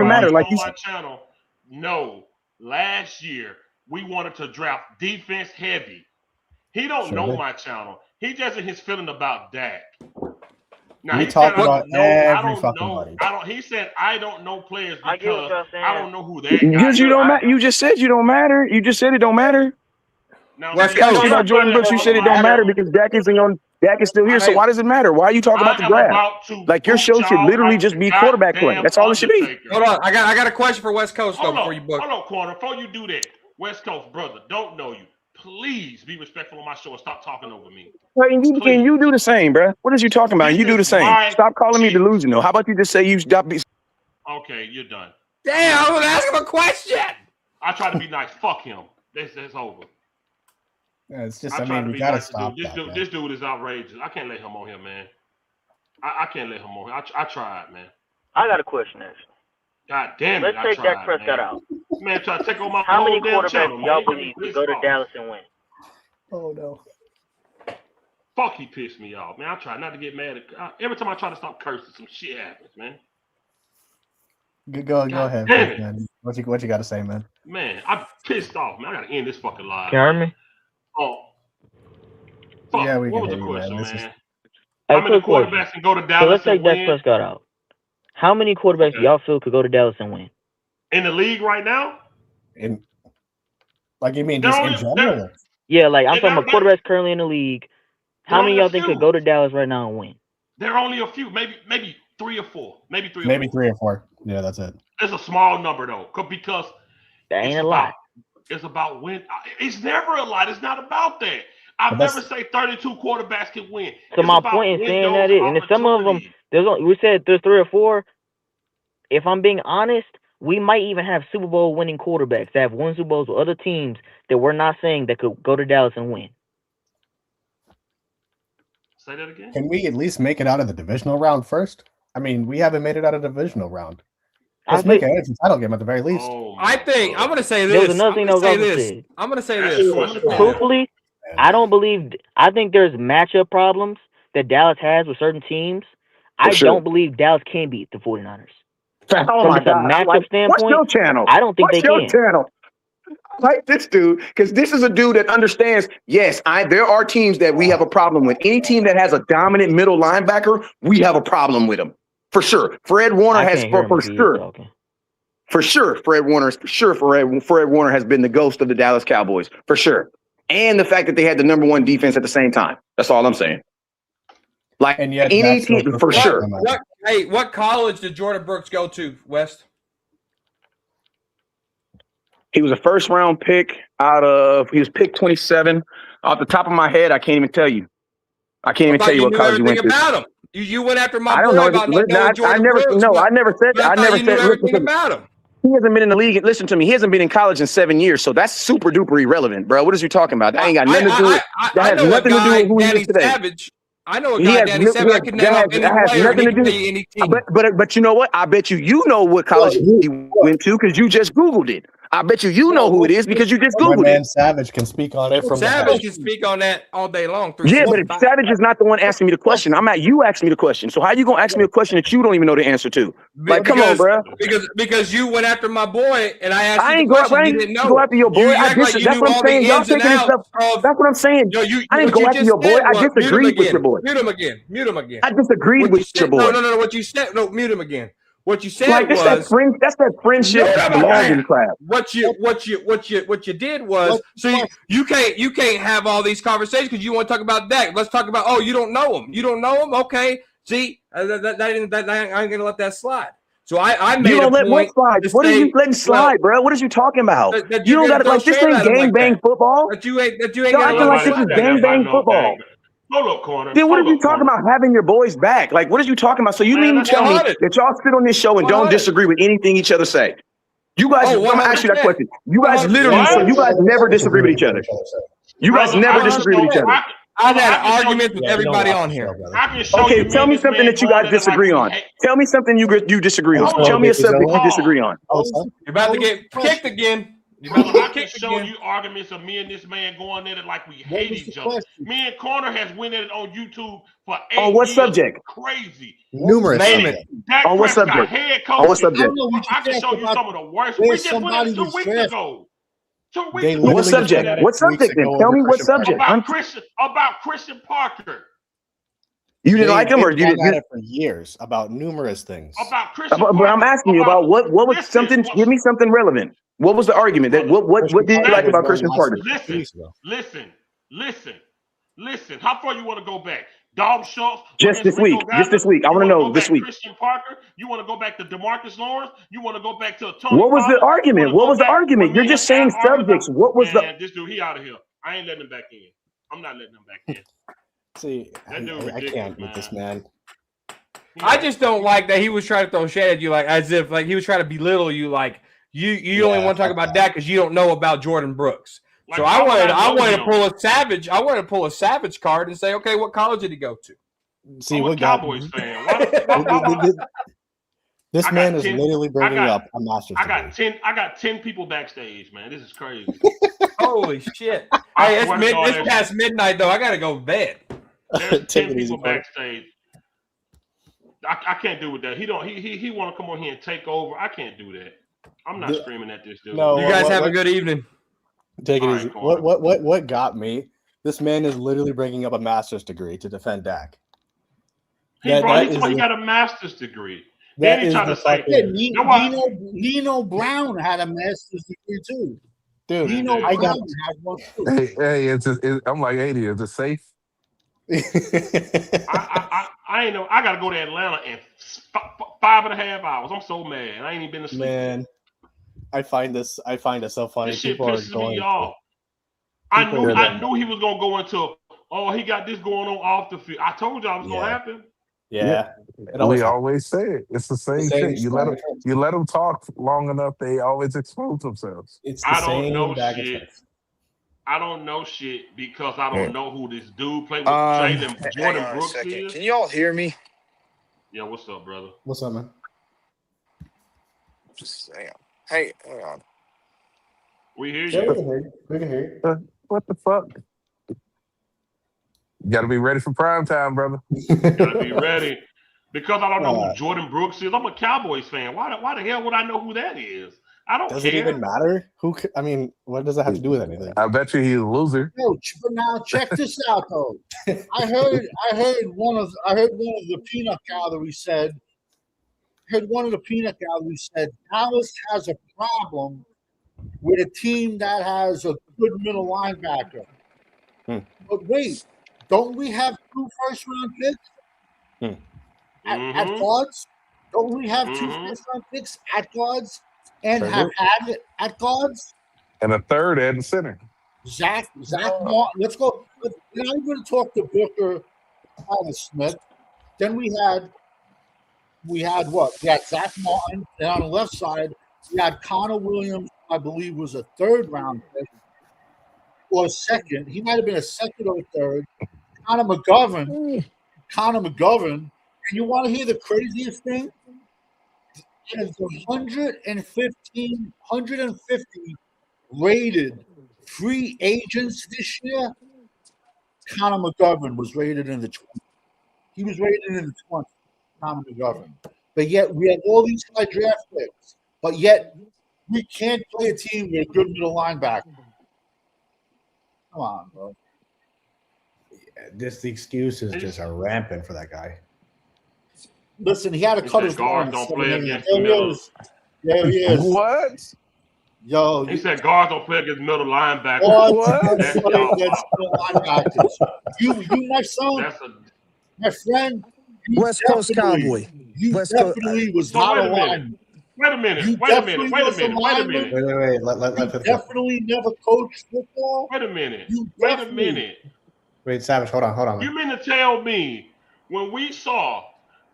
Speaker 8: matter. Like you said.
Speaker 1: No, last year we wanted to draft defense heavy. He don't know my channel. He just in his feeling about Dak. Now,
Speaker 7: We talk about every fucking body.
Speaker 1: He said I don't know players
Speaker 9: I get what
Speaker 1: because
Speaker 9: y'all saying.
Speaker 1: I don't know who that guy
Speaker 8: Because
Speaker 1: is.
Speaker 8: you don't matter. You just said you don't matter. You just said it don't matter.
Speaker 1: Now,
Speaker 3: West
Speaker 1: see,
Speaker 3: Coast.
Speaker 8: You about Jordan Brooks, you said it don't matter because Dak isn't on. Dak is still here, so
Speaker 1: Hey,
Speaker 8: why does it matter? Why are you talking about
Speaker 1: I
Speaker 8: the
Speaker 1: am
Speaker 8: draft?
Speaker 1: about to
Speaker 8: Like, your
Speaker 1: boot
Speaker 8: show should
Speaker 1: y'all
Speaker 8: literally
Speaker 1: like
Speaker 8: just
Speaker 1: the
Speaker 8: be quarterback play.
Speaker 1: goddamn
Speaker 8: That's all it should be.
Speaker 1: Undertaker.
Speaker 3: Hold on, I got a question for West Coast though
Speaker 1: Hold
Speaker 3: before you
Speaker 1: on,
Speaker 3: book.
Speaker 1: hold on, corner. Before you do that, West Coast brother, don't know you. Please be respectful on my show and stop talking over me.
Speaker 8: And you do the same, bro. What is you talking about?
Speaker 1: This
Speaker 8: You do the
Speaker 1: is
Speaker 8: same.
Speaker 1: my
Speaker 8: Stop calling me
Speaker 1: shit.
Speaker 8: delusional. How about you just say you stop?
Speaker 1: Okay, you're done.
Speaker 3: Damn, I was asking a question.
Speaker 1: I tried to be nice. Fuck him. That's over.
Speaker 7: Yeah, it's just,
Speaker 1: I
Speaker 7: I
Speaker 1: tried
Speaker 7: mean,
Speaker 1: to
Speaker 7: we
Speaker 1: be
Speaker 7: gotta
Speaker 1: nice to
Speaker 7: stop
Speaker 1: dude.
Speaker 7: that. Man.
Speaker 1: This dude is outrageous. I can't let him on here, man. I can't let him on here. I tried, man.
Speaker 9: I got a question, actually.
Speaker 1: God damn it,
Speaker 9: Let's
Speaker 1: I
Speaker 9: take
Speaker 1: tried,
Speaker 9: Dak Prescott
Speaker 1: man.
Speaker 9: out.
Speaker 1: Man, try to take over my
Speaker 9: How many
Speaker 1: whole damn
Speaker 9: quarterbacks
Speaker 1: channel,
Speaker 9: do y'all
Speaker 1: man.
Speaker 9: believe could go to Dallas and win?
Speaker 7: Oh no.
Speaker 1: Fuck, he pissed me off, man. I try not to get mad at. Every time I try to stop cursing, some shit happens, man.
Speaker 7: Go ahead,
Speaker 1: damn it.
Speaker 7: man. What you got to say, man?
Speaker 1: Man, I'm pissed off, man. I gotta end this fucking live.
Speaker 9: Can you hear me?
Speaker 1: Oh, fuck.
Speaker 7: Yeah, we
Speaker 1: what
Speaker 7: can
Speaker 1: was the
Speaker 7: hear you,
Speaker 1: question,
Speaker 7: man.
Speaker 1: man?
Speaker 9: Hey,
Speaker 1: How many
Speaker 9: quick question.
Speaker 1: quarterbacks can go to
Speaker 9: So
Speaker 1: Dallas
Speaker 9: let's take
Speaker 1: and
Speaker 9: Dak
Speaker 1: win
Speaker 9: Prescott out. How many quarterbacks do y'all feel could go to Dallas and win?
Speaker 1: in the league right now?
Speaker 7: In like you mean
Speaker 1: They're
Speaker 7: just
Speaker 1: only-
Speaker 7: in general?
Speaker 9: Yeah, like I'm
Speaker 1: There-
Speaker 9: talking about quarterbacks currently in the league. How many
Speaker 1: only a
Speaker 9: y'all think
Speaker 1: few.
Speaker 9: could go to Dallas right now and win?
Speaker 1: There are only a few, maybe 3 or 4, maybe 3 or 4.
Speaker 7: Maybe 3 or 4. Yeah, that's it.
Speaker 1: It's a small number though, because
Speaker 9: That ain't
Speaker 1: it's
Speaker 9: a lot.
Speaker 1: It's about win. It's never a lot. It's not about that. I've
Speaker 7: But
Speaker 1: never say 32 quarterbacks can win.
Speaker 9: So
Speaker 1: It's
Speaker 9: my
Speaker 1: about
Speaker 9: point in saying that
Speaker 1: windows,
Speaker 9: is, and if some of them,
Speaker 1: opportunities.
Speaker 9: we said there's 3 or 4. If I'm being honest, we might even have Super Bowl winning quarterbacks that have won Super Bowls with other teams that we're not saying that could go to Dallas and win.
Speaker 1: Say that again.
Speaker 7: Can we at least make it out of the divisional round first? I mean, we haven't made it out of the divisional round. Let's make an NFC title game at the very least.
Speaker 1: Oh,
Speaker 3: I think I'm gonna say
Speaker 9: There was
Speaker 3: this.
Speaker 9: another thing that was also
Speaker 3: this.
Speaker 9: said.
Speaker 3: I'm gonna say
Speaker 1: That's
Speaker 3: this.
Speaker 1: true.
Speaker 3: I'm gonna say this.
Speaker 9: Truthfully, I don't believe. I think there's matchup problems that Dallas has with certain teams. I don't believe Dallas can beat the 49ers.
Speaker 8: Oh
Speaker 9: From
Speaker 8: my
Speaker 9: just a
Speaker 8: God.
Speaker 9: matchup standpoint,
Speaker 8: What's your channel?
Speaker 9: I don't think
Speaker 8: What's
Speaker 9: they
Speaker 8: your
Speaker 9: can.
Speaker 8: channel? I like this dude because this is a dude that understands. Yes, there are teams that we have a problem with. Any team that has a dominant middle linebacker, we have a problem with them for sure. Fred Warner has for sure. For sure, Fred Warner has been the ghost of the Dallas Cowboys for sure, and the fact that they had the number 1 defense at the same time. That's all I'm saying. Like,
Speaker 7: and yet
Speaker 8: any team for sure.
Speaker 3: What college did Jordan Brooks go to, West?
Speaker 8: He was a first-round pick he was picked 27. Off the top of my head, I can't even tell you. I can't even tell you what college he went to.
Speaker 3: About him. You went after my
Speaker 8: I don't
Speaker 3: boy
Speaker 8: know.
Speaker 3: about not knowing Jordan Brooks.
Speaker 8: I never said. I never said
Speaker 3: everything about him.
Speaker 8: He hasn't been in the league. Listen to me. He hasn't been in college in 7 years, so that's super duper irrelevant, bro. What is you talking about? That ain't got nothing to do with. That has nothing to do with who he is today.
Speaker 3: Savage. I know a guy, Danny Savage. I can name up any player and he can play any team.
Speaker 8: But you know what? I bet you know what college he went to because you just Googled it. I bet you know who it is because you just Googled
Speaker 7: My man
Speaker 8: it.
Speaker 7: Savage can speak on it from
Speaker 3: Savage can speak on that all day long.
Speaker 8: Yeah, but Savage is not the one asking me the question. You asked me the question. So how you gonna ask me a question that you don't even know the answer to? Like, come on, bro.
Speaker 3: Because you went after my boy and I asked
Speaker 8: I
Speaker 3: you
Speaker 8: ain't
Speaker 3: the question you didn't know.
Speaker 8: go after your boy.
Speaker 3: That's
Speaker 8: what I'm saying. Y'all taking this stuff. That's what I'm saying. I didn't go after your boy. I disagreed with your boy.
Speaker 3: Mute him again.
Speaker 8: I disagreed with your boy.
Speaker 3: No. What you said? No, mute him again. What you said
Speaker 8: like,
Speaker 3: was
Speaker 8: that's that friendship belonging class.
Speaker 3: What you did was you can't have all these conversations because you want to talk about Dak. Let's talk about you don't know him. You don't know him. Okay, see I ain't gonna let that slide. So I made
Speaker 8: you don't let
Speaker 3: point.
Speaker 8: What slide? What are you letting slide, bro? What are you talking about? You don't got it like this ain't gang bang football.
Speaker 3: That you ain't acting
Speaker 8: like this is gang bang football.
Speaker 1: Hold up, corner.
Speaker 8: Then what are you talking about having your boys back? Like, what are you talking about? So you mean to tell me that y'all sit on this show and don't disagree with anything each other say? You guys, I'm gonna ask you that question. You guys literally, so you guys never disagree with each other. You guys never disagree with each other.
Speaker 3: I've had arguments with everybody on here.
Speaker 8: Okay, tell me something that you guys disagree on. Tell me something you disagree on. Tell me a subject you disagree on.
Speaker 3: You're about to get kicked again.
Speaker 1: I can show you arguments of me and this man going at it like we hate each other. Me and Corner has went at it on YouTube for 8 years.
Speaker 8: On what subject?
Speaker 1: Crazy.
Speaker 7: Numerous.
Speaker 3: Name it.
Speaker 8: On what subject?
Speaker 1: On
Speaker 8: what subject?
Speaker 1: I can show you some of the worst. We just went at it 2 weeks ago. 2 weeks ago.
Speaker 8: What subject? What subject then? Tell me what subject.
Speaker 1: About Christian Parker.
Speaker 8: You didn't like him, or you
Speaker 7: did for years about numerous things.
Speaker 1: About Christian
Speaker 8: Parker. But I'm asking you about what was something. Give me something relevant. What was the argument? That what did you like about Christian Parker?
Speaker 1: Listen. Listen, how far you want to go back? Dog Schultz
Speaker 8: Just
Speaker 1: against
Speaker 8: this week.
Speaker 1: Rico
Speaker 8: Just
Speaker 1: Gathers?
Speaker 8: this week. I
Speaker 1: You
Speaker 8: want to
Speaker 1: want to
Speaker 8: know
Speaker 1: go
Speaker 8: this
Speaker 1: back
Speaker 8: week.
Speaker 1: Christian Parker? You want to go back to DeMarcus Lawrence? You want to go back to Tony
Speaker 8: What was the
Speaker 1: Pollard? You want
Speaker 8: argument?
Speaker 1: to
Speaker 8: What
Speaker 1: go
Speaker 8: was the
Speaker 1: back
Speaker 8: argument?
Speaker 1: when
Speaker 8: You're
Speaker 1: me
Speaker 8: just
Speaker 1: and Al
Speaker 8: saying
Speaker 1: argued about?
Speaker 8: subjects. What was
Speaker 1: Man, this dude, he out of here. I ain't letting him back in. I'm not letting him back in.
Speaker 7: See,
Speaker 1: That dude
Speaker 7: I
Speaker 1: ridiculous,
Speaker 7: can't beat this man.
Speaker 3: I just don't like that he was trying to throw shade at you, like as if like he was trying to belittle you, like you only want to talk about that because you don't know about Jordan Brooks.
Speaker 1: Like,
Speaker 3: So
Speaker 1: how would
Speaker 3: I
Speaker 1: know
Speaker 3: wanted to
Speaker 1: him?
Speaker 3: pull a savage. I wanted to pull a savage card and say, okay, what college did he go to?
Speaker 7: See
Speaker 1: I'm a
Speaker 7: what got
Speaker 1: Cowboys fan. Why?
Speaker 7: this
Speaker 1: I
Speaker 7: man
Speaker 1: got
Speaker 7: is
Speaker 1: 10
Speaker 7: literally bringing
Speaker 1: I got-
Speaker 7: up a master's
Speaker 1: I
Speaker 7: degree.
Speaker 1: got 10 people backstage, man. This is crazy.
Speaker 3: Holy shit!
Speaker 1: I
Speaker 3: Hey,
Speaker 1: swear to God,
Speaker 3: it's past midnight though. I gotta go to bed.
Speaker 1: There's 10
Speaker 7: Take it easy,
Speaker 1: people
Speaker 7: brother.
Speaker 1: backstage. I can't do with that. He want to come on here and take over. I can't do that. I'm not screaming at this dude.
Speaker 7: No,
Speaker 3: You guys have a good evening.
Speaker 7: Take it
Speaker 1: All right,
Speaker 7: easy.
Speaker 1: Corner.
Speaker 7: What got me? This man is literally bringing up a master's degree to defend Dak.
Speaker 1: He
Speaker 7: That
Speaker 1: got a master's degree. Then he tried to say,
Speaker 7: fucking,
Speaker 4: Nino Brown had a master's degree too.
Speaker 7: dude.
Speaker 4: Nino
Speaker 7: I
Speaker 4: Brown
Speaker 7: got.
Speaker 4: had one too.
Speaker 2: Hey, I'm like 80. Is it safe?
Speaker 1: I ain't know. I got to go to Atlanta in 5.5 hours. I'm so mad. I ain't even been to sleep.
Speaker 7: Man, I find it so funny.
Speaker 1: This shit
Speaker 7: People are
Speaker 1: pisses
Speaker 7: going.
Speaker 1: me off.
Speaker 7: People
Speaker 1: I knew he was gonna go into. Oh, he got this going on off the field. I told y'all it was gonna happen.
Speaker 7: Yeah.
Speaker 2: We always say it. It's the same shit. You let them talk long enough, they always expose themselves.
Speaker 7: It's the
Speaker 1: I don't
Speaker 7: same
Speaker 1: know
Speaker 7: bag of
Speaker 1: shit.
Speaker 7: tricks.
Speaker 1: I don't know shit because I don't know who this dude played with.
Speaker 10: Hang
Speaker 1: Jordan
Speaker 10: on a
Speaker 1: Brooks
Speaker 10: second.
Speaker 1: is.
Speaker 10: Can you all hear me?
Speaker 1: Yeah, what's up, brother?
Speaker 7: What's up, man?
Speaker 10: Just hang on.
Speaker 1: We hear
Speaker 7: Yeah,
Speaker 1: you.
Speaker 7: we can hear you.
Speaker 2: What the fuck? You got to be ready for prime time, brother.
Speaker 1: Gotta be ready. Because I don't know who Jordan Brooks is. I'm a Cowboys fan. Why the hell would I know who that is? I don't
Speaker 7: Does
Speaker 1: care.
Speaker 7: it even matter? I mean, what does that have to do with anything?
Speaker 2: I bet you he's a loser.
Speaker 4: No, but now check this out though. I heard one of the peanut gallery said. Dallas has a problem with a team that has a good middle linebacker. But wait, don't we have 2 first-round picks at guards? Don't we have 2 first-round picks at guards and have had it at guards?
Speaker 2: And a third at the center.
Speaker 4: Zach Martin. Let's go. Now I'm going to talk to Booker Smith. Then we had what? We had Zach Martin, and on the left side we had Connor Williams. I believe was a 3rd round pick or a 2nd. He might have been a 2nd or a 3rd. Connor McGovern. And you want to hear the craziest thing? Out of the 150 rated free agents this year, Connor McGovern was rated in the 20s. He was rated in the 20s, Connor McGovern. But yet we have all these high draft picks. But yet we can't play a team with a good middle linebacker. Come on, bro.
Speaker 7: The excuses just are rampant for that guy.
Speaker 4: Listen, he had to cut his
Speaker 1: guards
Speaker 4: line.
Speaker 1: don't play against
Speaker 4: There
Speaker 1: the
Speaker 4: he
Speaker 1: middle.
Speaker 4: is. There he is.
Speaker 2: What?
Speaker 4: Yo,
Speaker 1: He said guards don't play against middle linebackers.
Speaker 4: Guards
Speaker 1: That's
Speaker 4: don't play
Speaker 1: y'all
Speaker 4: against middle linebackers. You, my son, my friend. you
Speaker 10: West Coast
Speaker 4: definitely-
Speaker 10: Cowboy.
Speaker 4: You
Speaker 10: West Coast-
Speaker 4: definitely was
Speaker 1: So
Speaker 4: not
Speaker 1: wait
Speaker 4: a
Speaker 1: a minute.
Speaker 4: lineman.
Speaker 1: Wait a minute.
Speaker 4: You
Speaker 1: Wait a minute.
Speaker 4: definitely
Speaker 1: Wait a
Speaker 4: was a
Speaker 1: minute. Wait a
Speaker 4: lineman.
Speaker 1: minute.
Speaker 7: Wait.
Speaker 4: You definitely never coached football.
Speaker 1: Wait a minute.
Speaker 4: You
Speaker 1: Wait a
Speaker 4: definitely-
Speaker 1: minute.
Speaker 7: Wait, Savage, hold on.
Speaker 1: You mean to tell me when we saw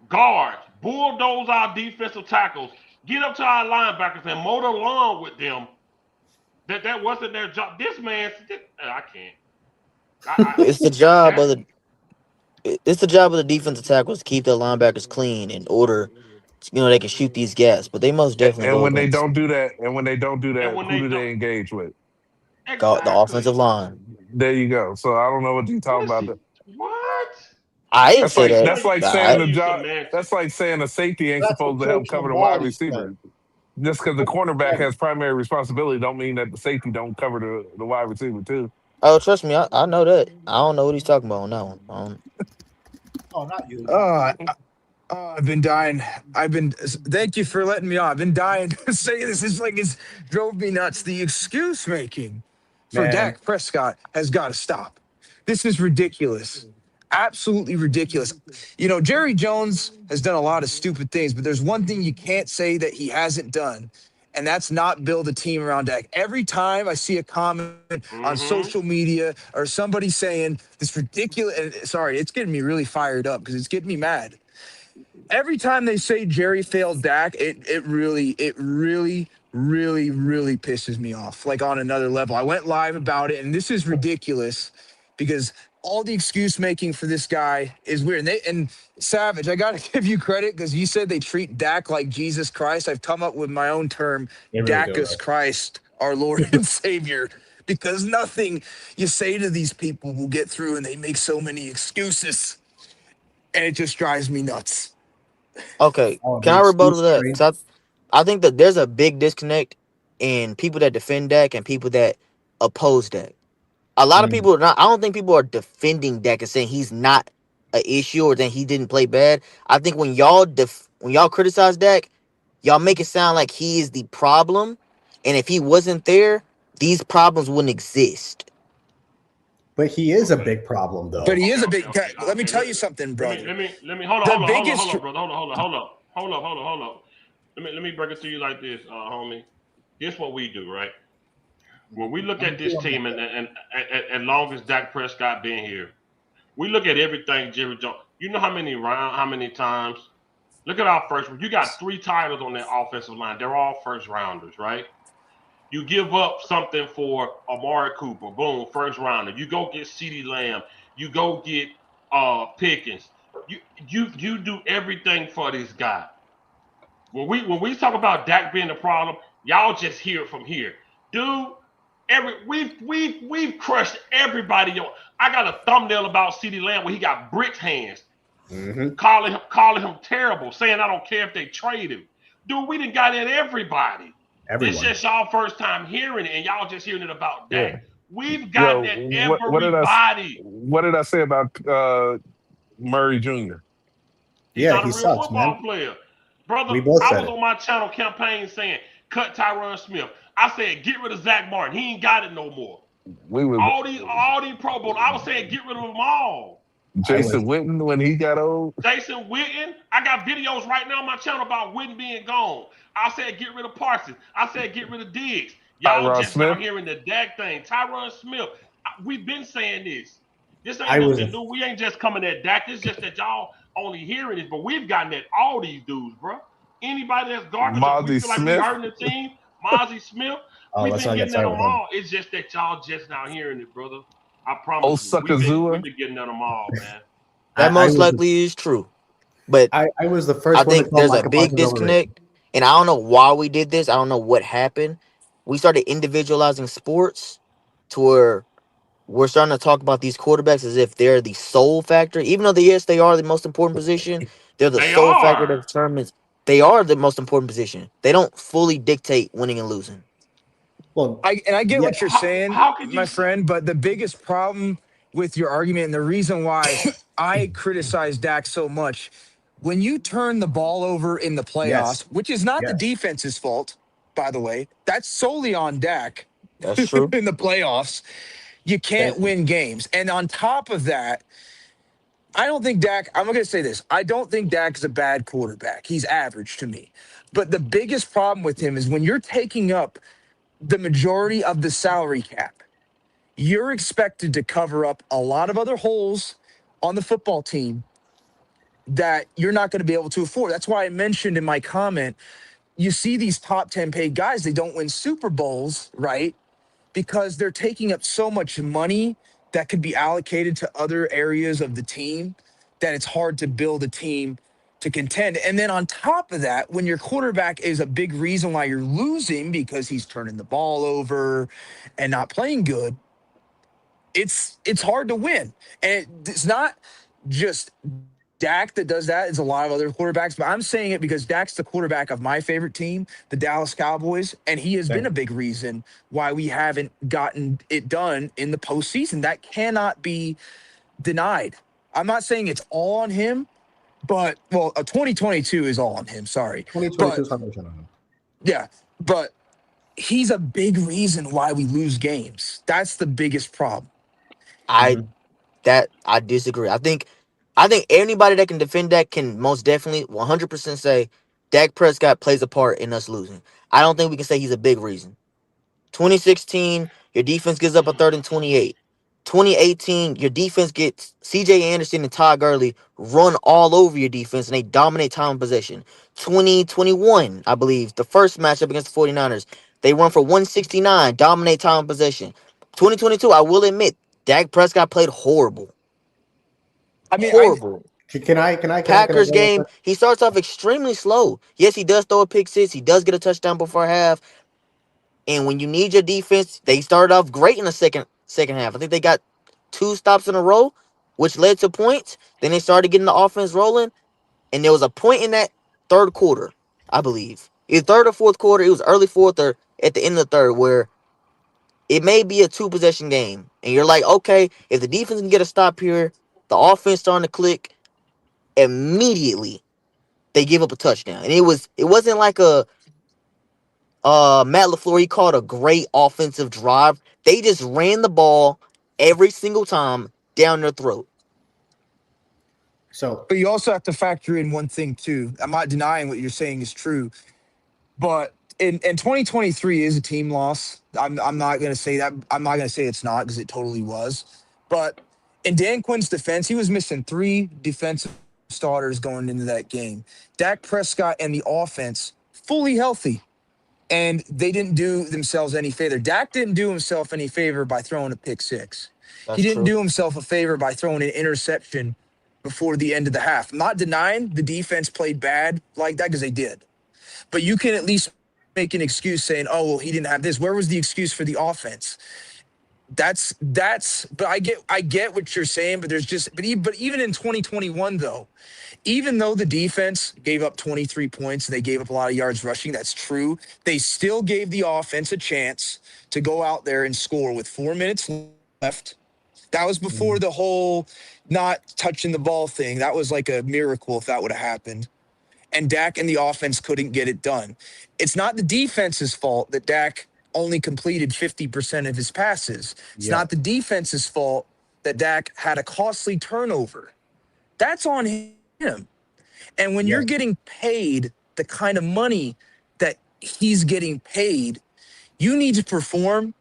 Speaker 1: guards bulldoze our defensive tackles, get up to our linebackers and mow the lawn with them, that wasn't their job? This man, I can't.
Speaker 12: It's the job of the defensive tackles to keep their linebackers clean in order, they can shoot these gaps. But they most definitely
Speaker 2: And
Speaker 12: go
Speaker 2: when they
Speaker 12: against
Speaker 2: don't do that,
Speaker 1: when
Speaker 2: who
Speaker 1: they
Speaker 2: do they
Speaker 1: don't-
Speaker 2: engage with?
Speaker 1: Exactly.
Speaker 12: the offensive line.
Speaker 2: There you go. So I don't know what you talking
Speaker 1: What
Speaker 2: about.
Speaker 1: is he- What?
Speaker 12: I didn't
Speaker 2: That's
Speaker 12: say
Speaker 2: like
Speaker 12: that.
Speaker 2: that's like
Speaker 12: I-
Speaker 2: saying the
Speaker 1: You
Speaker 2: job.
Speaker 1: semantics.
Speaker 2: That's like saying a safety ain't
Speaker 4: That's
Speaker 2: supposed
Speaker 4: what
Speaker 2: to help
Speaker 4: Coach
Speaker 2: cover the wide
Speaker 4: Lombardi
Speaker 2: receiver.
Speaker 4: said.
Speaker 2: Just because the cornerback has primary responsibility, don't mean that the safety don't cover the wide receiver too.
Speaker 12: Oh, trust me, I know that. I don't know what he's talking about on that one.
Speaker 4: Oh, not you.
Speaker 10: I've been dying. Thank you for letting me on. I've been dying to say this. It's drove me nuts. The excuse making for
Speaker 7: Man.
Speaker 10: Dak Prescott has got to stop. This is ridiculous. Absolutely ridiculous. You know, Jerry Jones has done a lot of stupid things, but there's one thing you can't say that he hasn't done, and that's not build a team around Dak. Every time I see a comment on social media or somebody saying this ridiculous, sorry, it's getting me really fired up because it's getting me mad. Every time they say Jerry failed Dak, it really pisses me off, like on another level. I went live about it, and this is ridiculous because all the excuse making for this guy is weird. And Savage, I got to give you credit because you said they treat Dak like Jesus Christ. I've come up with my own term, Dakus Christ, our Lord and Savior, because nothing you say to these people will get through, and they make so many excuses, and it just drives me nuts.
Speaker 12: Okay, can I rebuttal that? 'Cause I think that there's a big disconnect in people that defend Dak and people that oppose Dak. A lot of people are not. I don't think people are defending Dak and saying he's not an issue or that he didn't play bad. I think when y'all criticize Dak, y'all make it sound like he is the problem, and if he wasn't there, these problems wouldn't exist.
Speaker 7: But he is a big problem, though.
Speaker 10: But he is a big. Let me tell you something, brother.
Speaker 1: Let me hold on, brother. Hold up. Let me break it to you like this, homie. This what we do, right? When we look at this team, and long as Dak Prescott been here, we look at everything Jerry Jones. You know how many times? Look at our first. You got 3 titles on that offensive line. They're all first rounders, right? You give up something for Amari Cooper, boom, first rounder. You go get CeeDee Lamb. You go get Pickens. You do everything for this guy. When we talk about Dak being the problem, y'all just hear it from here, dude. We've crushed everybody. I got a thumbnail about CeeDee Lamb where he got brick hands, calling him terrible, saying I don't care if they trade him. Dude, we done got in everybody. It's just y'all first time hearing it, and y'all just hearing it about Dak.
Speaker 2: Yeah.
Speaker 1: We've gotten at everybody.
Speaker 2: What did I say about Murray Jr.?
Speaker 1: He's not a real football player. Brother, I was on my channel campaign saying, cut Tyron Smith. I said, get rid of Zach Martin. He ain't got it no more. All these Pro Bowls, I was saying, get rid of them all.
Speaker 2: Jason Witten, when he got old?
Speaker 1: Jason Witten, I got videos right now on my channel about Witten being gone. I said, get rid of Parsons. I said, get rid of Diggs. Y'all
Speaker 2: Tyron
Speaker 1: just
Speaker 2: Smith.
Speaker 1: now hearing the Dak thing. Tyron Smith. We've been saying this. This ain't nothing new. We ain't just coming at Dak. It's just that y'all only hearing it, but we've gotten at all these dudes, bro. Anybody that's garbage, we feel like we hurting the team. Mozzie Smith, we've been getting at them all. It's just that y'all just now hearing it, brother. I promise you. We've been getting at them all, man.
Speaker 12: That most likely is true. But
Speaker 7: I was the first.
Speaker 12: I think there's a big disconnect, and I don't know why we did this. I don't know what happened. We started individualizing sports to where we're starting to talk about these quarterbacks as if they're the sole factor, even though they are the most important position. They're the sole factor that determines they are the most important position. They don't fully dictate winning and losing.
Speaker 7: Well,
Speaker 10: I get what you're saying, my friend, but the biggest problem with your argument and the reason why I criticize Dak so much, when you turn the ball over in the playoffs, which is not the defense's fault, by the way, that's solely on Dak.
Speaker 12: That's true.
Speaker 10: In the playoffs, you can't win games. And on top of that, I don't think Dak, I'm going to say this. I don't think Dak is a bad quarterback. He's average to me. But the biggest problem with him is when you're taking up the majority of the salary cap, you're expected to cover up a lot of other holes on the football team that you're not going to be able to afford. That's why I mentioned in my comment, you see these top 10 paid guys, they don't win Super Bowls, right? Because they're taking up so much money that could be allocated to other areas of the team that it's hard to build a team to contend. And then on top of that, when your quarterback is a big reason why you're losing because he's turning the ball over and not playing good, it's hard to win. And it's not just Dak that does that. It's a lot of other quarterbacks, but I'm saying it because Dak's the quarterback of my favorite team, the Dallas Cowboys, and he has been a big reason why we haven't gotten it done in the postseason. That cannot be denied. I'm not saying it's all on him, but, 2022 is all on him, sorry.
Speaker 7: 2022 is 100% on him.
Speaker 10: Yeah, but he's a big reason why we lose games. That's the biggest problem.
Speaker 12: I That I disagree. I think anybody that can defend Dak can most definitely 100% say Dak Prescott plays a part in us losing. I don't think we can say he's a big reason. 2016, your defense gives up a 3rd and 28. 2018, your defense gets CJ Anderson and Todd Gurley run all over your defense and they dominate time of possession. 2021, I believe, the first matchup against the 49ers, they run for 169, dominate time of possession. 2022, I will admit, Dak Prescott played horrible.
Speaker 10: I mean,
Speaker 12: Horrible.
Speaker 7: Can I
Speaker 12: Packers
Speaker 7: go real
Speaker 12: game,
Speaker 7: quick?
Speaker 12: he starts off extremely slow. Yes, he does throw a pick six. He does get a touchdown before half. And when you need your defense, they started off great in the second half. I think they got 2 stops in a row, which led to points. Then they started getting the offense rolling, and there was a point in that 3rd quarter, I believe. Either 3rd or 4th quarter. It was early 4th or at the end of the 3rd, where it may be a 2-possession game, and you're like, okay, if the defense can get a stop here, the offense starting to click. Immediately, they give up a touchdown, and it wasn't like a Matt LaFleur, he called a great offensive drive. They just ran the ball every single time down their throat.
Speaker 7: So,
Speaker 10: But you also have to factor in one thing too. I'm not denying what you're saying is true, but in 2023 is a team loss. I'm not going to say that. I'm not going to say it's not because it totally was. But in Dan Quinn's defense, he was missing 3 defensive starters going into that game. Dak Prescott and the offense fully healthy. And they didn't do themselves any favor. Dak didn't do himself any favor by throwing a pick six. He
Speaker 12: That's
Speaker 10: didn't
Speaker 12: true.
Speaker 10: do himself a favor by throwing an interception before the end of the half. I'm not denying the defense played bad like that because they did. But you can at least make an excuse saying, oh, well, he didn't have this. Where was the excuse for the offense? But I get what you're saying, but even in 2021 though, even though the defense gave up 23 points, they gave up a lot of yards rushing, that's true. They still gave the offense a chance to go out there and score with 4 minutes left. That was before the whole not touching the ball thing. That was like a miracle if that would have happened. And Dak and the offense couldn't get it done. It's not the defense's fault that Dak only completed 50% of his passes. It's not the defense's fault that Dak had a costly turnover. That's on him. And when you're getting paid the kind of money that he's getting paid, you need to perform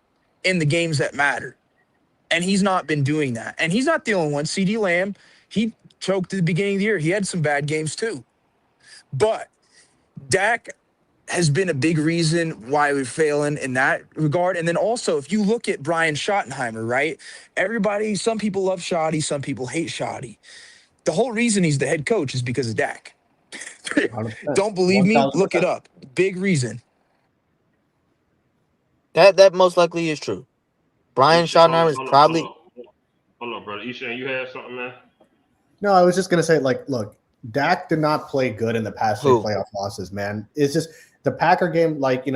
Speaker 10: in the games that matter. And he's not been doing that. And he's not the only one. CeeDee Lamb, he choked at the beginning of the year. He had some bad games too. But Dak has been a big reason why we're failing in that regard. And then also, if you look at Brian Schottenheimer, right? Some people love Shoddy, some people hate Shoddy. The whole reason he's the head coach is because of Dak.
Speaker 7: 100%.
Speaker 10: Don't believe me?
Speaker 7: 1000%.
Speaker 10: Look it up. Big reason.
Speaker 12: That most likely is true. Brian Schottenheimer is probably.
Speaker 1: Hold on, brother. Ishan, you had something, man?
Speaker 7: No, I was just gonna say, like, look, Dak did not play good in the past 3
Speaker 12: Who?
Speaker 7: playoff losses, man. It's just the Packer game, like,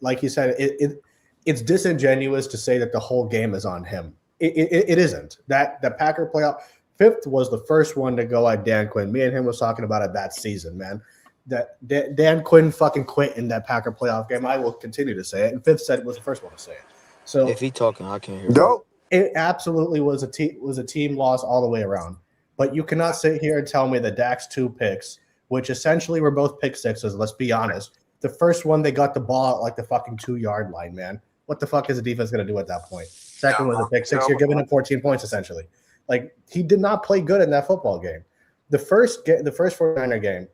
Speaker 7: like you said, it's disingenuous to say that the whole game is on him. It isn't. That the Packer playoff 5th was the first one to go at Dan Quinn. Me and him was talking about it that season, man. That Dan Quinn fucking quit in that Packer playoff game. I will continue to say it. And 5th said it was the first one to say it. So
Speaker 12: If he talking, I can't hear.
Speaker 6: Go.
Speaker 7: it absolutely was a team loss all the way around. But you cannot sit here and tell me that Dak's 2 picks, which essentially were both pick sixes, let's be honest. The first one, they got the ball at like the fucking 2-yard line, man. What the fuck is the defense going to do at that point? Second was a pick six. You're giving him 14 points, essentially. Like, he did not play good in that football game. The first 49er game,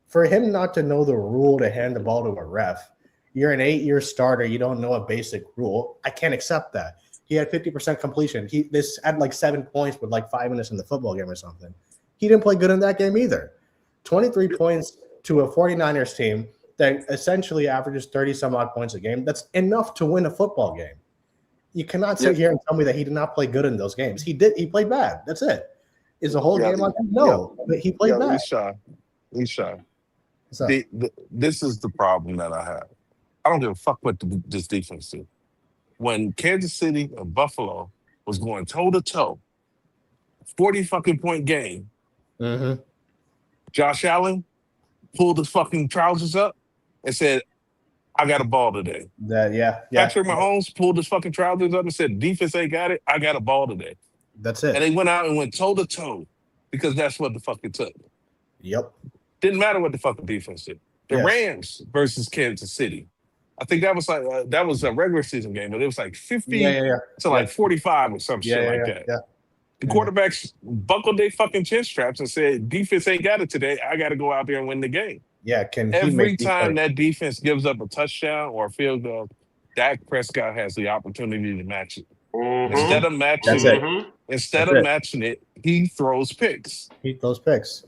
Speaker 7: for him not to know the rule to hand the ball to a ref, you're an 8-year starter, you don't know a basic rule. I can't accept that. He had 50% completion. This had like 7 points with like 5 minutes in the football game or something. He didn't play good in that game either. 23 points to a 49ers team that essentially averages 30-some-odd points a game. That's enough to win a football game. You cannot sit here and tell me that he did not play good in those games. He did. He played bad. That's it. Is the whole game like that? No, but he played bad.
Speaker 2: Lisha, this is the problem that I have. I don't give a fuck what this defense do. When Kansas City or Buffalo was going toe-to-toe, 40 fucking point game, Josh Allen pulled his fucking trousers up and said, I got a ball today.
Speaker 7: Yeah.
Speaker 2: Patrick Mahomes pulled his fucking trousers up and said, defense ain't got it. I got a ball today.
Speaker 7: That's
Speaker 2: And
Speaker 7: it.
Speaker 2: they went out and went toe to toe because that's what the fuck it took.
Speaker 7: Yep.
Speaker 2: Didn't matter what the fuck the defense did. The
Speaker 7: Yes.
Speaker 2: Rams versus Kansas City. I think that was like that was a regular season game, but it was like 50
Speaker 7: Yeah.
Speaker 2: to like 45 or some shit like that.
Speaker 7: Yeah.
Speaker 2: The quarterbacks buckled their fucking chin straps and said, defense ain't got it today. I got to go out there and win the game.
Speaker 7: Yeah. Can he
Speaker 2: Every
Speaker 7: make these
Speaker 2: time
Speaker 7: plays?
Speaker 2: that defense gives up a touchdown or a field goal, Dak Prescott has the opportunity to match it. Instead of matching
Speaker 7: That's it. That's it.
Speaker 2: matching it, he throws picks.
Speaker 7: He throws picks.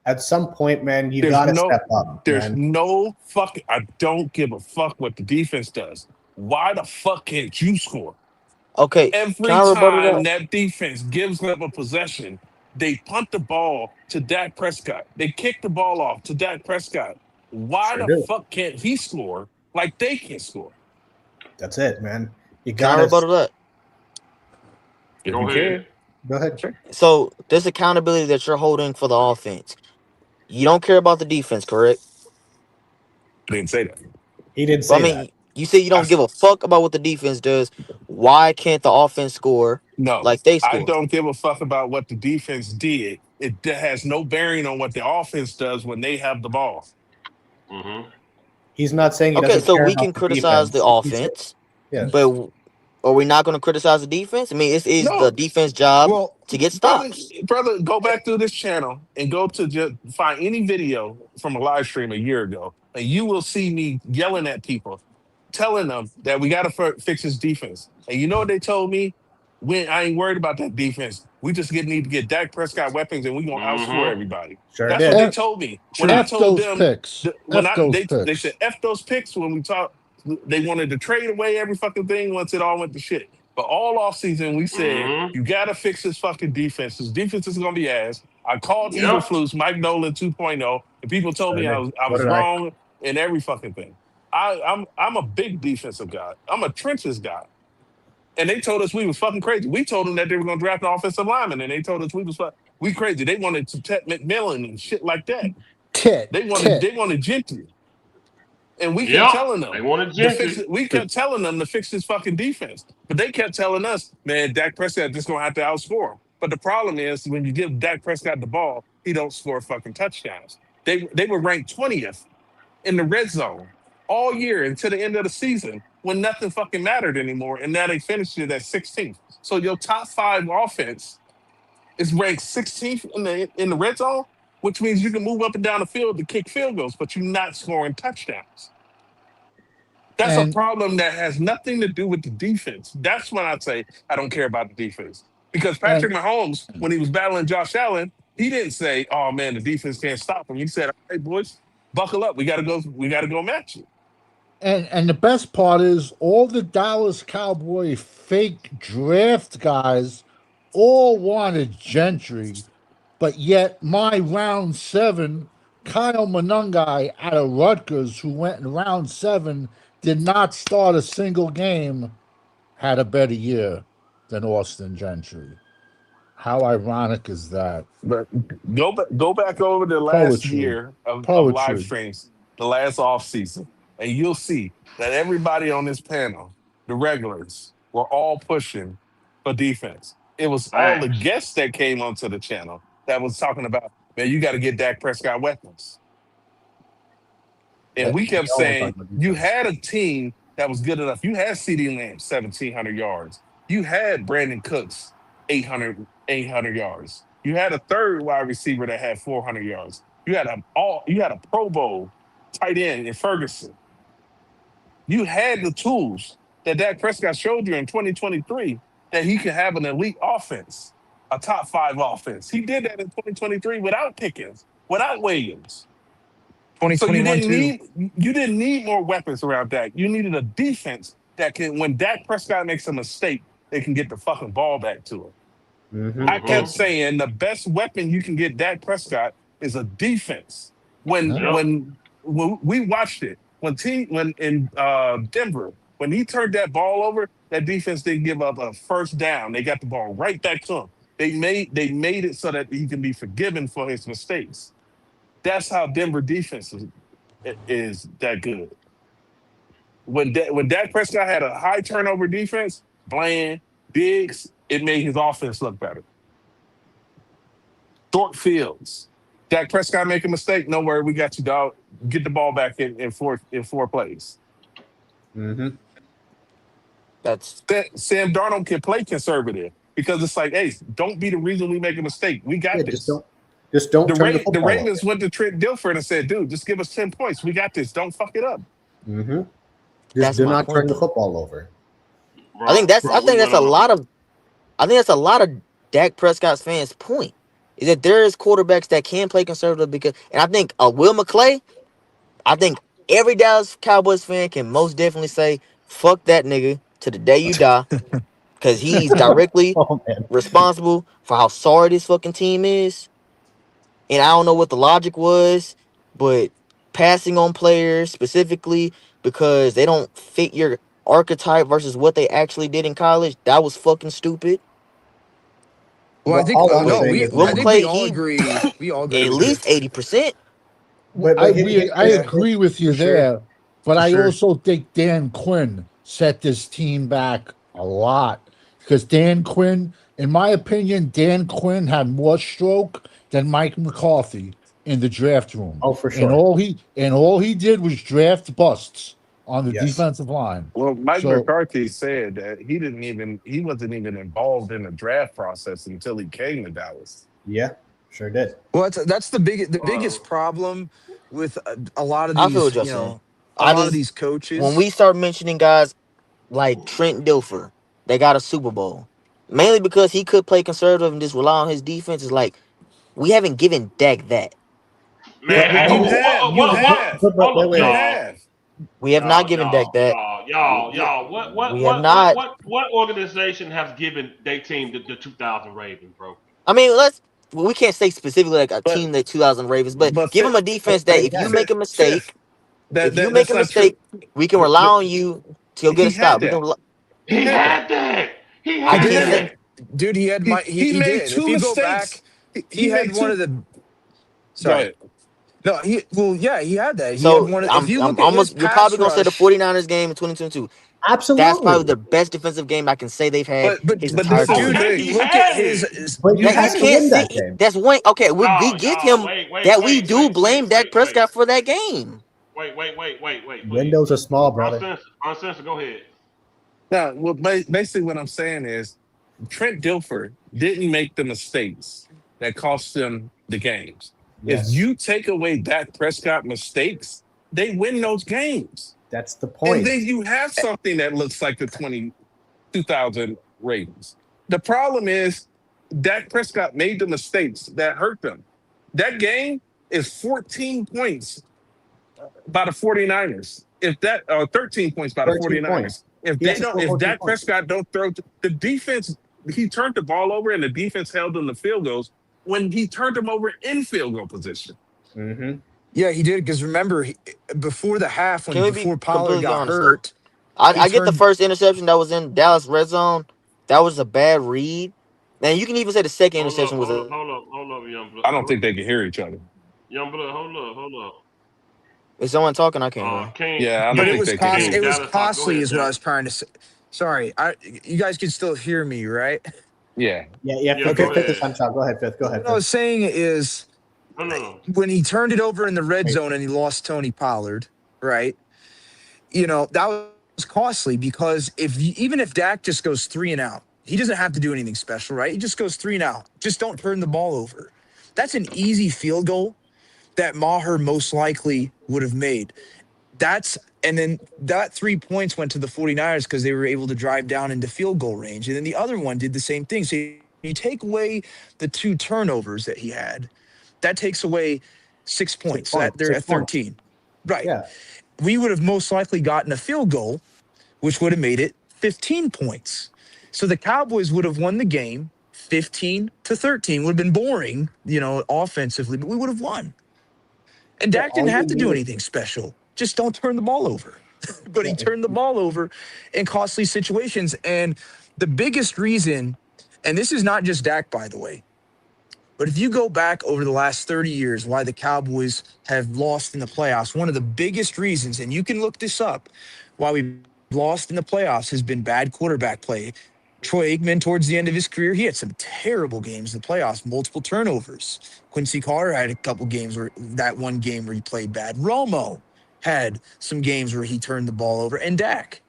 Speaker 7: At some point, man, you gotta step up.
Speaker 2: There's
Speaker 7: Man.
Speaker 2: no fucking. I don't give a fuck what the defense does. Why the fuck can't you score?
Speaker 12: Okay.
Speaker 2: Every
Speaker 12: Can I rebuttal
Speaker 2: time
Speaker 12: that?
Speaker 2: that defense gives up a possession, they punt the ball to Dak Prescott. They kick the ball off to Dak Prescott. Why
Speaker 7: Sure
Speaker 2: the
Speaker 7: do.
Speaker 2: fuck can't he score like they can score?
Speaker 7: That's it, man. You
Speaker 12: Can I
Speaker 7: gotta.
Speaker 12: rebuttal that?
Speaker 2: If
Speaker 1: Go
Speaker 2: you
Speaker 1: ahead.
Speaker 7: Go ahead.
Speaker 12: So this accountability that you're holding for the offense, you don't care about the defense, correct?
Speaker 2: I didn't say that.
Speaker 7: He didn't
Speaker 12: Well,
Speaker 7: say
Speaker 12: I mean,
Speaker 7: that.
Speaker 12: you say you don't give a fuck about what the defense does. Why can't the offense score
Speaker 2: No,
Speaker 12: like they
Speaker 2: I
Speaker 12: score?
Speaker 2: don't give a fuck about what the defense did. It has no bearing on what the offense does when they have the ball.
Speaker 7: He's not saying he
Speaker 12: Okay,
Speaker 7: doesn't
Speaker 12: so
Speaker 7: care
Speaker 12: we
Speaker 7: about
Speaker 12: can
Speaker 7: the
Speaker 12: criticize
Speaker 7: defense.
Speaker 12: the
Speaker 7: He's saying-
Speaker 12: offense,
Speaker 7: yeah.
Speaker 12: but are we not going to criticize the defense? I mean, it's the
Speaker 2: No.
Speaker 12: defense job
Speaker 2: Well,
Speaker 12: to get
Speaker 2: brother,
Speaker 12: stops.
Speaker 2: go back through this channel and go to just find any video from a live stream a year ago, and you will see me yelling at people, telling them that we got to fix this defense. And you know what they told me? When I ain't worried about that defense. We just need to get Dak Prescott weapons, and we gonna outscore everybody.
Speaker 7: Sure
Speaker 2: That's
Speaker 7: did.
Speaker 2: what they told me. When I
Speaker 4: F
Speaker 2: told
Speaker 4: those
Speaker 2: them,
Speaker 4: picks.
Speaker 2: when
Speaker 4: F
Speaker 2: I
Speaker 4: those
Speaker 2: they
Speaker 4: picks.
Speaker 2: said F those picks when we talked. They wanted to trade away every fucking thing once it all went to shit. But all off season, we said you got to fix this fucking defense. This defense is gonna be ass. I called Eberflus, Mike Nolan 2.0, and people told me I was wrong in every fucking thing. I'm a big defensive guy. I'm a trenches guy. And they told us we was fucking crazy. We told them that they were going to draft an offensive lineman, and they told us we crazy. They wanted to Ted McMillan and shit like that. They wanted Gentry, and we kept telling them
Speaker 1: They wanted
Speaker 2: to fix
Speaker 1: Gentry.
Speaker 2: it. We kept telling them to fix this fucking defense, but they kept telling us, man, Dak Prescott just going to have to outscore him. But the problem is when you give Dak Prescott the ball, he don't score fucking touchdowns. They were ranked 20th in the red zone all year until the end of the season when nothing fucking mattered anymore, and now they finished it at 16th. So your top 5 offense is ranked 16th in the red zone, which means you can move up and down the field to kick field goals, but you're not scoring touchdowns. That's a problem that has nothing to do with the defense. That's when I say I don't care about the defense. Because Patrick Mahomes, when he was battling Josh Allen, he didn't say, "Oh man, the defense can't stop him." He said, "All right, boys, buckle up. We gotta go match it."
Speaker 4: And the best part is all the Dallas Cowboy fake draft guys all wanted Gentry, but yet my round 7, Kyle Monungai out of Rutgers, who went in round 7, did not start a single game, had a better year than Austin Gentry. How ironic is that?
Speaker 2: But go back over the last year of live streams, the last off season, and you'll see that everybody on this panel, the regulars, were all pushing for defense. It was all the guests that came onto the channel that was talking about, man, you got to get Dak Prescott weapons. And we kept saying you had a team that was good enough. You had CeeDee Lamb 1,700 yards. You had Brandon Cooks 800 yards. You had a third wide receiver that had 400 yards. You had a Pro Bowl tight end in Ferguson. You had the tools that Dak Prescott showed you in 2023 that he could have an elite offense, a top 5 offense. He did that in 2023 without Pickens, without Williams. So you didn't need more weapons around Dak. You needed a defense that can, when Dak Prescott makes a mistake, they can get the fucking ball back to him. I kept saying the best weapon you can get Dak Prescott is a defense. When we watched it, when in Denver, when he turned that ball over, that defense didn't give up a first down. They got the ball right back to him. They made it so that he can be forgiven for his mistakes. That's how Denver defense is that good. When Dak Prescott had a high turnover defense, Bland, Diggs, it made his offense look better. Short fields. Dak Prescott make a mistake. No worry, we got you, dog. Get the ball back in four plays.
Speaker 7: Mm-hmm.
Speaker 12: That's
Speaker 2: Sam Darnold can play conservative because it's like, hey, don't be the reason we make a mistake. We got
Speaker 7: Yeah,
Speaker 2: this.
Speaker 7: just don't turn the
Speaker 2: The
Speaker 7: football
Speaker 2: Ravens
Speaker 7: over.
Speaker 2: went to Trent Dilfer and said, dude, just give us 10 points. We got this. Don't fuck it up.
Speaker 7: Mm-hmm.
Speaker 12: That's
Speaker 7: Just do
Speaker 12: my
Speaker 7: not
Speaker 12: point,
Speaker 7: turn the
Speaker 12: though.
Speaker 7: football over.
Speaker 12: I think that's a lot of Dak Prescott's fans' point is that there is quarterbacks that can play conservative because, and I think Will McClay, I think every Dallas Cowboys fan can most definitely say, "Fuck that nigga" to the day you die, because he's directly
Speaker 7: Oh man.
Speaker 12: responsible for how sorry this fucking team is. And I don't know what the logic was, but passing on players specifically because they don't fit your archetype versus what they actually did in college, that was fucking stupid.
Speaker 10: Well, I
Speaker 7: Well,
Speaker 10: think
Speaker 7: all I'm
Speaker 12: But
Speaker 7: saying is,
Speaker 12: Will
Speaker 10: I
Speaker 7: man,
Speaker 10: think we
Speaker 12: McClay,
Speaker 10: all
Speaker 12: he
Speaker 10: agree. We all agree
Speaker 12: at
Speaker 10: with
Speaker 12: least
Speaker 10: Fifth.
Speaker 12: 80%.
Speaker 7: but
Speaker 4: I
Speaker 10: Yeah,
Speaker 4: agree with you
Speaker 10: for sure.
Speaker 4: there, but
Speaker 10: For
Speaker 4: I
Speaker 10: sure.
Speaker 4: also think Dan Quinn set this team back a lot because Dan Quinn, in my opinion, Dan Quinn had more stroke than Mike McCarthy in the draft room,
Speaker 7: oh for
Speaker 4: and
Speaker 7: sure.
Speaker 4: all he did was draft busts on the
Speaker 7: Yes.
Speaker 4: defensive line.
Speaker 2: Well, Mike
Speaker 4: So
Speaker 2: McCarthy said that he wasn't even involved in the draft process until he came to Dallas.
Speaker 7: Yeah, sure did.
Speaker 10: Well, that's the biggest problem with a lot of
Speaker 12: I feel what
Speaker 10: these,
Speaker 12: you're saying.
Speaker 10: a
Speaker 12: I
Speaker 10: lot of
Speaker 12: just,
Speaker 10: these
Speaker 12: when
Speaker 10: coaches.
Speaker 12: we start mentioning guys like Trent Dilfer, they got a Super Bowl. Mainly because he could play conservative and just rely on his defense. Is like, we haven't given Dak that.
Speaker 2: Yeah,
Speaker 7: But
Speaker 1: Man,
Speaker 2: you
Speaker 7: all
Speaker 2: have,
Speaker 1: what,
Speaker 2: you
Speaker 1: what, what,
Speaker 2: have,
Speaker 7: but
Speaker 1: hold
Speaker 7: wait,
Speaker 1: up,
Speaker 2: you
Speaker 7: wait.
Speaker 2: have.
Speaker 12: We have not given Dak that.
Speaker 2: Yeah,
Speaker 12: We have not.
Speaker 1: what organization has given their team the 2000 Ravens, bro?
Speaker 12: I mean, we can't say specifically like a
Speaker 2: but
Speaker 12: team that 2000 Ravens, but
Speaker 2: but
Speaker 12: give
Speaker 2: fifth,
Speaker 12: them a defense that
Speaker 7: But
Speaker 12: if you
Speaker 7: again,
Speaker 12: make a
Speaker 2: fifth.
Speaker 12: mistake,
Speaker 2: That's not true.
Speaker 12: we can
Speaker 2: But,
Speaker 12: rely
Speaker 2: but
Speaker 12: on you to go get a
Speaker 2: he had
Speaker 12: stop. We can.
Speaker 2: that. He
Speaker 1: He
Speaker 2: had that.
Speaker 1: had that. He
Speaker 10: He
Speaker 12: I
Speaker 1: had
Speaker 12: can't
Speaker 10: did,
Speaker 12: say.
Speaker 1: that.
Speaker 10: dude. He had
Speaker 2: He
Speaker 10: he
Speaker 2: made
Speaker 10: did. If
Speaker 2: two
Speaker 10: you go back,
Speaker 2: mistakes.
Speaker 10: he
Speaker 2: He
Speaker 10: had
Speaker 2: made
Speaker 10: one
Speaker 2: two.
Speaker 10: of the.
Speaker 2: Go
Speaker 10: Sorry.
Speaker 2: ahead.
Speaker 10: No, he had that. He had
Speaker 12: So
Speaker 10: one. If
Speaker 12: I'm
Speaker 10: you
Speaker 12: I'm
Speaker 10: look at his
Speaker 12: almost. You're
Speaker 10: pass
Speaker 12: probably gonna say the
Speaker 10: rush,
Speaker 12: 49ers game in 2022. That's probably
Speaker 7: absolutely.
Speaker 12: the best defensive game I can say they've had his
Speaker 2: But
Speaker 12: entire
Speaker 2: this is the
Speaker 10: dude,
Speaker 12: career.
Speaker 2: thing.
Speaker 10: look at his.
Speaker 7: But
Speaker 2: You
Speaker 7: you
Speaker 12: That you
Speaker 7: have
Speaker 2: had
Speaker 7: to
Speaker 12: can't
Speaker 7: win
Speaker 12: see.
Speaker 7: that game.
Speaker 12: That's one. Okay, we give
Speaker 1: Y'all,
Speaker 12: him that. We do blame Dak
Speaker 1: wait.
Speaker 12: Prescott for that game.
Speaker 1: Please.
Speaker 7: Windows are small, brother.
Speaker 1: Uncensored, go ahead.
Speaker 2: now. Well, basically, what I'm saying is Trent Dilfer didn't make the mistakes that cost them the games. If
Speaker 7: Yes,
Speaker 2: you take away Dak Prescott mistakes, they win those games,
Speaker 7: that's the
Speaker 2: and
Speaker 7: point.
Speaker 2: then you have something that looks like the 2000 Ravens. The problem is Dak Prescott made the mistakes that hurt them. That game is 14 points by the 49ers. If that 13 points by the
Speaker 7: 13 points.
Speaker 2: 49ers. If
Speaker 7: He has to score
Speaker 2: if
Speaker 7: 14
Speaker 2: Dak
Speaker 7: points.
Speaker 2: Prescott don't throw the defense, he turned the ball over and the defense held them to field goals when he turned them over in field goal position.
Speaker 7: Mm-hmm.
Speaker 10: yeah, he did. Because remember, before the half,
Speaker 12: Can we be
Speaker 10: before Pollard
Speaker 12: completely
Speaker 10: got
Speaker 12: honest though?
Speaker 10: hurt, he
Speaker 12: I get the
Speaker 10: turned.
Speaker 12: first interception that was in Dallas red zone. That was a bad read. And you can even say the second interception was a.
Speaker 1: Hold up, young
Speaker 2: I don't
Speaker 1: blood.
Speaker 2: think they can hear each other.
Speaker 1: Young blood, hold up.
Speaker 12: Is someone talking? I can't hear.
Speaker 1: King,
Speaker 2: Yeah, I
Speaker 10: But
Speaker 2: don't
Speaker 10: it
Speaker 2: think
Speaker 10: was
Speaker 2: they can hear
Speaker 10: It
Speaker 2: you.
Speaker 10: was
Speaker 1: Dallas talk. Go
Speaker 10: costly,
Speaker 1: ahead,
Speaker 10: is what I
Speaker 1: Dallas.
Speaker 10: was trying to say. Sorry, you guys can still hear me, right?
Speaker 2: Yeah.
Speaker 7: Yeah.
Speaker 1: Yeah,
Speaker 7: Fifth,
Speaker 1: go
Speaker 7: fifth is
Speaker 1: ahead.
Speaker 7: on shot. Go ahead, Fifth. Go ahead,
Speaker 10: What I was
Speaker 7: Fifth.
Speaker 10: saying is,
Speaker 1: No.
Speaker 10: when he turned it over in the red
Speaker 7: Wait.
Speaker 10: zone and he lost Tony Pollard, right? That was costly because even if Dak just goes 3-and-out, he doesn't have to do anything special, right? He just goes 3-and-out. Just don't turn the ball over. That's an easy field goal that Maher most likely would have made. And then that 3 points went to the 49ers because they were able to drive down into field goal range. And then the other one did the same thing. So you take away the 2 turnovers that he had, that takes away 6 points. So they're
Speaker 7: 6
Speaker 10: at
Speaker 7: points.
Speaker 10: 13. Right.
Speaker 7: Yeah.
Speaker 10: We would have most likely gotten a field goal, which would have made it 15 points. So the Cowboys would have won the game 15-13. Would have been boring, offensively, but we would have won. And
Speaker 7: Yeah,
Speaker 10: Dak
Speaker 7: all
Speaker 10: didn't have
Speaker 7: you
Speaker 10: to do
Speaker 7: needed.
Speaker 10: anything special. Just don't turn the ball over. But he
Speaker 7: Yeah.
Speaker 10: turned the ball over in costly situations. And the biggest reason, and this is not just Dak, by the way, but if you go back over the last 30 years, why the Cowboys have lost in the playoffs, one of the biggest reasons, and you can look this up, why we've lost in the playoffs has been bad quarterback play. Troy Aikman, towards the end of his career, he had some terrible games in the playoffs, multiple turnovers. Quincy Carter had a couple games where that one game where he played bad. Romo had some games where he turned the ball over. And Dak,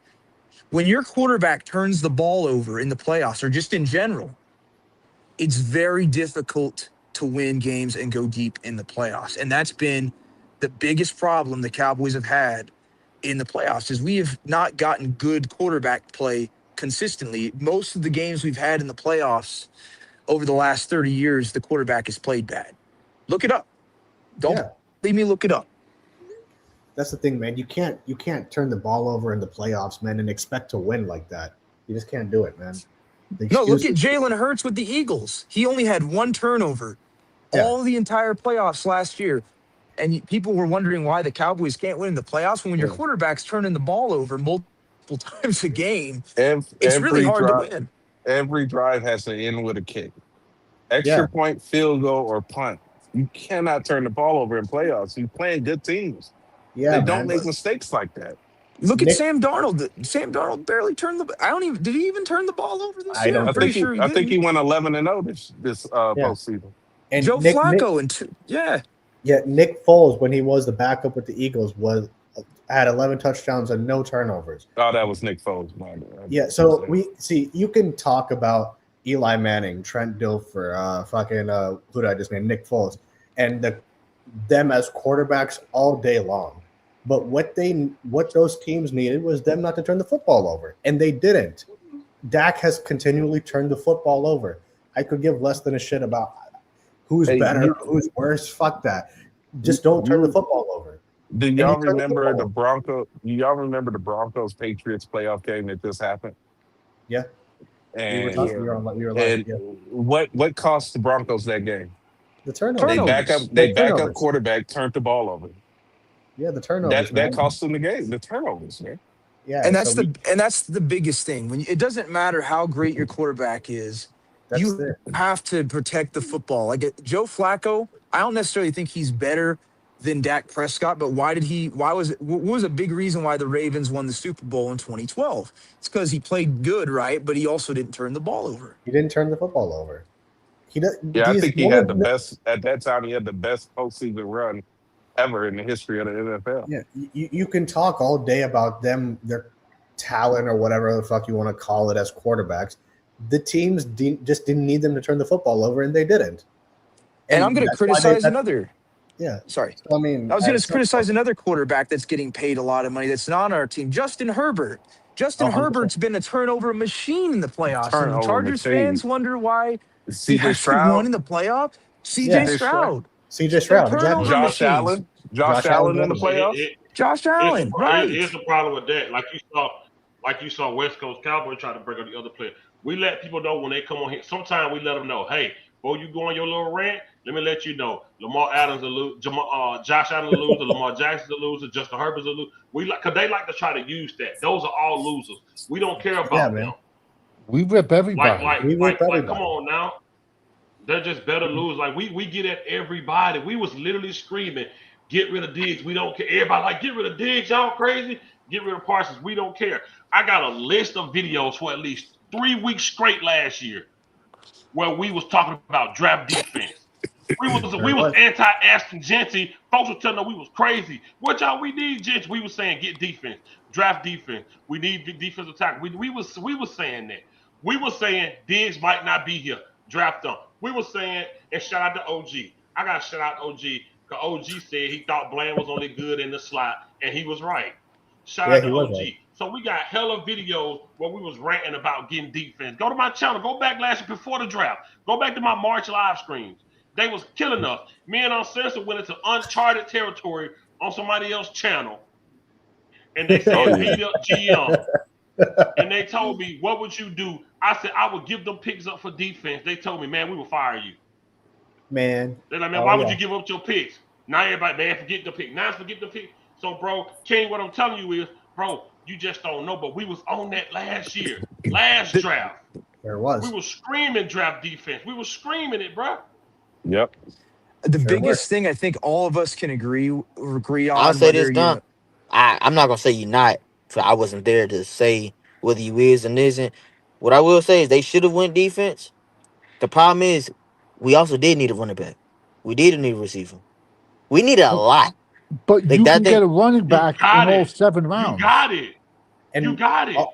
Speaker 10: when your quarterback turns the ball over in the playoffs or just in general, it's very difficult to win games and go deep in the playoffs. And that's been the biggest problem the Cowboys have had in the playoffs is we have not gotten good quarterback play consistently. Most of the games we've had in the playoffs over the last 30 years, the quarterback has played bad. Look it up. Don't leave me look it up.
Speaker 7: That's the thing, man. You can't turn the ball over in the playoffs, man, and expect to win like that. You just can't do it, man.
Speaker 10: No, look at Jalen Hurts with the Eagles. He only had one turnover all the entire playoffs last year. And people were wondering why the Cowboys can't win in the playoffs when your quarterback's turning the ball over multiple times a game. It's really hard to win.
Speaker 2: Every drive has to end with a kick. Extra point, field goal, or punt. You cannot turn the ball over in playoffs. You're playing good teams.
Speaker 7: Yeah,
Speaker 2: they don't make mistakes like that.
Speaker 10: Look at Sam Darnold. Sam Darnold barely turned the. Did he even turn the ball over this year?
Speaker 2: I think he went 11-0 this postseason.
Speaker 7: And
Speaker 10: Joe Flacco
Speaker 7: Yeah, Nick Foles, when he was the backup with the Eagles, had 11 touchdowns and no turnovers.
Speaker 2: Oh, that was Nick Foles.
Speaker 7: Yeah, so you can talk about Eli Manning, Trent Dilfer, who did I just name? Nick Foles, and them as quarterbacks all day long. But what those teams needed was them not to turn the football over, and they didn't. Dak has continually turned the football over. I could give less than a shit about who's better, who's worse. Fuck that. Just don't turn the football over.
Speaker 2: Do y'all remember the Broncos? Do y'all remember the Broncos Patriots playoff game that just happened?
Speaker 7: Yeah.
Speaker 2: And, what cost the Broncos that game?
Speaker 7: The turnovers.
Speaker 2: They back up quarterback, turned the ball over.
Speaker 7: Yeah, the turnovers.
Speaker 2: That cost them the game. The turnovers, man.
Speaker 7: Yeah,
Speaker 10: and that's the biggest thing. When it doesn't matter how great your quarterback is, you have to protect the football. Like Joe Flacco, I don't necessarily think he's better than Dak Prescott, but what was a big reason why the Ravens won the Super Bowl in 2012? It's because he played good, right? But he also didn't turn the ball over.
Speaker 7: He didn't turn the football over.
Speaker 2: I think he had the best at that time. He had the best postseason run ever in the history of the NFL.
Speaker 7: Yeah, you can talk all day about them, their talent or whatever the fuck you want to call it as quarterbacks. The teams just didn't need them to turn the football over, and they didn't.
Speaker 10: And I'm going to criticize another.
Speaker 7: Yeah.
Speaker 10: Sorry.
Speaker 7: I mean,
Speaker 10: I was going to criticize another quarterback that's getting paid a lot of money that's not on our team, Justin Herbert. Justin Herbert's been a turnover machine in the playoffs. And Chargers fans wonder why he has won in the playoffs. CJ Stroud.
Speaker 7: CJ Stroud.
Speaker 2: Exactly. Josh Allen in the playoffs.
Speaker 10: Josh Allen, right.
Speaker 1: Here's the problem with that. Like you saw West Coast Cowboys try to bring up the other players. We let people know when they come on here. Sometimes we let them know, hey, before you go on your little rant, let me let you know. Lamar Adams will lose, Josh Allen will lose, Lamar Jackson will lose, Justin Herbert will lose. Because they like to try to use that. Those are all losers. We don't care about them.
Speaker 4: We rip everybody.
Speaker 1: Like, come on now. They're just better losers. Like we get at everybody. We was literally screaming, get rid of Diggs. We don't care. Everybody like, get rid of Diggs. Y'all crazy. Get rid of Parsons. We don't care. I got a list of videos for at least 3 weeks straight last year where we was talking about draft defense. We was anti-Ashton Jeanty. Folks were telling us we was crazy. What y'all we need, gents? We was saying get defense, draft defense. We need defensive tackle. We was saying that. We was saying Diggs might not be here. Draft them. We were saying, and shout out to OG. I got to shout out OG because OG said he thought Bland was only good in the slot, and he was right. Shout out to OG. Right. So we got hella videos where we was ranting about getting defense. Go to my channel. Go back last year before the draft. Go back to my March live streams. They was killing us. Me and Uncensored went into uncharted territory on somebody else's channel, and they said beat up GM. And they told me, what would you do? I said, I would give them picks up for defense. They told me, man, we will fire you.
Speaker 7: Man.
Speaker 1: They're like, man, why would you give up your picks? Now everybody, man, forget the pick. Now forget the pick. So, bro, King, what I'm telling you is, bro, you just don't know. But we was on that last year, last draft.
Speaker 7: There was.
Speaker 1: We were screaming draft defense. We were screaming it, bro.
Speaker 2: Yep.
Speaker 10: The biggest thing I think all of us can agree on.
Speaker 12: I'll say this, Don. I'm not gonna say you're not. So I wasn't there to say whether you is and isn't. What I will say is they should have went defense. The problem is we also did need a running back. We did need a receiver. We needed a lot.
Speaker 4: But
Speaker 12: Like
Speaker 4: you
Speaker 12: that
Speaker 4: can get
Speaker 12: thing.
Speaker 4: a running
Speaker 1: You
Speaker 4: back in
Speaker 1: got
Speaker 4: all
Speaker 1: it.
Speaker 4: 7
Speaker 1: You
Speaker 4: rounds.
Speaker 1: got it.
Speaker 13: And
Speaker 1: You got it.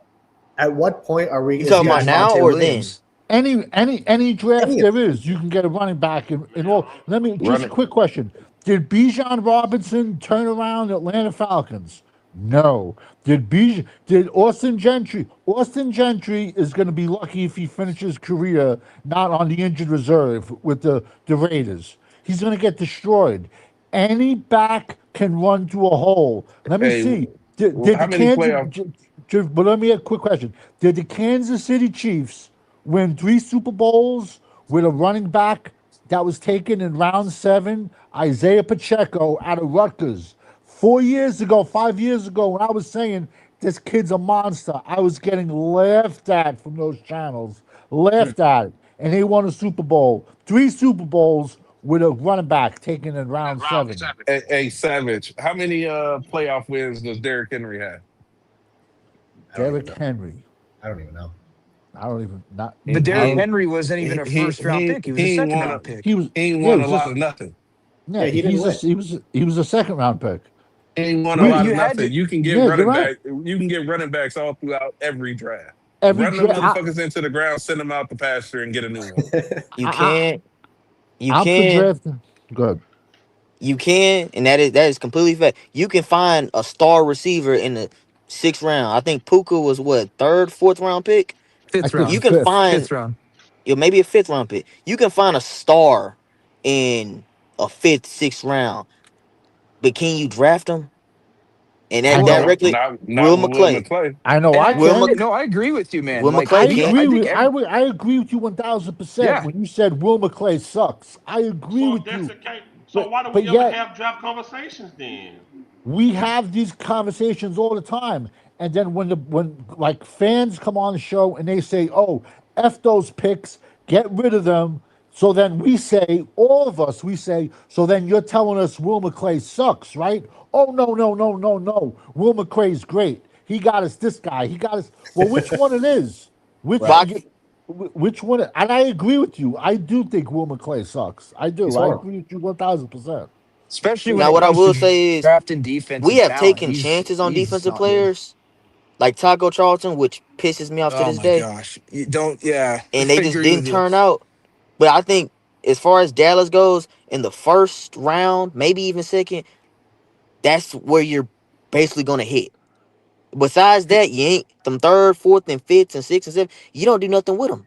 Speaker 13: at what point are we?
Speaker 12: You
Speaker 13: Is
Speaker 12: talking
Speaker 13: he
Speaker 12: about now
Speaker 13: Javonte
Speaker 12: or then?
Speaker 13: Williams?
Speaker 4: Any draft
Speaker 13: Any of
Speaker 4: there is, you can get a running back in all. Let me just a
Speaker 2: Running.
Speaker 4: quick question: did Bijan Robinson turn around Atlanta Falcons? No. Did Austin Gentry? Austin Gentry is going to be lucky if he finishes his career not on the injured reserve with the Raiders. He's going to get destroyed. Any back can run to a hole. Let me
Speaker 2: Hey,
Speaker 4: see. Did
Speaker 2: how
Speaker 4: the
Speaker 2: many
Speaker 4: Kansas?
Speaker 2: playoff?
Speaker 4: But let me ask a quick question: did the Kansas City Chiefs win 3 Super Bowls with a running back that was taken in round 7, Isaiah Pacheco out of Rutgers? 4 years ago, 5 years ago, when I was saying this kid's a monster, I was getting laughed at from those channels. Laughed at. And they won a Super Bowl. 3 Super Bowls with a running back taken in round 7.
Speaker 2: Hey, Savage, how many playoff wins does Derrick Henry have?
Speaker 4: Derrick Henry.
Speaker 13: I don't even know.
Speaker 4: I don't even not.
Speaker 10: But
Speaker 2: He
Speaker 4: I
Speaker 10: Derrick
Speaker 4: don't.
Speaker 10: Henry wasn't even a first round pick. He was a
Speaker 2: he ain't
Speaker 10: second
Speaker 2: won
Speaker 10: round pick.
Speaker 4: He was.
Speaker 2: he ain't
Speaker 4: Yeah,
Speaker 2: won
Speaker 4: he
Speaker 2: a
Speaker 4: was
Speaker 2: lot
Speaker 4: just.
Speaker 2: of nothing.
Speaker 4: Yeah,
Speaker 13: Yeah, he didn't win.
Speaker 4: he was a second round pick.
Speaker 2: He ain't won a
Speaker 4: We.
Speaker 2: lot
Speaker 10: You
Speaker 2: of
Speaker 10: had
Speaker 2: nothing.
Speaker 10: to.
Speaker 2: You can get
Speaker 4: Yeah, you're
Speaker 2: running
Speaker 4: right.
Speaker 2: back. You can get running backs all throughout every draft.
Speaker 4: Every
Speaker 2: Run them
Speaker 4: draft.
Speaker 2: motherfuckers into the ground, send them out the pasture, and get a new one.
Speaker 12: You
Speaker 4: I,
Speaker 12: can. You
Speaker 4: I'm for
Speaker 12: can.
Speaker 4: drafting. Good.
Speaker 12: You can, and that is completely fact. You can find a star receiver in the 6th round. I think Puka was what 3rd, 4th round pick.
Speaker 4: I
Speaker 10: Fifth
Speaker 4: think
Speaker 12: You
Speaker 10: round.
Speaker 12: can
Speaker 4: fifth.
Speaker 12: find
Speaker 10: Fifth round.
Speaker 12: maybe a 5th round pick. You can find a star in a 5th, 6th round, but can you draft them? And
Speaker 4: I
Speaker 12: that
Speaker 10: Well,
Speaker 4: know.
Speaker 12: directly,
Speaker 2: Not
Speaker 12: Will
Speaker 2: with Will
Speaker 12: McClay,
Speaker 2: McClay.
Speaker 4: I know.
Speaker 10: and
Speaker 4: I
Speaker 12: Will
Speaker 4: can.
Speaker 12: Mc,
Speaker 10: no, I agree with you, man.
Speaker 12: Will
Speaker 10: Like
Speaker 4: I
Speaker 12: McClay can.
Speaker 4: agree
Speaker 10: I think
Speaker 4: with. I agree with you 1,000%
Speaker 10: yeah.
Speaker 4: when you said Will McClay sucks. I agree
Speaker 1: So if
Speaker 4: with
Speaker 1: that's
Speaker 4: you.
Speaker 1: the case, so
Speaker 4: But
Speaker 1: why do
Speaker 4: but
Speaker 1: we ever
Speaker 4: yet
Speaker 1: have draft conversations then?
Speaker 4: we have these conversations all the time. And then when like fans come on the show and they say, "Oh, f those picks, get rid of them." So then we say, all of us, we say, so then you're telling us Will McClay sucks, right? Oh no. Will McClay's great. He got us this guy. He got us. Well, which one it is? Which
Speaker 13: Right.
Speaker 12: But
Speaker 4: you, which one? And I agree with you. I do think Will McClay sucks. I
Speaker 13: He's
Speaker 4: do. I
Speaker 13: horrible.
Speaker 4: agree with you 1,000%.
Speaker 10: Especially when
Speaker 12: now,
Speaker 10: it
Speaker 12: what I
Speaker 10: comes to
Speaker 12: will say is
Speaker 10: drafting
Speaker 12: we
Speaker 10: defensive
Speaker 12: have
Speaker 10: talent.
Speaker 12: taken chances on
Speaker 10: He's
Speaker 12: defensive
Speaker 10: not good.
Speaker 12: players like Taco Charlton, which pisses me off to
Speaker 10: Oh
Speaker 12: this
Speaker 10: my
Speaker 12: day,
Speaker 10: gosh. You don't yeah.
Speaker 12: and
Speaker 10: I
Speaker 12: they just
Speaker 10: agree
Speaker 12: didn't
Speaker 10: with you.
Speaker 12: turn out. But I think as far as Dallas goes, in the 1st round, maybe even 2nd, that's where you're basically gonna hit. Besides that, you ain't them 3rd, 4th, and 5th, and 6th and 7th. You don't do nothing with them.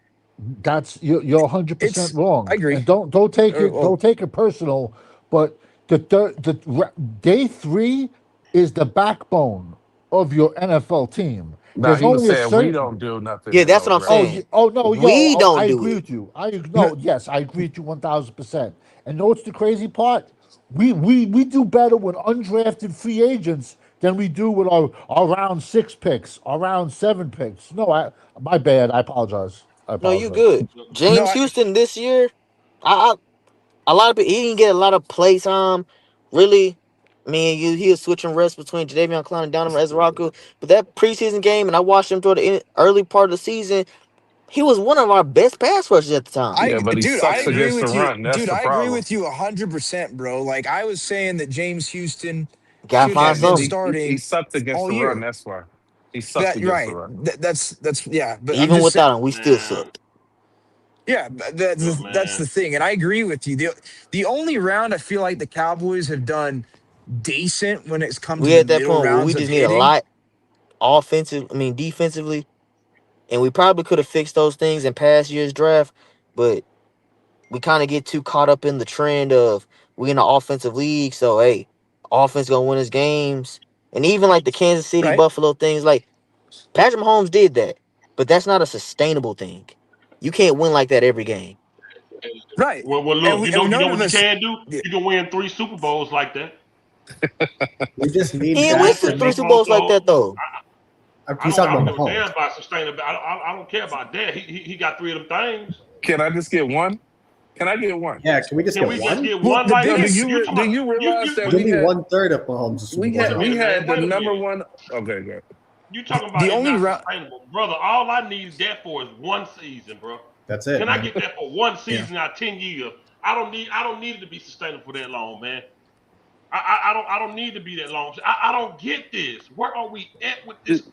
Speaker 4: That's you're 100%
Speaker 10: It's I
Speaker 4: wrong,
Speaker 10: agree.
Speaker 4: and
Speaker 10: Well,
Speaker 4: don't take it personal. But day 3 is the backbone of your NFL team.
Speaker 2: Nah,
Speaker 4: There's
Speaker 2: he was
Speaker 4: only a
Speaker 2: saying we
Speaker 4: certain.
Speaker 2: don't do nothing
Speaker 12: Yeah,
Speaker 2: in
Speaker 12: that's
Speaker 2: those
Speaker 12: what I'm
Speaker 4: Oh,
Speaker 2: rounds.
Speaker 12: saying.
Speaker 4: oh no,
Speaker 12: We
Speaker 4: I
Speaker 12: don't do
Speaker 4: agree
Speaker 12: it.
Speaker 4: with you. I
Speaker 10: no,
Speaker 4: no, yes, I agree with you 1,000%. And know what's the crazy part? We do better with undrafted free agents than we do with our round 6 picks, our round 7 picks. No, my bad. I apologize. I
Speaker 12: No, you
Speaker 4: apologize.
Speaker 12: good.
Speaker 10: no,
Speaker 12: James Houston this year, I a lot of people he didn't get a lot of play time. Really, I mean, he was switching rests between Jadeveon Clown and Donovan Ezraku. But that preseason game, and I watched him through the early part of the season. He was one of our best pass rushers at the time.
Speaker 2: Yeah, but he
Speaker 10: I
Speaker 2: sucks
Speaker 10: agree
Speaker 2: against the
Speaker 10: with you.
Speaker 2: run. That's
Speaker 10: Dude,
Speaker 2: the
Speaker 10: I agree
Speaker 2: problem.
Speaker 10: with you 100%, bro. Like I was saying that James Houston
Speaker 12: Gotta
Speaker 10: should
Speaker 2: Yeah,
Speaker 12: find
Speaker 10: have been
Speaker 12: something.
Speaker 2: he
Speaker 10: starting
Speaker 2: sucked against
Speaker 10: all
Speaker 2: the run.
Speaker 10: year.
Speaker 2: That's why he sucked
Speaker 10: That
Speaker 2: against the
Speaker 10: right.
Speaker 2: run.
Speaker 10: That's yeah, but I'm
Speaker 12: Even
Speaker 10: just saying
Speaker 12: without him, we still
Speaker 1: Man,
Speaker 12: sucked.
Speaker 10: yeah,
Speaker 1: look,
Speaker 10: that's
Speaker 1: man.
Speaker 10: the thing. And I agree with you. The only round I feel like the Cowboys have done decent when it's come to
Speaker 12: We
Speaker 10: the
Speaker 12: at that
Speaker 10: middle
Speaker 12: point where we
Speaker 10: rounds of
Speaker 12: just need a
Speaker 10: hitting.
Speaker 12: lot defensively, and we probably could have fixed those things in past year's draft, but we kind of get too caught up in the trend of we in the offensive league. So hey, offense gonna win us games, and even like the Kansas City
Speaker 10: Right.
Speaker 12: Buffalo things, like Patrick Mahomes did that, but that's not a sustainable thing. You can't win like that every game.
Speaker 10: Right.
Speaker 1: Well, look,
Speaker 10: And
Speaker 1: you know
Speaker 10: none of
Speaker 1: what you
Speaker 10: us
Speaker 1: can do?
Speaker 10: yeah,
Speaker 1: You can win 3 Super Bowls like that.
Speaker 13: We just need
Speaker 12: He ain't win
Speaker 13: Dak
Speaker 1: Three
Speaker 13: to
Speaker 12: three
Speaker 13: make.
Speaker 12: Super
Speaker 1: Super Bowls.
Speaker 12: Bowls like
Speaker 1: So
Speaker 12: that though.
Speaker 13: He's talking
Speaker 1: I don't
Speaker 13: about
Speaker 1: give a
Speaker 13: Mahomes.
Speaker 1: damn about sustainability. I don't care about that. He got 3 of them things.
Speaker 2: Can I just get one? Can I get one?
Speaker 13: Yeah, can we just
Speaker 1: Can
Speaker 13: get
Speaker 1: we just
Speaker 13: one?
Speaker 1: get
Speaker 10: well
Speaker 1: one
Speaker 10: the
Speaker 1: like
Speaker 2: Yo,
Speaker 1: that?
Speaker 10: biggest
Speaker 1: You
Speaker 2: do
Speaker 1: talking about
Speaker 2: you realize that
Speaker 13: Give
Speaker 2: we
Speaker 13: me
Speaker 2: had
Speaker 13: 1/3 of Mahomes' Super Bowl.
Speaker 2: we
Speaker 1: wait
Speaker 2: had
Speaker 1: a
Speaker 13: John.
Speaker 2: we
Speaker 1: minute, man.
Speaker 2: had the
Speaker 1: Wait a
Speaker 2: number
Speaker 1: minute.
Speaker 2: one. Okay, good.
Speaker 1: You talking about
Speaker 10: The
Speaker 1: it's
Speaker 10: only
Speaker 1: not
Speaker 10: route.
Speaker 1: sustainable, brother? All I need that for is one season, bro.
Speaker 13: That's it,
Speaker 1: Can I
Speaker 13: man.
Speaker 1: get that for one
Speaker 10: Yeah.
Speaker 1: season out 10 years? I don't need it to be sustainable for that long, man. I don't need to be that long. I don't get this. Where are we at with this?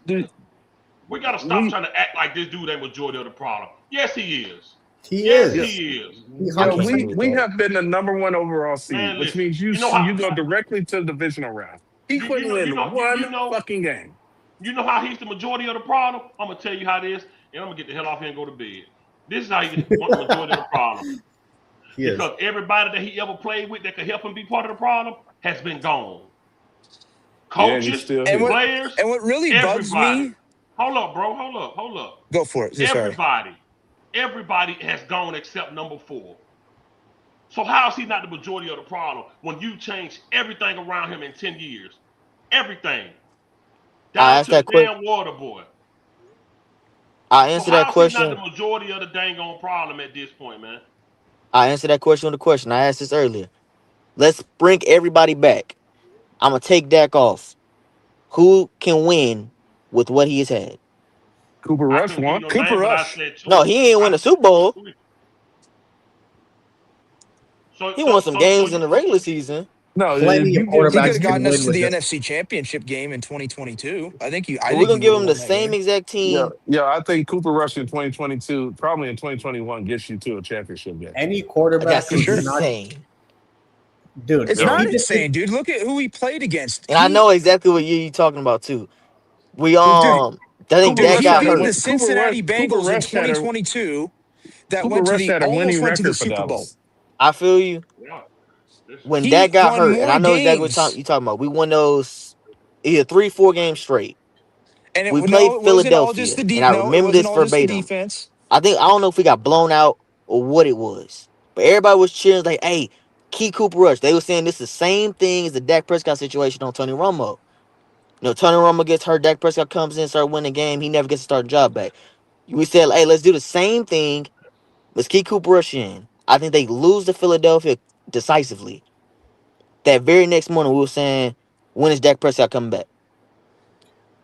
Speaker 1: We gotta stop
Speaker 10: We
Speaker 1: trying to act like this dude ain't majority of the problem. Yes, he is.
Speaker 13: He
Speaker 1: Yes,
Speaker 13: is.
Speaker 1: he is.
Speaker 13: He
Speaker 12: I
Speaker 2: Yo,
Speaker 12: can't
Speaker 13: 100%
Speaker 2: we
Speaker 12: agree with
Speaker 2: we
Speaker 12: that.
Speaker 2: have been the number one overall seed,
Speaker 1: Man,
Speaker 2: which
Speaker 1: listen.
Speaker 2: means
Speaker 1: You know how
Speaker 2: you go directly to the divisional round. He
Speaker 1: you
Speaker 2: couldn't
Speaker 1: know you
Speaker 2: win
Speaker 1: know
Speaker 2: one fucking game.
Speaker 1: you know how he's the majority of the problem. I'm gonna tell you how it is, and I'm gonna get the hell off here and go to bed. This is how he gets the majority of the problem.
Speaker 13: He is.
Speaker 1: Because everybody that he ever played with that could help him be part of the problem has been gone.
Speaker 2: Yeah, and he's
Speaker 1: Coaches,
Speaker 2: still
Speaker 10: and
Speaker 2: here.
Speaker 1: players,
Speaker 10: what really bugs
Speaker 1: everybody.
Speaker 10: me.
Speaker 1: Hold up, bro. Hold up.
Speaker 10: Go for it. Sorry.
Speaker 1: Everybody has gone except number 4. So how is he not the majority of the problem when you change everything around him in 10 years? Everything.
Speaker 12: I
Speaker 1: Down
Speaker 12: asked
Speaker 1: to the
Speaker 12: that quick.
Speaker 1: damn water boy.
Speaker 12: I
Speaker 1: So
Speaker 12: answer that
Speaker 1: how is he not the
Speaker 12: question.
Speaker 1: majority of the dang on problem at this point, man?
Speaker 12: I answered that question with a question. I asked this earlier. Let's bring everybody back. I'm gonna take Dak off. Who can win with what he has had?
Speaker 2: Cooper
Speaker 1: I
Speaker 2: Rush
Speaker 1: couldn't give you
Speaker 2: won.
Speaker 1: no
Speaker 10: Cooper
Speaker 1: name, but I
Speaker 10: Rush.
Speaker 1: said
Speaker 12: No,
Speaker 1: two.
Speaker 12: he ain't win
Speaker 1: I
Speaker 12: a Super Bowl.
Speaker 1: so
Speaker 12: He won
Speaker 1: so
Speaker 12: some
Speaker 1: so so
Speaker 12: games
Speaker 1: you
Speaker 12: in the regular season.
Speaker 2: No, if
Speaker 13: Plenty of
Speaker 2: you give
Speaker 10: He could
Speaker 13: quarterbacks
Speaker 10: have
Speaker 2: him,
Speaker 13: can
Speaker 10: gotten us
Speaker 13: win
Speaker 10: to
Speaker 13: with
Speaker 10: the
Speaker 13: just
Speaker 10: NFC Championship game in 2022. I
Speaker 12: But we're
Speaker 10: think
Speaker 12: gonna
Speaker 10: he
Speaker 12: give
Speaker 10: would have
Speaker 12: him the
Speaker 10: won that
Speaker 12: same
Speaker 10: game.
Speaker 12: exact
Speaker 2: yeah,
Speaker 12: team.
Speaker 2: yeah, I think Cooper Rush in 2022, probably in 2021, gets you to a championship game.
Speaker 13: any quarterback
Speaker 12: That's
Speaker 10: For
Speaker 13: who did
Speaker 10: sure.
Speaker 13: not,
Speaker 12: insane.
Speaker 13: dude.
Speaker 10: It's
Speaker 2: Yo,
Speaker 13: If he
Speaker 10: not
Speaker 13: just did,
Speaker 10: insane, dude. Look at who he played against.
Speaker 12: And I know exactly what you're talking about too. We
Speaker 10: Dude,
Speaker 12: I think
Speaker 2: Cooper
Speaker 10: dude,
Speaker 12: Dak
Speaker 2: Rush
Speaker 10: he
Speaker 12: got
Speaker 2: had a
Speaker 10: beat
Speaker 12: hurt.
Speaker 10: the
Speaker 2: win.
Speaker 10: Cincinnati
Speaker 2: Cooper
Speaker 10: Bengals in
Speaker 2: Rush had a
Speaker 10: 2022 that
Speaker 2: Cooper
Speaker 10: went to
Speaker 2: Rush
Speaker 10: the
Speaker 2: had a winning
Speaker 10: almost went to the
Speaker 2: record for
Speaker 10: Super Bowl.
Speaker 2: Dallas.
Speaker 12: I feel you.
Speaker 1: yeah. Listen.
Speaker 12: When
Speaker 10: He
Speaker 12: Dak got
Speaker 10: won
Speaker 12: hurt, and
Speaker 10: more
Speaker 12: I know exactly what
Speaker 10: games.
Speaker 12: you talking about. We won those either 3-4 games straight.
Speaker 10: And
Speaker 12: We played
Speaker 10: no, it wasn't all just
Speaker 12: Philadelphia,
Speaker 10: the
Speaker 12: and I
Speaker 10: no, it
Speaker 12: remember
Speaker 10: wasn't
Speaker 12: this
Speaker 10: all just the
Speaker 12: verbatim.
Speaker 10: defense.
Speaker 12: I don't know if we got blown out or what it was, but everybody was cheering like, "Hey, keep Cooper Rush." They were saying this is the same thing as the Dak Prescott situation on Tony Romo. Tony Romo gets hurt, Dak Prescott comes in, start winning the game, he never gets to start a job back. We said, "Hey, let's do the same thing. Let's keep Cooper Rush in." I think they lose to Philadelphia decisively. That very next morning, we were saying, "When is Dak Prescott coming back?"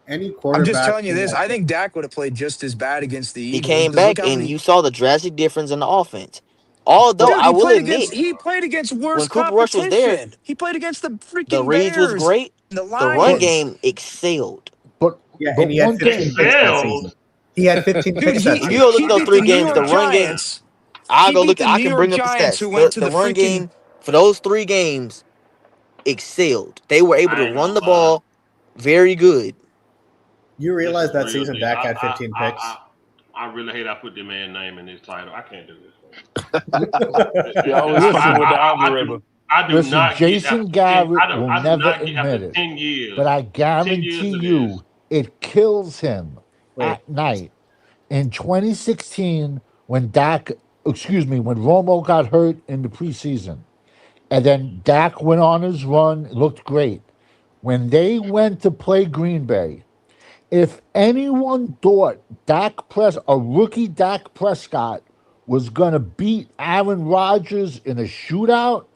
Speaker 13: any
Speaker 10: I'm just
Speaker 13: quarterback
Speaker 10: telling you
Speaker 13: who
Speaker 10: this.
Speaker 13: like
Speaker 10: I think Dak would have played just as bad against the
Speaker 12: He
Speaker 10: Eagles
Speaker 12: came
Speaker 10: because look
Speaker 12: back,
Speaker 10: how
Speaker 12: and
Speaker 10: many
Speaker 12: you saw the drastic difference in the offense. Although
Speaker 10: dude
Speaker 12: I will admit,
Speaker 10: he played against
Speaker 12: when
Speaker 10: worse
Speaker 12: Cooper Rush was there,
Speaker 10: competition. He played against the
Speaker 12: the
Speaker 10: freaking
Speaker 12: reads was
Speaker 10: Bears
Speaker 12: great.
Speaker 10: and the
Speaker 12: The run
Speaker 13: but
Speaker 10: Lions.
Speaker 12: game excelled.
Speaker 4: But
Speaker 13: yeah,
Speaker 4: but
Speaker 13: and he had
Speaker 4: one thing,
Speaker 13: 15 picks that season.
Speaker 1: Excelled.
Speaker 13: He had 15
Speaker 10: Dude,
Speaker 13: picks that
Speaker 12: If
Speaker 10: he
Speaker 12: you
Speaker 13: season.
Speaker 12: go look
Speaker 10: he
Speaker 12: at those
Speaker 10: beat the
Speaker 12: 3
Speaker 10: New
Speaker 12: games,
Speaker 10: York
Speaker 12: the run game,
Speaker 10: Giants.
Speaker 12: I
Speaker 10: He
Speaker 12: go
Speaker 10: beat
Speaker 12: look.
Speaker 10: the
Speaker 12: I
Speaker 10: New
Speaker 12: can
Speaker 10: York
Speaker 12: bring up the
Speaker 10: Giants who
Speaker 12: stats.
Speaker 10: went to
Speaker 12: The
Speaker 10: the
Speaker 12: run
Speaker 10: freaking
Speaker 12: game for those 3 games excelled. They were able to
Speaker 1: I ain't
Speaker 12: run
Speaker 1: gonna
Speaker 12: the
Speaker 1: lie.
Speaker 12: ball very good.
Speaker 13: You
Speaker 1: This
Speaker 13: realize
Speaker 1: is
Speaker 13: that
Speaker 1: real
Speaker 13: season
Speaker 1: deal.
Speaker 13: Dak had 15 picks.
Speaker 1: I really hate I put the man's name in this title. I can't do this.
Speaker 2: You're always fucking with the
Speaker 1: I do.
Speaker 2: algorithm.
Speaker 1: I do
Speaker 4: listen,
Speaker 1: not get
Speaker 4: Jason
Speaker 1: after 10.
Speaker 4: Garrett will
Speaker 1: I do
Speaker 4: never
Speaker 1: not get after
Speaker 4: admit it,
Speaker 1: 10 years.
Speaker 4: but I
Speaker 1: 10 years
Speaker 4: guarantee
Speaker 1: of this.
Speaker 4: you it kills him
Speaker 13: Wait,
Speaker 4: at night. In 2016, when when Romo got hurt in the preseason, and then Dak went on his run, looked great. When they went to play Green Bay, if anyone thought a rookie Dak Prescott was gonna beat Aaron Rodgers in a shootout,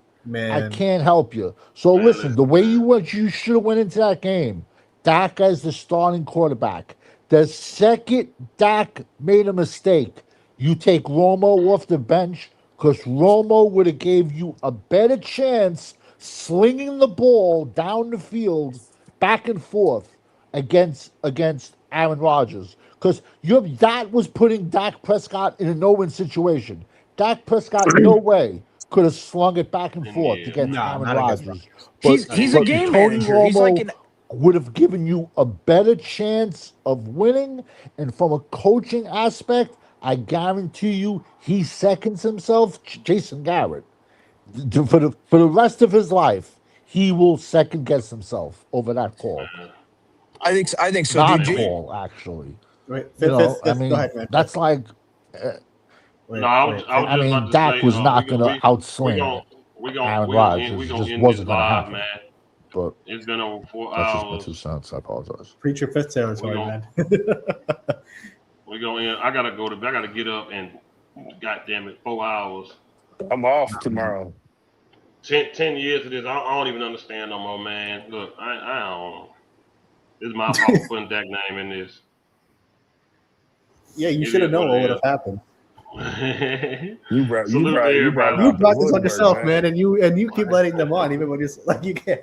Speaker 4: I
Speaker 13: man,
Speaker 4: can't help you. So
Speaker 1: Man,
Speaker 4: listen, the
Speaker 1: listen,
Speaker 4: way
Speaker 1: man.
Speaker 4: you should have went into that game, Dak as the starting quarterback. The second Dak made a mistake, you take Romo off the bench because Romo would have gave you a better chance slinging the ball down the field, back and forth against Aaron Rodgers. Because that was putting Dak Prescott in a no-win situation. Dak Prescott, no way could have slung it back and
Speaker 1: 10
Speaker 4: forth
Speaker 1: years,
Speaker 4: against
Speaker 1: man.
Speaker 13: nah,
Speaker 4: Aaron
Speaker 13: not against
Speaker 4: Rodgers.
Speaker 13: Rodgers.
Speaker 4: But
Speaker 13: Not
Speaker 10: he's
Speaker 13: against
Speaker 10: a
Speaker 4: but
Speaker 10: game
Speaker 13: Rodgers.
Speaker 4: Tony
Speaker 10: manager. He's like
Speaker 4: Romo
Speaker 10: an
Speaker 4: would have given you a better chance of winning. And from a coaching aspect, I guarantee you he seconds himself, Jason Garrett. For the rest of his life, he will second guess himself over that call.
Speaker 1: Man,
Speaker 10: I think so, dude.
Speaker 1: man, we.
Speaker 4: Non-call, actually.
Speaker 13: Wait,
Speaker 4: I
Speaker 13: go
Speaker 4: mean,
Speaker 13: ahead, man.
Speaker 4: that's like, uh,
Speaker 1: No,
Speaker 13: Wait,
Speaker 1: I was
Speaker 4: I
Speaker 1: just
Speaker 4: mean,
Speaker 1: about to
Speaker 4: Dak
Speaker 1: say,
Speaker 4: was not going to
Speaker 1: we
Speaker 4: outsling
Speaker 1: gonna we gonna
Speaker 4: Aaron
Speaker 1: we gonna end we
Speaker 4: Rodgers. It
Speaker 1: gonna
Speaker 4: just
Speaker 1: end this
Speaker 4: wasn't going to
Speaker 1: live,
Speaker 4: happen.
Speaker 1: man.
Speaker 4: But
Speaker 1: It's been over four
Speaker 4: that's just my
Speaker 1: hours.
Speaker 4: 2 cents. I apologize.
Speaker 13: Preacher fifth
Speaker 1: We
Speaker 13: territory,
Speaker 1: gonna
Speaker 13: man.
Speaker 1: we gonna end. I gotta go to bed. I gotta get up and goddamn it, 4 hours.
Speaker 2: I'm off tomorrow.
Speaker 1: 10 years of this, I don't even understand no more, man. Look, I don't. It's my fault for putting Dak name in this.
Speaker 13: Yeah, you
Speaker 1: It
Speaker 13: should have
Speaker 1: is
Speaker 13: known
Speaker 1: what
Speaker 13: what would
Speaker 1: it
Speaker 13: have happened.
Speaker 1: is.
Speaker 2: You brought
Speaker 1: Salute to
Speaker 2: you brought
Speaker 1: everybody.
Speaker 13: You
Speaker 2: out the
Speaker 13: brought this on
Speaker 2: woodwork,
Speaker 13: yourself,
Speaker 2: man.
Speaker 13: man, and you keep letting them on, even when it's like you can't.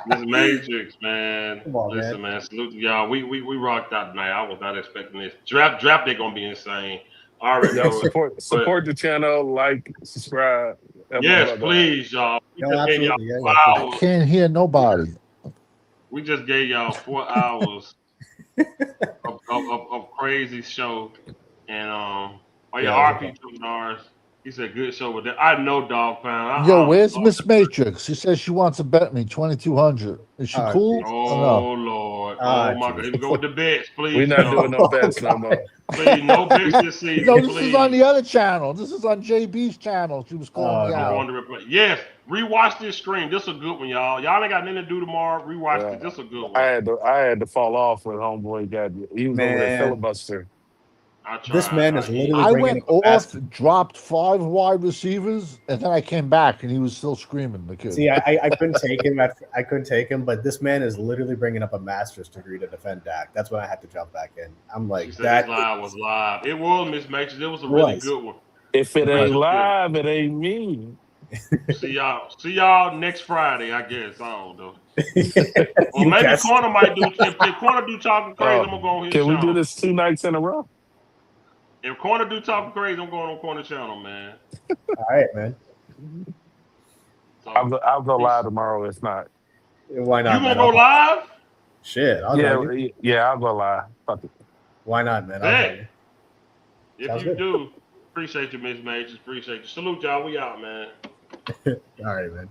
Speaker 1: This Matrix, man.
Speaker 13: Come on,
Speaker 1: Listen,
Speaker 13: man.
Speaker 1: man. Salute to y'all. We rocked out tonight. I was not expecting this. Draft day gonna be insane. I already
Speaker 2: Yo,
Speaker 1: know it. But
Speaker 2: support the channel, like, subscribe. Help my
Speaker 1: yes,
Speaker 2: brother out.
Speaker 1: please, y'all. We
Speaker 13: No,
Speaker 1: just gave y'all
Speaker 13: absolutely. Yeah,
Speaker 1: 4
Speaker 13: yeah.
Speaker 4: I
Speaker 1: hours.
Speaker 4: can't hear nobody.
Speaker 1: We just gave y'all 4 hours of crazy show. And oh yeah,
Speaker 13: Yeah, it was
Speaker 1: RP Nars. He said good show with that. I know Dog Pound.
Speaker 4: Yo,
Speaker 1: I'm
Speaker 4: where's Miss Matrix? She says she wants to bet me 2,200. Is she
Speaker 13: Oh,
Speaker 4: cool?
Speaker 13: Jesus.
Speaker 4: Or no?
Speaker 1: oh Lord.
Speaker 13: Ah,
Speaker 1: Oh my God. Here we
Speaker 13: Jesus.
Speaker 1: go with the bets,
Speaker 2: We're
Speaker 1: please,
Speaker 2: not doing
Speaker 1: y'all.
Speaker 2: no
Speaker 13: Oh,
Speaker 2: bets no
Speaker 13: God.
Speaker 2: more.
Speaker 1: Please, no bets this season,
Speaker 4: No, this is on
Speaker 1: please.
Speaker 4: the other channel. This is on JB's channel. She was calling
Speaker 13: Oh,
Speaker 4: me
Speaker 1: I'm
Speaker 13: no.
Speaker 4: out.
Speaker 1: going to replay. Yes, rewatch this stream. This is a good one, y'all. Y'all ain't got nothing to do tomorrow. Rewatch
Speaker 2: Yeah.
Speaker 1: this. This is a good
Speaker 2: I
Speaker 1: one.
Speaker 2: had to fall off when homeboy he was over there
Speaker 13: Man,
Speaker 2: filibuster.
Speaker 1: I
Speaker 13: this
Speaker 1: tried.
Speaker 13: man is literally
Speaker 4: I
Speaker 13: bringing
Speaker 4: went
Speaker 13: up a
Speaker 4: off,
Speaker 13: master.
Speaker 4: dropped 5 wide receivers, and then I came back, and he was still screaming, the kid.
Speaker 13: See, I couldn't take him. I couldn't take him, but this man is literally bringing up a master's degree to defend Dak. That's when I had to jump back in. I'm
Speaker 1: She
Speaker 13: like,
Speaker 1: said this
Speaker 13: Dak
Speaker 1: live was live. It was Miss Matrix. It was a really
Speaker 13: was.
Speaker 1: good one.
Speaker 2: If it ain't
Speaker 1: Really good.
Speaker 2: live, it ain't me.
Speaker 1: See y'all. See y'all next Friday, I guess. I don't know. Or
Speaker 13: You
Speaker 1: maybe
Speaker 13: guessed.
Speaker 1: Corner might do. If Corner do talking crazy, I'm gonna go on his
Speaker 2: Can we do
Speaker 1: channel.
Speaker 2: this 2 nights in a row?
Speaker 1: If Corner do talking crazy, I'm going on Corner channel, man.
Speaker 13: All right, man.
Speaker 1: So
Speaker 2: I'll go live tomorrow. If not,
Speaker 13: Why
Speaker 1: you
Speaker 13: not,
Speaker 1: gonna
Speaker 13: man?
Speaker 1: go live?
Speaker 13: Shit, I'll join you.
Speaker 2: yeah, I'll go live. Fuck it.
Speaker 13: Why not, man? I'll
Speaker 1: Bet.
Speaker 13: join you.
Speaker 1: If
Speaker 13: Sounds
Speaker 1: you
Speaker 13: good.
Speaker 1: do, appreciate you, Miss Majors. Appreciate you. Salute y'all. We out, man.
Speaker 13: All right, man.